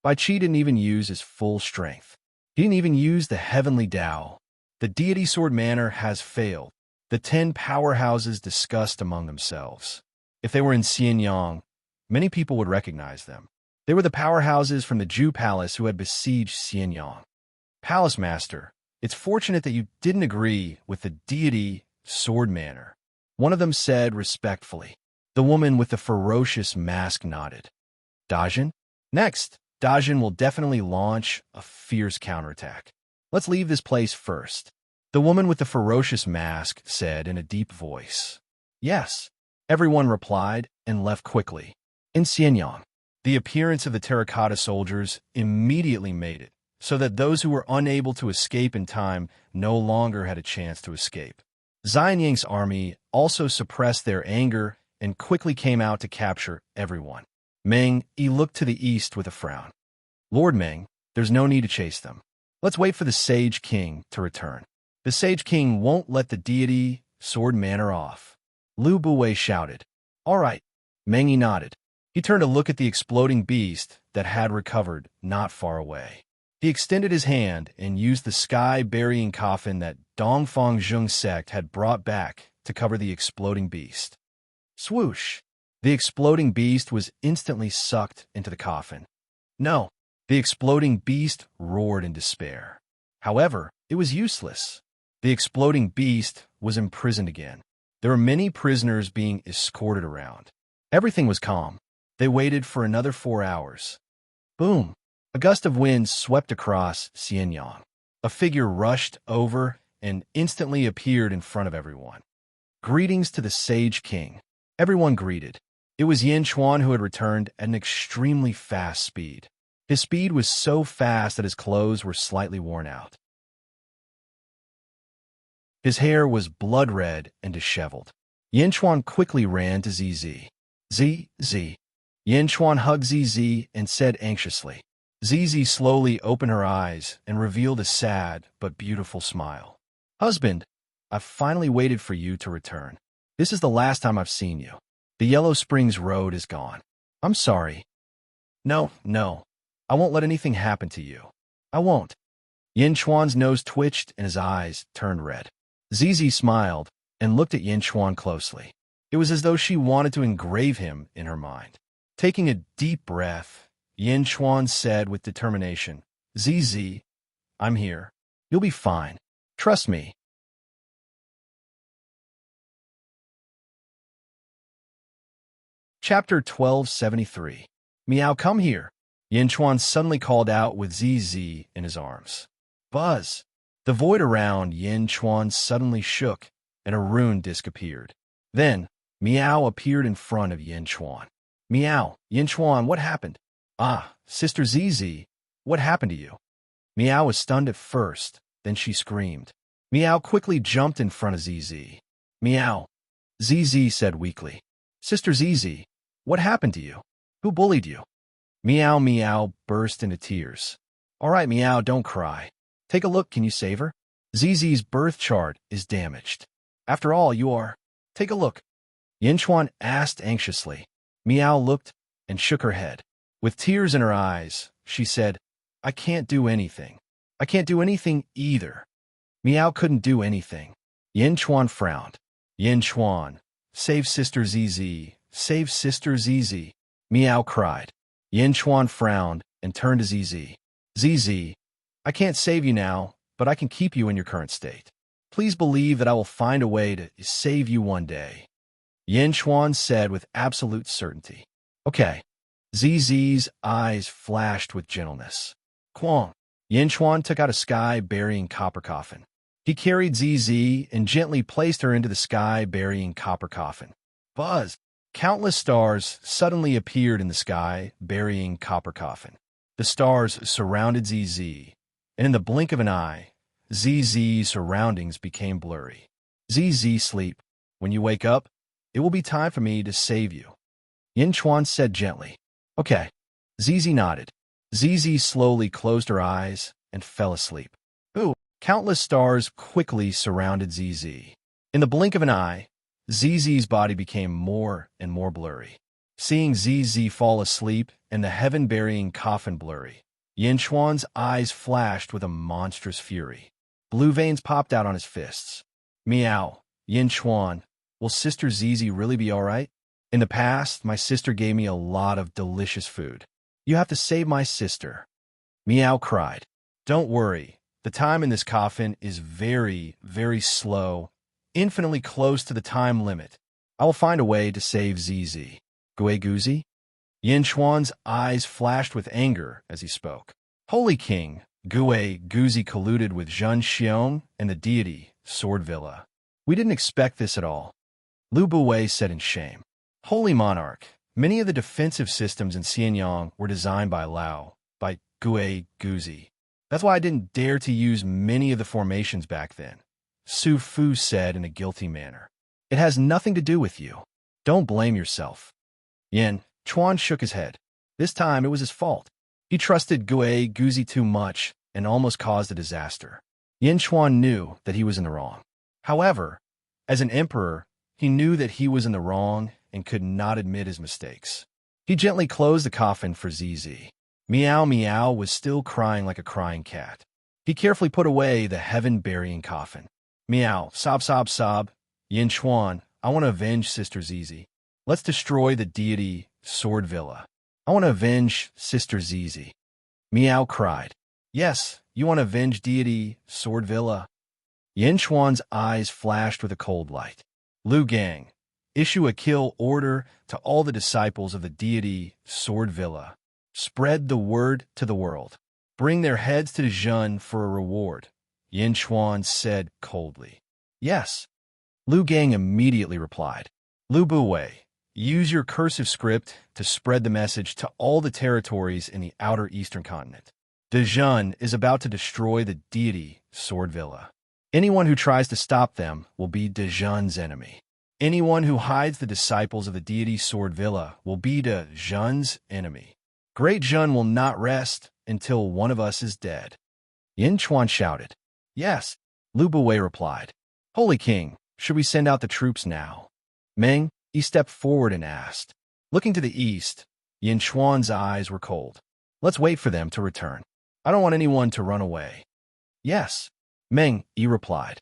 Bai Qi didn't even use his full strength. He didn't even use the heavenly Dao. The deity sword manner has failed. The 10 powerhouses discussed among themselves. If they were in Xianyang, many people would recognize them. They were the powerhouses from the Ju Palace who had besieged Xianyang. Palace Master, it's fortunate that you didn't agree with the deity sword manner, one of them said respectfully. The woman with the ferocious mask nodded. Dajin? Next, Dajin will definitely launch a fierce counterattack. Let's leave this place first. The woman with the ferocious mask said in a deep voice. Yes, everyone replied and left quickly. In Xianyang, The appearance of the terracotta soldiers immediately made it so that those who were unable to escape in time no longer had a chance to escape. Xian Yang's army also suppressed their anger and quickly came out to capture everyone. Meng Yi looked to the east with a frown. Lord Meng, there's no need to chase them. Let's wait for the Sage King to return. The Sage King won't let the deity sword manner off. Lu Buwei shouted. All right. Meng Yi nodded. He turned to look at the exploding beast that had recovered not far away. He extended his hand and used the sky-burying coffin that Dongfang Zheng sect had brought back to cover the exploding beast. Swoosh! The exploding beast was instantly sucked into the coffin. No, the exploding beast roared in despair. However, it was useless. The exploding beast was imprisoned again. There were many prisoners being escorted around. Everything was calm. They waited for another 4 hours. Boom! A gust of wind swept across Xianyang. A figure rushed over and instantly appeared in front of everyone. Greetings to the Sage King. Everyone greeted. It was Yin Chuan who had returned at an extremely fast speed. His speed was so fast that his clothes were slightly worn out. His hair was blood red and disheveled. Yin Chuan quickly ran to ZZ. ZZ. Yin Chuan hugged ZZ and said anxiously. ZZ slowly opened her eyes and revealed a sad but beautiful smile. Husband, I've finally waited for you to return. This is the last time I've seen you. The Yellow Springs Road is gone. I'm sorry. No. I won't let anything happen to you. I won't. Yin Chuan's nose twitched and his eyes turned red. ZZ smiled and looked at Yin Chuan closely. It was as though she wanted to engrave him in her mind. Taking a deep breath, Yin Chuan said with determination, ZZ, I'm here. You'll be fine. Trust me. Chapter 1273. Meow, come here. Yin Chuan suddenly called out with ZZ in his arms. Buzz! The void around Yin Chuan suddenly shook, and a rune disc appeared. Then, Meow appeared in front of Yin Chuan. Meow, Yin Chuan, what happened? Ah, Sister ZZ, what happened to you? Meow was stunned at first, then she screamed. Meow quickly jumped in front of ZZ. Meow. ZZ said weakly. Sister ZZ, what happened to you? Who bullied you? Meow burst into tears. All right, Meow, don't cry. Take a look, can you save her? ZZ's birth chart is damaged. After all, you are. Take a look. Yin Chuan asked anxiously. Meow looked and shook her head. With tears in her eyes, she said, I can't do anything. I can't do anything either. Meow couldn't do anything. Yin Chuan frowned. Yin Chuan, save Sister ZZ, save Sister ZZ. Meow cried. Yin Chuan frowned and turned to ZZ. ZZ, I can't save you now, but I can keep you in your current state. Please believe that I will find a way to save you one day. Yin Chuan said with absolute certainty. Okay. ZZ's eyes flashed with gentleness. Quang. Yin Chuan took out a sky-burying copper coffin. He carried ZZ and gently placed her into the sky-burying copper coffin. Buzz! Countless stars suddenly appeared in the sky, burying copper coffin. The stars surrounded ZZ, and in the blink of an eye, ZZ's surroundings became blurry. ZZ, sleep. When you wake up, it will be time for me to save you. Yin Chuan said gently. Okay. ZZ nodded. ZZ slowly closed her eyes and fell asleep. Ooh! Countless stars quickly surrounded ZZ. In the blink of an eye, ZZ's body became more and more blurry. Seeing ZZ fall asleep and the heaven-burying coffin blurry, Yin Chuan's eyes flashed with a monstrous fury. Blue veins popped out on his fists. Meow. Yin Chuan, will Sister ZZ really be all right? In the past, my sister gave me a lot of delicious food. You have to save my sister. Meow cried. Don't worry. The time in this coffin is very, very slow, infinitely close to the time limit. I will find a way to save ZZ. Gue Guzi? Yin Chuan's eyes flashed with anger as he spoke. Holy King, Gue Guzi colluded with Zhen Xiong and the deity, Sword Villa. We didn't expect this at all. Lu Buwei said in shame. Holy Monarch, Many of the defensive systems in Xianyang were designed by Lao, by Gue Guzi. That's why I didn't dare to use many of the formations back then, Su Fu said in a guilty manner. It has nothing to do with you. Don't blame yourself. Yin Chuan shook his head. This time it was his fault. He trusted Gue Guzi too much and almost caused a disaster. Yin Chuan knew that he was in the wrong. However, as an emperor, he knew that he was in the wrong and could not admit his mistakes. He gently closed the coffin for ZZ. Meow Meow was still crying like a crying cat. He carefully put away the heaven-burying coffin. Meow, sob, sob, sob. Yin Chuan, I want to avenge Sister ZZ. Let's destroy the deity Sword Villa. I want to avenge Sister ZZ. Meow cried. Yes, you want to avenge deity Sword Villa? Yin Chuan's eyes flashed with a cold light. Lu Gang, issue a kill order to all the disciples of the deity Sword Villa. Spread the word to the world. Bring their heads to Zhen for a reward, Yin Chuan said coldly. Yes. Lu Gang immediately replied. Lu Buwei, use your cursive script to spread the message to all the territories in the outer eastern continent. Zhen is about to destroy the deity Sword Villa. Anyone who tries to stop them will be Zhen's enemy. Anyone who hides the disciples of the deity Sword Villa will be Zhen's enemy. Great Zhen will not rest until one of us is dead. Yin Chuan shouted. Yes, Lu Buwei replied. Holy King, should we send out the troops now? Meng, he stepped forward and asked. Looking to the east, Yin Chuan's eyes were cold. Let's wait for them to return. I don't want anyone to run away. Yes, Meng Yi replied.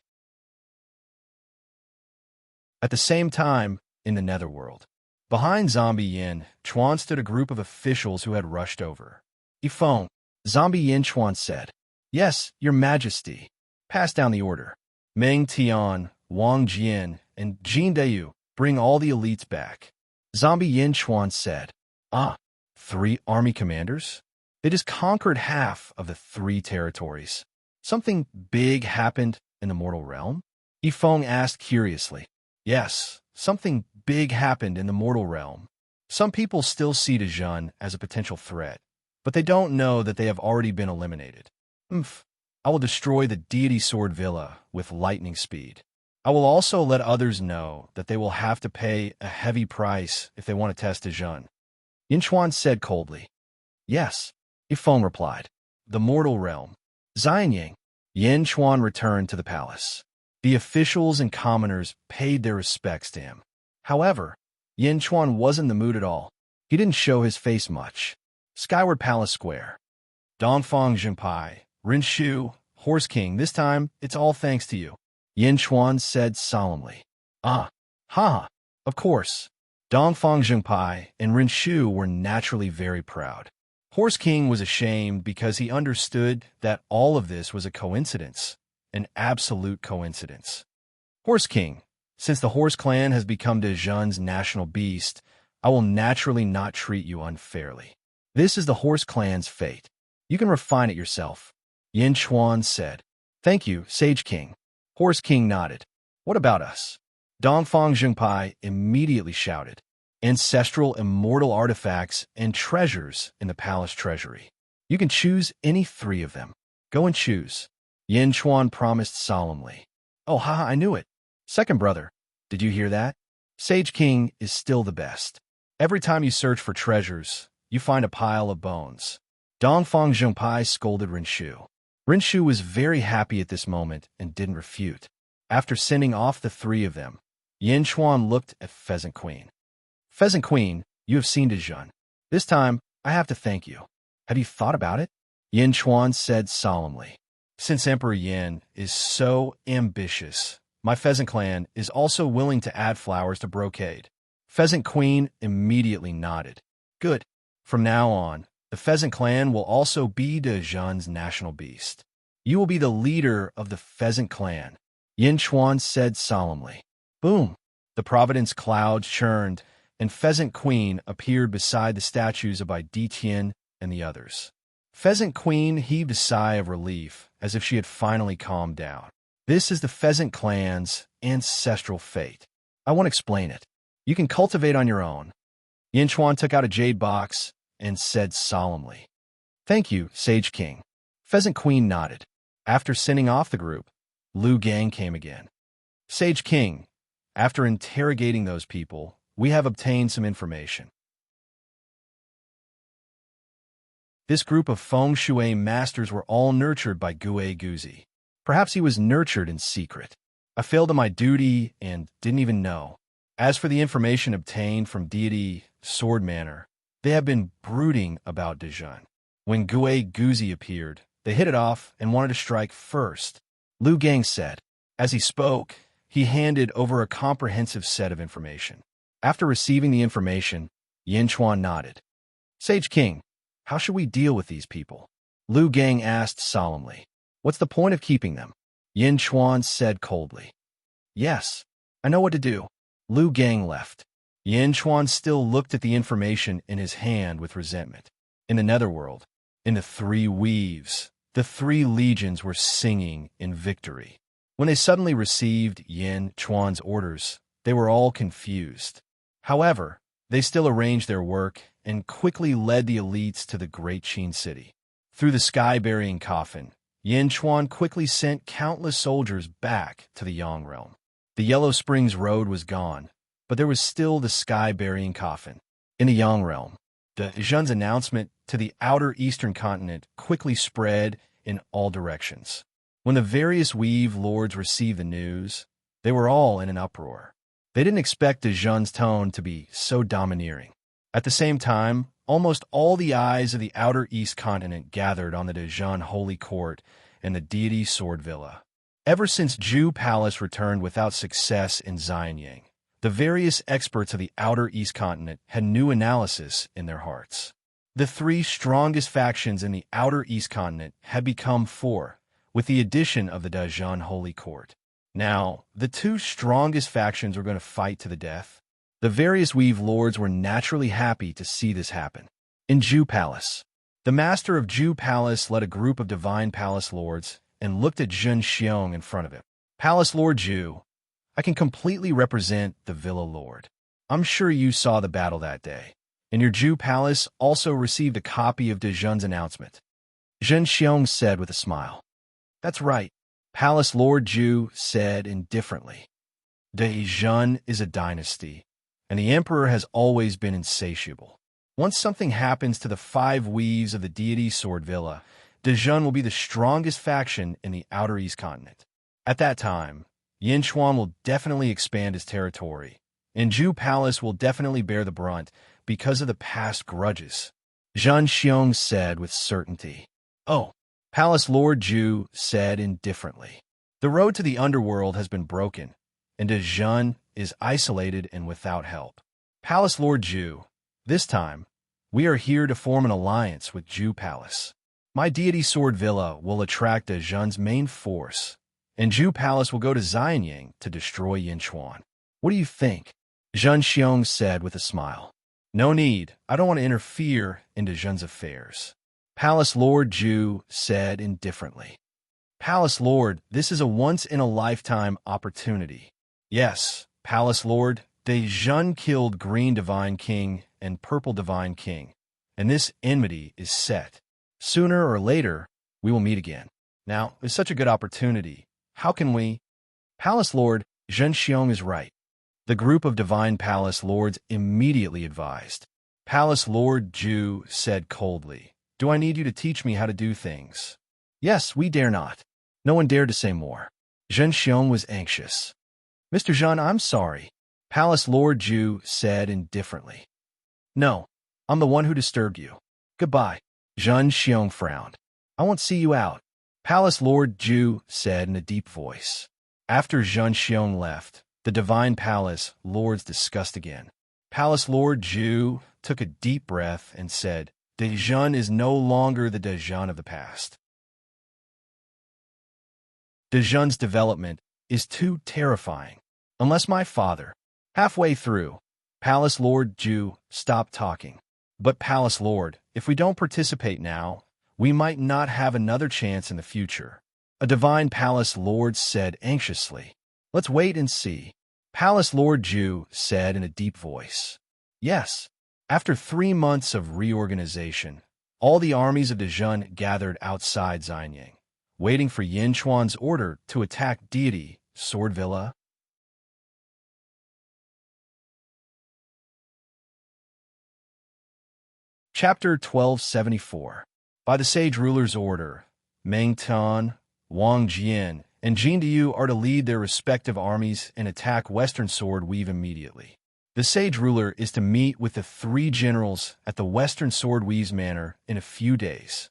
At the same time, in the netherworld, behind Zombie Yin Chuan stood a group of officials who had rushed over. Ifeng, Zombie Yin Chuan said. Yes, Your Majesty. Pass down the order. Meng Tian, Wang Jian, and Jin Dayu, bring all the elites back. Zombie Yin Chuan said. 3 army commanders? They just conquered half of the 3 territories. Something big happened in the mortal realm? Ifeng asked curiously. Yes, something big happened in the mortal realm. Some people still see Zhen as a potential threat, but they don't know that they have already been eliminated. I will destroy the deity Sword Villa with lightning speed. I will also let others know that they will have to pay a heavy price if they want to test Zhen. Yin Chuan said coldly. Yes, Ifeng replied. The mortal realm. Xianyang. Yin Chuan returned to the palace. The officials and commoners paid their respects to him. However, Yin Chuan wasn't in the mood at all. He didn't show his face much. Skyward Palace Square. Dongfang Zhenpai, Rinshu, Horse King, this time it's all thanks to you, Yin Chuan said solemnly. Of course. Dongfang Zhenpai and Rinshu were naturally very proud. Horse King was ashamed because he understood that all of this was a coincidence, an absolute coincidence. Horse King, since the Horse Clan has become Zhen's national beast, I will naturally not treat you unfairly. This is the Horse Clan's fate. You can refine it yourself, Yin Chuan said. Thank you, Sage King. Horse King nodded. What about us? Dongfang Zhenpai immediately shouted. Ancestral immortal artifacts and treasures in the palace treasury. You can choose any 3 of them. Go and choose. Yin Chuan promised solemnly. Oh, I knew it. Second brother, did you hear that? Sage King is still the best. Every time you search for treasures, you find a pile of bones. Dongfang Zhenpai scolded Rinshu. Rinshu was very happy at this moment and didn't refute. After sending off the 3 of them, Yin Chuan looked at Pheasant Queen. Pheasant Queen, you have seen Zhen. This time, I have to thank you. Have you thought about it? Yin Chuan said solemnly. Since Emperor Yin is so ambitious, my Pheasant Clan is also willing to add flowers to brocade. Pheasant Queen immediately nodded. Good. From now on, the Pheasant Clan will also be Zhen's national beast. You will be the leader of the Pheasant Clan, Yin Chuan said solemnly. Boom! The Providence clouds churned, and Pheasant Queen appeared beside the statues of Bai Tian and the others. Pheasant Queen heaved a sigh of relief, as if she had finally calmed down. This is the Pheasant Clan's ancestral fate. I won't explain it. You can cultivate on your own. Yin Chuan took out a jade box and said solemnly, "Thank you, Sage King." Pheasant Queen nodded. After sending off the group, Lu Gang came again. "Sage King, after interrogating those people, we have obtained some information. This group of feng shui masters were all nurtured by Gue Guzi. Perhaps he was nurtured in secret. I failed in my duty and didn't even know. As for the information obtained from deity Sword Manor, they have been brooding about Dejun. When Gue Guzi appeared, they hit it off and wanted to strike first," Lu Gang said. As he spoke, he handed over a comprehensive set of information. After receiving the information, Yin Chuan nodded. "Sage King, how should we deal with these people?" Lu Gang asked solemnly. "What's the point of keeping them?" Yin Chuan said coldly. "Yes, I know what to do." Lu Gang left. Yin Chuan still looked at the information in his hand with resentment. In the netherworld, in the three weaves, the three legions were singing in victory. When they suddenly received Yin Chuan's orders, they were all confused. However, they still arranged their work and quickly led the elites to the great Qin city. Through the sky-burying coffin, Yin Chuan quickly sent countless soldiers back to the Yang realm. The Yellow Springs Road was gone, but there was still the sky-burying coffin. In the Yang realm, Dejun's announcement to the outer eastern continent quickly spread in all directions. When the various Weave lords received the news, they were all in an uproar. They didn't expect Dejun's tone to be so domineering. At the same time, almost all the eyes of the outer east continent gathered on the Dejun Holy Court and the deity Sword Villa. Ever since Ju Palace returned without success in Xianyang, the various experts of the outer east continent had new analysis in their hearts. The three strongest factions in the outer east continent had become four, with the addition of the Dejun Holy Court. Now, the two strongest factions were going to fight to the death. The various Weave lords were naturally happy to see this happen. In Ju Palace, the master of Ju Palace led a group of Divine Palace lords and looked at Zhen Xiong in front of him. "Palace Lord Ju, I can completely represent the Villa Lord. I'm sure you saw the battle that day, and your Ju Palace also received a copy of Dejun's announcement." Zhen Xiong said with a smile. "That's right," Palace Lord Ju said indifferently. "Dejun is a dynasty, and the Emperor has always been insatiable. Once something happens to the five weaves of the deity Sword Villa, Dejun will be the strongest faction in the outer east continent. At that time, Yin Chuan will definitely expand his territory, and Ju Palace will definitely bear the brunt because of the past grudges," Zhen Xiong said with certainty. "Oh," Palace Lord Ju said indifferently. "The road to the underworld has been broken, and Dejun is isolated and without help. Palace Lord Ju, this time, we are here to form an alliance with Ju Palace. My deity Sword Villa will attract Dejun's main force, and Ju Palace will go to Xianyang to destroy Yin Chuan. What do you think?" Zhen Xiong said with a smile. "No need. I don't want to interfere in Dejun's affairs," Palace Lord Ju said indifferently. "Palace Lord, this is a once-in-a-lifetime opportunity." "Yes, Palace Lord, Dejun killed Green Divine King and Purple Divine King, and this enmity is set. Sooner or later, we will meet again. Now, it's such a good opportunity. How can we—" "Palace Lord, Zhen Xiong is right," the group of Divine Palace lords immediately advised. Palace Lord Ju said coldly, "Do I need you to teach me how to do things?" "Yes, we dare not." No one dared to say more. Zhen Xiong was anxious. "Mr. Zhen, I'm sorry," Palace Lord Ju said indifferently. "No, I'm the one who disturbed you. Goodbye." Zhen Xiong frowned. "I won't see you out," Palace Lord Ju said in a deep voice. After Zhen Xiong left, the Divine Palace lords discussed again. Palace Lord Ju took a deep breath and said, "Dejun is no longer the Dejun of the past. Dejun's development is too terrifying. Unless my father—" Halfway through, Palace Lord Ju stopped talking. "But Palace Lord, if we don't participate now, we might not have another chance in the future," a Divine Palace Lord said anxiously. "Let's wait and see," Palace Lord Ju said in a deep voice. "Yes," After 3 months of reorganization, all the armies of Dajun gathered outside Xianyang, waiting for Yin Chuan's order to attack deity Sword Villa. Chapter 1274. By the sage ruler's order, Meng Tian, Wang Jian, and Jin Diyu are to lead their respective armies and attack Western Sword Weave immediately. The sage ruler is to meet with the 3 generals at the Western Sword Weave's manor in a few days.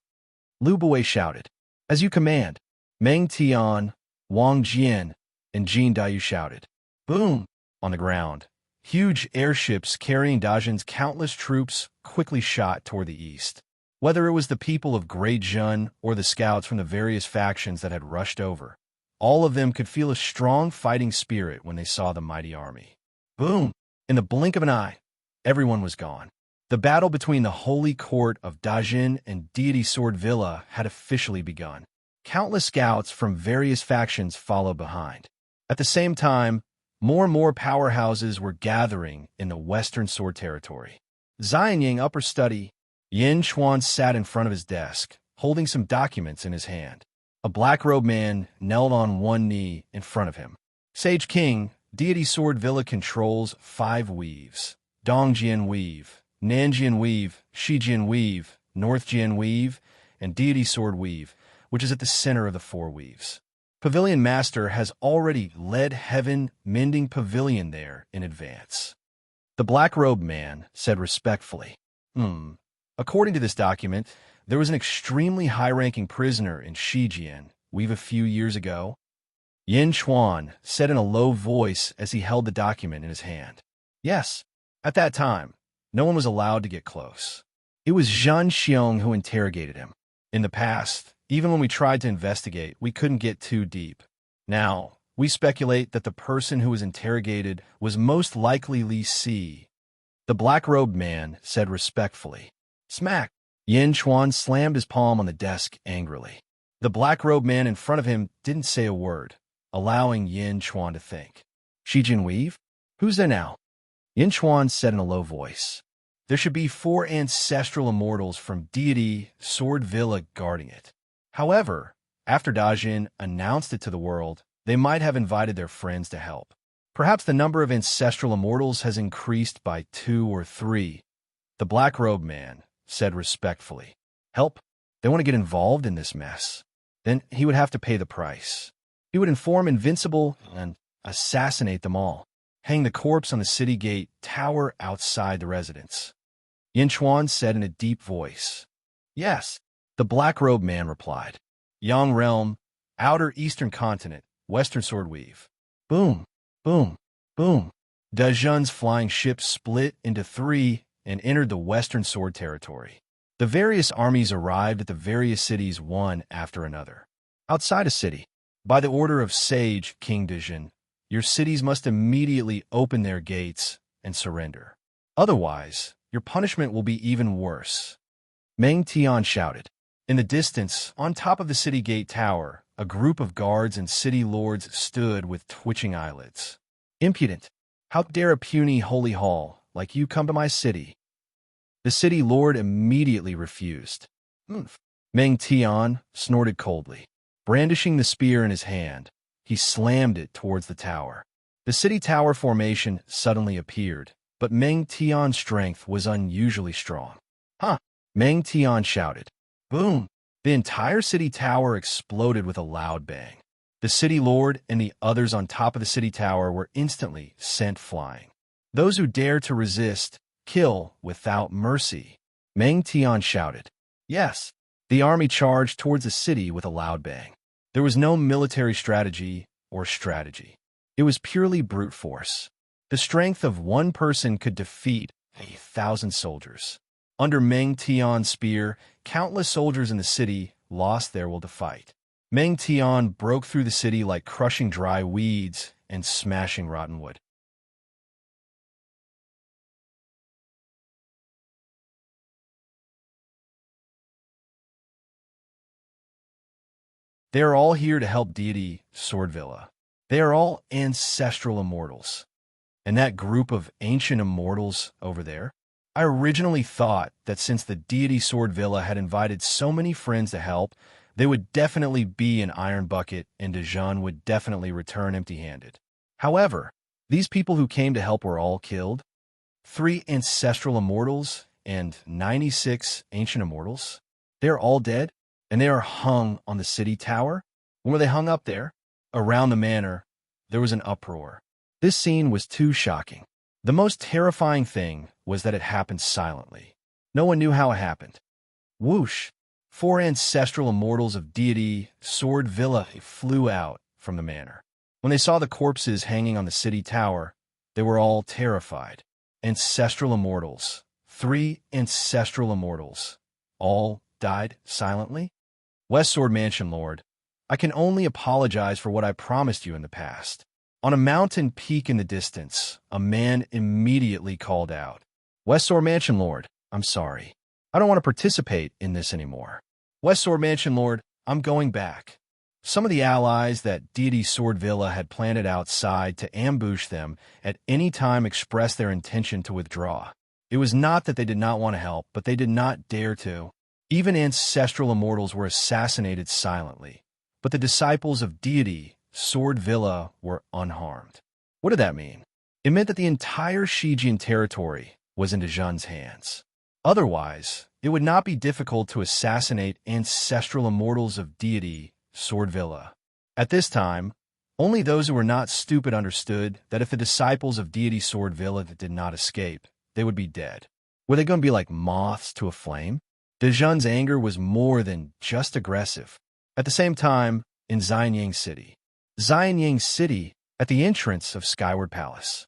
Liu Buwei shouted, "As you command." Meng Tian, Wang Jian, and Jin Diyu shouted, "Boom!" On the ground. Huge airships carrying Dajin's countless troops quickly shot toward the east. Whether it was the people of Great Jun or the scouts from the various factions that had rushed over, all of them could feel a strong fighting spirit when they saw the mighty army. Boom! In the blink of an eye, everyone was gone. The battle between the holy court of Dajin and deity Sword Villa had officially begun. Countless scouts from various factions followed behind. At the same time, more and more powerhouses were gathering in the Western Sword Territory. Xianyang upper study. Yin Chuan sat in front of his desk, holding some documents in his hand. A black-robed man knelt on one knee in front of him. Sage King, deity Sword Villa controls 5 weaves: Dongjian Weave, Nanjian Weave, Shijian Weave, Northjian Weave, and deity Sword Weave, which is at the center of the 4 weaves. Pavilion Master has already led Heaven Mending Pavilion there in advance. The black-robed man said respectfully, According to this document, there was an extremely high-ranking prisoner in Shijian Weave a few years ago. Yin Chuan said in a low voice as he held the document in his hand. Yes, at that time, no one was allowed to get close. It was Zhan Xiong who interrogated him. In the past, even when we tried to investigate, we couldn't get too deep. Now, we speculate that the person who was interrogated was most likely Li Si. The black-robed man said respectfully. Smack! Yin Chuan slammed his palm on the desk angrily. The black-robed man in front of him didn't say a word, allowing Yin Chuan to think. Shijin Weave? Who's there now? Yin Chuan said in a low voice. There should be 4 ancestral immortals from deity Sword Villa guarding it. However, after Dajin announced it to the world, they might have invited their friends to help. Perhaps the number of ancestral immortals has increased by 2 or 3. The black-robed man said respectfully. Help? They want to get involved in this mess. Then he would have to pay the price. He would inform Invincible and assassinate them all. Hang the corpse on the city gate tower outside the residence. Yin Chuan said in a deep voice. Yes, the black-robed man replied. Yang Realm, Outer Eastern Continent, Western Sword Weave. Boom, boom, boom. Dajun's flying ship split into 3 and entered the Western Sword Territory. The various armies arrived at the various cities one after another. Outside a city, by the order of Sage King Dajun, your cities must immediately open their gates and surrender. Otherwise, your punishment will be even worse. Meng Tian shouted. In the distance, on top of the city gate tower, a group of guards and city lords stood with twitching eyelids. Impudent! How dare a puny holy hall like you come to my city? The city lord immediately refused. Meng Tian snorted coldly. Brandishing the spear in his hand, he slammed it towards the tower. The city tower formation suddenly appeared, but Meng Tian's strength was unusually strong. Meng Tian shouted. Boom! The entire city tower exploded with a loud bang. The city lord and the others on top of the city tower were instantly sent flying. Those who dare to resist, kill without mercy. Meng Tian shouted. Yes, the army charged towards the city with a loud bang. There was no military strategy or strategy. It was purely brute force. The strength of one person could defeat 1,000 soldiers. Under Meng Tian's spear, countless soldiers in the city lost their will to fight. Meng Tian broke through the city like crushing dry weeds and smashing rotten wood. They are all here to help deity Sword Villa. They are all ancestral immortals. And that group of ancient immortals over there? I originally thought that since the deity Sword Villa had invited so many friends to help, they would definitely be an iron bucket and Dijon would definitely return empty-handed. However, these people who came to help were all killed. 3 ancestral immortals and 96 ancient immortals. They are all dead, and they are hung on the city tower. When were they hung up there? Around the manor, there was an uproar. This scene was too shocking. The most terrifying thing was that it happened silently. No one knew how it happened. Whoosh! 4 ancestral immortals of deity Sword Villa flew out from the manor. When they saw the corpses hanging on the city tower, they were all terrified. Ancestral immortals. 3 ancestral immortals. All died silently? West Sword Mansion Lord, I can only apologize for what I promised you in the past. On a mountain peak in the distance, a man immediately called out, West Sword Mansion Lord, I'm sorry. I don't want to participate in this anymore. West Sword Mansion Lord, I'm going back. Some of the allies that deity Sword Villa had planted outside to ambush them at any time expressed their intention to withdraw. It was not that they did not want to help, but they did not dare to. Even ancestral immortals were assassinated silently, but the disciples of deity Sword Villa were unharmed. What did that mean? It meant that the entire Shijian territory was in Dijon's hands. Otherwise, it would not be difficult to assassinate ancestral immortals of deity Sword Villa. At this time, only those who were not stupid understood that if the disciples of deity Sword Villa did not escape, they would be dead. Were they going to be like moths to a flame? Dijon's anger was more than just aggressive. At the same time, in Xianyang City, at the entrance of Skyward Palace.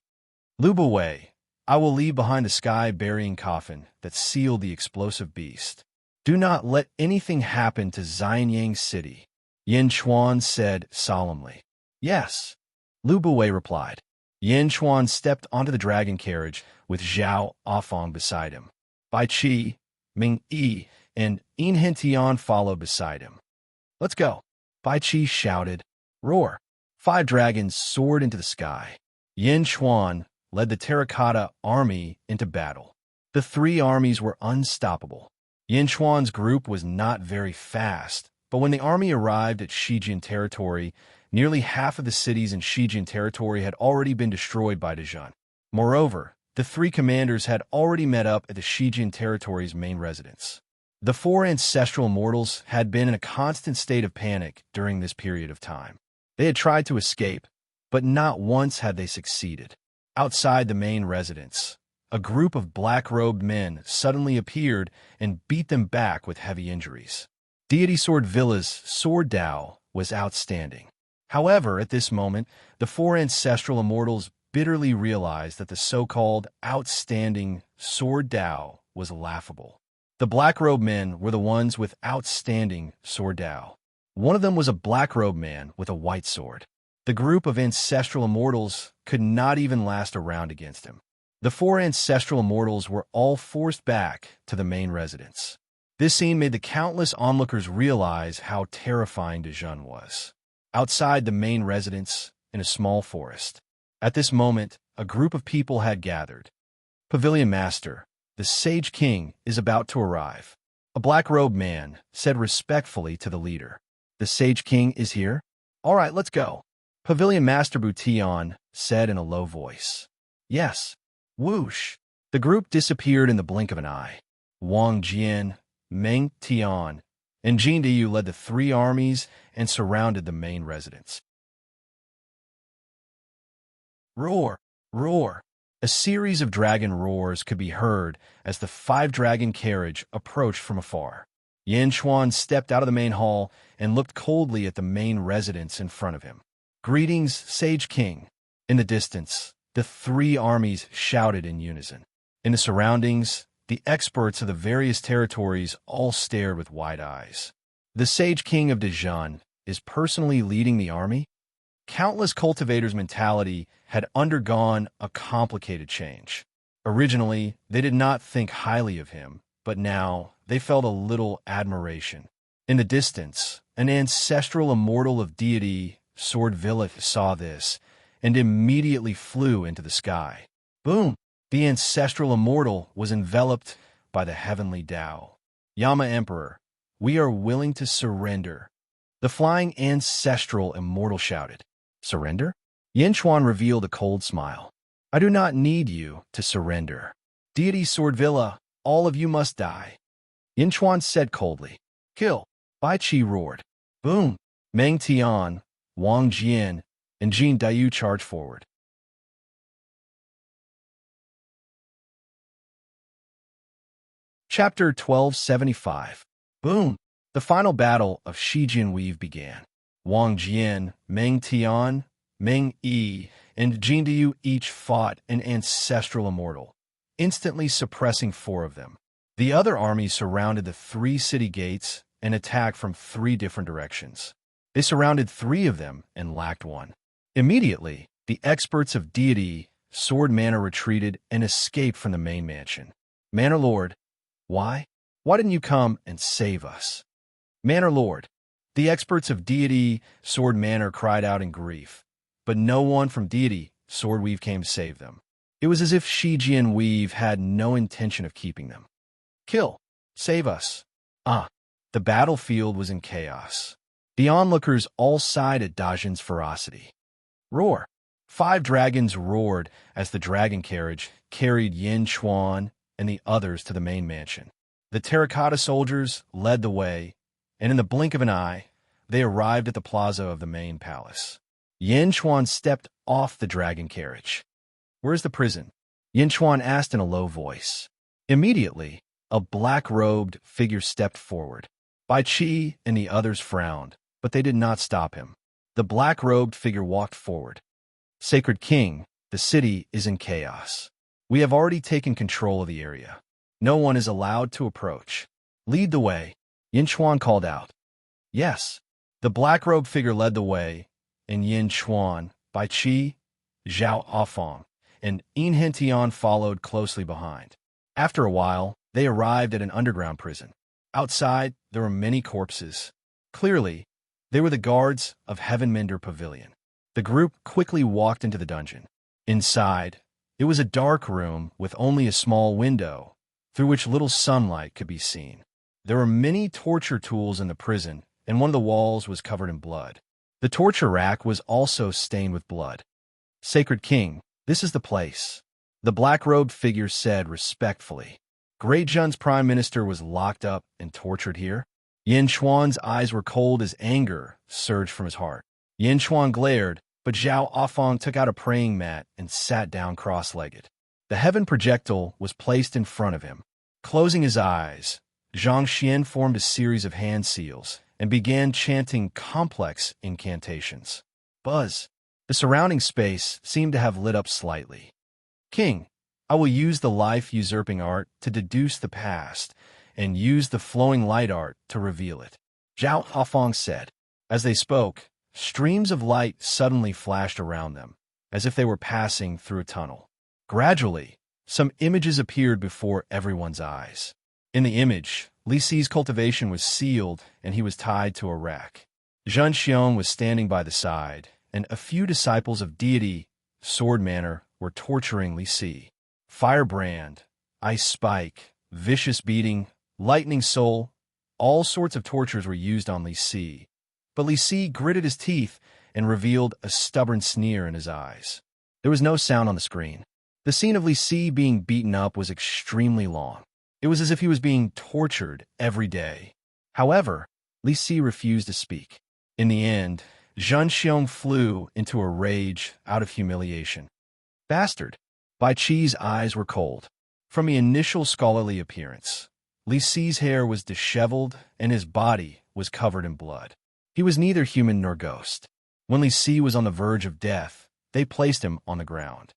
Lubuwei, I will leave behind the sky-burying coffin that sealed the explosive beast. Do not let anything happen to Xianyang City. Yin Chuan said solemnly. Yes, Lubuwei replied. Yin Chuan stepped onto the dragon carriage with Zhao Afong beside him. Bai Qi, Ming Yi, and Yin Hentian followed beside him. Let's go, Bai Qi shouted. Roar! 5 dragons soared into the sky. Yin Chuan led the terracotta army into battle. The 3 armies were unstoppable. Yin Chuan's group was not very fast, but when the army arrived at Shijian territory, nearly half of the cities in Shijian territory had already been destroyed by Dijon. Moreover, the 3 commanders had already met up at the Shijian territory's main residence. The 4 ancestral immortals had been in a constant state of panic during this period of time. They had tried to escape, but not once had they succeeded. Outside the main residence, a group of black-robed men suddenly appeared and beat them back with heavy injuries. Deity Sword Villa's Sword Dao was outstanding. However, at this moment, the 4 ancestral immortals bitterly realized that the so-called outstanding Sword Dao was laughable. The black-robed men were the ones with outstanding Sword Dao. One of them was a black-robed man with a white sword. The group of ancestral immortals could not even last a round against him. The 4 ancestral immortals were all forced back to the main residence. This scene made the countless onlookers realize how terrifying Dijon was. Outside the main residence, in a small forest. At this moment, a group of people had gathered. Pavilion Master, the Sage King, is about to arrive. A black-robed man said respectfully to the leader. The Sage King is here? All right, let's go. Pavilion Master Bution said in a low voice. Yes. Whoosh! The group disappeared in the blink of an eye. Wang Jian, Meng Tian, and Jin Diyu led the 3 armies and surrounded the main residence. Roar! Roar! A series of dragon roars could be heard as the 5-dragon carriage approached from afar. Yin Chuan stepped out of the main hall and looked coldly at the main residence in front of him. Greetings, Sage King. In the distance, the 3 armies shouted in unison. In the surroundings, the experts of the various territories all stared with wide eyes. The Sage King of Dijon is personally leading the army? Countless cultivators' mentality had undergone a complicated change. Originally, they did not think highly of him, but now they felt a little admiration. In the distance, an ancestral immortal of deity, Sword Villa, saw this and immediately flew into the sky. Boom! The ancestral immortal was enveloped by the heavenly Tao. Yama Emperor, we are willing to surrender. The flying ancestral immortal shouted. Surrender? Yin Chuan revealed a cold smile. I do not need you to surrender. Deity Sword Villa, all of you must die. Yin Chuan said coldly. Kill. Bai Qi roared. Boom. Meng Tian, Wang Jian, and Jin Dayu charged forward. Chapter 1275. Boom. The final battle of Shijin Weave began. Wang Jian, Meng Tian, Meng Yi, and Jin Dayu each fought an ancestral immortal, instantly suppressing 4 of them. The other armies surrounded the 3 city gates and attacked from 3 different directions. They surrounded 3 of them and lacked 1. Immediately, the experts of deity, Sword Manor retreated and escaped from the main mansion. Manor Lord, why? Why didn't you come and save us? Manor Lord, the experts of deity, Sword Manor cried out in grief, but no one from deity, Sword Weave came to save them. It was as if Shijin Weave had no intention of keeping them. Kill. Save us. The battlefield was in chaos. The onlookers all sighed at Dajin's ferocity. Roar. 5 dragons roared as the dragon carriage carried Yin Chuan and the others to the main mansion. The terracotta soldiers led the way, and in the blink of an eye, they arrived at the plaza of the main palace. Yin Chuan stepped off the dragon carriage. Where's the prison? Yin Chuan asked in a low voice. Immediately, a black-robed figure stepped forward. Bai Qi and the others frowned, but they did not stop him. The black-robed figure walked forward. Sacred King, the city is in chaos. We have already taken control of the area. No one is allowed to approach. Lead the way, Yin Chuan called out. Yes. The black-robed figure led the way, and Yin Chuan, Bai Qi, Zhao Afang, and Yin Hentian followed closely behind. After a while, they arrived at an underground prison. Outside, there were many corpses. Clearly, they were the guards of Heavenmender Pavilion. The group quickly walked into the dungeon. Inside, it was a dark room with only a small window, through which little sunlight could be seen. There were many torture tools in the prison, and one of the walls was covered in blood. The torture rack was also stained with blood. Sacred King, this is the place, the black-robed figure said respectfully. Great Jun's prime minister was locked up and tortured here? Yin Chuan's eyes were cold as anger surged from his heart. Yin Chuan glared, but Zhao Afang took out a praying mat and sat down cross-legged. The heaven projectile was placed in front of him. Closing his eyes, Zhang Xian formed a series of hand seals and began chanting complex incantations. Buzz. The surrounding space seemed to have lit up slightly. King, I will use the life-usurping art to deduce the past and use the flowing light art to reveal it, Zhao Hafang said. As they spoke, streams of light suddenly flashed around them, as if they were passing through a tunnel. Gradually, some images appeared before everyone's eyes. In the image, Li Si's cultivation was sealed and he was tied to a rack. Zhen Xiong was standing by the side, and a few disciples of deity, Sword Manor, were torturing Li Si. Firebrand, ice spike, vicious beating, lightning soul, all sorts of tortures were used on Li Si. But Li Si gritted his teeth and revealed a stubborn sneer in his eyes. There was no sound on the screen. The scene of Li Si being beaten up was extremely long. It was as if he was being tortured every day. However, Li Si refused to speak. In the end, Zhen Xiong flew into a rage out of humiliation. Bastard! Bai Qi's eyes were cold. From the initial scholarly appearance, Li Si's hair was disheveled and his body was covered in blood. He was neither human nor ghost. When Li Si was on the verge of death, they placed him on the ground.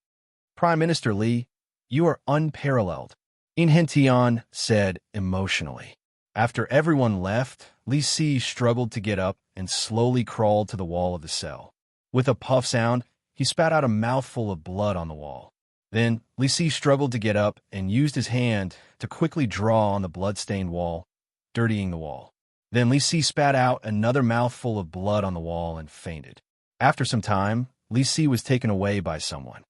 Prime Minister Li, you are unparalleled, Yin Hentian said emotionally. After everyone left, Li Si struggled to get up and slowly crawled to the wall of the cell. With a puff sound, he spat out a mouthful of blood on the wall. Then, Li Si struggled to get up and used his hand to quickly draw on the blood-stained wall, dirtying the wall. Then Li Si spat out another mouthful of blood on the wall and fainted. After some time, Li Si was taken away by someone.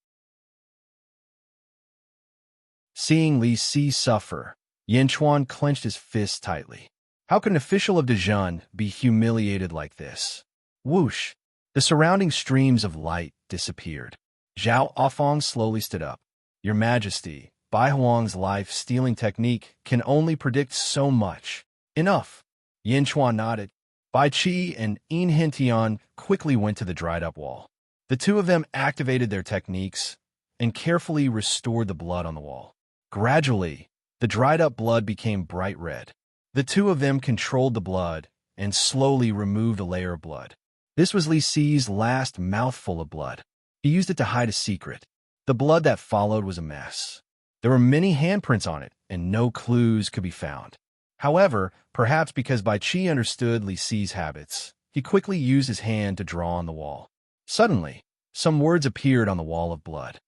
Seeing Li Si suffer, Yin Chuan clenched his fists tightly. How could an official of Dejun be humiliated like this? Whoosh! The surrounding streams of light disappeared. Zhao Afong slowly stood up. Your Majesty, Bai Huang's life-stealing technique can only predict so much. Enough. Yin Chuan nodded. Bai Qi and Yin Hintian quickly went to the dried-up wall. The two of them activated their techniques and carefully restored the blood on the wall. Gradually, the dried-up blood became bright red. The two of them controlled the blood and slowly removed a layer of blood. This was Li Si's last mouthful of blood. He used it to hide a secret. The blood that followed was a mess. There were many handprints on it, and no clues could be found. However, perhaps because Bai Qi understood Li Si's habits, he quickly used his hand to draw on the wall. Suddenly, some words appeared on the wall of blood.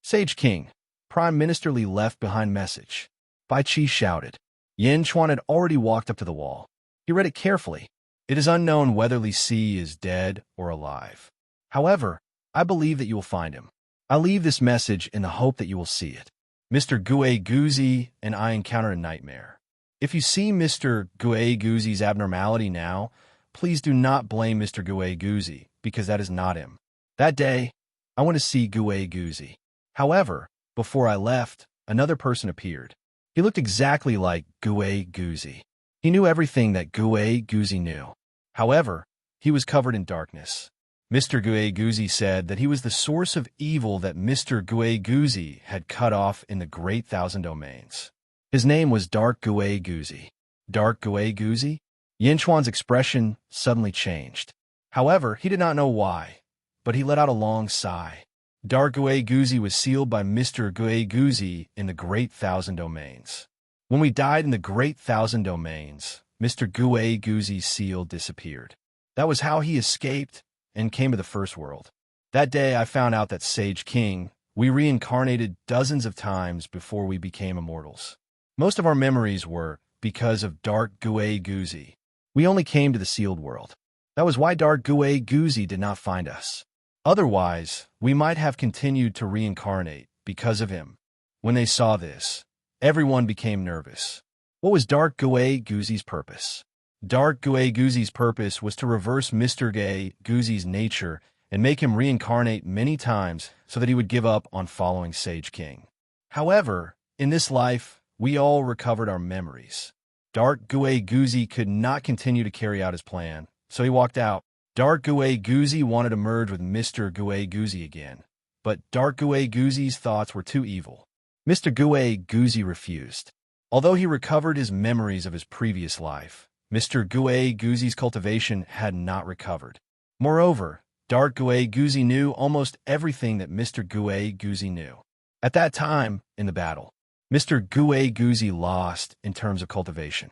Sage King, Prime Minister Li left behind message. Bai Qi shouted. Yin Chuan had already walked up to the wall. He read it carefully. It is unknown whether Li Si is dead or alive. However, I believe that you will find him. I leave this message in the hope that you will see it. Mr. Gue Guzi and I encountered a nightmare. If you see Mr. Gue Guzi's abnormality now, please do not blame Mr. Gue Guzi, because that is not him. That day, I went to see Gue Guzi. However, before I left, another person appeared. He looked exactly like Gue Guzi. He knew everything that Gue Guzi knew. However, he was covered in darkness. Mr. Gue Guzi said that he was the source of evil that Mr. Gue Guzi had cut off in the Great Thousand Domains. His name was Dark Gue Guzi. Dark Gue Guzi? Yin Chuan's expression suddenly changed. However, he did not know why, but he let out a long sigh. Dark Gue Guzi was sealed by Mr. Gue Guzi in the Great Thousand Domains. When we died in the Great Thousand Domains, Mr. Gue Guzi's seal disappeared. That was how he escaped and came to the First World. That day I found out that Sage King, we reincarnated dozens of times before we became immortals. Most of our memories were because of Dark Gue Guzi. We only came to the sealed world. That was why Dark Gue Guzi did not find us. Otherwise, we might have continued to reincarnate because of him. When they saw this, everyone became nervous. What was Dark Gue Guzi's purpose? Dark Gue Guzi's purpose was to reverse Mr. Gue Guzi's nature and make him reincarnate many times so that he would give up on following Sage King. However, in this life, we all recovered our memories. Dark Gue Guzi could not continue to carry out his plan, so he walked out. Dark Gue Guzi wanted to merge with Mr. Gue Guzi again, but Dark Gue Guzi's thoughts were too evil. Mr. Gue Guzi refused. Although he recovered his memories of his previous life, Mr. Gue Guzi's cultivation had not recovered. Moreover, Dark Gue Guzi knew almost everything that Mr. Gue Guzi knew. At that time, in the battle, Mr. Gue Guzi lost in terms of cultivation.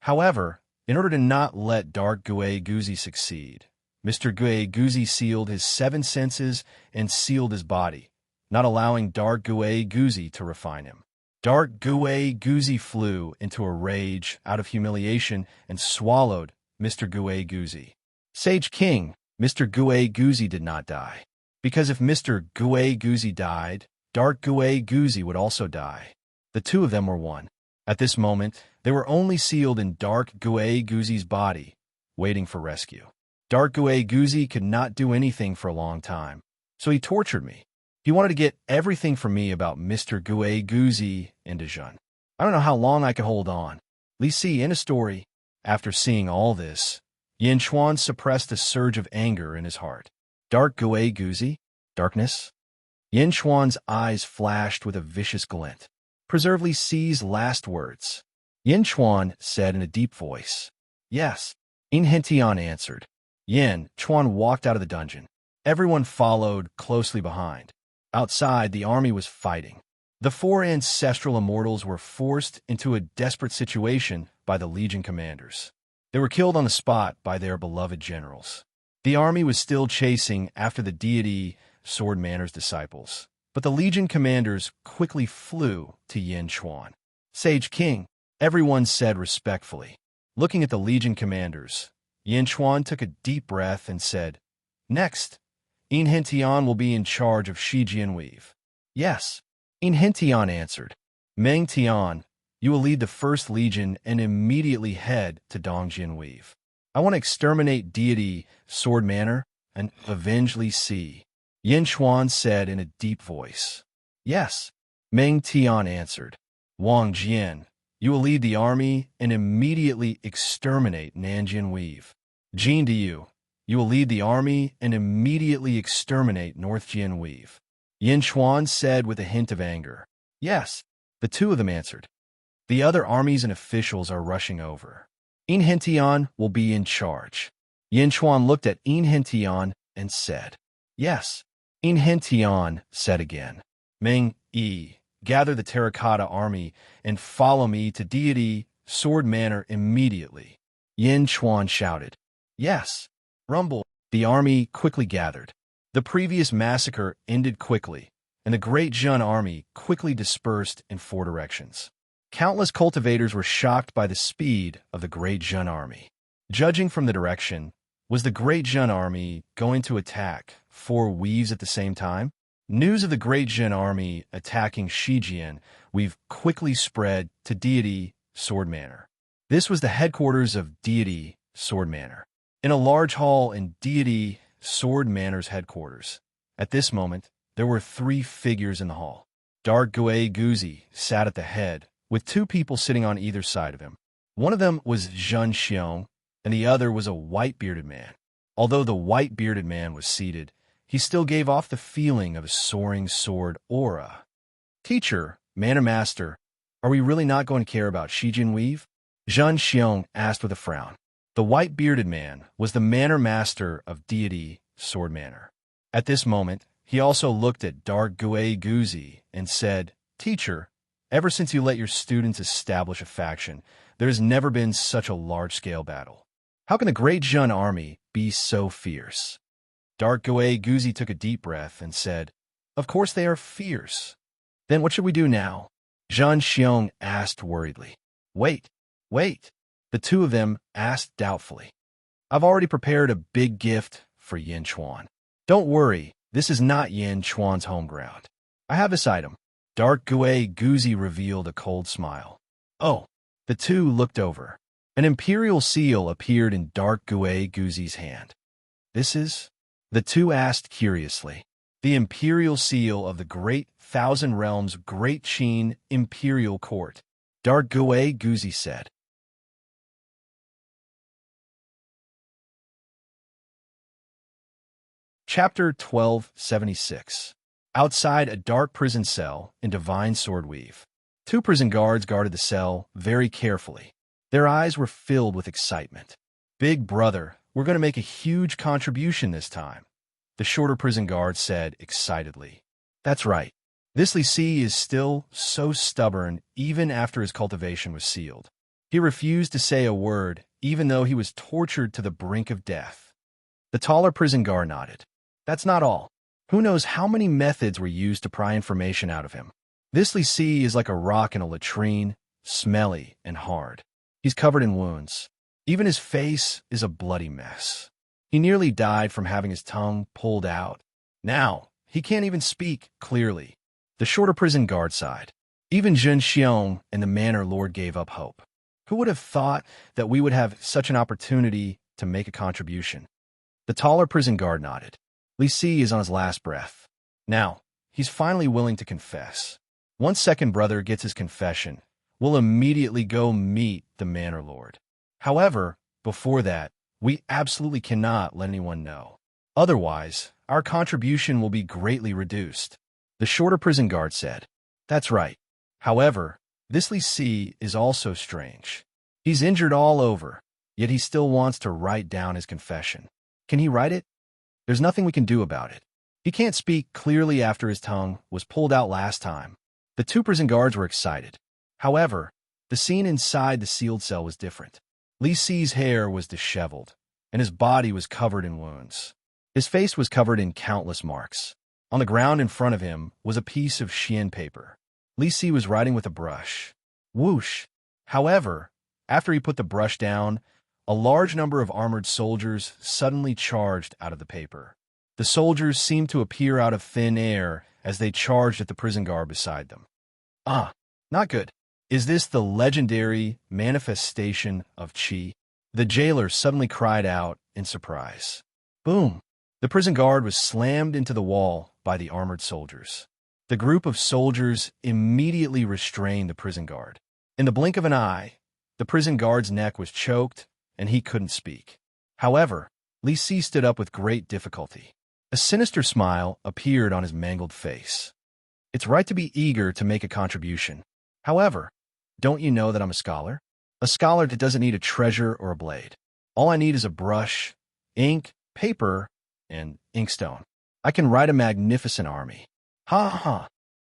However, in order to not let Dark Gue Guzi succeed, Mr. Gue Guzi sealed his 7 senses and sealed his body, not allowing Dark Gue Guzi to refine him. Dark Gue Guzi flew into a rage out of humiliation and swallowed Mr. Gue Guzi. Sage King, Mr. Gue Guzi did not die. Because if Mr. Gue Guzi died, Dark Gue Guzi would also die. The two of them were one. At this moment, they were only sealed in Dark Gue Guzi's body, waiting for rescue. Dark Gue Guzi could not do anything for a long time, so he tortured me. He wanted to get everything from me about Mr. Gue Guzi and Dejun. I don't know how long I could hold on. Li Si, in a story, after seeing all this, Yin Chuan suppressed a surge of anger in his heart. Dark Gue Guzi? Darkness? Yin Chuan's eyes flashed with a vicious glint. Preserve Li Si's last words. Yin Chuan said in a deep voice. Yes. Yin Hintian answered. Yin Chuan walked out of the dungeon. Everyone followed closely behind. Outside, the army was fighting. The 4 ancestral immortals were forced into a desperate situation by the Legion commanders. They were killed on the spot by their beloved generals. The army was still chasing after the deity Sword Manor's disciples, but the Legion commanders quickly flew to Yin Chuan. Sage King, everyone said respectfully. Looking at the Legion commanders, Yin Chuan took a deep breath and said, Next, Enchantment will be in charge of Shijian Weave. Yes, Enchantment answered. Meng Tian, you will lead the First Legion and immediately head to Dongjian Weave. I want to exterminate deity, Sword Manor, and avenge Li Si. Yin Chuan said in a deep voice. Yes, Meng Tian answered. Wang Jian, you will lead the army and immediately exterminate Nanjian Weave. Jin Diyu, you will lead the army and immediately exterminate North Jian Weave. Yin Chuan said with a hint of anger. Yes, the two of them answered. The other armies and officials are rushing over. Enchantment will be in charge. Yin Chuan looked at Enchantment and said. Yes, Enchantment said again. Meng Yi, gather the terracotta army and follow me to deity Sword Manor immediately. Yin Chuan shouted. Yes. Rumble. The army quickly gathered. The previous massacre ended quickly, and the Great Jun army quickly dispersed in 4 directions. Countless cultivators were shocked by the speed of the Great Jun army. Judging from the direction, was the Great Jun army going to attack 4 weaves at the same time? News of the Great Jun army attacking Shijian Weave quickly spread to deity Sword Manor. This was the headquarters of deity Sword Manor. In a large hall in deity Sword Manor's headquarters. At this moment, there were 3 figures in the hall. Dark Gui Guzi sat at the head, with 2 people sitting on either side of him. One of them was Zhen Xiong, and the other was a white-bearded man. Although the white-bearded man was seated, he still gave off the feeling of a soaring sword aura. Teacher, Manor Master, are we really not going to care about Shijian Weave? Zhen Xiong asked with a frown. The white-bearded man was the Manor Master of deity Sword Manor. At this moment, he also looked at Dark Gui Guzi and said, Teacher, ever since you let your students establish a faction, there has never been such a large-scale battle. How can the Great Jun army be so fierce? Dark Gui Guzi took a deep breath and said, Of course they are fierce. Then what should we do now? Zhen Xiong asked worriedly. Wait. The 2 of them asked doubtfully. I've already prepared a big gift for Yin Chuan. Don't worry, this is not Yin Chuan's home ground. I have this item. Dark Gui Guzi revealed a cold smile. Oh, the 2 looked over. An imperial seal appeared in Dark Gui Guzi's hand. This is? The 2 asked curiously. The imperial seal of the Great Thousand Realms Great Qin Imperial Court. Dark Gui Guzi said. Chapter 1276. Outside a dark prison cell in Divine Sword Weave. 2 prison guards guarded the cell very carefully. Their eyes were filled with excitement. Big brother, we're going to make a huge contribution this time, the shorter prison guard said excitedly. That's right. This Li Si is still so stubborn even after his cultivation was sealed. He refused to say a word even though he was tortured to the brink of death. The taller prison guard nodded. That's not all. Who knows how many methods were used to pry information out of him. This Li Si is like a rock in a latrine, smelly and hard. He's covered in wounds. Even his face is a bloody mess. He nearly died from having his tongue pulled out. Now, he can't even speak clearly. The shorter prison guard sighed. Even Zhen Xiong and the Manor Lord gave up hope. Who would have thought that we would have such an opportunity to make a contribution? The taller prison guard nodded. Li Si is on his last breath. Now, he's finally willing to confess. Once second brother gets his confession, we'll immediately go meet the Manor Lord. However, before that, we absolutely cannot let anyone know. Otherwise, our contribution will be greatly reduced. The shorter prison guard said. That's right. However, this Li Si is also strange. He's injured all over, yet he still wants to write down his confession. Can he write it? There's nothing we can do about it. He can't speak clearly after his tongue was pulled out last time. The 2 prison guards were excited. However, the scene inside the sealed cell was different. Li Si's hair was disheveled, and his body was covered in wounds. His face was covered in countless marks. On the ground in front of him was a piece of Xian paper. Li Si was writing with a brush. Whoosh! However, after he put the brush down, a large number of armored soldiers suddenly charged out of the paper. The soldiers seemed to appear out of thin air as they charged at the prison guard beside them. Ah, not good. Is this the legendary manifestation of Qi? The jailer suddenly cried out in surprise. Boom! The prison guard was slammed into the wall by the armored soldiers. The group of soldiers immediately restrained the prison guard. In the blink of an eye, the prison guard's neck was choked, and he couldn't speak. However, Li Si stood up with great difficulty. A sinister smile appeared on his mangled face. It's right to be eager to make a contribution. However, don't you know that I'm a scholar? A scholar that doesn't need a treasure or a blade. All I need is a brush, ink, paper, and inkstone. I can write a magnificent army. Ha ha!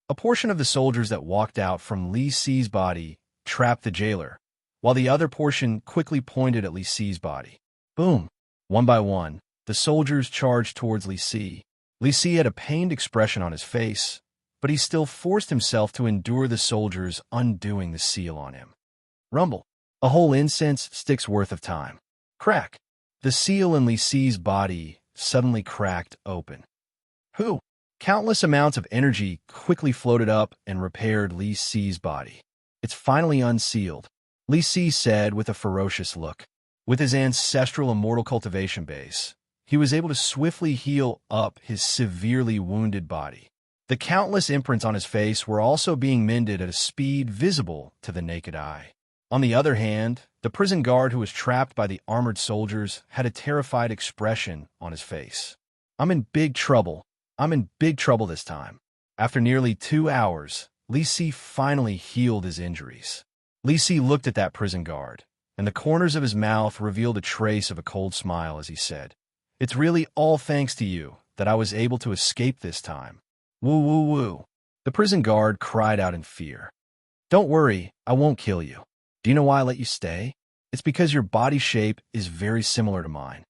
A portion of the soldiers that walked out from Li Si's body trapped the jailer, while the other portion quickly pointed at Li Si's body. Boom! One by one, the soldiers charged towards Li Si. Li Si had a pained expression on his face, but he still forced himself to endure the soldiers undoing the seal on him. Rumble. A whole incense stick's worth of time. Crack. The seal in Li Si's body suddenly cracked open. Who? Countless amounts of energy quickly floated up and repaired Li Si's body. It's finally unsealed, Li Si said with a ferocious look. With his ancestral immortal cultivation base, he was able to swiftly heal up his severely wounded body. The countless imprints on his face were also being mended at a speed visible to the naked eye. On the other hand, the prison guard who was trapped by the armored soldiers had a terrified expression on his face. I'm in big trouble. I'm in big trouble this time. After nearly 2 hours, Li Si finally healed his injuries. Li Si looked at that prison guard, and the corners of his mouth revealed a trace of a cold smile as he said, "It's really all thanks to you that I was able to escape this time." Woo woo woo. The prison guard cried out in fear. Don't worry, I won't kill you. Do you know why I let you stay? It's because your body shape is very similar to mine.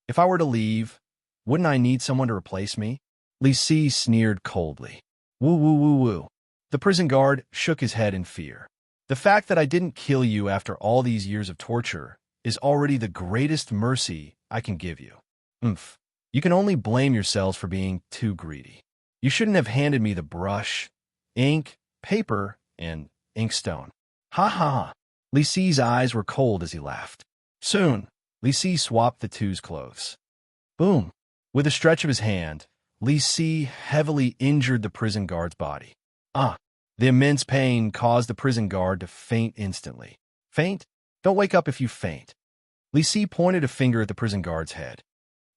If I were to leave, wouldn't I need someone to replace me? Li Si sneered coldly. Woo woo woo woo. The prison guard shook his head in fear. The fact that I didn't kill you after all these years of torture is already the greatest mercy I can give you. Oomph. You can only blame yourselves for being too greedy. You shouldn't have handed me the brush, ink, paper, and inkstone. Ha ha ha. Li Si's eyes were cold as he laughed. Soon, Li Si swapped the two's clothes. Boom. With a stretch of his hand, Li Si heavily injured the prison guard's body. Ah. The immense pain caused the prison guard to faint instantly. Faint? Don't wake up if you faint. Li Si pointed a finger at the prison guard's head.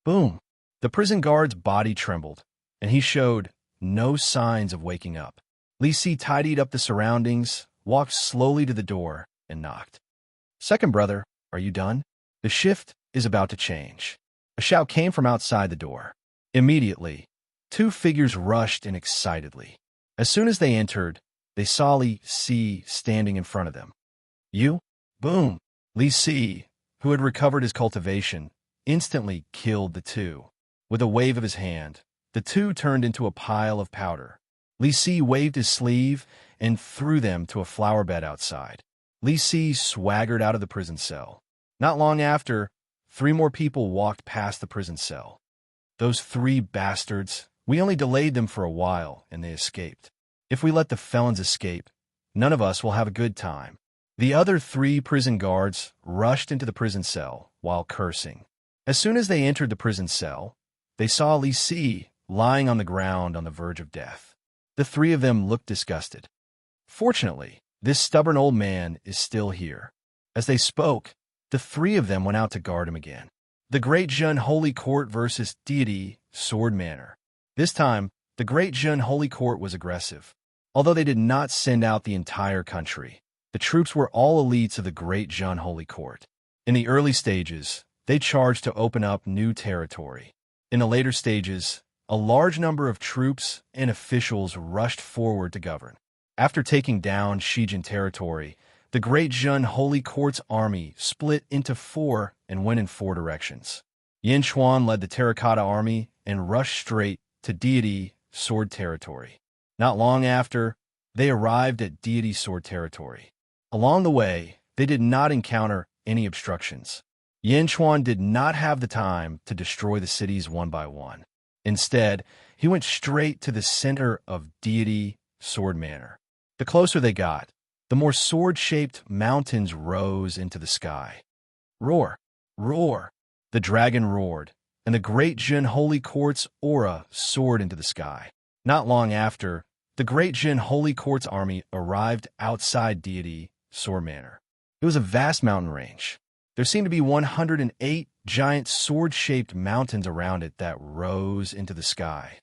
Boom. The prison guard's body trembled, and he showed no signs of waking up. Li Si tidied up the surroundings, walked slowly to the door, and knocked. Second brother, are you done? The shift is about to change. A shout came from outside the door. Immediately, 2 figures rushed in excitedly. As soon as they entered, they saw Li Si standing in front of them. You? Boom! Li Si, who had recovered his cultivation, instantly killed the 2. With a wave of his hand, the 2 turned into a pile of powder. Li Si waved his sleeve and threw them to a flower bed outside. Li Si swaggered out of the prison cell. Not long after, 3 more people walked past the prison cell. Those 3 bastards, we only delayed them for a while, and they escaped. If we let the felons escape, none of us will have a good time. The other 3 prison guards rushed into the prison cell while cursing. As soon as they entered the prison cell, they saw Li Si lying on the ground on the verge of death. The 3 of them looked disgusted. Fortunately, this stubborn old man is still here. As they spoke, the 3 of them went out to guard him again. The Great Jun Holy Court versus Deity Sword Manor. This time, the Great Jun Holy Court was aggressive. Although they did not send out the entire country, the troops were all elites of the Great Jun Holy Court. In the early stages, they charged to open up new territory. In the later stages, a large number of troops and officials rushed forward to govern. After taking down Shijin territory, the Great Jun Holy Court's army split into 4 and went in 4 directions. Yin Chuan led the Terracotta Army and rushed straight to Deity Sword territory. Not long after, they arrived at Deity Sword territory. Along the way, they did not encounter any obstructions. Yin Chuan did not have the time to destroy the cities one by one. Instead, he went straight to the center of deity Sword Manor. The closer they got, the more sword-shaped mountains rose into the sky. Roar! Roar! The dragon roared, and the great Jin Holy Court's aura soared into the sky. Not long after, the great Jin Holy Court's army arrived outside deity Sword Manor. It was a vast mountain range. There seemed to be 108 giant sword-shaped mountains around it that rose into the sky.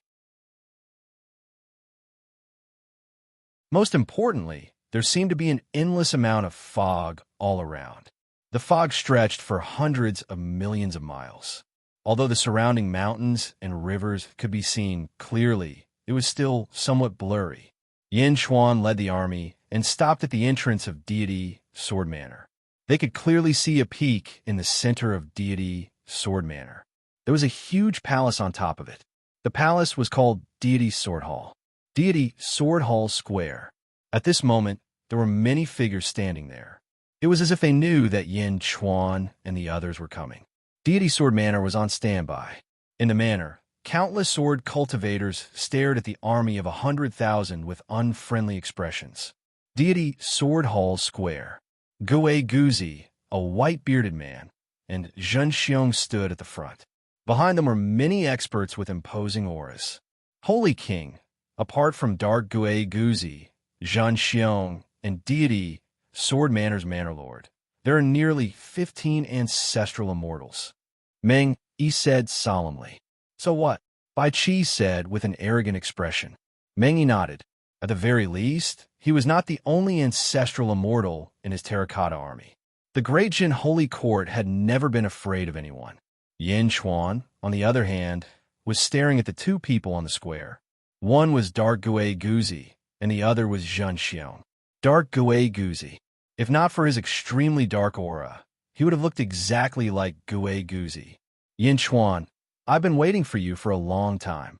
Most importantly, there seemed to be an endless amount of fog all around. The fog stretched for hundreds of millions of miles. Although the surrounding mountains and rivers could be seen clearly, it was still somewhat blurry. Yin Chuan led the army and stopped at the entrance of deity Sword Manor. They could clearly see a peak in the center of deity Sword Manor. There was a huge palace on top of it. The palace was called Deity Sword Hall. Deity Sword Hall Square. At this moment, there were many figures standing there. It was as if they knew that Yin Chuan and the others were coming. Deity Sword Manor was on standby. In the manor, countless sword cultivators stared at the army of 100,000 with unfriendly expressions. Deity Sword Hall Square. Gui Guzi, a white-bearded man, and Zhen Xiong stood at the front. Behind them were many experts with imposing auras. Holy King, apart from Dark Gui Guzi, Zhen Xiong, and Deity Sword Manor's Manor Lord, there are nearly 15 ancestral immortals. Meng Yi said solemnly. So what? Bai Qi said with an arrogant expression. Meng Yi nodded. At the very least, he was not the only ancestral immortal in his terracotta army. The great Jin Holy Court had never been afraid of anyone. Yin Chuan, on the other hand, was staring at the two people on the square. One was Dark Gui Guzi, and the other was Zhen Xiong. Dark Gui Guzi. If not for his extremely dark aura, he would have looked exactly like Gui Guzi. Yin Chuan, I've been waiting for you for a long time.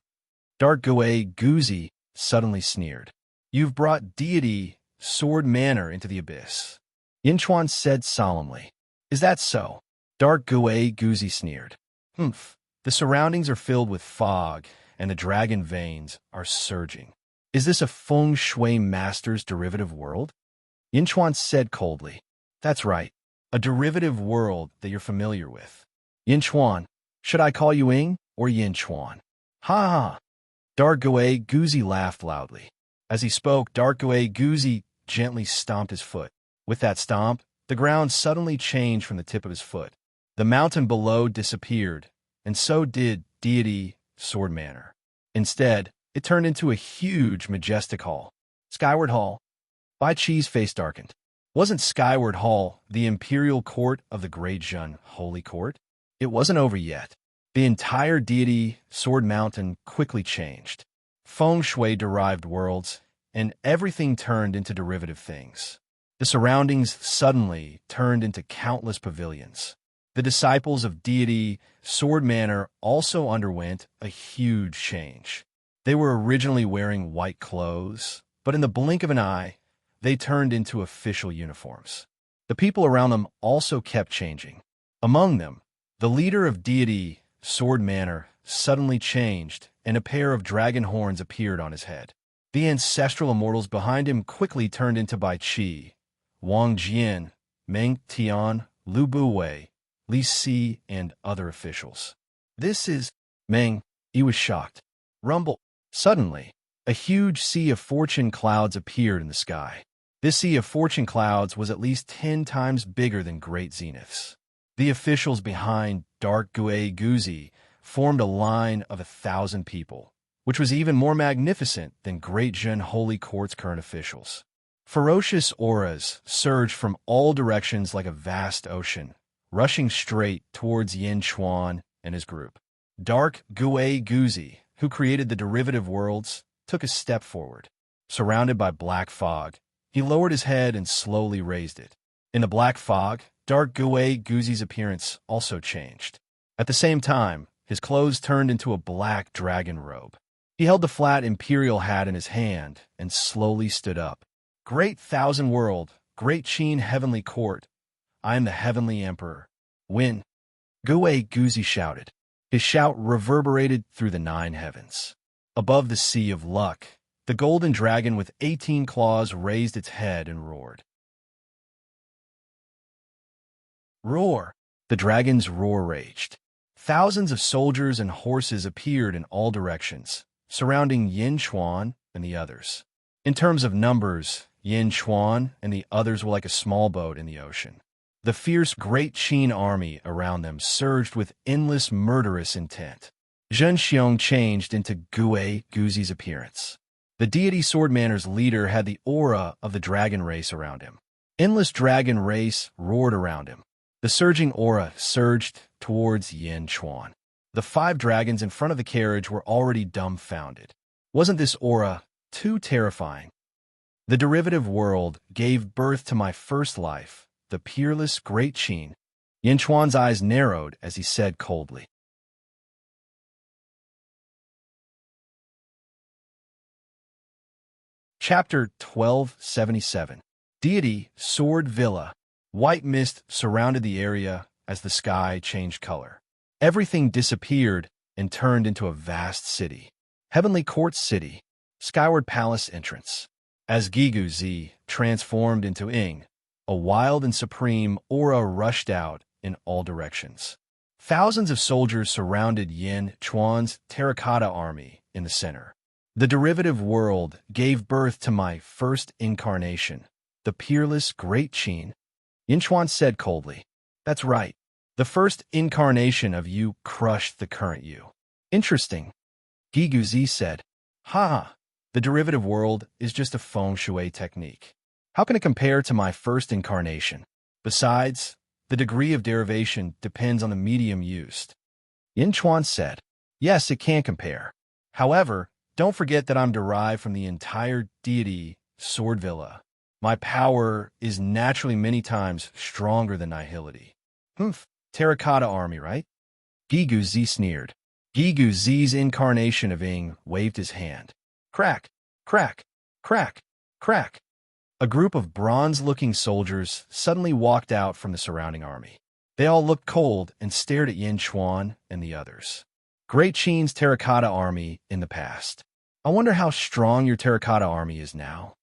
Dark Gui Guzi suddenly sneered. You've brought deity Sword Manor into the abyss. Yin Chuan said solemnly. Is that so? Dark Gui Guzi sneered. Humph. The surroundings are filled with fog, and the dragon veins are surging. Is this a feng shui master's derivative world? Yin Chuan said coldly. That's right. A derivative world that you're familiar with. Yin Chuan, should I call you Ying or Yin Chuan? Ha ha. Dark Gui Guzi laughed loudly. As he spoke, Dark Gui Guzi gently stomped his foot. With that stomp, the ground suddenly changed from the tip of his foot. The mountain below disappeared, and so did deity Sword Manor. Instead, it turned into a huge, majestic hall. Skyward Hall. Bai Qi's face darkened. Wasn't Skyward Hall the imperial court of the Great Jin Holy Court? It wasn't over yet. The entire deity Sword Mountain quickly changed. Feng Shui-derived worlds, and everything turned into derivative things. The surroundings suddenly turned into countless pavilions. The disciples of deity Sword Manor also underwent a huge change. They were originally wearing white clothes, but in the blink of an eye, they turned into official uniforms. The people around them also kept changing. Among them, the leader of deity Sword Manor suddenly changed, and a pair of dragon horns appeared on his head. The ancestral immortals behind him quickly turned into Bai Qi, Wang Jian, Meng Tian, Lu Buwei, Li Si, and other officials. This is Meng. He was shocked. Rumble. Suddenly, a huge sea of fortune clouds appeared in the sky. This sea of fortune clouds was at least 10 times bigger than great zeniths. The officials behind Dark Gui Guzi formed a line of 1,000 people, which was even more magnificent than Great Jin Holy Court's current officials. Ferocious auras surged from all directions like a vast ocean, rushing straight towards Yin Chuan and his group. Dark Gui Guzi, who created the derivative worlds, took a step forward. Surrounded by black fog, he lowered his head and slowly raised it. In the black fog, Dark Gui Guzi's appearance also changed. At the same time, his clothes turned into a black dragon robe. He held the flat imperial hat in his hand and slowly stood up. Great Thousand World, Great Qin Heavenly Court, I am the Heavenly Emperor. When Gue Guzi shouted. His shout reverberated through the 9 heavens. Above the sea of luck, the golden dragon with 18 claws raised its head and roared. Roar! The dragon's roar raged. Thousands of soldiers and horses appeared in all directions, surrounding Yin Chuan and the others. In terms of numbers, Yin Chuan and the others were like a small boat in the ocean. The fierce Great Qin army around them surged with endless murderous intent. Zhen Xiong changed into Gue Guzi's appearance. The deity Swordmanner's leader had the aura of the dragon race around him. Endless dragon race roared around him. The surging aura surged towards Yin Chuan. The 5 dragons in front of the carriage were already dumbfounded. Wasn't this aura too terrifying? The derivative world gave birth to my first life, the peerless Great Qin. Yin Chuan's eyes narrowed as he said coldly. Chapter 1277. Deity Sword Villa. White mist surrounded the area as the sky changed color. Everything disappeared and turned into a vast city. Heavenly Court City. Skyward Palace entrance. As Gigu Zi transformed into Ing, a wild and supreme aura rushed out in all directions. Thousands of soldiers surrounded Yin Chuan's terracotta army in the center. The derivative world gave birth to my first incarnation, the peerless Great Qin. Yin Chuan said coldly. That's right. The first incarnation of you crushed the current you. Interesting. Gigu Zi said. Ha! The derivative world is just a feng shui technique. How can it compare to my first incarnation? Besides, the degree of derivation depends on the medium used. Yin Chuan said. Yes, it can compare. However, don't forget that I'm derived from the entire deity Sword Villa. My power is naturally many times stronger than nihility. Humph, terracotta army, right? Gigu Zi sneered. Gigu Zi's incarnation of Ing waved his hand. Crack, crack, crack, crack. A group of bronze-looking soldiers suddenly walked out from the surrounding army. They all looked cold and stared at Yin Chuan and the others. Great Qin's terracotta army in the past. I wonder how strong your terracotta army is now.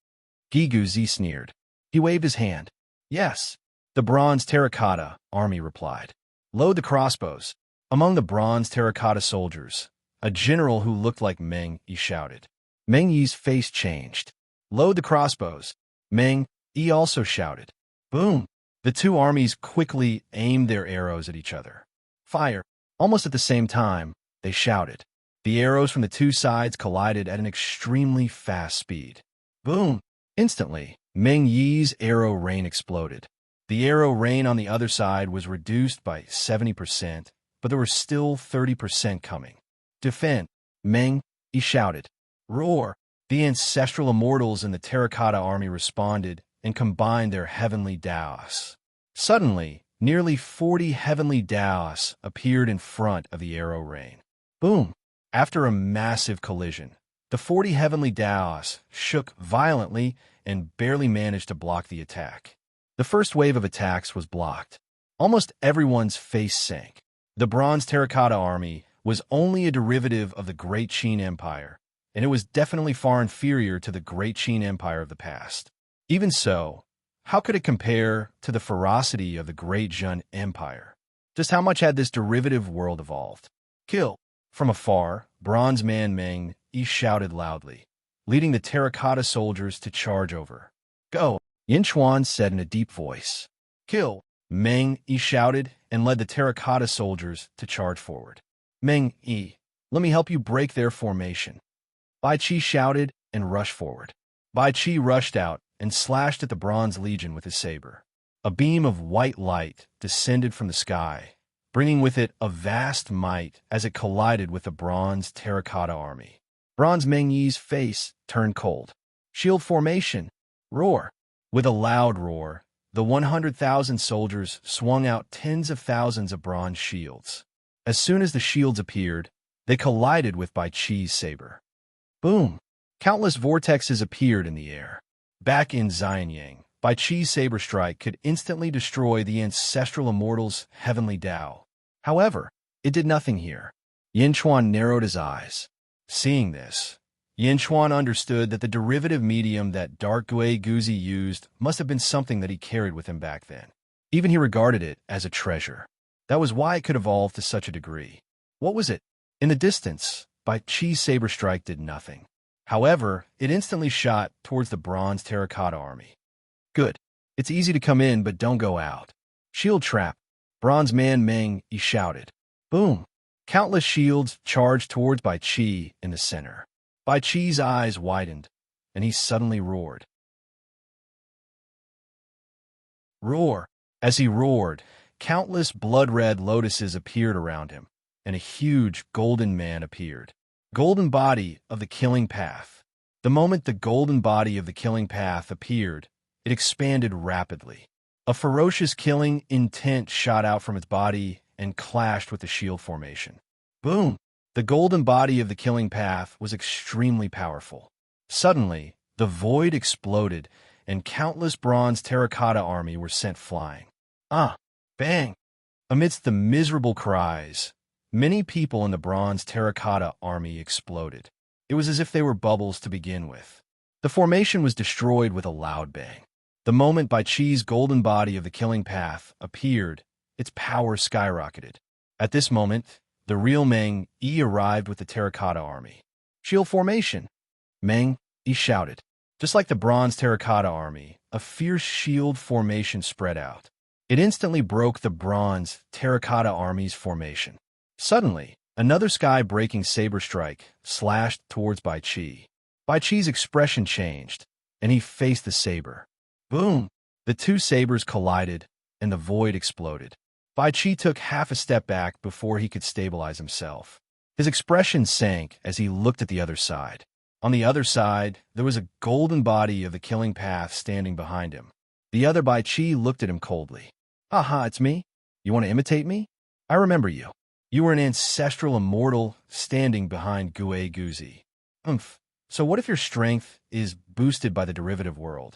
Gigu Zi sneered. He waved his hand. Yes, the bronze terracotta army replied. Load the crossbows. Among the bronze terracotta soldiers, a general who looked like Meng Yi shouted. Meng Yi's face changed. Load the crossbows. Meng Yi also shouted. Boom! The 2 armies quickly aimed their arrows at each other. Fire! Almost at the same time, they shouted. The arrows from the 2 sides collided at an extremely fast speed. Boom! Instantly, Meng Yi's arrow rain exploded. The arrow rain on the other side was reduced by 70%, but there were still 30% coming. Defend! Meng Yi shouted. Roar! The ancestral immortals in the terracotta army responded and combined their heavenly Daos. Suddenly, nearly 40 heavenly Daos appeared in front of the arrow rain. Boom! After a massive collision, the 40 heavenly Daos shook violently and barely managed to block the attack. The first wave of attacks was blocked. Almost everyone's face sank. The bronze terracotta army was only a derivative of the Great Qin Empire, and it was definitely far inferior to the Great Qin Empire of the past. Even so, how could it compare to the ferocity of the Great Zhen Empire? Just how much had this derivative world evolved? Kill! From afar, Bronze Man Meng Yi shouted loudly, leading the terracotta soldiers to charge over. Go! Yin Chuan said in a deep voice. Kill! Meng Yi shouted and led the terracotta soldiers to charge forward. Meng Yi, let me help you break their formation. Bai Qi shouted and rushed forward. Bai Qi rushed out and slashed at the Bronze Legion with his saber. A beam of white light descended from the sky, bringing with it a vast might as it collided with the bronze terracotta army. Bronze Meng Yi's face turned cold. Shield formation! Roar! With a loud roar, the 100,000 soldiers swung out tens of thousands of bronze shields. As soon as the shields appeared, they collided with Bai Qi's saber. Boom! Countless vortexes appeared in the air. Back in Xianyang, Bai Qi's saber strike could instantly destroy the ancestral immortal's heavenly Tao. However, it did nothing here. Yin Chuan narrowed his eyes. Seeing this, Yin Chuan understood that the derivative medium that Dark Gui Guzi used must have been something that he carried with him back then. Even he regarded it as a treasure. That was why it could evolve to such a degree. What was it? In the distance, Bai Chi's saber strike did nothing. However, it instantly shot towards the bronze terracotta army. Good. It's easy to come in, but don't go out. Shield trap. Bronze man Meng, he shouted. Boom. Countless shields charged towards Bai Chi in the center. Bai Chi's eyes widened, and he suddenly roared. Roar. As he roared, countless blood-red lotuses appeared around him, and a huge golden man appeared. Golden body of the killing path. The moment the golden body of the killing path appeared, it expanded rapidly. A ferocious killing intent shot out from its body and clashed with the shield formation. Boom! The golden body of the killing path was extremely powerful. Suddenly, the void exploded, and countless bronze terracotta army were sent flying. Ah! Bang! Amidst the miserable cries, many people in the bronze terracotta army exploded. It was as if they were bubbles to begin with. The formation was destroyed with a loud bang. The moment Bai Chi's golden body of the killing path appeared, its power skyrocketed. At this moment, the real Meng Yi arrived with the terracotta army. Shield formation! Meng Yi shouted. Just like the bronze terracotta army, a fierce shield formation spread out. It instantly broke the bronze terracotta army's formation. Suddenly, another sky-breaking saber strike slashed towards Bai Chi. Bai Chi's expression changed, and he faced the saber. Boom! The two sabers collided, and the void exploded. Bai Chi took half a step back before he could stabilize himself. His expression sank as he looked at the other side. On the other side, there was a golden body of the killing path standing behind him. The other Bai Chi looked at him coldly. Aha, it's me? You want to imitate me? I remember you. You were an ancestral immortal standing behind Gui Guzi. So what if your strength is boosted by the derivative world?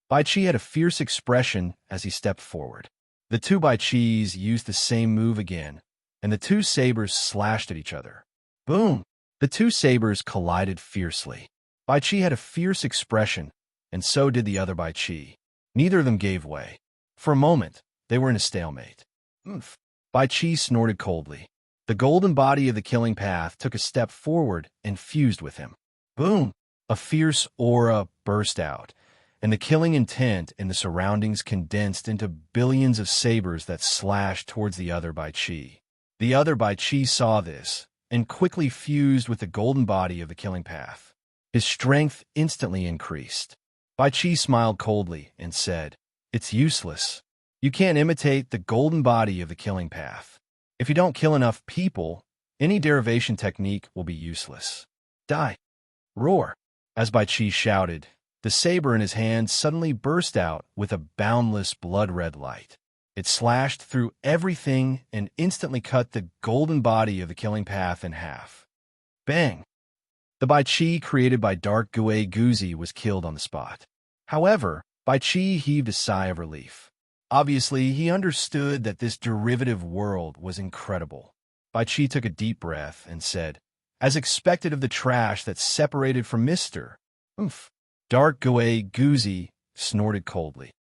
Bai Chi had a fierce expression as he stepped forward. The two Bai Chis used the same move again, and the two sabers slashed at each other. Boom! The two sabers collided fiercely. Bai Chi had a fierce expression, and so did the other Bai Chi. Neither of them gave way. For a moment, they were in a stalemate. Bai Chi snorted coldly. The golden body of the killing path took a step forward and fused with him. Boom! A fierce aura burst out, and the killing intent in the surroundings condensed into billions of sabers that slashed towards the other Bai Chi. The other Bai Chi saw this, and quickly fused with the golden body of the killing path. His strength instantly increased. Bai Chi smiled coldly and said, It's useless. You can't imitate the golden body of the killing path. If you don't kill enough people, any derivation technique will be useless. Die. Roar. As Bai Chi shouted, the saber in his hand suddenly burst out with a boundless blood-red light. It slashed through everything and instantly cut the golden body of the killing path in half. Bang! The Bai Chi created by Dark Gui Guzi was killed on the spot. However, Bai Chi heaved a sigh of relief. Obviously, he understood that this derivative world was incredible. Bai Chi took a deep breath and said, As expected of the trash that separated from Mr. Dark Gui Guzi snorted coldly.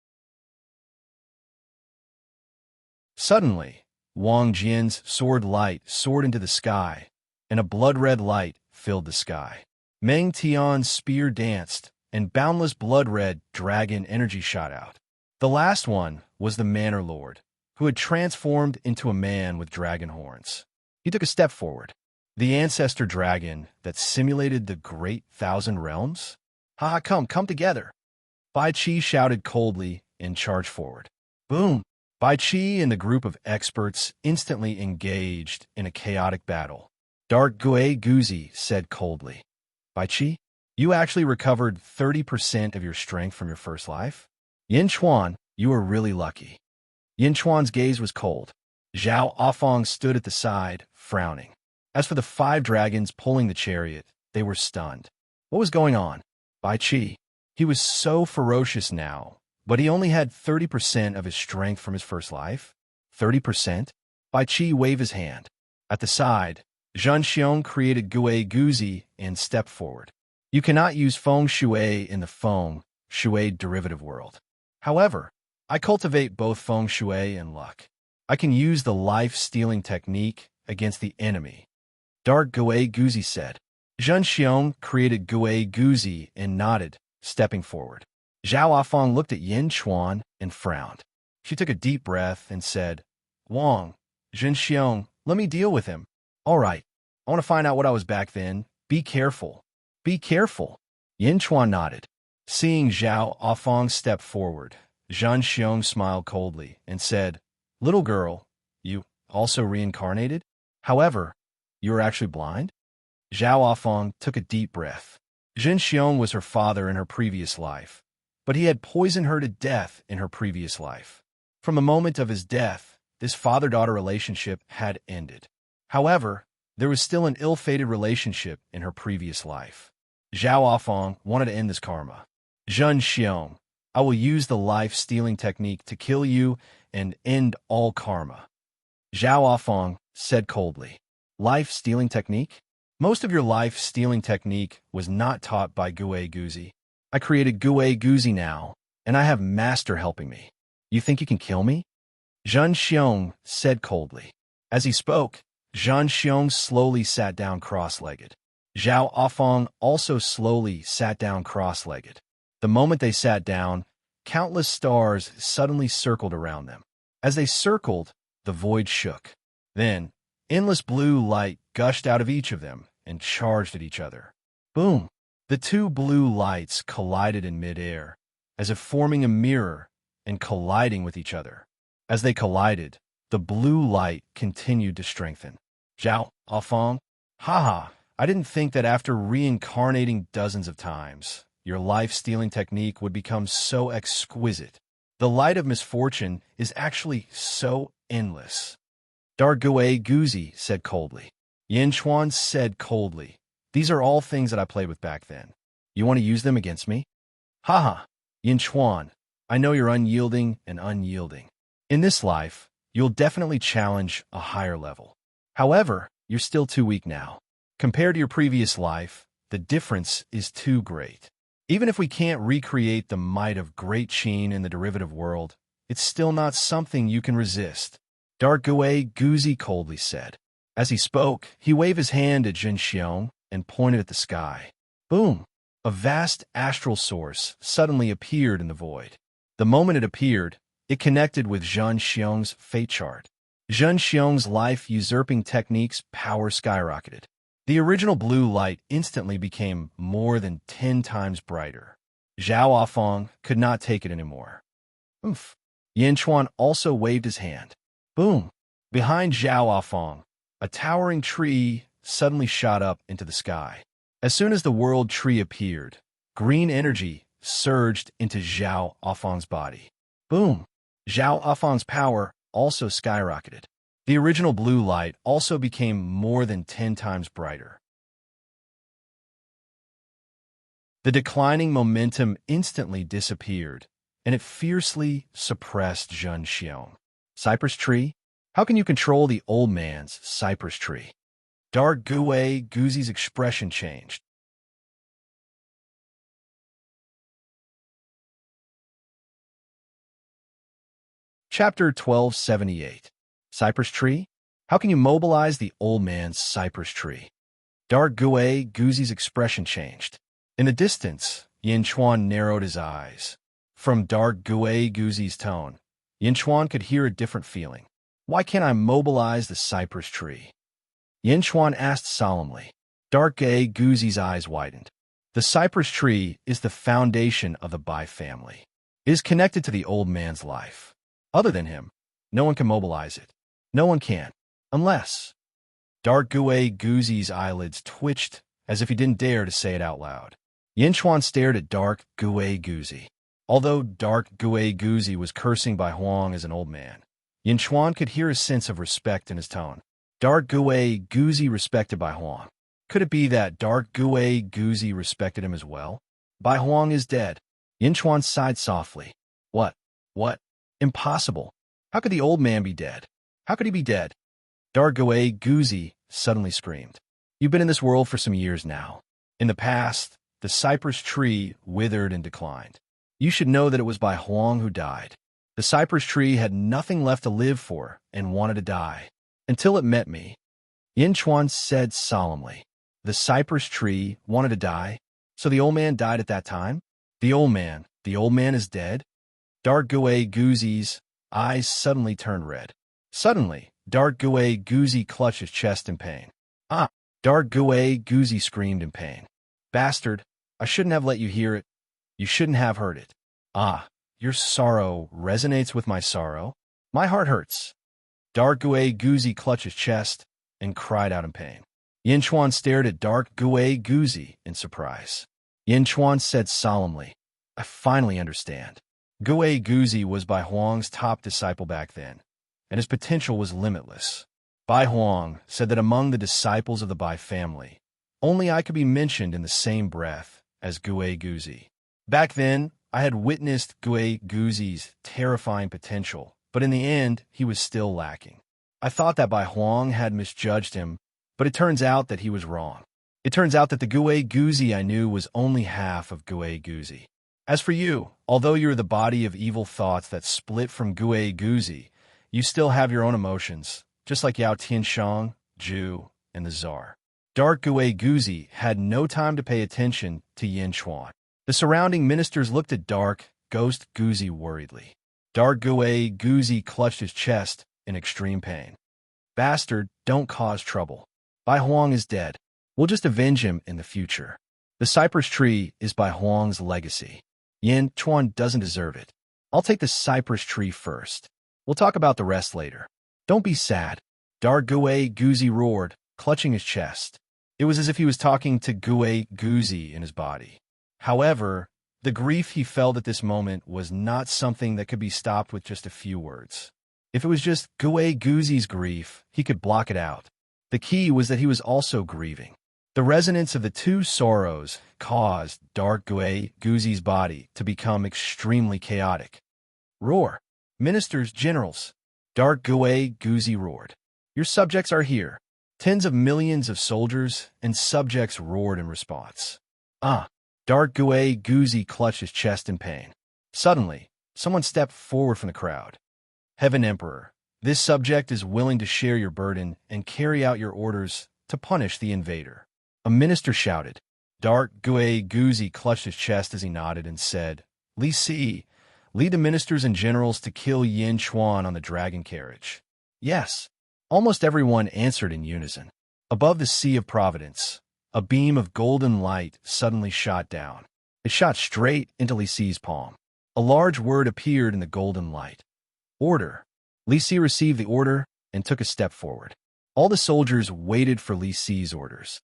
Suddenly, Wang Jian's sword light soared into the sky, and a blood-red light filled the sky. Meng Tian's spear danced, and boundless blood-red dragon energy shot out. The last one was the Manor Lord, who had transformed into a man with dragon horns. He took a step forward. The ancestor dragon that simulated the Great Thousand Realms? Come together. Bai Chi shouted coldly and charged forward. Boom! Bai Chi and the group of experts instantly engaged in a chaotic battle. Dark Gui Guzi said coldly, Bai Chi, you actually recovered 30% of your strength from your first life? Yin Chuan, you were really lucky. Yin Chuan's gaze was cold. Zhao Afong stood at the side, frowning. As for the 5 dragons pulling the chariot, they were stunned. What was going on? Bai Chi. He was so ferocious now, but he only had 30% of his strength from his first life. 30%? Bai Qi waved his hand. At the side, Zhen Xiong created Gui Guzi and stepped forward. You cannot use feng shui in the feng shui derivative world. However, I cultivate both feng shui and luck. I can use the life-stealing technique against the enemy. Dark Gui Guzi said. Zhen Xiong created Gui Guzi and nodded, stepping forward. Zhao Afang looked at Yin Chuan and frowned. She took a deep breath and said, Wang, Zhen Xiong, let me deal with him. All right. I want to find out what I was back then. Be careful. Be careful. Yin Chuan nodded. Seeing Zhao Afang step forward, Zhen Xiong smiled coldly and said, Little girl, you also reincarnated? However, you are actually blind? Zhao Afang took a deep breath. Zhen Xiong was her father in her previous life, but he had poisoned her to death in her previous life. From the moment of his death, this father-daughter relationship had ended. However, there was still an ill-fated relationship in her previous life. Zhao Afang wanted to end this karma. Zhen Xiong, I will use the life-stealing technique to kill you and end all karma. Zhao Afang said coldly. Life-stealing technique? Most of your life-stealing technique was not taught by Gui Guzi. I created Gui Guzi now, and I have master helping me. You think you can kill me? Zhen Xiong said coldly. As he spoke, Zhen Xiong slowly sat down cross-legged. Zhao Afang also slowly sat down cross-legged. The moment they sat down, countless stars suddenly circled around them. As they circled, the void shook. Then, endless blue light gushed out of each of them and charged at each other. Boom! The two blue lights collided in midair, as if forming a mirror and colliding with each other. As they collided, the blue light continued to strengthen. Zhao Afang, haha, I didn't think that after reincarnating dozens of times, your life-stealing technique would become so exquisite. The light of misfortune is actually so endless. Dark Gui Guzi said coldly. Yin Chuan said coldly, These are all things that I played with back then. You want to use them against me? Haha, Yin Chuan, I know you're unyielding and unyielding. In this life, you'll definitely challenge a higher level. However, you're still too weak now. Compared to your previous life, the difference is too great. Even if we can't recreate the might of Great Qin in the derivative world, it's still not something you can resist. Dark Gui Guzi coldly said. As he spoke, he waved his hand at Zhen Xiong and pointed at the sky. Boom! A vast astral source suddenly appeared in the void. The moment it appeared, it connected with Zhen Xiong's fate chart. Zhen Xiong's life-usurping technique's power skyrocketed. The original blue light instantly became more than 10 times brighter. Zhao Afang could not take it anymore. Oof! Yin Chuan also waved his hand. Boom! Behind Zhao Afang, a towering tree suddenly shot up into the sky. As soon as the world tree appeared, green energy surged into Zhao Afang's body. Boom! Zhao Afang's power also skyrocketed. The original blue light also became more than 10 times brighter. The declining momentum instantly disappeared, and it fiercely suppressed Zhen Xiong. Cypress tree? How can you control the old man's cypress tree? Dark Gui Guzi's expression changed. Chapter 1278. Cypress tree? How can you mobilize the old man's cypress tree? Dark Gui Guzi's expression changed. In the distance, Yin Chuan narrowed his eyes. From Dark Gui Guzi's tone, Yin Chuan could hear a different feeling. Why can't I mobilize the cypress tree? Yin Chuan asked solemnly. Dark Gui Guzi's eyes widened. The cypress tree is the foundation of the Bai family. It is connected to the old man's life. Other than him, no one can mobilize it. No one can. Unless... Dark Gui Guzi's eyelids twitched as if he didn't dare to say it out loud. Yin Chuan stared at Dark Gui Guzi. Although Dark Gui Guzi was cursing Bai Huang as an old man, Yin Chuan could hear a sense of respect in his tone. Dark Gui Guzi respected Bai Huang. Could it be that Dark Gui Guzi respected him as well? Bai Huang is dead. Yin Chuan sighed softly. What? What? Impossible. How could the old man be dead? How could he be dead? Dark Gui Guzi suddenly screamed. You've been in this world for some years now. In the past, the cypress tree withered and declined. You should know that it was Bai Huang who died. The cypress tree had nothing left to live for and wanted to die. Until it met me. Yin Chuan said solemnly. The cypress tree wanted to die? So the old man died at that time? The old man is dead? Dark Gui Guzi's eyes suddenly turned red. Suddenly, Dark Gui Guzi clutched his chest in pain. Ah! Dark Gui Guzi screamed in pain. Bastard, I shouldn't have let you hear it. You shouldn't have heard it. Ah, your sorrow resonates with my sorrow. My heart hurts. Dark Gui Guzi clutched his chest and cried out in pain. Yin Chuan stared at Dark Gui Guzi in surprise. Yin Chuan said solemnly, I finally understand. Gui Guzi was Bai Huang's top disciple back then, and his potential was limitless. Bai Huang said that among the disciples of the Bai family, only I could be mentioned in the same breath as Gui Guzi. Back then, I had witnessed Gui Guzi's terrifying potential, but in the end, he was still lacking. I thought that Bai Huang had misjudged him, but it turns out that he was wrong. It turns out that the Gui Guzi I knew was only half of Gui Guzi. As for you, although you're the body of evil thoughts that split from Gui Guzi, you still have your own emotions, just like Yao Tianshang, Zhu, and the Tsar. Dark Gui Guzi had no time to pay attention to Yin Chuan. The surrounding ministers looked at Dark Ghost Guzi worriedly. Dark Gui Guzi clutched his chest in extreme pain. Bastard, don't cause trouble. Bai Huang is dead. We'll just avenge him in the future. The cypress tree is Bai Huang's legacy. Yin Chuan doesn't deserve it. I'll take the cypress tree first. We'll talk about the rest later. Don't be sad. Dark Gui Guzi roared, clutching his chest. It was as if he was talking to Gui Guzi in his body. However, the grief he felt at this moment was not something that could be stopped with just a few words. If it was just Gui Guzi's grief, he could block it out. The key was that he was also grieving. The resonance of the two sorrows caused Dark Gui Guzi's body to become extremely chaotic. Roar! Ministers, generals! Dark Gui Guzi roared. Your subjects are here. Tens of millions of soldiers and subjects roared in response. Ah! Dark Gui Guzi clutched his chest in pain. Suddenly, someone stepped forward from the crowd. Heaven Emperor, this subject is willing to share your burden and carry out your orders to punish the invader. A minister shouted. Dark Gui Guzi clutched his chest as he nodded and said, Li Si, lead the ministers and generals to kill Yin Chuan on the dragon carriage. Yes. Almost everyone answered in unison. Above the Sea of Providence, a beam of golden light suddenly shot down. It shot straight into Li Si's palm. A large word appeared in the golden light. Order. Li Si received the order and took a step forward. All the soldiers waited for Li Si's orders.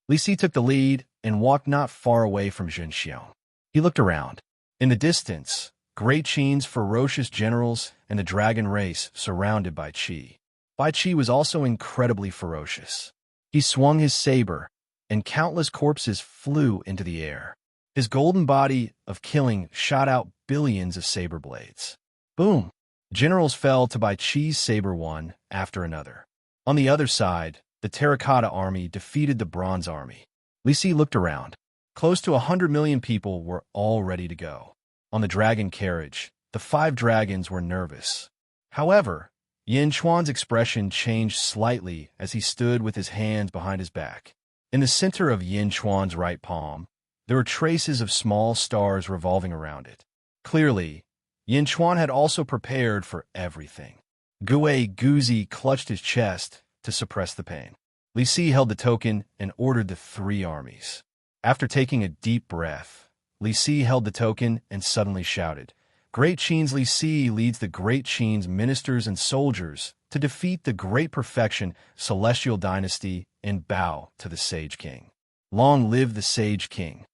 Li Si took the lead and walked not far away from Zhenxiang. He looked around. In the distance, Great Qin's ferocious generals and the dragon race surrounded Bai Qi. Bai Qi was also incredibly ferocious. He swung his saber, and countless corpses flew into the air. His golden body of killing shot out billions of saber blades. Boom! Generals fell to Bai Qi's saber one after another. On the other side, the terracotta army defeated the bronze army. Li Si looked around. Close to 100 million people were all ready to go. On the dragon carriage, the 5 dragons were nervous. However, Yin Chuan's expression changed slightly as he stood with his hands behind his back. In the center of Yin Chuan's right palm, there were traces of small stars revolving around it. Clearly, Yin Chuan had also prepared for everything. Gui Guzi clutched his chest to suppress the pain. Li Si held the token and ordered the 3 armies. After taking a deep breath, Li Si held the token and suddenly shouted, Great Qin's Li Si leads the Great Qin's ministers and soldiers to defeat the Great Perfection Celestial Dynasty and bow to the Sage King. Long live the Sage King.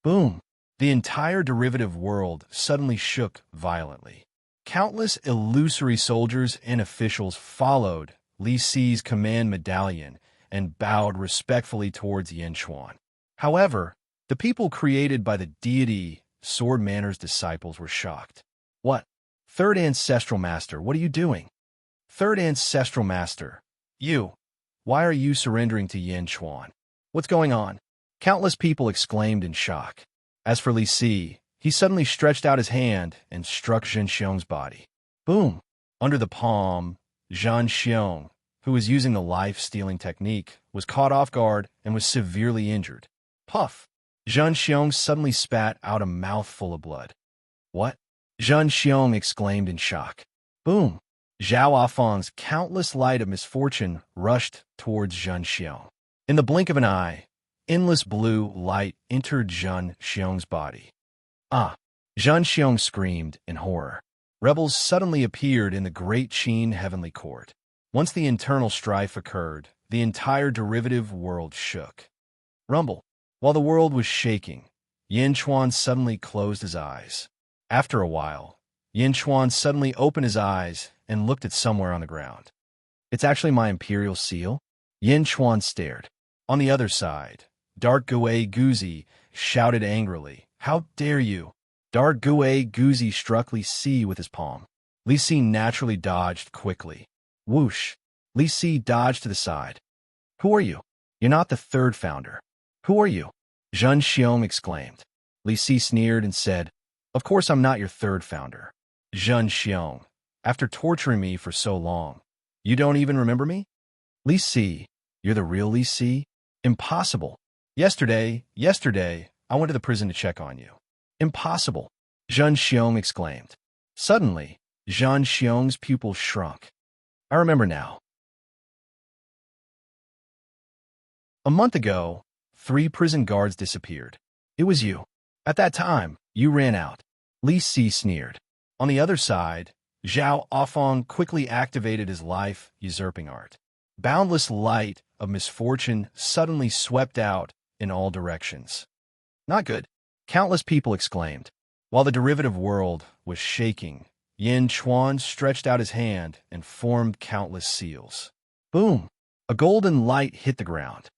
Boom! The entire derivative world suddenly shook violently. Countless illusory soldiers and officials followed Li Si's command medallion and bowed respectfully towards Yin Chuan. However, the people created by the deity Sword Manor's disciples were shocked. What? Third Ancestral Master, what are you doing? Third Ancestral Master, you. Why are you surrendering to Yin Chuan? What's going on? Countless people exclaimed in shock. As for Li Si, he suddenly stretched out his hand and struck Zhen Xiong's body. Boom! Under the palm, Zhen Xiong, who was using the life-stealing technique, was caught off guard and was severely injured. Puff! Zhen Xiong suddenly spat out a mouthful of blood. What? Zhen Xiong exclaimed in shock. Boom! Zhao Afang's countless light of misfortune rushed towards Zhen Xiong. In the blink of an eye, endless blue light entered Zhen Xiong's body. Ah! Zhen Xiong screamed in horror. Rebels suddenly appeared in the Great Qin Heavenly Court. Once the internal strife occurred, the entire derivative world shook. Rumble. While the world was shaking, Yin Chuan suddenly closed his eyes. After a while, Yin Chuan suddenly opened his eyes and looked at somewhere on the ground. It's actually my imperial seal? Yin Chuan stared. On the other side, Dark Gue Guzi shouted angrily, How dare you! Dark Gue Guzi struck Li Si with his palm. Li Si naturally dodged quickly. Whoosh! Li Si dodged to the side. Who are you? You're not the third founder. Who are you? Zhen Xiong exclaimed. Li Si sneered and said, Of course I'm not your third founder. Zhen Xiong, after torturing me for so long, you don't even remember me? Li Si, you're the real Li Si? Impossible. Yesterday, I went to the prison to check on you. Impossible, Zhen Xiong exclaimed. Suddenly, Zhen Xiong's pupils shrunk. I remember now. A month ago, 3 prison guards disappeared. It was you. At that time, you ran out. Li Si sneered. On the other side, Zhao Afang quickly activated his life-usurping art. Boundless light of misfortune suddenly swept out in all directions. Not good, countless people exclaimed. While the derivative world was shaking, Yin Chuan stretched out his hand and formed countless seals. Boom! A golden light hit the ground.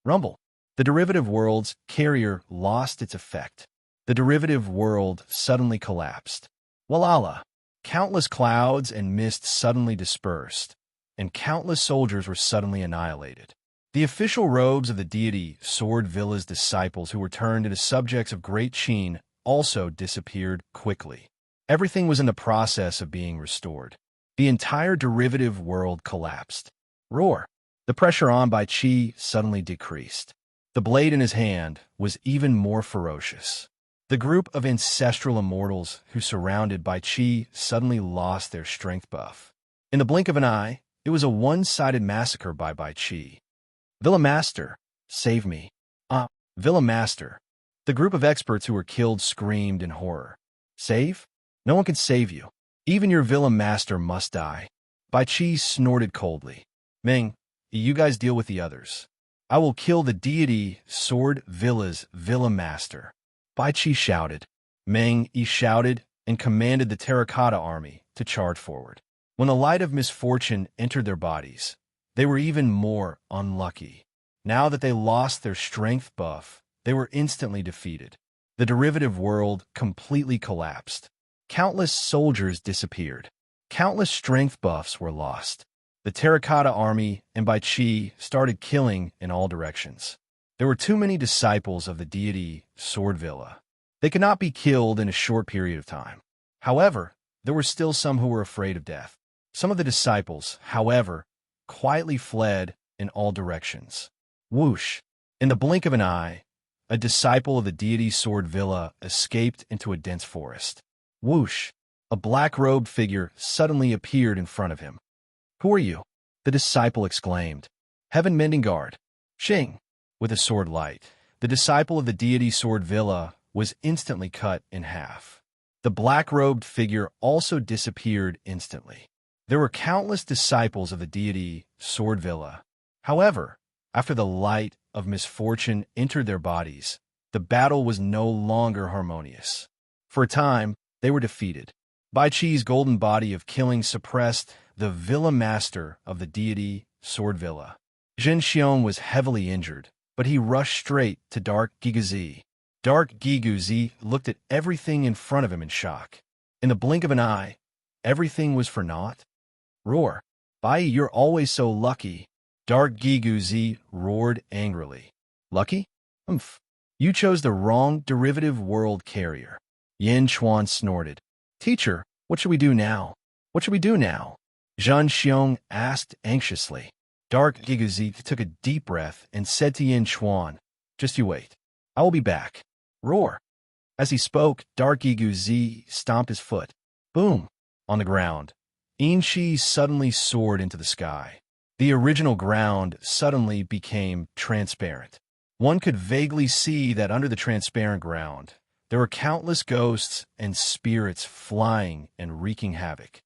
Rumble! The derivative world's carrier lost its effect. The derivative world suddenly collapsed. Walala! Countless clouds and mist suddenly dispersed, and countless soldiers were suddenly annihilated. The official robes of the deity Sword Villa's disciples who were turned into subjects of Great Qin also disappeared quickly. Everything was in the process of being restored. The entire derivative world collapsed. Roar! The pressure on Bai Qi suddenly decreased. The blade in his hand was even more ferocious. The group of ancestral immortals who surrounded Bai Qi suddenly lost their strength buff. In the blink of an eye, it was a one-sided massacre by Bai Qi. Villa Master, save me. Villa Master. The group of experts who were killed screamed in horror. Save? No one can save you. Even your Villa Master must die. Bai Qi snorted coldly. Ming, you guys deal with the others. I will kill the deity Sword Villa's Villa Master. Bai Qi shouted. Meng Yi shouted and commanded the terracotta army to charge forward. When the light of misfortune entered their bodies, they were even more unlucky. Now that they lost their strength buff, they were instantly defeated. The derivative world completely collapsed. Countless soldiers disappeared. Countless strength buffs were lost. The terracotta army and Bai Qi started killing in all directions. There were too many disciples of the deity Sword Villa. They could not be killed in a short period of time. However, there were still some who were afraid of death. Some of the disciples, however, quietly fled in all directions. Whoosh! In the blink of an eye, a disciple of the deity Sword Villa escaped into a dense forest. Whoosh! A black-robed figure suddenly appeared in front of him. Who are you? The disciple exclaimed. Heaven Mending Guard. Xing! With a sword light, the disciple of the deity Sword Villa was instantly cut in half. The black-robed figure also disappeared instantly. There were countless disciples of the deity Sword Villa. However, after the light of misfortune entered their bodies, the battle was no longer harmonious. For a time, they were defeated. Bai Qi's golden body of killing suppressed the Villa Master of the deity Sword Villa. Zhen Xiong was heavily injured, but he rushed straight to Dark Giguzi. Dark Giguzi looked at everything in front of him in shock. In the blink of an eye, everything was for naught? Roar. Bai, you're always so lucky. Dark Giguzi roared angrily. Lucky? Umph. You chose the wrong derivative world carrier. Yin Chuan snorted. Teacher, what should we do now? What should we do now? Zhan Xiong asked anxiously. Dark Giguzi took a deep breath and said to Yin Chuan, Just you wait. I will be back. Roar. As he spoke, Dark Giguzi stomped his foot. Boom. On the ground. Yin Shi suddenly soared into the sky. The original ground suddenly became transparent. One could vaguely see that under the transparent ground, there were countless ghosts and spirits flying and wreaking havoc.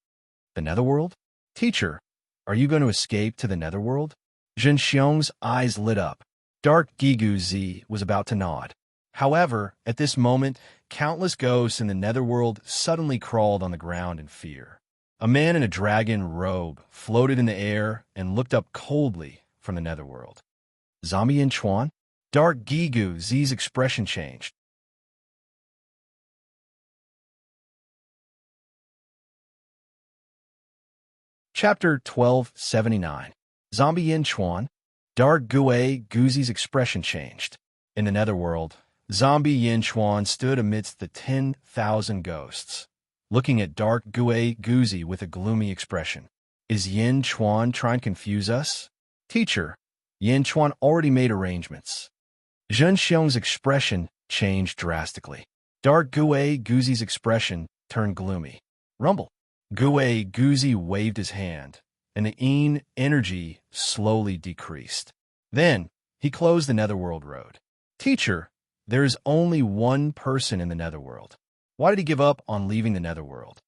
The netherworld? Teacher, are you going to escape to the netherworld? Zhen Xiong's eyes lit up. Dark Giguzi was about to nod. However, at this moment, countless ghosts in the netherworld suddenly crawled on the ground in fear. A man in a dragon robe floated in the air and looked up coldly from the netherworld. Zombie Yin Chuan? Dark Giguzi's expression changed. Chapter 1279. Zombie Yin Chuan. Dark Giguzi's expression changed. In the netherworld, Zombie Yin Chuan stood amidst the 10,000 ghosts, looking at Dark Giguzi with a gloomy expression. Is Yin Chuan trying to confuse us? Teacher, Yin Chuan already made arrangements. Zhen Xiong's expression changed drastically. Dark Giguzi's expression turned gloomy. Rumble. Giguzi waved his hand, and the Yin energy slowly decreased. Then, he closed the netherworld road. Teacher, there is only one person in the netherworld. Why did he give up on leaving the netherworld?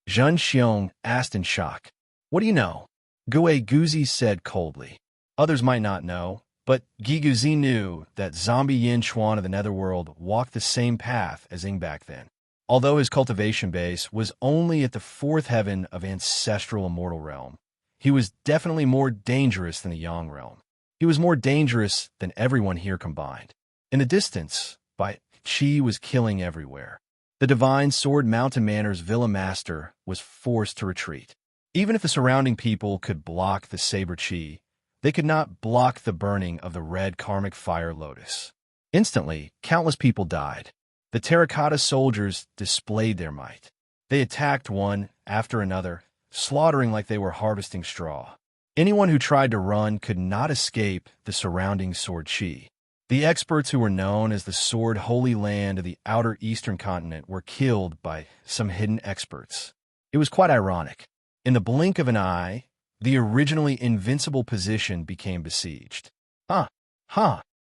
Zhen Xiong asked in shock. What do you know? Giguzi said coldly. Others might not know, but Giguzi knew that Zombie Yin Chuan of the netherworld walked the same path as Embark then. Although his cultivation base was only at the fourth heaven of ancestral immortal realm, he was definitely more dangerous than the Yang realm. He was more dangerous than everyone here combined. In the distance, Bai Qi was killing everywhere. The divine Sword Mountain Manor's Villa Master was forced to retreat. Even if the surrounding people could block the Saber Qi, they could not block the burning of the red karmic fire lotus. Instantly, countless people died. The terracotta soldiers displayed their might. They attacked one after another, slaughtering like they were harvesting straw. Anyone who tried to run could not escape the surrounding sword Qi. The experts who were known as the Sword Holy Land of the outer eastern continent were killed by some hidden experts. It was quite ironic. In the blink of an eye, the originally invincible position became besieged.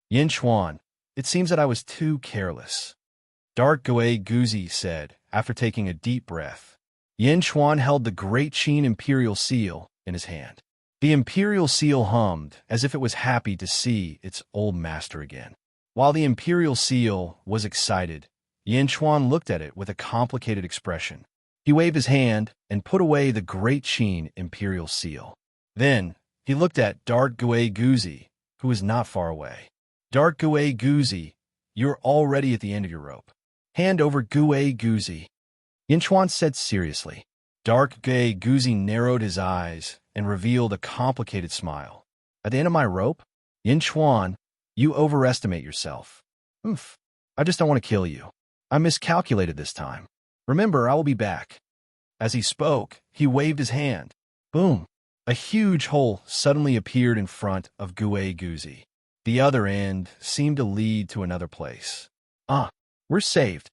Yin Chuan, it seems that I was too careless. Dark Giguzi said, after taking a deep breath. Yin Chuan held the Great Qin Imperial Seal in his hand. The Imperial Seal hummed as if it was happy to see its old master again. While the Imperial Seal was excited, Yin Chuan looked at it with a complicated expression. He waved his hand and put away the Great Qin Imperial Seal. Then, he looked at Dark Giguzi, who was not far away. Dark Giguzi, you're already at the end of your rope. Hand over Giguzi. Yin Chuan said seriously. Dark Giguzi narrowed his eyes and revealed a complicated smile. At the end of my rope? Yin Chuan, you overestimate yourself. Oof, I just don't want to kill you. I miscalculated this time. Remember, I will be back. As he spoke, he waved his hand. Boom. A huge hole suddenly appeared in front of Giguzi. The other end seemed to lead to another place. We're saved.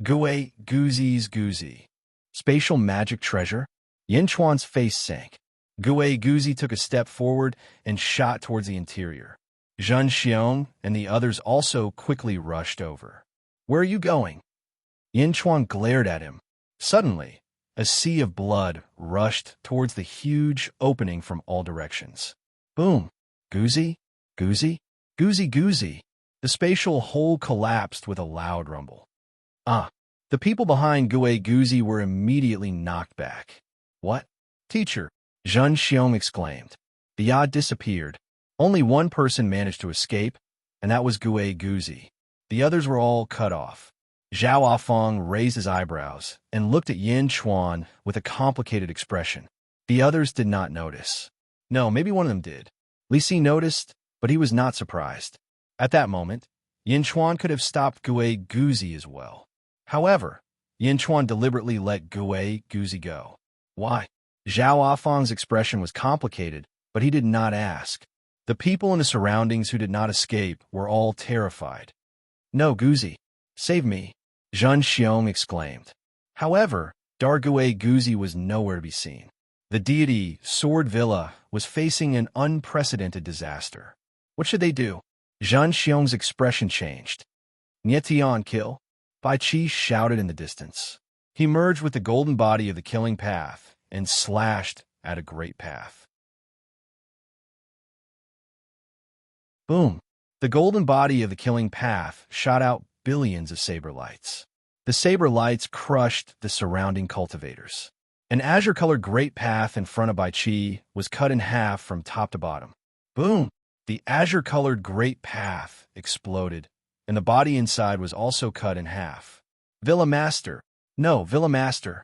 Giguzi's Guzi. Spatial magic treasure? Yin Chuan's face sank. Giguzi took a step forward and shot towards the interior. Zhen Xiong and the others also quickly rushed over. Where are you going? Yin Chuan glared at him. Suddenly, a sea of blood rushed towards the huge opening from all directions. Boom! Guzi? Guzi? Guzi Guzi! The spatial hole collapsed with a loud rumble. The people behind Giguzi were immediately knocked back. What? Teacher! Zhen Xiong exclaimed. The Yad disappeared. Only one person managed to escape, and that was Giguzi. The others were all cut off. Zhao Afong raised his eyebrows and looked at Yin Chuan with a complicated expression. The others did not notice. No, maybe one of them did. Li Si noticed, but he was not surprised. At that moment, Yin Chuan could have stopped Gue Guzi as well. However, Yin Chuan deliberately let Gue Guzi go. Why? Zhao Afong's expression was complicated, but he did not ask. The people in the surroundings who did not escape were all terrified. No, Guzi, save me, Zhen Xiong exclaimed. However, Dargue Guzi was nowhere to be seen. The deity, Sword Villa, was facing an unprecedented disaster. What should they do? Zhen Xiong's expression changed. Nietian kill? Bai Qi shouted in the distance. He merged with the golden body of the killing path and slashed at a great path. Boom! The golden body of the killing path shot out billions of saber lights. The saber lights crushed the surrounding cultivators. An azure-colored great path in front of Bai Qi was cut in half from top to bottom. Boom! The azure-colored great path exploded, and the body inside was also cut in half. Villa Master. No, Villa Master.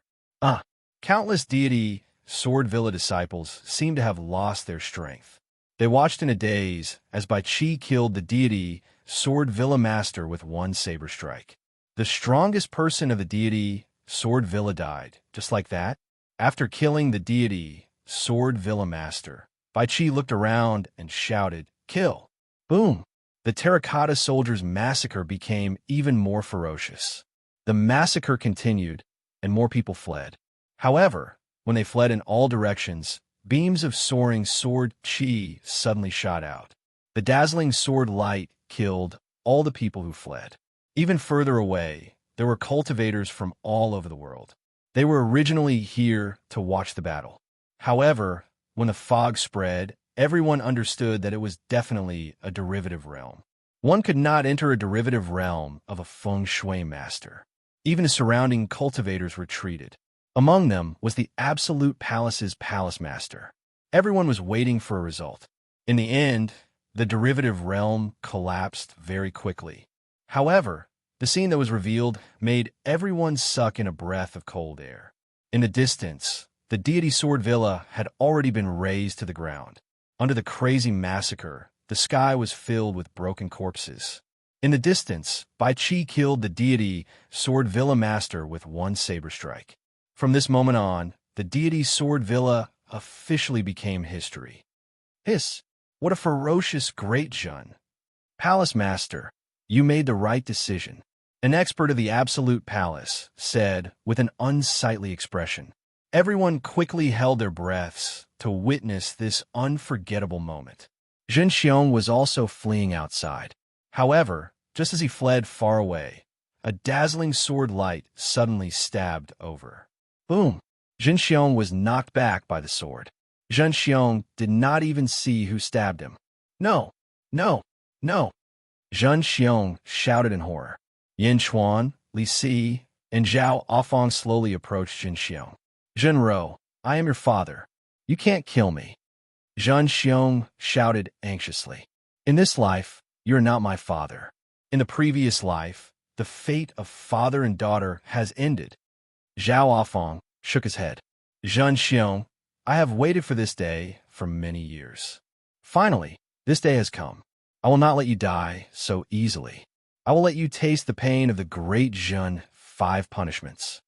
Countless deity, Sword Villa disciples seemed to have lost their strength. They watched in a daze as Bai Qi killed the deity, Sword Villa Master with one saber strike. The strongest person of the deity, Sword Villa, died, just like that. After killing the deity, Sword Villa Master, Bai Qi looked around and shouted, "Kill!" Boom! The terracotta soldiers' massacre became even more ferocious. The massacre continued, and more people fled. However, when they fled in all directions, beams of soaring sword chi suddenly shot out. The dazzling sword light killed all the people who fled. Even further away, there were cultivators from all over the world. They were originally here to watch the battle. However, when the fog spread, everyone understood that it was definitely a derivative realm. One could not enter a derivative realm of a feng shui master. Even the surrounding cultivators retreated. Among them was the Absolute Palace's palace master. Everyone was waiting for a result. In the end, the derivative realm collapsed very quickly. However, the scene that was revealed made everyone suck in a breath of cold air. In the distance, the deity Sword Villa had already been razed to the ground. Under the crazy massacre, the sky was filled with broken corpses. In the distance, Bai Qi killed the deity Sword Villa Master with one saber strike. From this moment on, the deity Sword Villa officially became history. Hiss! What a ferocious great Jun! Palace Master, you made the right decision. An expert of the Absolute Palace said with an unsightly expression. Everyone quickly held their breaths to witness this unforgettable moment. Zhen Xiong was also fleeing outside. However, just as he fled far away, a dazzling sword light suddenly stabbed over. Boom! Zhen Xiong was knocked back by the sword. Zhen Xiong did not even see who stabbed him. No! No! No! Zhen Xiong shouted in horror. Yin Chuan, Li Si, and Zhao Afong slowly approached Zhen Xiong. Zhenro, I am your father. You can't kill me. Zhen Xiong shouted anxiously. In this life, you are not my father. In the previous life, the fate of father and daughter has ended. Zhao Afong shook his head. Zhen Xiong, I have waited for this day for many years. Finally, this day has come. I will not let you die so easily. I will let you taste the pain of the great Zhen 5 punishments.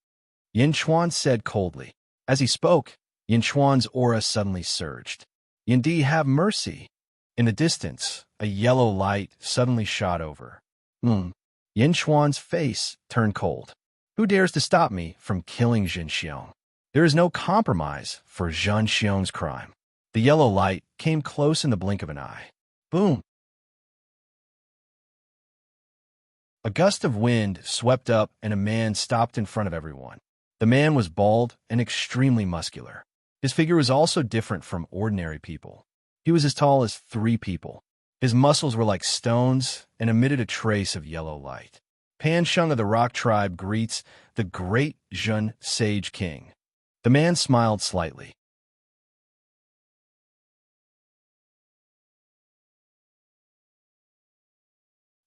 Yin Chuan said coldly. As he spoke, Yin Chuan's aura suddenly surged. Yindi, have mercy. In the distance, a yellow light suddenly shot over. Yin Chuan's face turned cold. Who dares to stop me from killing Zhen Xiong? There is no compromise for Zhen Xiong's crime. The yellow light came close in the blink of an eye. Boom! A gust of wind swept up and a man stopped in front of everyone. The man was bald and extremely muscular. His figure was also different from ordinary people. He was as tall as 3 people. His muscles were like stones and emitted a trace of yellow light. Pan Sheng of the Rock Tribe greets the great Zhen Sage King. The man smiled slightly.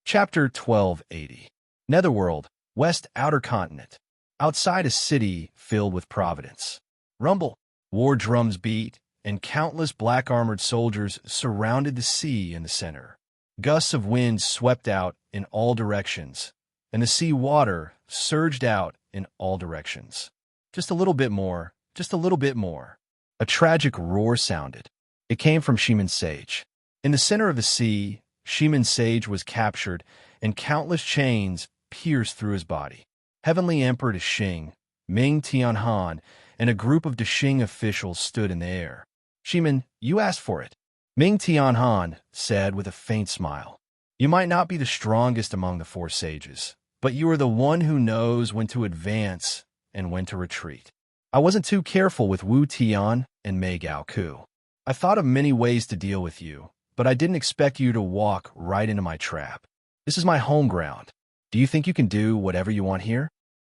Chapter 1280. Netherworld, West Outer Continent, outside a city filled with providence. Rumble, war drums beat, and countless black-armored soldiers surrounded the sea in the center. Gusts of wind swept out in all directions, and the sea water surged out in all directions. Just a little bit more, just a little bit more. A tragic roar sounded. It came from Shimin Sage. In the center of the sea, Shimin Sage was captured, and countless chains pierced through his body. Heavenly Emperor Dashing, Ming Tianhan, and a group of Dashing officials stood in the air. Shimin, you asked for it, Ming Tianhan said with a faint smile. You might not be the strongest among the four sages, but you are the one who knows when to advance and when to retreat. I wasn't too careful with Wu Tian and Mei Gaoku. I thought of many ways to deal with you, but I didn't expect you to walk right into my trap. This is my home ground. Do you think you can do whatever you want here?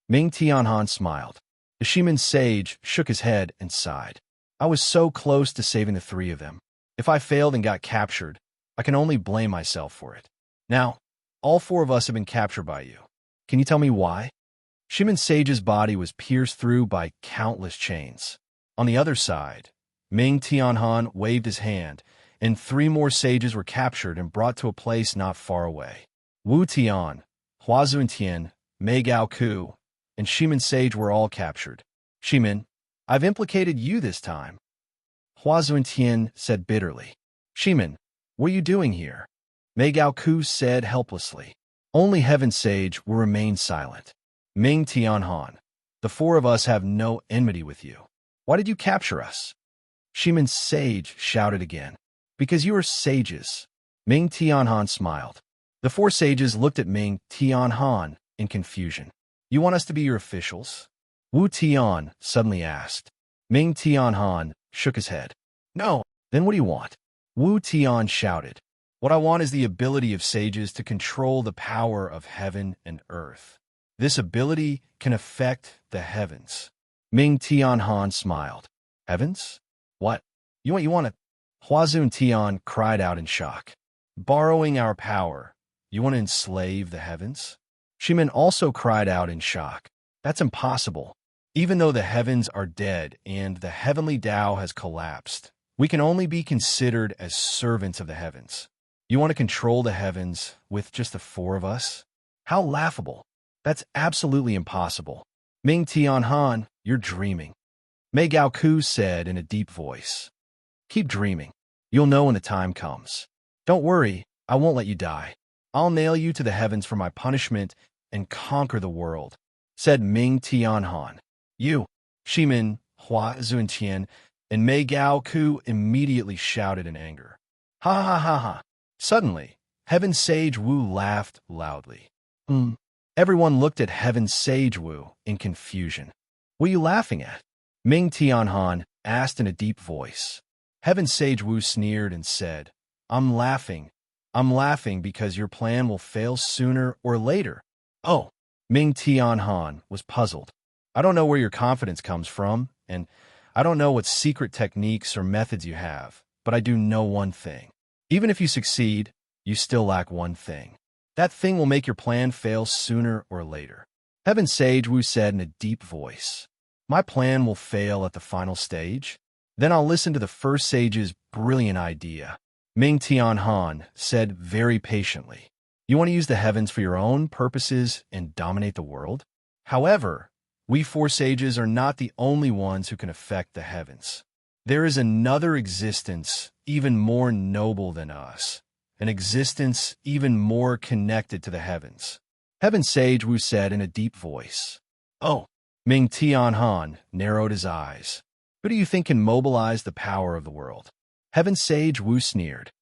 Ming Tianhan smiled. The Shimin sage shook his head and sighed. I was so close to saving the three of them. If I failed and got captured, I can only blame myself for it. Now, all four of us have been captured by you. Can you tell me why? Shimin Sage's body was pierced through by countless chains. On the other side, Ming Tianhan waved his hand, and three more sages were captured and brought to a place not far away. Wu Tian, Hua Zuntian, Mei Gaoku, and Shimin Sage were all captured. Shimin, I've implicated you this time. Hua Zuntian said bitterly. Shimin, what are you doing here? Mei Gaoku said helplessly. Only Heaven Sage will remain silent. Ming Tianhan, the four of us have no enmity with you. Why did you capture us? Shimin Sage shouted again. Because you are sages. Ming Tianhan smiled. The four sages looked at Ming Tianhan in confusion. You want us to be your officials? Wu Tian suddenly asked. Ming Tianhan shook his head. No, then what do you want? Wu Tian shouted. What I want is the ability of sages to control the power of heaven and earth. This ability can affect the heavens. Ming Tianhan smiled. Heavens? What? You want to? Huazun Tian cried out in shock. Borrowing our power, you want to enslave the heavens? Shimin also cried out in shock. That's impossible. Even though the heavens are dead and the heavenly Tao has collapsed, we can only be considered as servants of the heavens. You want to control the heavens with just the four of us? How laughable. That's absolutely impossible. Ming Tianhan, you're dreaming. Mei Gaoku said in a deep voice. Keep dreaming. You'll know when the time comes. Don't worry, I won't let you die. I'll nail you to the heavens for my punishment and conquer the world, said Ming Tianhan. You, Shimin, Hua Zuntian, and Mei Gaoku immediately shouted in anger. Ha ha ha ha. Suddenly, Heaven Sage Wu laughed loudly. Everyone looked at Heaven Sage Wu in confusion. What are you laughing at? Ming Tianhan asked in a deep voice. Heaven Sage Wu sneered and said, I'm laughing because your plan will fail sooner or later. Oh, Ming Tianhan was puzzled. I don't know where your confidence comes from, and I don't know what secret techniques or methods you have, but I do know one thing. Even if you succeed, you still lack one thing. That thing will make your plan fail sooner or later. Heaven Sage Wu said in a deep voice. My plan will fail at the final stage? Then I'll listen to the first sage's brilliant idea. Ming Tianhan said very patiently. You want to use the heavens for your own purposes and dominate the world? However, we four sages are not the only ones who can affect the heavens. There is another existence even more noble than us, an existence even more connected to the heavens. Heaven Sage Wu said in a deep voice. Oh, Ming Tianhan narrowed his eyes. Who do you think can mobilize the power of the world? Heaven Sage Wu sneered.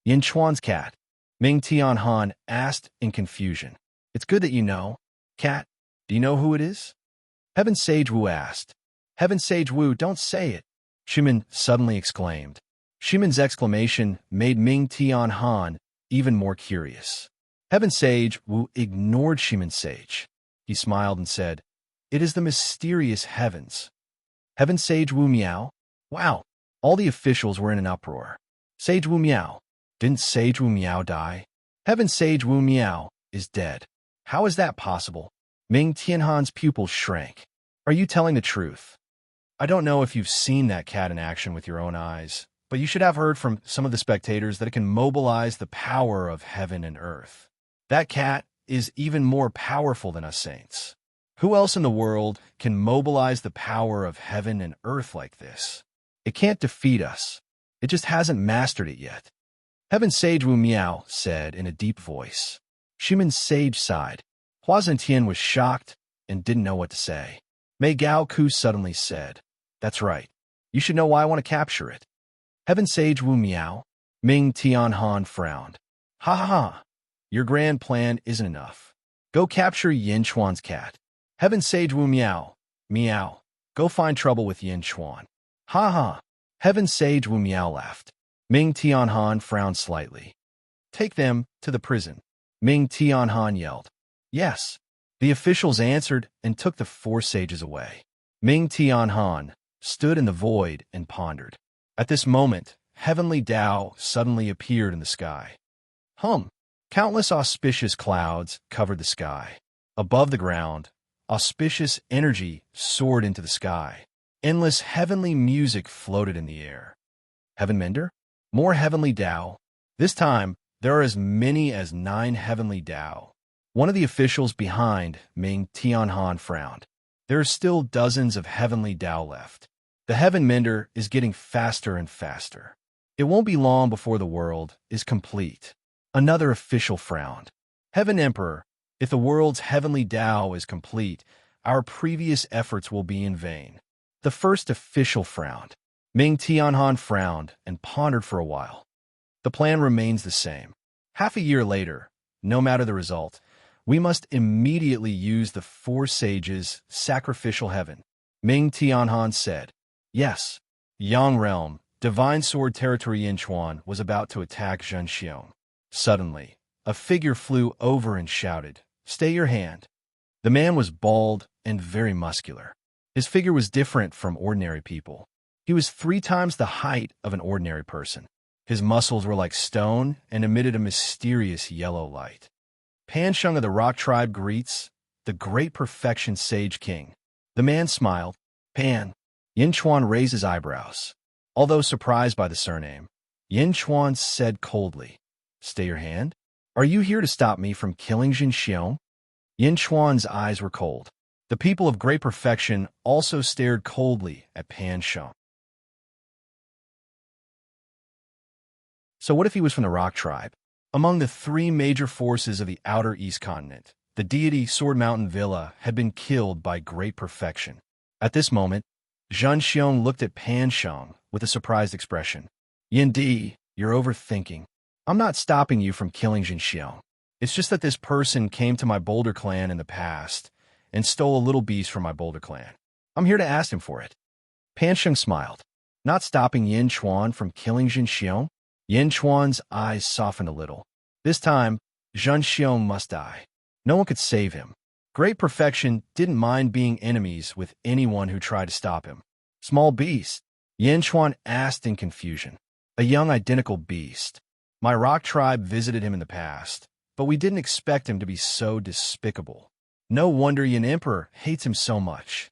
Yin Chuan's cat, Ming Tianhan asked in confusion. It's good that you know. Cat, do you know who it is? Heaven Sage Wu asked. Heaven Sage Wu, don't say it, Shimin suddenly exclaimed. Shimin's exclamation made Ming Tianhan even more curious. Heaven Sage Wu ignored Shimin Sage. He smiled and said, It is the mysterious heavens. Heaven Sage Wu Miao? Wow, all the officials were in an uproar. Sage Wu Miao. Didn't Sage Wu Miao die? Heaven Sage Wu Miao is dead. How is that possible? Ming Tianhan's pupils shrank. Are you telling the truth? I don't know if you've seen that cat in action with your own eyes, but you should have heard from some of the spectators that it can mobilize the power of heaven and earth. That cat is even more powerful than us saints. Who else in the world can mobilize the power of heaven and earth like this? It can't defeat us. It just hasn't mastered it yet. Heaven Sage Wu Miao said in a deep voice. Shimon's sage sighed. Hua Zentian was shocked and didn't know what to say. Mei Gao Ku suddenly said, That's right. You should know why I want to capture it. Heaven Sage Wu Miao. Ming Tianhan frowned. Ha ha ha. Your grand plan isn't enough. Go capture Yin Chuan's cat. Heaven Sage Wu Miao. Miao. Go find trouble with Yin Chuan. Ha ha. Heaven Sage Wu Miao laughed. Ming Tianhan frowned slightly. Take them to the prison. Ming Tianhan yelled. Yes. The officials answered and took the 4 sages away. Ming Tianhan stood in the void and pondered. At this moment, heavenly Tao suddenly appeared in the sky. Countless auspicious clouds covered the sky. Above the ground, auspicious energy soared into the sky. Endless heavenly music floated in the air. Heaven Mender? More heavenly Tao. This time, there are as many as 9 heavenly Tao. One of the officials behind Ming Tianhan frowned. There are still dozens of heavenly Tao left. The Heaven Mender is getting faster and faster. It won't be long before the world is complete. Another official frowned. Heaven Emperor, if the world's heavenly Tao is complete, our previous efforts will be in vain. The first official frowned. Ming Tianhan frowned and pondered for a while. The plan remains the same. Half a year later, no matter the result, we must immediately use the 4 sages' sacrificial heaven. Ming Tianhan said. Yes. Yang Realm, Divine Sword Territory Yin Chuan was about to attack Zhen Xiong. Suddenly, a figure flew over and shouted, Stay your hand. The man was bald and very muscular. His figure was different from ordinary people. He was 3 times the height of an ordinary person. His muscles were like stone and emitted a mysterious yellow light. Pan Sheng of the Rock Tribe greets the Great Perfection Sage King. The man smiled. Pan. Yin Chuan raised his eyebrows. Although surprised by the surname, Yin Chuan said coldly, Stay your hand? Are you here to stop me from killing Zhen Xiong? Yin Chuan's eyes were cold. The people of Great Perfection also stared coldly at Pan Sheng. So what if he was from the Rock Tribe? Among the 3 major forces of the Outer East Continent, the deity Sword Mountain Villa had been killed by Great Perfection. At this moment, Zhen Xiong looked at Pan Sheng with a surprised expression. Yin Di, you're overthinking. I'm not stopping you from killing Zhen Xiong. It's just that this person came to my Boulder clan in the past and stole a little beast from my Boulder clan. I'm here to ask him for it. Pan Sheng smiled. Not stopping Yin Chuan from killing Zhen Xiong? Yin Chuan's eyes softened a little. This time, Zhen Xiong must die. No one could save him. Great Perfection didn't mind being enemies with anyone who tried to stop him. Small beast? Yin Chuan asked in confusion. A young identical beast. My rock tribe visited him in the past, but we didn't expect him to be so despicable. No wonder Yin Emperor hates him so much.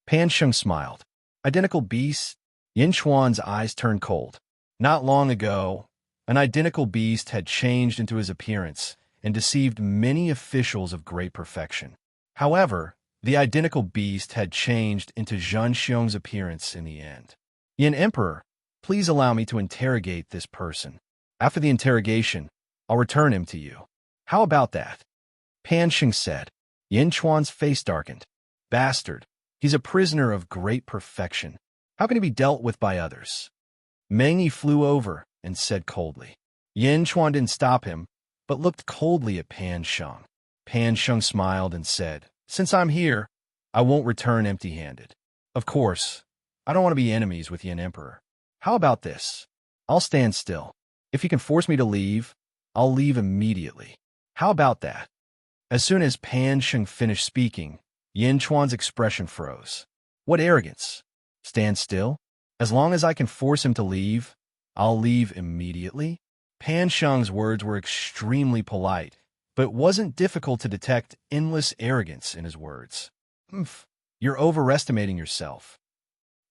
Pan Sheng smiled. Identical beast? Yin Chuan's eyes turned cold. Not long ago, an identical beast had changed into his appearance and deceived many officials of Great Perfection. However, the identical beast had changed into Zhen Xiong's appearance in the end. Yin Emperor, please allow me to interrogate this person. After the interrogation, I'll return him to you. How about that? Pan Sheng said. Yin Chuan's face darkened. Bastard. He's a prisoner of Great Perfection. How can he be dealt with by others? Meng Yi flew over and said coldly. Yin Chuan didn't stop him, but looked coldly at Pan Sheng. Pan Sheng smiled and said, Since I'm here, I won't return empty-handed. Of course, I don't want to be enemies with Yin Emperor. How about this? I'll stand still. If you can force me to leave, I'll leave immediately. How about that? As soon as Pan Sheng finished speaking, Yin Chuan's expression froze. What arrogance! Stand still? As long as I can force him to leave, I'll leave immediately? Pan Sheng's words were extremely polite, but it wasn't difficult to detect endless arrogance in his words. "Umph, you're overestimating yourself."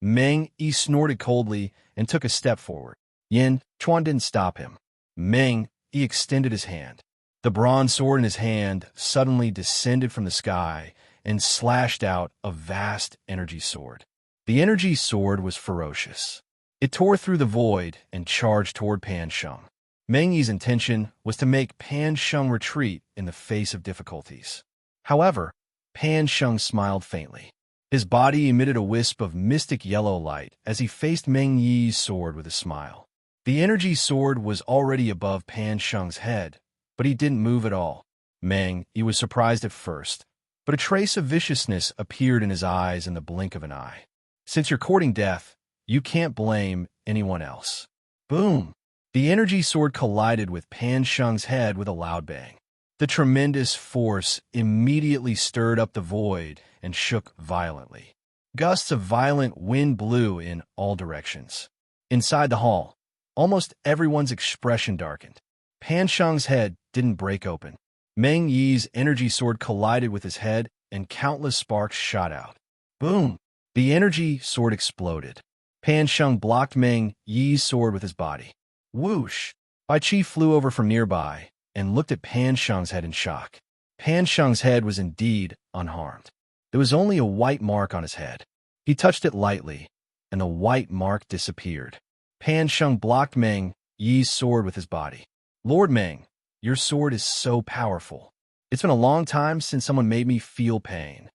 Meng Yi snorted coldly and took a step forward. Yin Chuan didn't stop him. Meng Yi extended his hand. The bronze sword in his hand suddenly descended from the sky and slashed out a vast energy sword. The energy sword was ferocious. It tore through the void and charged toward Pan Sheng. Meng Yi's intention was to make Pan Sheng retreat in the face of difficulties. However, Pan Sheng smiled faintly. His body emitted a wisp of mystic yellow light as he faced Meng Yi's sword with a smile. The energy sword was already above Pan Sheng's head, but he didn't move at all. Meng Yi was surprised at first, but a trace of viciousness appeared in his eyes in the blink of an eye. "Since you're courting death, you can't blame anyone else." Boom! The energy sword collided with Pan Sheng's head with a loud bang. The tremendous force immediately stirred up the void and shook violently. Gusts of violent wind blew in all directions. Inside the hall, almost everyone's expression darkened. Pan Sheng's head didn't break open. Meng Yi's energy sword collided with his head, and countless sparks shot out. Boom! The energy sword exploded. Pan Sheng blocked Meng Yi's sword with his body. Whoosh! Bai Qi flew over from nearby and looked at Pan Sheng's head in shock. Pan Sheng's head was indeed unharmed. There was only a white mark on his head. He touched it lightly, and the white mark disappeared. Pan Sheng blocked Meng Yi's sword with his body. "Lord Meng, your sword is so powerful. It's been a long time since someone made me feel pain."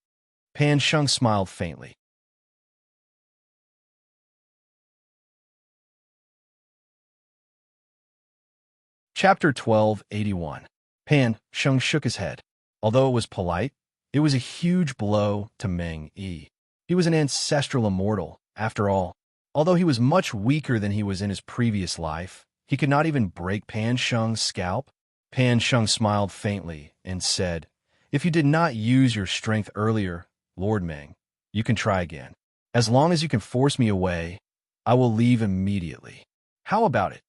Pan Sheng smiled faintly. Chapter 1281. Pan Sheng shook his head. Although it was polite, it was a huge blow to Meng Yi. He was an ancestral immortal, after all. Although he was much weaker than he was in his previous life, he could not even break Pan Sheng's scalp. Pan Sheng smiled faintly and said, "If you did not use your strength earlier, Lord Meng, you can try again. As long as you can force me away, I will leave immediately." "How about it,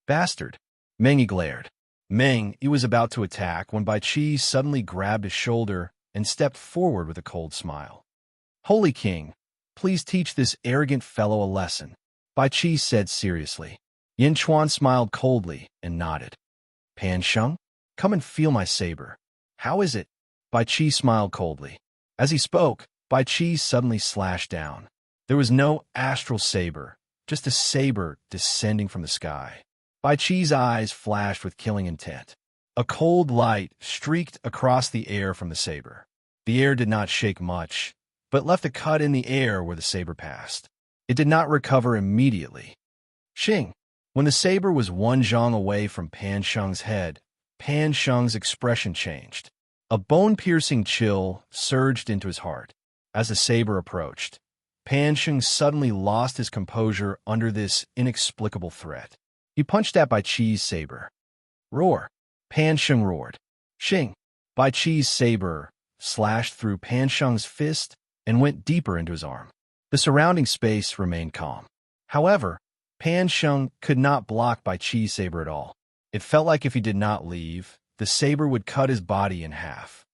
bastard?" Meng Yi glared. Meng Yi was about to attack when Bai Qi suddenly grabbed his shoulder and stepped forward with a cold smile. "Holy King, please teach this arrogant fellow a lesson," Bai Qi said seriously. Yin Chuan smiled coldly and nodded. "Pan Sheng, come and feel my saber." "How is it?" Bai Qi smiled coldly. As he spoke, Bai Qi suddenly slashed down. There was no astral saber, just a saber descending from the sky. Bai Qi's eyes flashed with killing intent. A cold light streaked across the air from the saber. The air did not shake much, but left a cut in the air where the saber passed. It did not recover immediately. Xing! When the saber was one zhang away from Pan Sheng's head, Pan Sheng's expression changed. A bone-piercing chill surged into his heart. As the saber approached, Pan Sheng suddenly lost his composure under this inexplicable threat. He punched at Bai Qi's saber. Roar! Pan Sheng roared. Xing! Bai Qi's saber slashed through Pan Sheng's fist and went deeper into his arm. The surrounding space remained calm. However, Pan Sheng could not block Bai Qi's saber at all. It felt like if he did not leave, the saber would cut his body in half.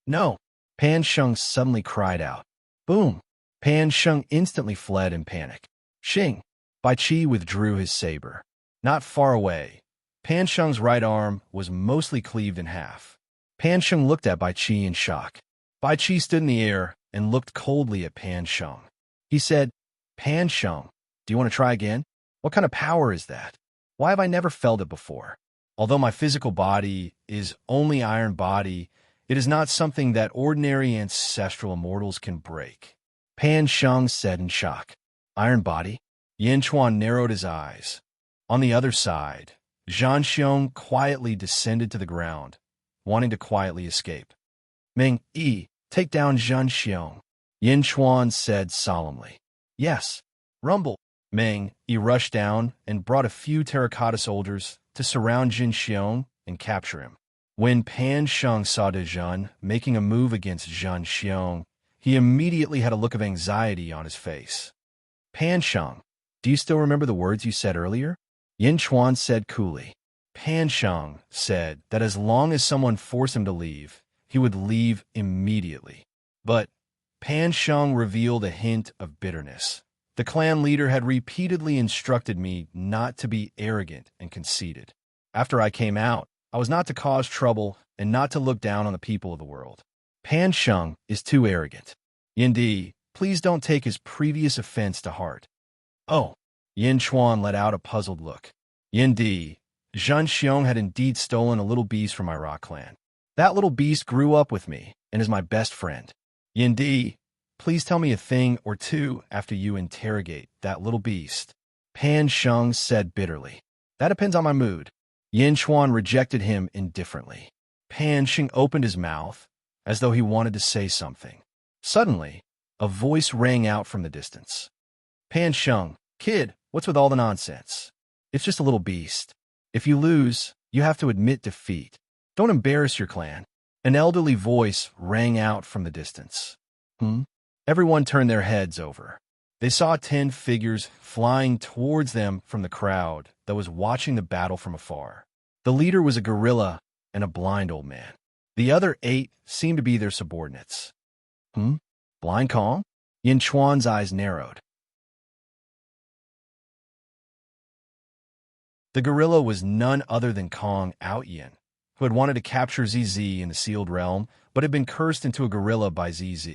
"No!" Pan Sheng suddenly cried out. Boom! Pan Sheng instantly fled in panic. Xing! Bai Qi withdrew his saber. Not far away, Pan Sheng's right arm was mostly cleaved in half. Pan Sheng looked at Bai Qi in shock. Bai Qi stood in the air and looked coldly at Pan Sheng. He said, "Pan Sheng, do you want to try again? What kind of power is that? Why have I never felt it before? Although my physical body is only iron body, it is not something that ordinary ancestral immortals can break." Pan Sheng said in shock. "Iron body?" Yin Chuan narrowed his eyes. On the other side, Zhan Xiong quietly descended to the ground, wanting to quietly escape. "Meng Yi, take down Zhan Xiong," Yin Chuan said solemnly. "Yes." Rumble. Meng Yi rushed down and brought a few terracotta soldiers to surround Zhan Xiong and capture him. When Pan Sheng saw De Zhan making a move against Zhan Xiong, he immediately had a look of anxiety on his face. "Pan Sheng, do you still remember the words you said earlier?" Yin Chuan said coolly. Pan Sheng said that as long as someone forced him to leave, he would leave immediately. But Pan Sheng revealed a hint of bitterness. The clan leader had repeatedly instructed me not to be arrogant and conceited. After I came out, I was not to cause trouble and not to look down on the people of the world. Pan Sheng is too arrogant. Yindi, please don't take his previous offense to heart. Oh, Yin Chuan let out a puzzled look. Yindi, Zhen Xiong had indeed stolen a little beast from my rock clan. That little beast grew up with me and is my best friend. Yindi, please tell me a thing or two after you interrogate that little beast. Pan Sheng said bitterly. That depends on my mood. Yin Chuan rejected him indifferently. Pan Sheng opened his mouth as though he wanted to say something. Suddenly, a voice rang out from the distance. Pan Sheng, kid, what's with all the nonsense? It's just a little beast. If you lose, you have to admit defeat. Don't embarrass your clan. An elderly voice rang out from the distance. Everyone turned their heads over. They saw 10 figures flying towards them from the crowd that was watching the battle from afar. The leader was a gorilla and a blind old man. The other 8 seemed to be their subordinates. Blind Kong? Yin Chuan's eyes narrowed. The gorilla was none other than Kong Outyin, who had wanted to capture ZZ in the sealed realm, but had been cursed into a gorilla by ZZ.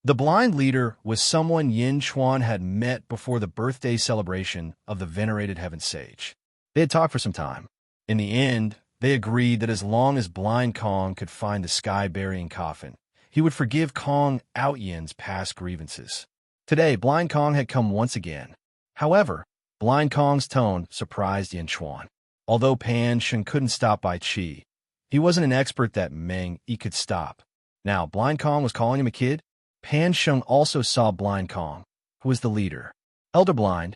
The blind leader was someone Yin Chuan had met before the birthday celebration of the venerated Heaven Sage. They had talked for some time. In the end, they agreed that as long as Blind Kong could find the sky-burying coffin, he would forgive Kong Outyin's past grievances. Today, Blind Kong had come once again. However, Blind Kong's tone surprised Yin Chuan. Although Pan Sheng couldn't stop Bai Qi, he wasn't an expert that Meng Yi could stop. Now, Blind Kong was calling him a kid. Pan Sheng also saw Blind Kong, who was the leader. Elder Blind.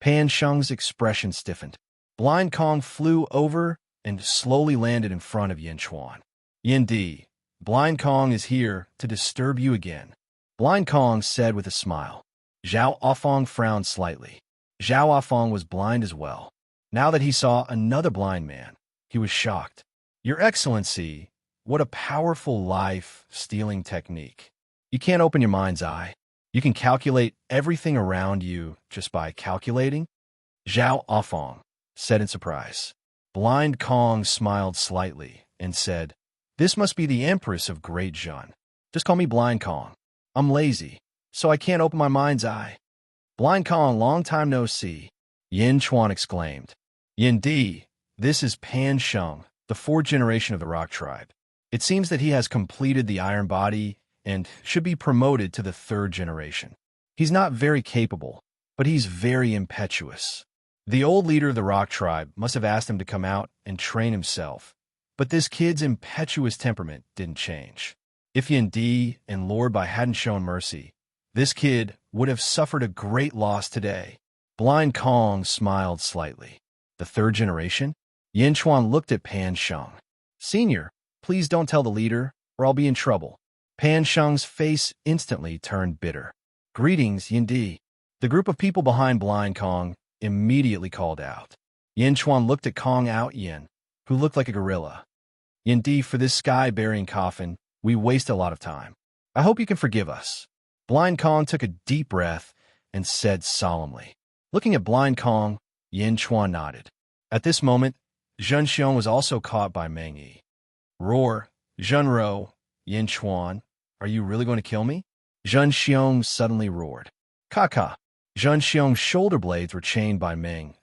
Pan Sheng's expression stiffened. Blind Kong flew over and slowly landed in front of Yin Chuan. Yindi, Blind Kong is here to disturb you again. Blind Kong said with a smile. Zhao Afong frowned slightly. Zhao Afong was blind as well. Now that he saw another blind man, he was shocked. Your Excellency, what a powerful life-stealing technique. You can't open your mind's eye. You can calculate everything around you just by calculating? Zhao Afong said in surprise. Blind Kong smiled slightly and said, This must be the Empress of Great Zhun. Just call me Blind Kong. I'm lazy, so I can't open my mind's eye. Blind Kong, long time no see, Yin Chuan exclaimed. Yindi, this is Pan Sheng, the 4th generation of the Rock Tribe. It seems that he has completed the Iron Body and should be promoted to the 3rd generation. He's not very capable, but he's very impetuous. The old leader of the Rock Tribe must have asked him to come out and train himself, but this kid's impetuous temperament didn't change. If Yindi and Lord Bai hadn't shown mercy, this kid would have suffered a great loss today. Blind Kong smiled slightly. The 3rd generation? Yin Chuan looked at Pan Sheng. Senior, please don't tell the leader, or I'll be in trouble. Pan Sheng's face instantly turned bitter. Greetings, Yindi. The group of people behind Blind Kong immediately called out. Yin Chuan looked at Kong Outyin, who looked like a gorilla. Yindi, for this sky-burying coffin, we waste a lot of time. I hope you can forgive us. Blind Kong took a deep breath and said solemnly. Looking at Blind Kong, Yin Chuan nodded. At this moment, Zhen Xiong was also caught by Meng Yi. Roar, Zhenro, Yin Chuan, are you really going to kill me? Zhen Xiong suddenly roared. Kaka. Zhen Xiong's shoulder blades were chained by Meng.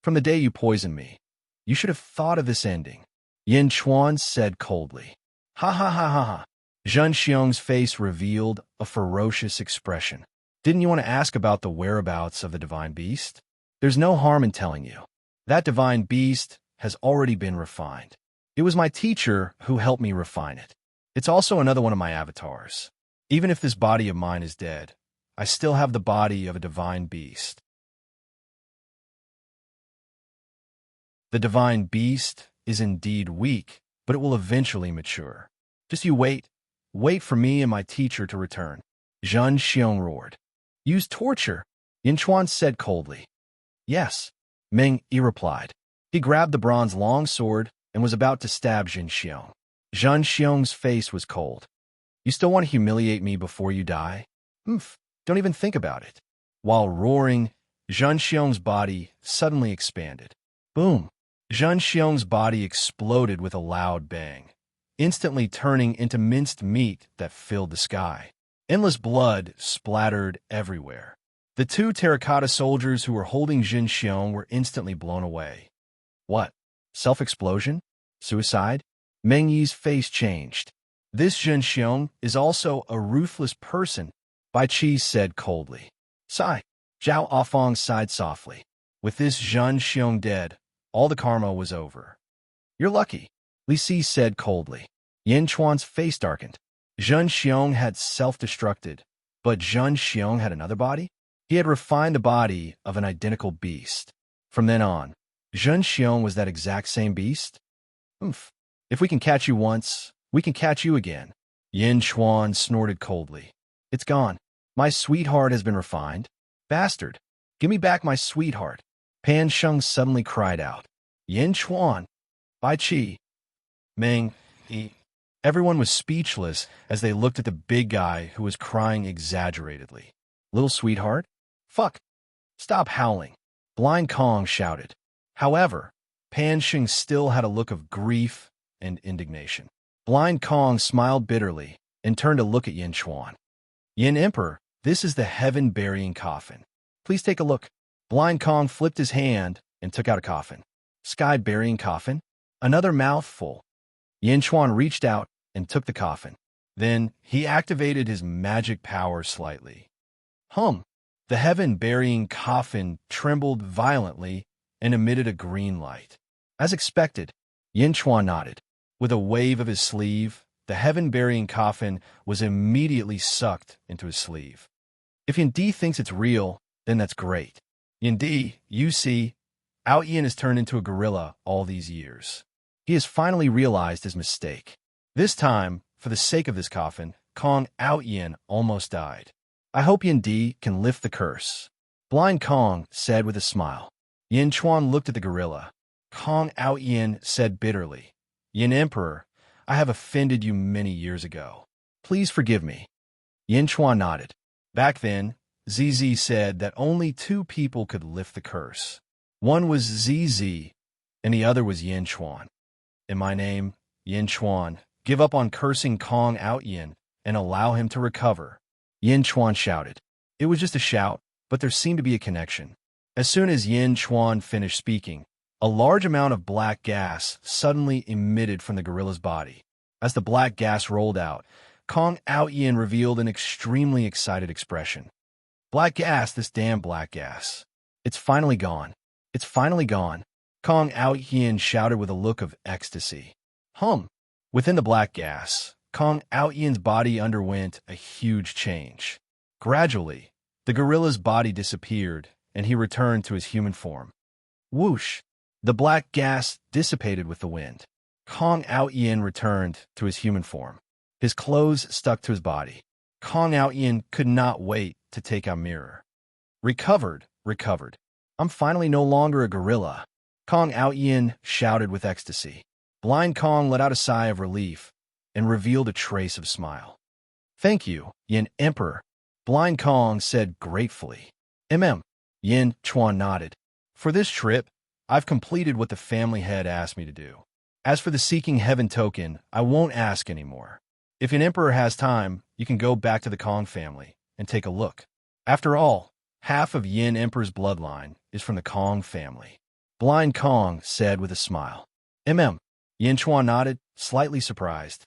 From the day you poisoned me, you should have thought of this ending. Yin Chuan said coldly. Ha ha ha ha ha. Zhen Xiong's face revealed a ferocious expression. Didn't you want to ask about the whereabouts of the divine beast? There's no harm in telling you. That divine beast has already been refined. It was my teacher who helped me refine it. It's also another one of my avatars. Even if this body of mine is dead, I still have the body of a divine beast. The divine beast is indeed weak, but it will eventually mature. Just you wait. Wait for me and my teacher to return. Zhen Xiong roared. Use torture, Yin Chuan said coldly. Yes, Meng Yi replied. He grabbed the bronze long sword and was about to stab Jin Xiong. Zhen Xiong's face was cold. You still want to humiliate me before you die? Oomph, don't even think about it. While roaring, Zhen Xiong's body suddenly expanded. Boom! Zhen Xiong's body exploded with a loud bang, instantly turning into minced meat that filled the sky. Endless blood splattered everywhere. The two terracotta soldiers who were holding Jin Xiong were instantly blown away. What? Self-explosion? Suicide? Meng Yi's face changed. This Jin Xiong is also a ruthless person, Bai Qi said coldly. Sigh. Zhao Afong sighed softly. With this Zhen Xiong dead, all the karma was over. You're lucky, Li Si said coldly. Yin Chuan's face darkened. Zhen Xiong had self-destructed, but Zhen Xiong had another body? He had refined the body of an identical beast. From then on, Zhen Xiong was that exact same beast? Oomph. If we can catch you once, we can catch you again. Yin Chuan snorted coldly. It's gone. My sweetheart has been refined. Bastard. Give me back my sweetheart. Pan Sheng suddenly cried out. Yin Chuan. Bai Qi. Meng Yi. Everyone was speechless as they looked at the big guy who was crying exaggeratedly. Little sweetheart? Fuck. Stop howling. Blind Kong shouted. However, Pan Sheng still had a look of grief and indignation. Blind Kong smiled bitterly and turned to look at Yin Chuan. Yin Emperor, this is the heaven-burying coffin. Please take a look. Blind Kong flipped his hand and took out a coffin. Sky-burying coffin? Another mouthful. Yin Chuan reached out and took the coffin. Then he activated his magic power slightly. The heaven-burying coffin trembled violently and emitted a green light. As expected, Yin Chuan nodded. With a wave of his sleeve, the heaven-burying coffin was immediately sucked into his sleeve. If Yin Di thinks it's real, then that's great. Yin Di, you see, Out Yin has turned into a gorilla all these years. He has finally realized his mistake. This time, for the sake of this coffin, Kong Out Yin almost died. I hope Yin Di can lift the curse. Blind Kong said with a smile. Yin Chuan looked at the gorilla. Kong Out Yin said bitterly, Yin Emperor, I have offended you many years ago. Please forgive me. Yin Chuan nodded. Back then, ZZ said that only two people could lift the curse. One was ZZ, and the other was Yin Chuan. In my name, Yin Chuan, give up on cursing Kong Out Yin and allow him to recover. Yin Chuan shouted. It was just a shout, but there seemed to be a connection. As soon as Yin Chuan finished speaking, a large amount of black gas suddenly emitted from the gorilla's body. As the black gas rolled out, Kong Out Yin revealed an extremely excited expression. Black gas, this damn black gas. It's finally gone. It's finally gone. Kong Out Yin shouted with a look of ecstasy. Within the black gas, Kong Out Yin's body underwent a huge change. Gradually, the gorilla's body disappeared, and he returned to his human form. Whoosh! The black gas dissipated with the wind. Kong Out Yin returned to his human form. His clothes stuck to his body. Kong Out Yin could not wait to take out mirror. Recovered. I'm finally no longer a gorilla. Kong Out Yin shouted with ecstasy. Blind Kong let out a sigh of relief and revealed a trace of smile. Thank you, Yin Emperor, Blind Kong said gratefully. Yin Chuan nodded. For this trip, I've completed what the family head asked me to do. As for the Seeking Heaven token, I won't ask anymore. If an emperor has time, you can go back to the Kong family and take a look. After all, half of Yin Emperor's bloodline is from the Kong family. Blind Kong said with a smile. Yin Chuan nodded, slightly surprised.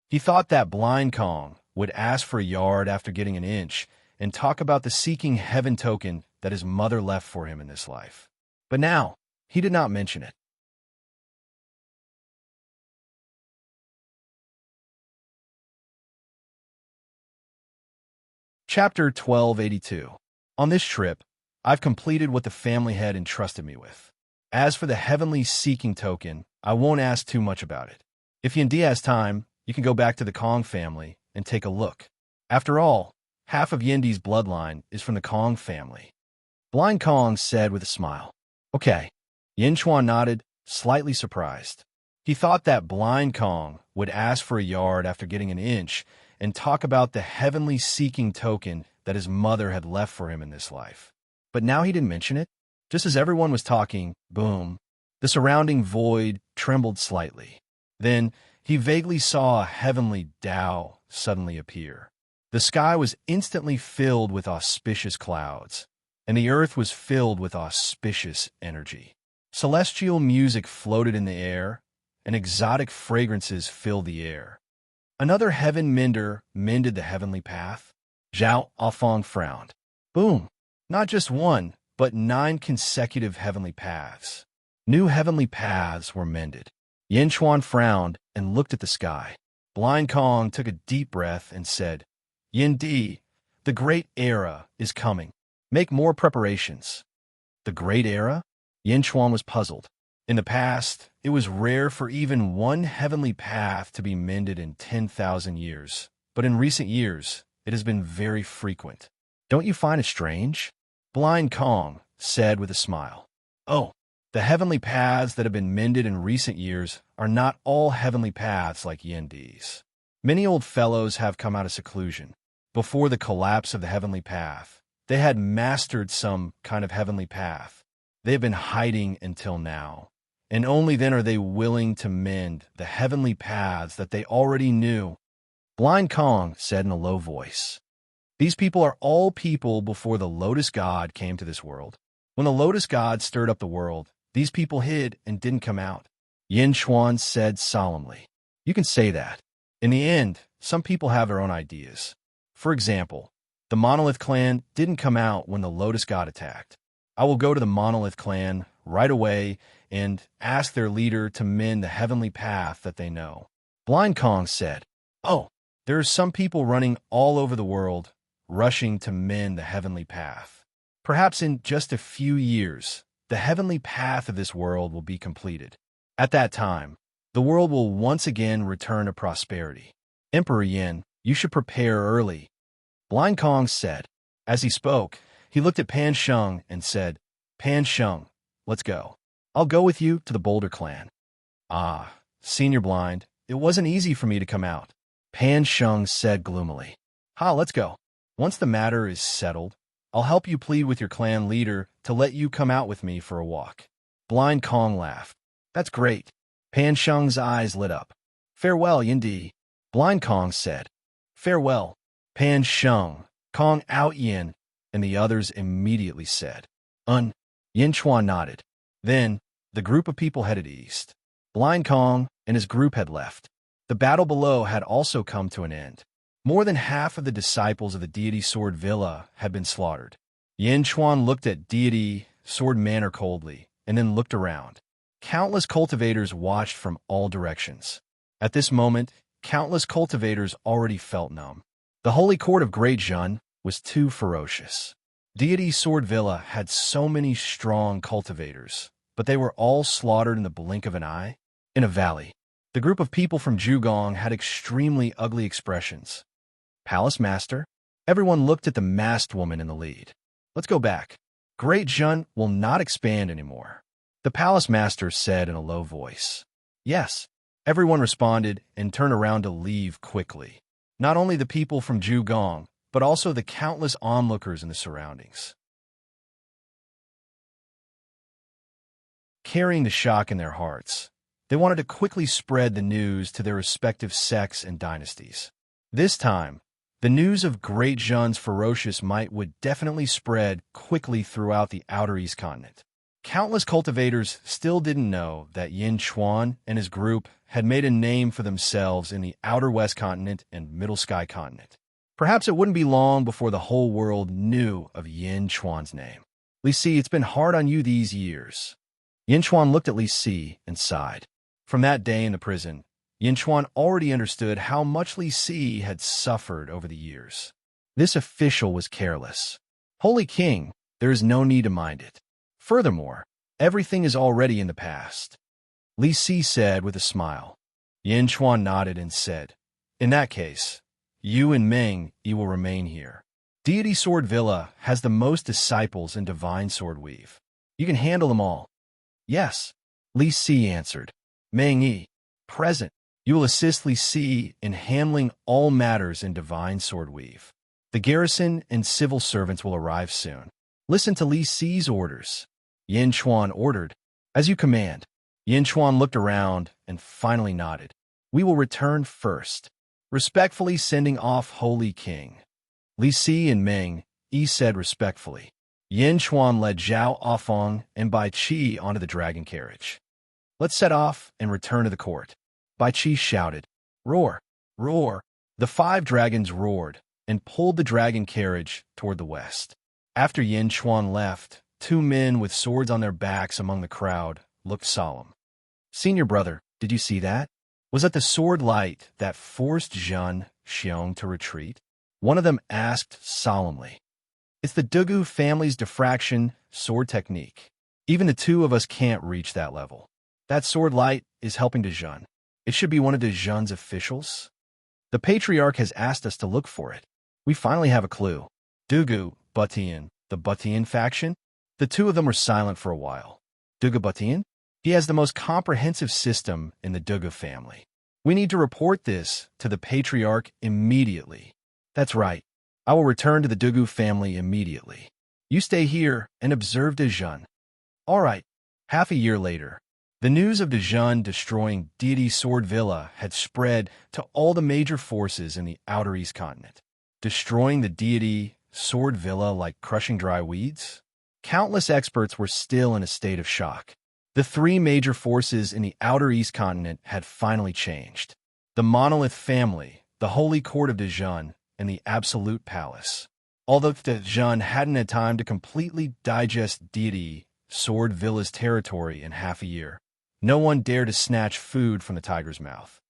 He thought that Blind Kong would ask for a yard after getting an inch and talk about the Seeking Heaven token that his mother left for him in this life. But now, he did not mention it. Chapter 1282. On this trip, I've completed what the family had entrusted me with. As for the Heavenly Seeking token, I won't ask too much about it. If Yin Di has time, you can go back to the Kong family and take a look. After all, half of Yin Di's bloodline is from the Kong family. Blind Kong said with a smile. Okay. Yin Chuan nodded, slightly surprised. He thought that Blind Kong would ask for a yard after getting an inch and talk about the heavenly seeking token that his mother had left for him in this life. But now he didn't mention it. Just as everyone was talking, boom, the surrounding void trembled slightly. Then he vaguely saw a heavenly Tao suddenly appear. The sky was instantly filled with auspicious clouds, and the earth was filled with auspicious energy. Celestial music floated in the air, and exotic fragrances filled the air. Another heaven mender mended the heavenly path. Zhao Afong frowned. Boom! Not just one, but 9 consecutive heavenly paths. New heavenly paths were mended. Yin Chuan frowned and looked at the sky. Blind Kong took a deep breath and said, Yin Di, the great era is coming. Make more preparations. The great era? Yin Chuan was puzzled. In the past, it was rare for even one heavenly path to be mended in 10,000 years. But in recent years, it has been very frequent. Don't you find it strange? Blind Kong said with a smile. Oh, the heavenly paths that have been mended in recent years are not all heavenly paths like Yin Di's. Many old fellows have come out of seclusion. Before the collapse of the heavenly path, they had mastered some kind of heavenly path. They have been hiding until now, and only then are they willing to mend the heavenly paths that they already knew. Blind Kong said in a low voice, These people are all people before the Lotus God came to this world. When the Lotus God stirred up the world, these people hid and didn't come out. Yin Chuan said solemnly, You can say that. In the end, some people have their own ideas. For example, the Monolith clan didn't come out when the Lotus God attacked. I will go to the Monolith clan right away and ask their leader to mend the heavenly path that they know. Blind Kong said, Oh, there are some people running all over the world, rushing to mend the heavenly path. Perhaps in just a few years, the heavenly path of this world will be completed. At that time, the world will once again return to prosperity. Emperor Yin, you should prepare early. Blind Kong said. As he spoke, he looked at Pan Sheng and said, Pan Sheng, let's go. I'll go with you to the Boulder clan. Ah, Senior Blind, it wasn't easy for me to come out. Pan Sheng said gloomily. Let's go. Once the matter is settled, I'll help you plead with your clan leader to let you come out with me for a walk. Blind Kong laughed. That's great. Pan Sheng's eyes lit up. Farewell, Yindi. Blind Kong said. Farewell. Pan Sheng, Kong out Yin, and the others immediately said. Yin Chuan nodded. Then, the group of people headed east. Blind Kong and his group had left. The battle below had also come to an end. More than half of the disciples of the deity Sword Villa had been slaughtered. Yin Chuan looked at deity Sword Manor coldly, and then looked around. Countless cultivators watched from all directions. At this moment, countless cultivators already felt numb. The holy court of Great Zhun was too ferocious. Deity Sword Villa had so many strong cultivators, but they were all slaughtered in the blink of an eye. In a valley, the group of people from Zhugong had extremely ugly expressions. Palace Master? Everyone looked at the masked woman in the lead. Let's go back. Great Zhun will not expand anymore. The Palace Master said in a low voice. Yes. Everyone responded and turned around to leave quickly. Not only the people from Zhugong, but also the countless onlookers in the surroundings. Carrying the shock in their hearts, they wanted to quickly spread the news to their respective sects and dynasties. This time, the news of Great Zhun's ferocious might would definitely spread quickly throughout the Outer East continent. Countless cultivators still didn't know that Yin Chuan and his group had made a name for themselves in the Outer West continent and Middle Sky continent. Perhaps it wouldn't be long before the whole world knew of Yin Chuan's name. Li Si, it's been hard on you these years. Yin Chuan looked at Li Si and sighed. From that day in the prison, Yin Chuan already understood how much Li Si had suffered over the years. This official was careless. Holy King, there is no need to mind it. Furthermore, everything is already in the past. Li Si said with a smile. Yin Chuan nodded and said, In that case, you and Meng, you will remain here. Deity Sword Villa has the most disciples in divine sword weave. You can handle them all. Yes, Li Si answered. Meng Yi, present. You will assist Li Si in handling all matters in divine sword weave. The garrison and civil servants will arrive soon. Listen to Li Si's orders. Yin Chuan ordered. As you command. Yin Chuan looked around and finally nodded. We will return first. Respectfully sending off Holy King. Li Si and Meng Yi said respectfully. Yin Chuan led Zhao Afong and Bai Qi onto the dragon carriage. Let's set off and return to the court. Bai Qi shouted. Roar! Roar! The 5 dragons roared and pulled the dragon carriage toward the west. After Yin Chuan left, 2 men with swords on their backs among the crowd looked solemn. Senior brother, did you see that? Was that the sword light that forced Zhun Xiong to retreat? One of them asked solemnly. It's the Dugu family's diffraction sword technique. Even the 2 of us can't reach that level. That sword light is helping Dezhun. It should be one of Dezhun's officials. The Patriarch has asked us to look for it. We finally have a clue. Dugu, Butian, the Butian faction? The 2 of them were silent for a while. Dugu Butian? He has the most comprehensive system in the Dugu family. We need to report this to the Patriarch immediately. That's right. I will return to the Dugu family immediately. You stay here and observe Dezhun. All right. Half a year later, the news of Dezhun destroying Deity Sword Villa had spread to all the major forces in the Outer East continent. Destroying the Deity Sword Villa like crushing dry weeds? Countless experts were still in a state of shock. The 3 major forces in the Outer East continent had finally changed. The Monolith family, the Holy Court of Dezhun, and the Absolute Palace. Although Dezhun hadn't had time to completely digest Deity Sword Villa's territory in half a year, no one dared to snatch food from the tiger's mouth.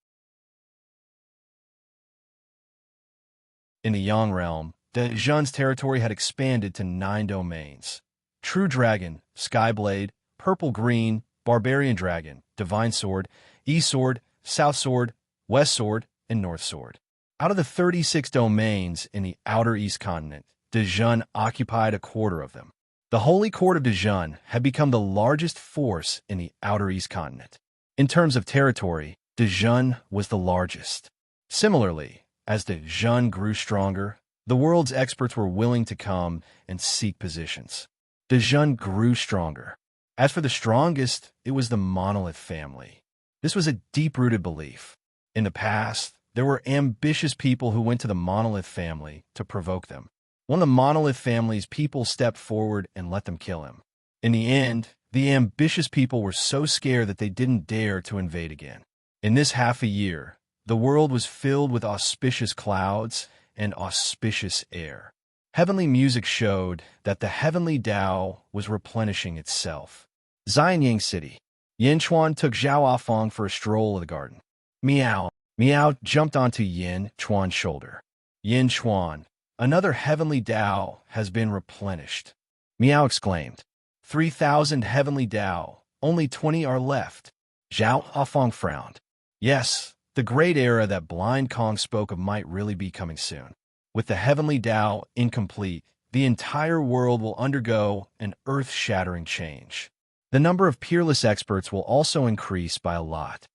In the Yang realm, Dezhun's territory had expanded to 9 domains. True Dragon, Skyblade, Purple Green, Barbarian Dragon, Divine Sword, East Sword, South Sword, West Sword, and North Sword. Out of the 36 domains in the Outer East continent, Dezhun occupied a quarter of them. The Holy Court of Dezhun had become the largest force in the Outer East continent. In terms of territory, Dezhun was the largest. Similarly, as Dezhun grew stronger, the world's experts were willing to come and seek positions. Dezhun grew stronger. As for the strongest, it was the Monolith family. This was a deep-rooted belief. In the past, there were ambitious people who went to the Monolith family to provoke them. One of the Monolith family's people stepped forward and let them kill him. In the end, the ambitious people were so scared that they didn't dare to invade again. In this half a year, the world was filled with auspicious clouds and auspicious air. Heavenly music showed that the heavenly Tao was replenishing itself. Xianyang City. Yin Chuan took Zhao Afong for a stroll of the garden. Meow. Meow jumped onto Yin Chuan's shoulder. Yin Chuan, another heavenly Tao has been replenished. Meow exclaimed. 3,000 heavenly Tao, only 20 are left. Zhao Afong frowned. Yes, the great era that Blind Kong spoke of might really be coming soon. With the heavenly Tao incomplete, the entire world will undergo an earth-shattering change. The number of peerless experts will also increase by a lot.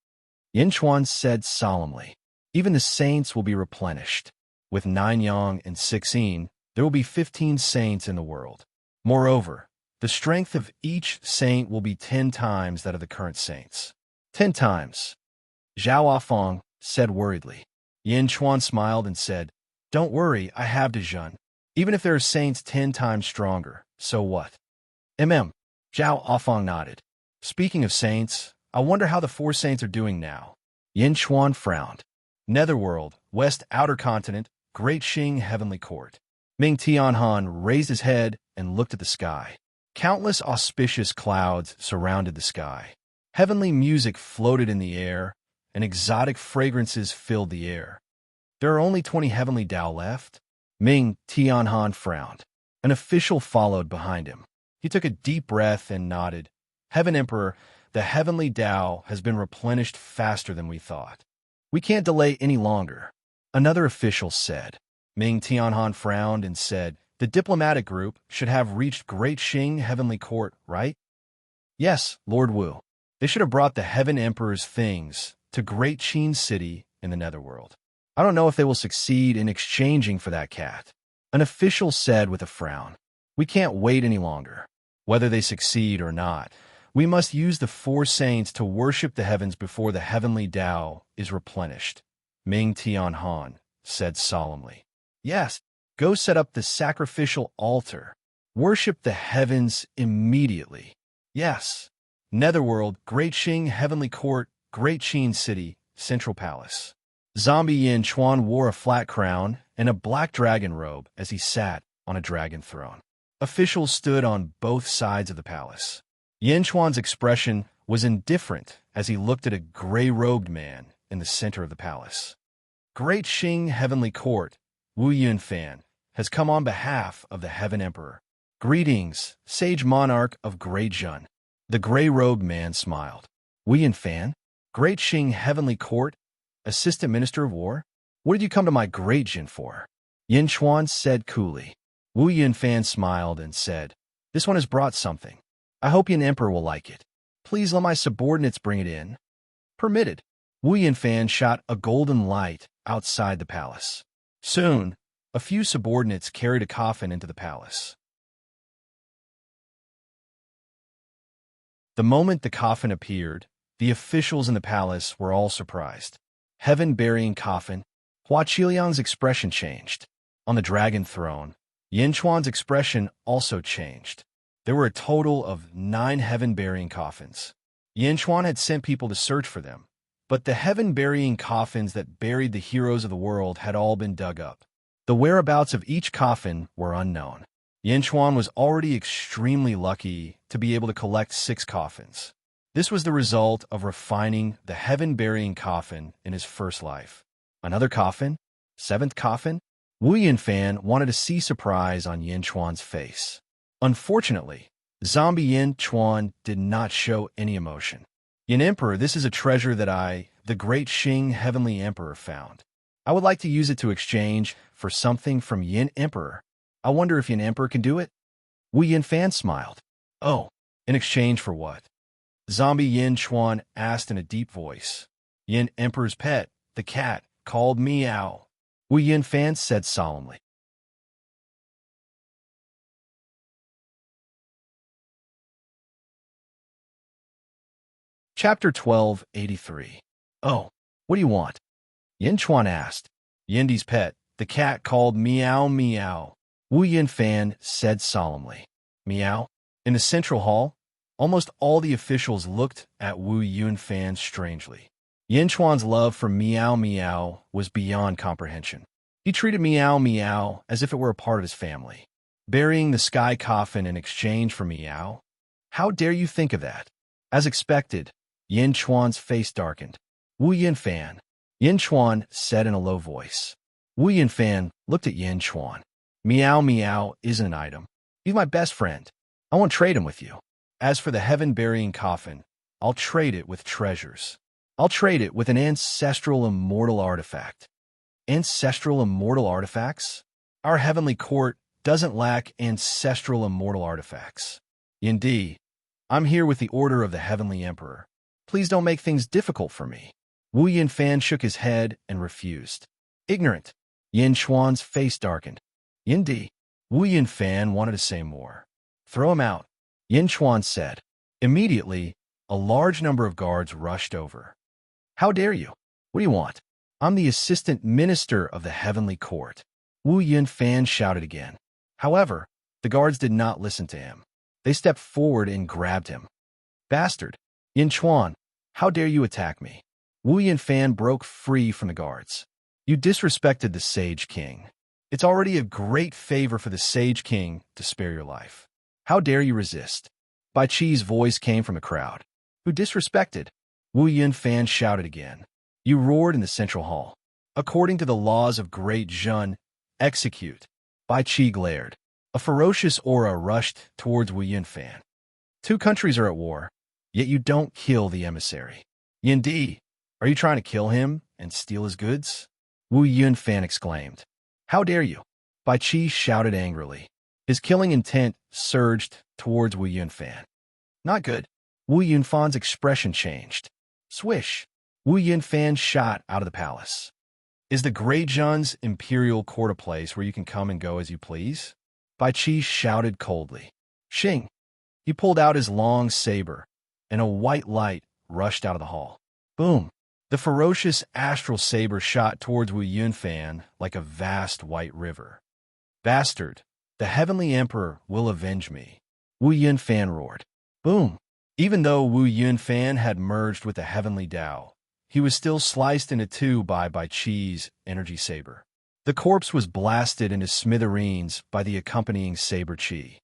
Yin Chuan said solemnly, even the saints will be replenished. With 9 yang and 16, there will be 15 saints in the world. Moreover, the strength of each saint will be 10 times that of the current saints. 10 times. Zhao Afong said worriedly. Yin Chuan smiled and said, Don't worry, I have Dezhun. Even if there are saints 10 times stronger, so what? Zhao Afong nodded. Speaking of saints, I wonder how the 4 saints are doing now. Yin Chuan frowned. Netherworld, West Outer Continent, Great Xing Heavenly Court. Ming Tianhan raised his head and looked at the sky. Countless auspicious clouds surrounded the sky. Heavenly music floated in the air, and exotic fragrances filled the air. There are only 20 heavenly Tao left. Ming Tianhan frowned. An official followed behind him. He took a deep breath and nodded. Heaven Emperor, the heavenly Tao has been replenished faster than we thought. We can't delay any longer. Another official said. Ming Tianhan frowned and said, "The diplomatic group should have reached Great Qing Heavenly Court, right?" "Yes, Lord Wu. They should have brought the Heaven Emperor's things to Great Qin City in the Netherworld. I don't know if they will succeed in exchanging for that cat," an official said with a frown. "We can't wait any longer. Whether they succeed or not, we must use the four saints to worship the heavens before the heavenly Tao is replenished," Ming Tianhan said solemnly. "Yes, go set up the sacrificial altar. Worship the heavens immediately. Yes. Netherworld, Great Qing Heavenly Court, Great Qin City, Central Palace." Zombie Yin Chuan wore a flat crown and a black dragon robe as he sat on a dragon throne. Officials stood on both sides of the palace. Yin Chuan's expression was indifferent as he looked at a gray-robed man in the center of the palace. "Great Qing Heavenly Court, Wu Yunfan, has come on behalf of the Heaven Emperor. Greetings, sage monarch of Great Zhun." The gray-robed man smiled. "Wu Yunfan? Great Qing Heavenly Court? Assistant Minister of War? What did you come to my Great Jin for?" Yin Chuan said coolly. Wu Yunfan smiled and said, "This one has brought something. I hope Yin Emperor will like it. Please let my subordinates bring it in." "Permitted." Wu Yunfan shot a golden light outside the palace. Soon, a few subordinates carried a coffin into the palace. The moment the coffin appeared, the officials in the palace were all surprised. Heaven-burying coffin. Hua Qiliang's expression changed. On the dragon throne, Yin Chuan's expression also changed. There were a total of 9 heaven-burying coffins. Yin Chuan had sent people to search for them, but the heaven-burying coffins that buried the heroes of the world had all been dug up. The whereabouts of each coffin were unknown. Yin Chuan was already extremely lucky to be able to collect 6 coffins. This was the result of refining the heaven-burying coffin in his first life. Another coffin? 7th coffin? Wu Yunfan wanted to see surprise on Yin Chuan's face. Unfortunately, Zombie Yin Chuan did not show any emotion. "Yin Emperor, this is a treasure that I, the Great Qing Heavenly Emperor, found. I would like to use it to exchange for something from Yin Emperor. I wonder if Yin Emperor can do it?" Wu Yunfan smiled. "Oh, in exchange for what?" Zombie Yin Chuan asked in a deep voice. "Yin Emperor's pet, the cat, called Meow," Wu Yunfan said solemnly. Chapter 1283. "Oh, what do you want?" Yin Chuan asked. "Yindi's pet, the cat called Meow Meow," Wu Yunfan said solemnly. "Meow?" In the central hall, almost all the officials looked at Wu Yunfan strangely. Yin Chuan's love for Meow Meow was beyond comprehension. He treated Meow Meow as if it were a part of his family. Burying the sky coffin in exchange for Meow? How dare you think of that? As expected, Yin Chuan's face darkened. "Wu Yunfan," Yin Chuan said in a low voice. Wu Yunfan looked at Yin Chuan. "Meow Meow isn't an item. He's my best friend. I won't trade him with you. As for the heaven-burying coffin, I'll trade it with treasures. I'll trade it with an ancestral immortal artifact." Ancestral immortal artifacts? Our heavenly court doesn't lack ancestral immortal artifacts. "Indeed, I'm here with the order of the Heavenly Emperor. Please don't make things difficult for me." Wu Yunfan shook his head and refused. "Ignorant." Yin Chuan's face darkened. "Indeed." Wu Yunfan wanted to say more. "Throw him out," Yin Chuan said. Immediately, a large number of guards rushed over. "How dare you? What do you want?" "I'm the assistant minister of the Heavenly Court," Wu Yunfan shouted again. However, the guards did not listen to him. They stepped forward and grabbed him. "Bastard! Yin Chuan, how dare you attack me?" Wu Yunfan broke free from the guards. "You disrespected the Sage King. It's already a great favor for the Sage King to spare your life. How dare you resist?" Bai Qi's voice came from the crowd. "Who disrespected?" Wu Yunfan shouted again. You roared in the central hall. "According to the laws of Great Zhun, execute." Bai Qi glared. A ferocious aura rushed towards Wu Yunfan. "Two countries are at war, yet you don't kill the emissary. Yindi, are you trying to kill him and steal his goods?" Wu Yunfan exclaimed. How dare you? Bai Qi shouted angrily. His killing intent surged towards Wu Yunfan. Not good. Wu Yunfan's expression changed. Swish. Wu Yunfan shot out of the palace. Is the Grey Jun's imperial court a place where you can come and go as you please? Bai Qi shouted coldly. Xing. He pulled out his long saber, and a white light rushed out of the hall. Boom. The ferocious astral saber shot towards Wu Yunfan like a vast white river. Bastard, the Heavenly Emperor will avenge me. Wu Yunfan roared. Boom. Even though Wu Yunfan had merged with the Heavenly Tao, he was still sliced into two by Bai Qi's energy saber. The corpse was blasted into smithereens by the accompanying saber qi.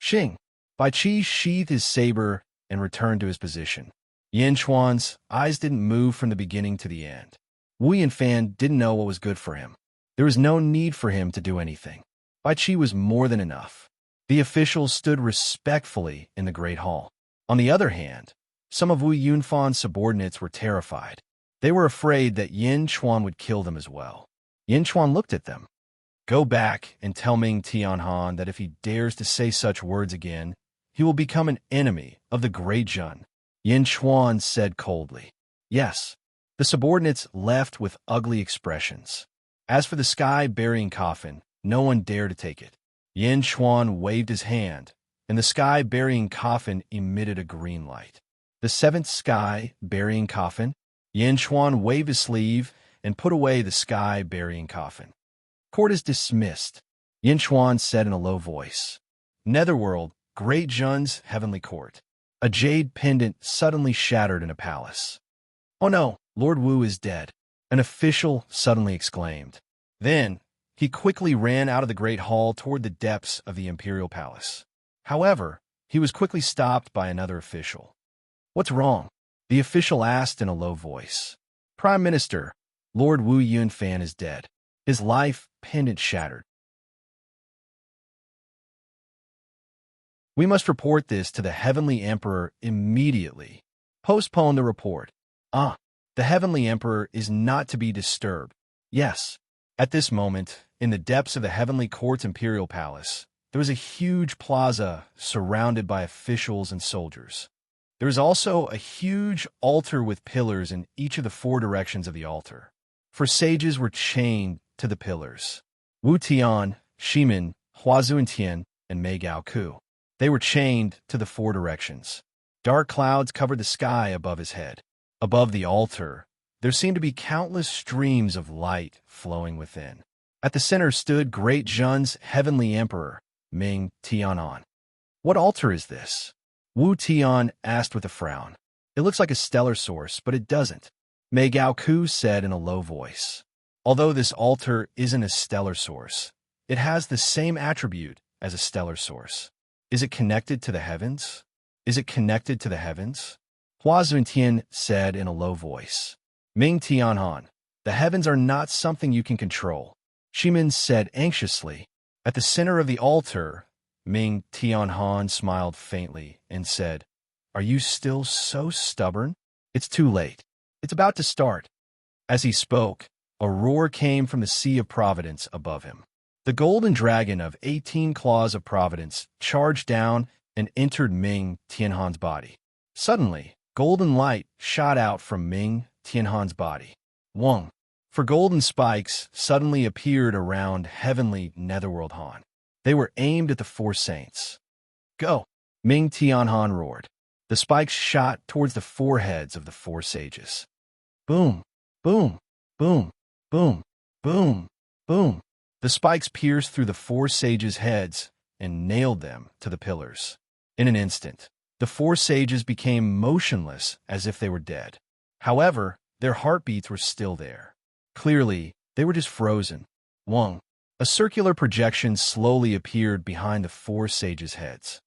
Xing. Bai Qi sheathed his saber and returned to his position. Yin Chuan's eyes didn't move from the beginning to the end. Wu Yunfan didn't know what was good for him. There was no need for him to do anything. Bai Qi was more than enough. The officials stood respectfully in the Great Hall. On the other hand, some of Wu Yunfan's subordinates were terrified. They were afraid that Yin Chuan would kill them as well. Yin Chuan looked at them. Go back and tell Ming Tianhan that if he dares to say such words again, he will become an enemy of the Great Jun. Yin Chuan said coldly. Yes. The subordinates left with ugly expressions. As for the sky-burying coffin, no one dared to take it. Yin Chuan waved his hand, and the sky-burying coffin emitted a green light. The seventh sky-burying coffin? Yin Chuan waved his sleeve and put away the sky-burying coffin. Court is dismissed, Yin Chuan said in a low voice. Netherworld, Great Jun's heavenly court. A jade pendant suddenly shattered in a palace. Oh no, Lord Wu is dead, an official suddenly exclaimed. Then, he quickly ran out of the great hall toward the depths of the imperial palace. However, he was quickly stopped by another official. What's wrong? The official asked in a low voice. Prime Minister, Lord Wu Yunfan is dead. His life pendant shattered. We must report this to the Heavenly Emperor immediately. Postpone the report. The Heavenly Emperor is not to be disturbed. Yes. At this moment, in the depths of the Heavenly Court's imperial palace, there was a huge plaza surrounded by officials and soldiers. There was also a huge altar with pillars in each of the four directions of the altar. 4 sages were chained to the pillars. Wu Tian, Shimin, Hua Zuentian, and Mei Gaoku. They were chained to the 4 directions. Dark clouds covered the sky above his head. Above the altar, there seemed to be countless streams of light flowing within. At the center stood Great Jun's heavenly emperor, Ming Tian'an. What altar is this? Wu Tian asked with a frown. It looks like a stellar source, but it doesn't. Mei Gaoku said in a low voice. Although this altar isn't a stellar source, it has the same attribute as a stellar source. Is it connected to the heavens? Is it connected to the heavens? Hua Zuntian said in a low voice. Ming Tian'an, the heavens are not something you can control. Shimin said anxiously. At the center of the altar, Ming Tian'an smiled faintly and said, Are you still so stubborn? It's too late. It's about to start. As he spoke, a roar came from the Sea of Providence above him. The golden dragon of 18 claws of Providence charged down and entered Ming Tian'an's body. Suddenly, golden light shot out from Ming Tian'an's body. Wong. For golden spikes suddenly appeared around heavenly Netherworld Han. They were aimed at the 4 saints. Go! Ming Tian'an roared. The spikes shot towards the foreheads of the 4 sages. Boom! Boom! Boom! Boom! Boom! Boom! The spikes pierced through the 4 sages' heads and nailed them to the pillars. In an instant, the 4 sages became motionless as if they were dead. However, their heartbeats were still there. Clearly, they were just frozen. Wong. A circular projection slowly appeared behind the 4 sages' heads.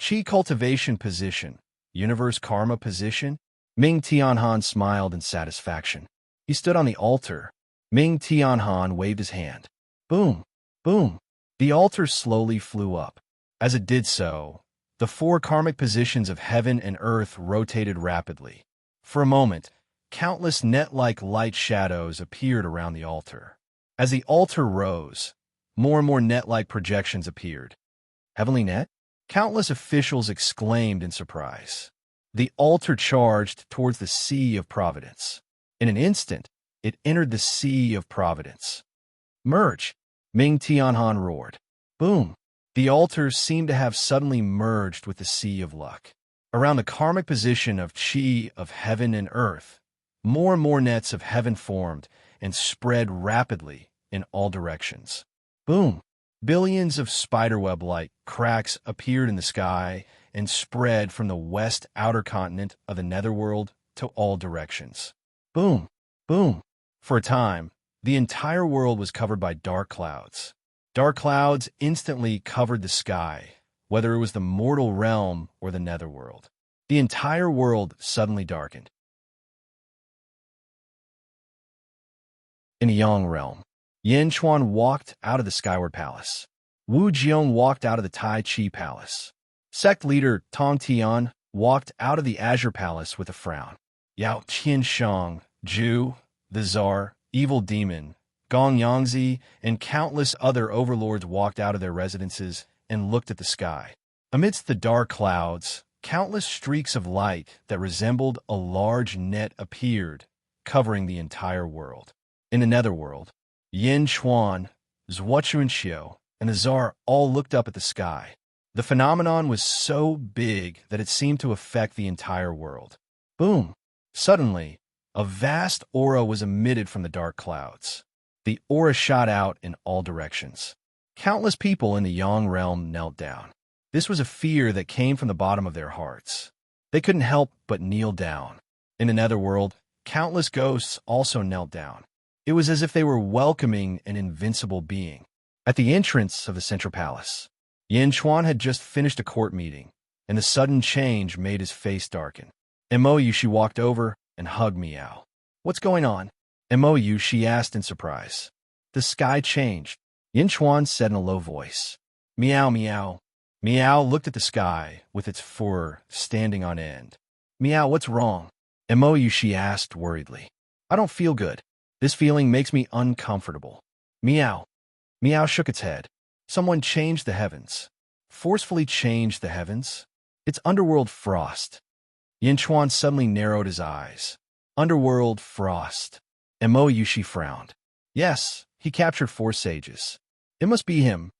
Qi cultivation position, universe karma position. Ming Tian'an smiled in satisfaction. He stood on the altar. Ming Tian'an waved his hand. Boom! Boom! The altar slowly flew up. As it did so, the 4 karmic positions of heaven and earth rotated rapidly. For a moment, countless net-like light shadows appeared around the altar. As the altar rose, more and more net-like projections appeared. Heavenly net? Countless officials exclaimed in surprise. The altar charged towards the sea of providence. In an instant, it entered the sea of providence. Merge! Ming Tianhan roared. Boom! The altar seemed to have suddenly merged with the sea of luck. Around the karmic position of Qi of heaven and earth, more and more nets of heaven formed and spread rapidly in all directions. Boom! Billions of spiderweb-like cracks appeared in the sky and spread from the west outer continent of the netherworld to all directions. Boom! Boom! For a time, the entire world was covered by dark clouds. Dark clouds instantly covered the sky, whether it was the mortal realm or the netherworld. The entire world suddenly darkened. In the Yang realm, Yin Chuan walked out of the Skyward Palace. Wu Jiong walked out of the Tai Chi Palace. Sect leader Tong Tian walked out of the Azure Palace with a frown. Yao Tianshang, Zhu, the Tsar, Evil Demon, Gong Yangzi, and countless other overlords walked out of their residences and looked at the sky. Amidst the dark clouds, countless streaks of light that resembled a large net appeared, covering the entire world. In the netherworld, Yin Chuan, Zhuochunxiu, and the Tsar all looked up at the sky. The phenomenon was so big that it seemed to affect the entire world. Boom! Suddenly, a vast aura was emitted from the dark clouds. The aura shot out in all directions. Countless people in the Yang realm knelt down. This was a fear that came from the bottom of their hearts. They couldn't help but kneel down. In the netherworld, countless ghosts also knelt down. It was as if they were welcoming an invincible being. At the entrance of the central palace, Yin Chuan had just finished a court meeting, and the sudden change made his face darken. Mo Yushi walked over and hugged Miao. What's going on? Mo Yushi asked in surprise. The sky changed. Yin Chuan said in a low voice. Meow, meow. Meow looked at the sky with its fur standing on end. Meow, what's wrong? Mo Yushi asked worriedly. I don't feel good. This feeling makes me uncomfortable. Meow. Meow shook its head. Someone changed the heavens. Forcefully changed the heavens? It's underworld frost. Yin Chuan suddenly narrowed his eyes. Underworld frost. Mo Yushi frowned. Yes, he captured 4 sages. It must be him.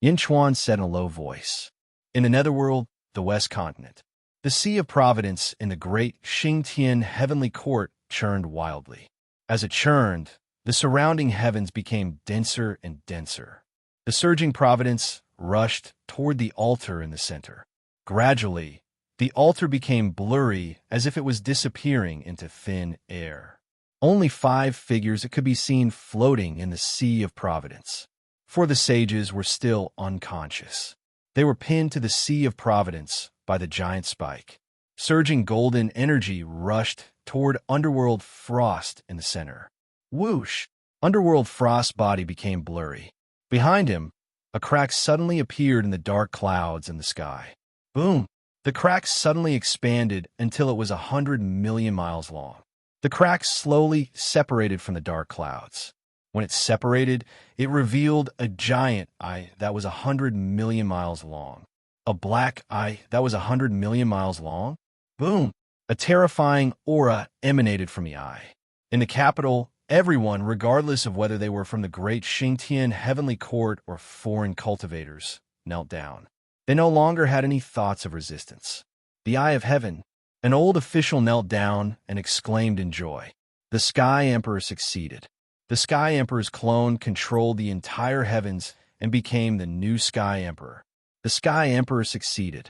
Yin Chuan said in a low voice. In the netherworld, the west continent, the Sea of Providence in the great Xingtian heavenly court churned wildly. As it churned, the surrounding heavens became denser and denser. The surging providence rushed toward the altar in the center. Gradually, the altar became blurry as if it was disappearing into thin air. Only 5 figures could be seen floating in the Sea of Providence. 4 of the sages were still unconscious. They were pinned to the Sea of Providence by the giant spike. Surging golden energy rushed toward Underworld Frost in the center. Whoosh! Underworld Frost's body became blurry. Behind him, a crack suddenly appeared in the dark clouds in the sky. Boom! The crack suddenly expanded until it was 100 million miles long. The crack slowly separated from the dark clouds. When it separated, it revealed a giant eye that was 100 million miles long. A black eye that was 100 million miles long? Boom! A terrifying aura emanated from the eye. In the capital, everyone, regardless of whether they were from the great Xingtian heavenly court or foreign cultivators, knelt down. They no longer had any thoughts of resistance. The Eye of Heaven, an old official knelt down and exclaimed in joy. The Sky Emperor succeeded. The Sky Emperor's clone controlled the entire heavens and became the new Sky Emperor. The Sky Emperor succeeded.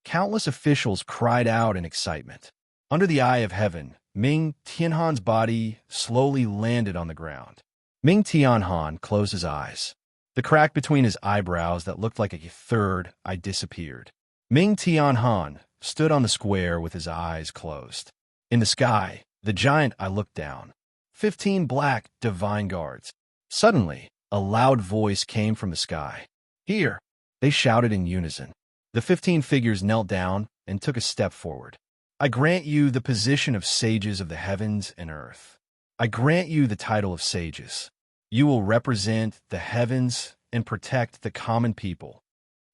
Countless officials cried out in excitement. Under the Eye of Heaven, Ming Tianhan's body slowly landed on the ground. Ming Tianhan closed his eyes. The crack between his eyebrows that looked like a third eye disappeared. Ming Tianhan stood on the square with his eyes closed. In the sky, the giant eye looked down. 15 black divine guards. Suddenly, a loud voice came from the sky. Here! They shouted in unison. The 15 figures knelt down and took a step forward. I grant you the position of sages of the heavens and earth. I grant you the title of sages. You will represent the heavens and protect the common people.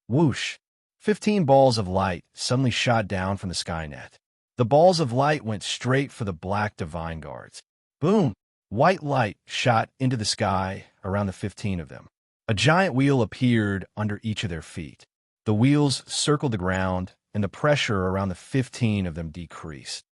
Whoosh! 15 balls of light suddenly shot down from the Skynet. The balls of light went straight for the black divine guards. Boom! White light shot into the sky around the 15 of them. A giant wheel appeared under each of their feet. The wheels circled the ground, and the pressure around the 15 of them decreased.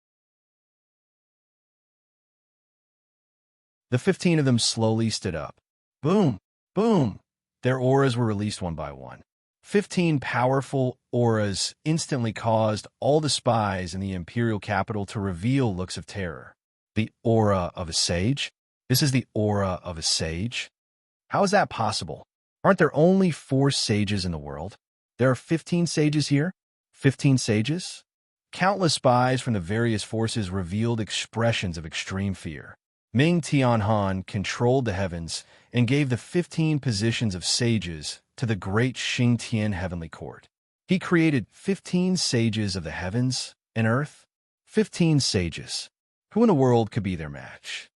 The 15 of them slowly stood up. Boom! Boom! Their auras were released one by one. 15 powerful auras instantly caused all the spies in the imperial capital to reveal looks of terror. The aura of a sage? This is the aura of a sage? How is that possible? Aren't there only 4 sages in the world? There are 15 sages here? 15 sages? Countless spies from the various forces revealed expressions of extreme fear. Ming Tianhan controlled the heavens and gave the 15 positions of sages to the great Xingtian heavenly court. He created 15 sages of the heavens and earth. 15 sages. Who in the world could be their match?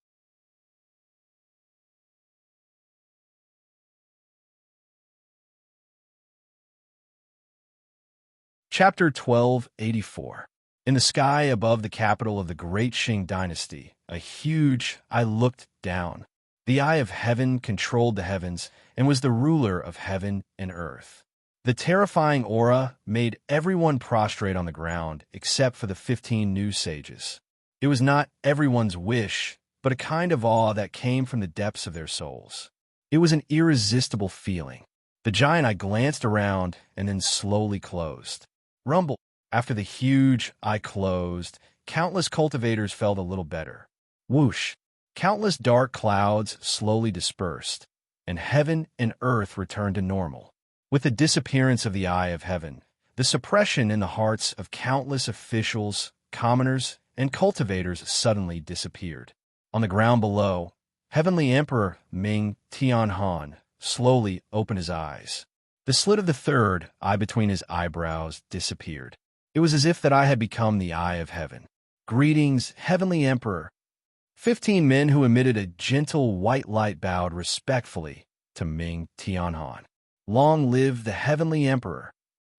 Chapter 1284. In the sky above the capital of the great Qing dynasty, a huge eye looked down. The eye of heaven controlled the heavens and was the ruler of heaven and earth. The terrifying aura made everyone prostrate on the ground except for the 15 new sages. It was not everyone's wish, but a kind of awe that came from the depths of their souls. It was an irresistible feeling. The giant eye glanced around and then slowly closed. Rumble. After the huge eye closed, countless cultivators felt a little better. Whoosh! Countless dark clouds slowly dispersed, and heaven and earth returned to normal. With the disappearance of the eye of heaven, the suppression in the hearts of countless officials, commoners, and cultivators suddenly disappeared. On the ground below, Heavenly Emperor Ming Tianhan slowly opened his eyes. The slit of the third eye between his eyebrows disappeared. It was as if that eye had become the eye of heaven. Greetings, Heavenly Emperor. 15 men who emitted a gentle white light bowed respectfully to Ming Tianhan. Long live the Heavenly Emperor.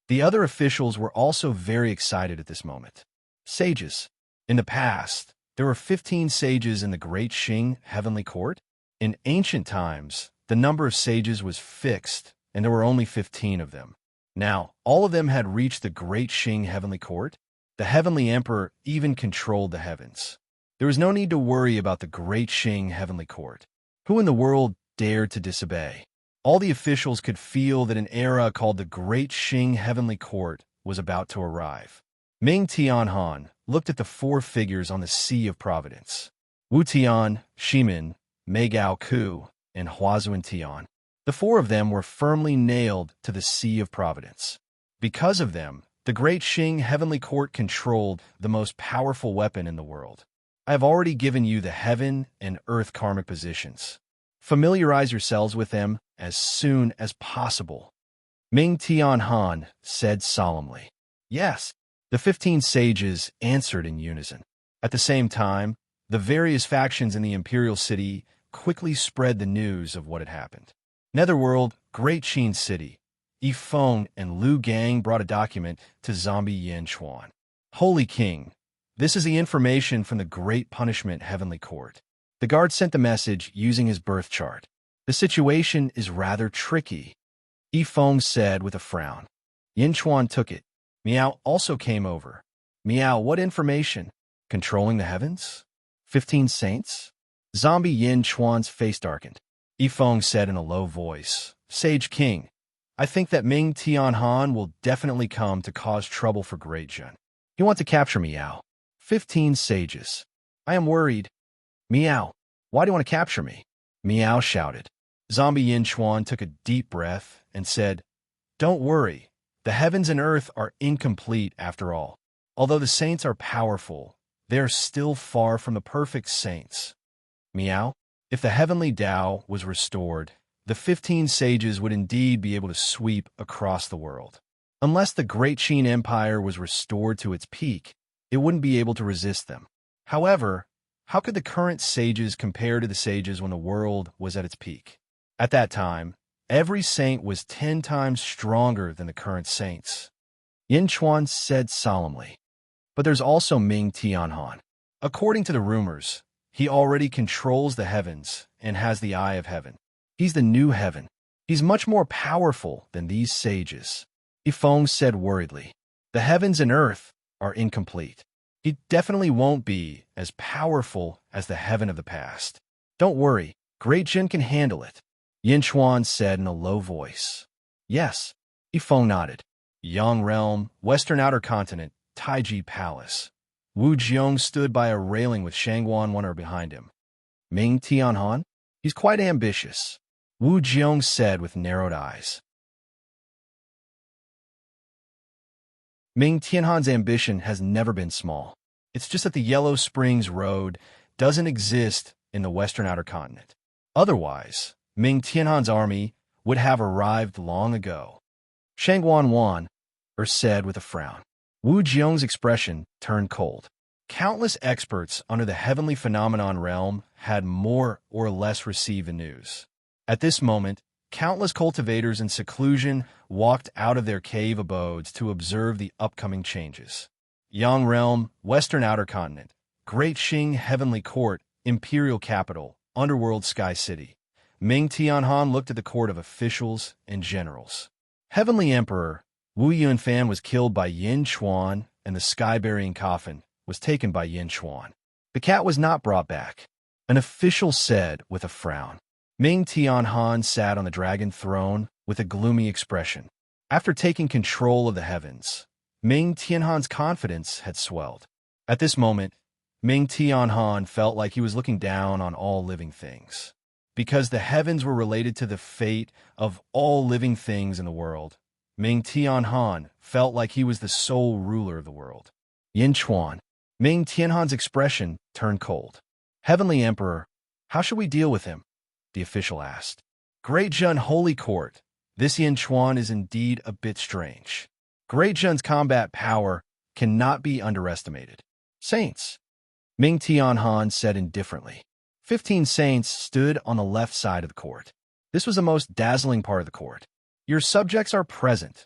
The other officials were also very excited at this moment. Sages. In the past, there were 15 sages in the Great Qing Heavenly Court. In ancient times, the number of sages was fixed, and there were only 15 of them. Now, all of them had reached the Great Qing Heavenly Court. The Heavenly Emperor even controlled the heavens. There was no need to worry about the Great Qing Heavenly Court. Who in the world dared to disobey? All the officials could feel that an era called the Great Qing Heavenly Court was about to arrive. Ming Tianhan looked at the 4 figures on the Sea of Providence. Wu Tian, Shimin, Meigao Ku, and Huazuan Tian. The 4 of them were firmly nailed to the Sea of Providence. Because of them, the Great Qing Heavenly Court controlled the most powerful weapon in the world. I have already given you the heaven and earth karmic positions. Familiarize yourselves with them as soon as possible. Ming Tianhan said solemnly. Yes, the 15 sages answered in unison. At the same time, the various factions in the imperial city quickly spread the news of what had happened. Netherworld, Great Qin City. Yifeng and Lu Gang brought a document to Zombie Yin Chuan. Holy King, this is the information from the Great Punishment Heavenly Court. The guard sent the message using his birth chart. The situation is rather tricky, Yifeng said with a frown. Yin Chuan took it. Miao also came over. Miao, what information? Controlling the heavens? 15 saints? Zombie Yin Chuan's face darkened. Yifeng said in a low voice, Sage King, I think that Ming Tianhan will definitely come to cause trouble for Great Zhen. He wants to capture Miao. 15 sages. I am worried. Miao, why do you want to capture me? Miao shouted. Zombie Yin Chuan took a deep breath and said, Don't worry. The heavens and earth are incomplete after all. Although the saints are powerful, they are still far from the perfect saints. Miao, if the heavenly Tao was restored, the 15 sages would indeed be able to sweep across the world. Unless the Great Qin Empire was restored to its peak, it wouldn't be able to resist them. However, How could the current sages compare to the sages when the world was at its peak? At that time, every saint was 10 times stronger than the current saints. Yin Chuan said solemnly. But there's also Ming Tianhan. According to the rumors, he already controls the heavens and has the eye of heaven. He's the new heaven. He's much more powerful than these sages. Yifeng said worriedly. The heavens and earth are incomplete. He definitely won't be as powerful as the heaven of the past. Don't worry, Great Jin can handle it, Yin Chuan said in a low voice. Yes, Yifeng nodded. Yang Realm, Western Outer Continent, Taiji Palace. Wu Jiong stood by a railing with Shangguan Wonder behind him. Ming Tianhan? He's quite ambitious, Wu Jiong said with narrowed eyes. Ming Tianhan's ambition has never been small. It's just that the Yellow Springs Road doesn't exist in the Western Outer Continent. Otherwise, Ming Tianhan's army would have arrived long ago. Shangguan Wan said with a frown. Wu Jiong's expression turned cold. Countless experts under the heavenly phenomenon realm had more or less received the news. At this moment, countless cultivators in seclusion walked out of their cave abodes to observe the upcoming changes. Yang Realm, Western Outer Continent, Great Qing Heavenly Court, Imperial Capital, Underworld Sky City. Ming Tianhan looked at the court of officials and generals. Heavenly Emperor Wu Yunfan was killed by Yin Chuan, and the sky-burying coffin was taken by Yin Chuan. The cat was not brought back, an official said with a frown. Ming Tianhan sat on the dragon throne with a gloomy expression. After taking control of the heavens, Ming Tianhan's confidence had swelled. At this moment, Ming Tianhan felt like he was looking down on all living things. Because the heavens were related to the fate of all living things in the world, Ming Tianhan felt like he was the sole ruler of the world. Yin Chuan. Ming Tianhan's expression turned cold. Heavenly Emperor, how should we deal with him? The official asked. Great Jun Holy Court, this Yin Chuan is indeed a bit strange. Great Jun's combat power cannot be underestimated. Saints, Ming Tianhan said indifferently. 15 saints stood on the left side of the court. This was the most dazzling part of the court. Your subjects are present,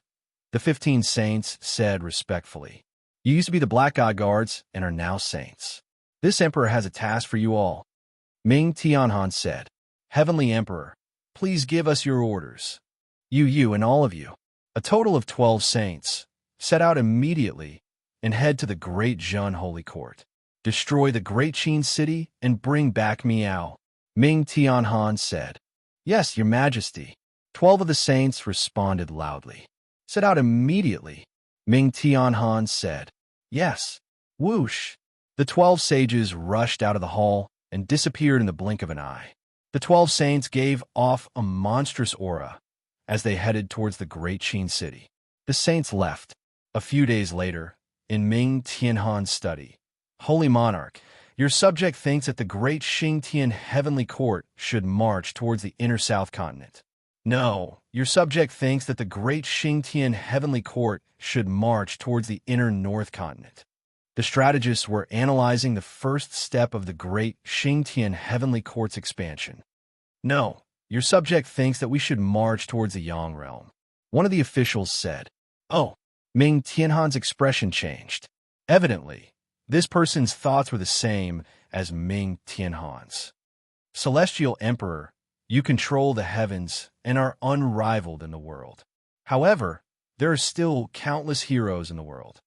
the 15 saints said respectfully. You used to be the Black God Guards and are now saints. This emperor has a task for you all. Ming Tianhan said. Heavenly Emperor, please give us your orders. You and all of you, a total of 12 saints, set out immediately and head to the Great Jun Holy Court. Destroy the Great Qin City and bring back Miao. Ming Tianhan said. Yes, Your Majesty. 12 of the saints responded loudly. Set out immediately. Ming Tianhan said. Yes. Whoosh. The 12 sages rushed out of the hall and disappeared in the blink of an eye. The 12 saints gave off a monstrous aura as they headed towards the Great Qin City. The saints left. A few days later, in Ming Tianhan's study, Holy Monarch, your subject thinks that the Great Xingtian Heavenly Court should march towards the inner South Continent. No, your subject thinks that the Great Xingtian Heavenly Court should march towards the inner North Continent. The strategists were analyzing the first step of the Great Xingtian Heavenly Court's expansion. No, your subject thinks that we should march towards the Yang Realm. One of the officials said. Oh, Ming Tianhan's expression changed. Evidently, this person's thoughts were the same as Ming Tianhan's. Celestial Emperor, you control the heavens and are unrivaled in the world. However, there are still countless heroes in the world.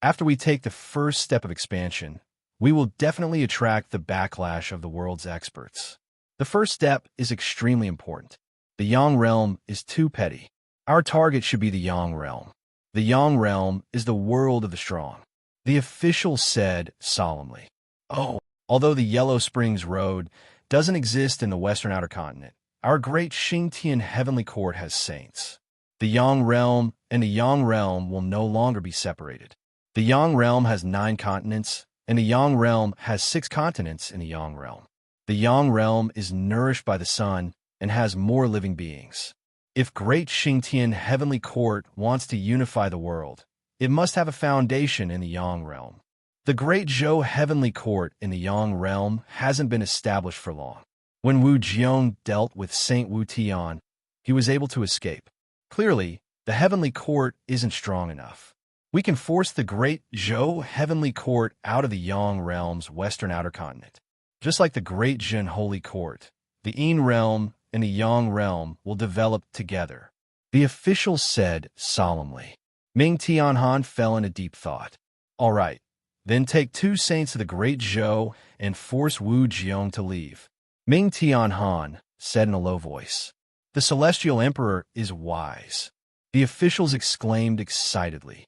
After we take the first step of expansion, we will definitely attract the backlash of the world's experts. The first step is extremely important. The Yang Realm is too petty. Our target should be the Yang Realm. The Yang Realm is the world of the strong. The official said solemnly. Oh, although the Yellow Springs Road doesn't exist in the Western Outer Continent, our Great Xingtian Heavenly Court has saints. The Yang Realm and the Yang Realm will no longer be separated. The Yang Realm has 9 continents, and the Yang Realm has 6 continents in the Yang Realm. The Yang Realm is nourished by the sun and has more living beings. If Great Xingtian Heavenly Court wants to unify the world, It must have a foundation in the Yang realm. The Great Zhou Heavenly Court in the Yang realm hasn't been established for long. When Wu Jiong dealt with Saint Wu Tian, he was able to escape. Clearly, the Heavenly Court isn't strong enough. We can force the Great Zhou Heavenly Court out of the Yang realm's western outer continent. Just like the Great Jin Holy Court, the Yin realm and the Yang realm will develop together, the official said solemnly. Ming Tianhan fell into deep thought. All right, then take 2 saints of the Great Zhou and force Wu Jiong to leave. Ming Tianhan said in a low voice. The Celestial Emperor is wise. The officials exclaimed excitedly.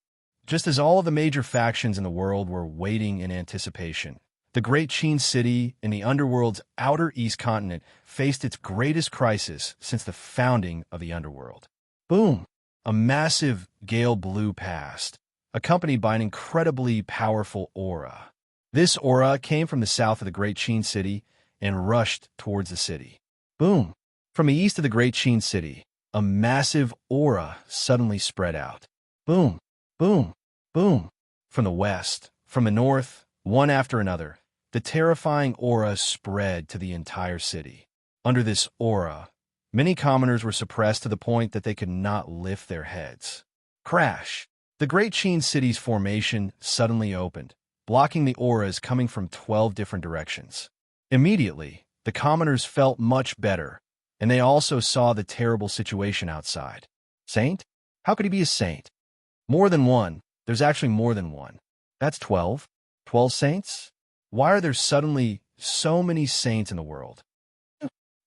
Just as all of the major factions in the world were waiting in anticipation, the Great Qin City in the underworld's outer east continent faced its greatest crisis since the founding of the underworld. Boom! A massive gale blew past, accompanied by an incredibly powerful aura. This aura came from the south of the Great Qin City and rushed towards the city. Boom! From the east of the Great Qin City, a massive aura suddenly spread out. Boom! Boom! Boom! From the west, from the north, one after another, the terrifying aura spread to the entire city. Under this aura, many commoners were suppressed to the point that they could not lift their heads. Crash! The Great Qin City's formation suddenly opened, blocking the auras coming from 12 different directions. Immediately, the commoners felt much better, and they also saw the terrible situation outside. Saint? How could he be a saint? More than one. There's actually more than one. That's 12. 12 saints? Why are there suddenly so many saints in the world?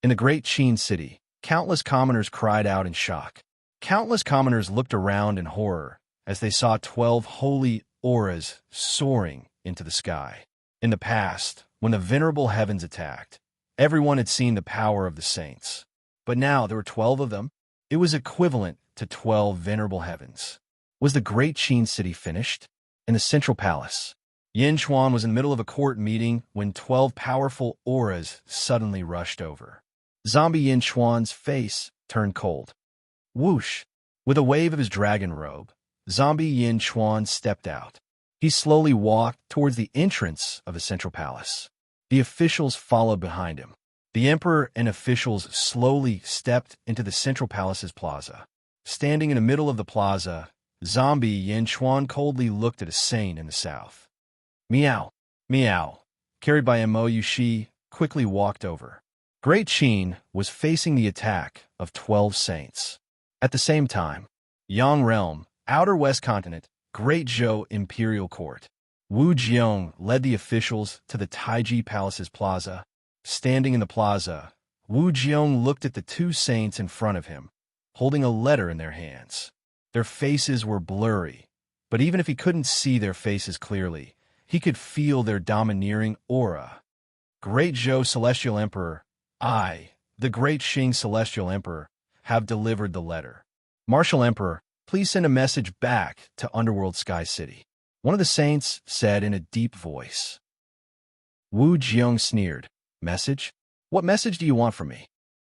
In the Great Qin City, countless commoners cried out in shock. Countless commoners looked around in horror as they saw 12 holy auras soaring into the sky. In the past, when the venerable heavens attacked, everyone had seen the power of the saints. But now there were 12 of them. It was equivalent to 12 venerable heavens. Was the Great Qin City finished? In the central palace, Yin Chuan was in the middle of a court meeting when 12 powerful auras suddenly rushed over. Zombie Yin Chuan's face turned cold. Whoosh! With a wave of his dragon robe, Zombie Yin Chuan stepped out. He slowly walked towards the entrance of the central palace. The officials followed behind him. The emperor and officials slowly stepped into the central palace's plaza. Standing in the middle of the plaza, Zombie Yin Chuan coldly looked at a saint in the south. Meow, meow, carried by Mo Yushi, quickly walked over. Great Qin was facing the attack of 12 saints. At the same time, Yang Realm, Outer West Continent, Great Zhou Imperial Court. Wu Jiong led the officials to the Taiji Palace's plaza. Standing in the plaza, Wu Jiong looked at the 2 saints in front of him, holding a letter in their hands. Their faces were blurry, but even if he couldn't see their faces clearly, he could feel their domineering aura. Great Zhou Celestial Emperor, I, the Great Qing Celestial Emperor, have delivered the letter. Martial Emperor, please send a message back to Underworld Sky City. One of the saints said in a deep voice. Wu Jiong sneered. Message? What message do you want from me?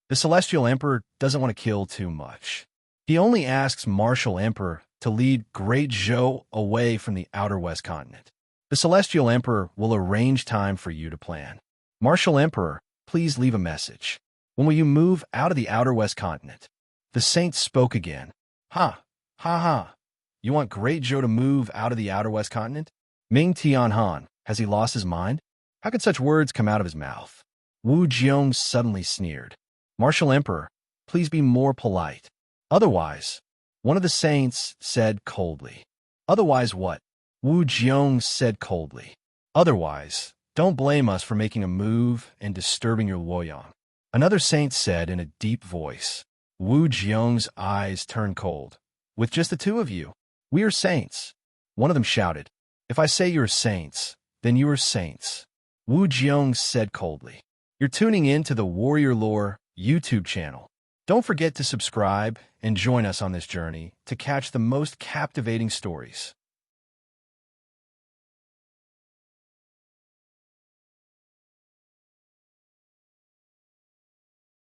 The Celestial Emperor doesn't want to kill too much. He only asks Martial Emperor to lead Great Zhou away from the Outer West Continent. The Celestial Emperor will arrange time for you to plan. Martial Emperor, please leave a message. When will you move out of the Outer West Continent? The saint spoke again. Ha, ha, ha. You want Great Zhou to move out of the Outer West Continent? Ming Tianhan, has he lost his mind? How could such words come out of his mouth? Wu Jiong suddenly sneered. Martial Emperor, please be more polite. Otherwise, one of the saints said coldly. Otherwise what? Wu Jiong said coldly. Otherwise, don't blame us for making a move and disturbing your Luoyang. Another saint said in a deep voice. Wu Jiong's eyes turned cold. With just the 2 of you, we are saints. One of them shouted. If I say you're saints, then you are saints. Wu Jiong said coldly. You're tuning in to the Warrior Lore YouTube channel. Don't forget to subscribe and join us on this journey to catch the most captivating stories.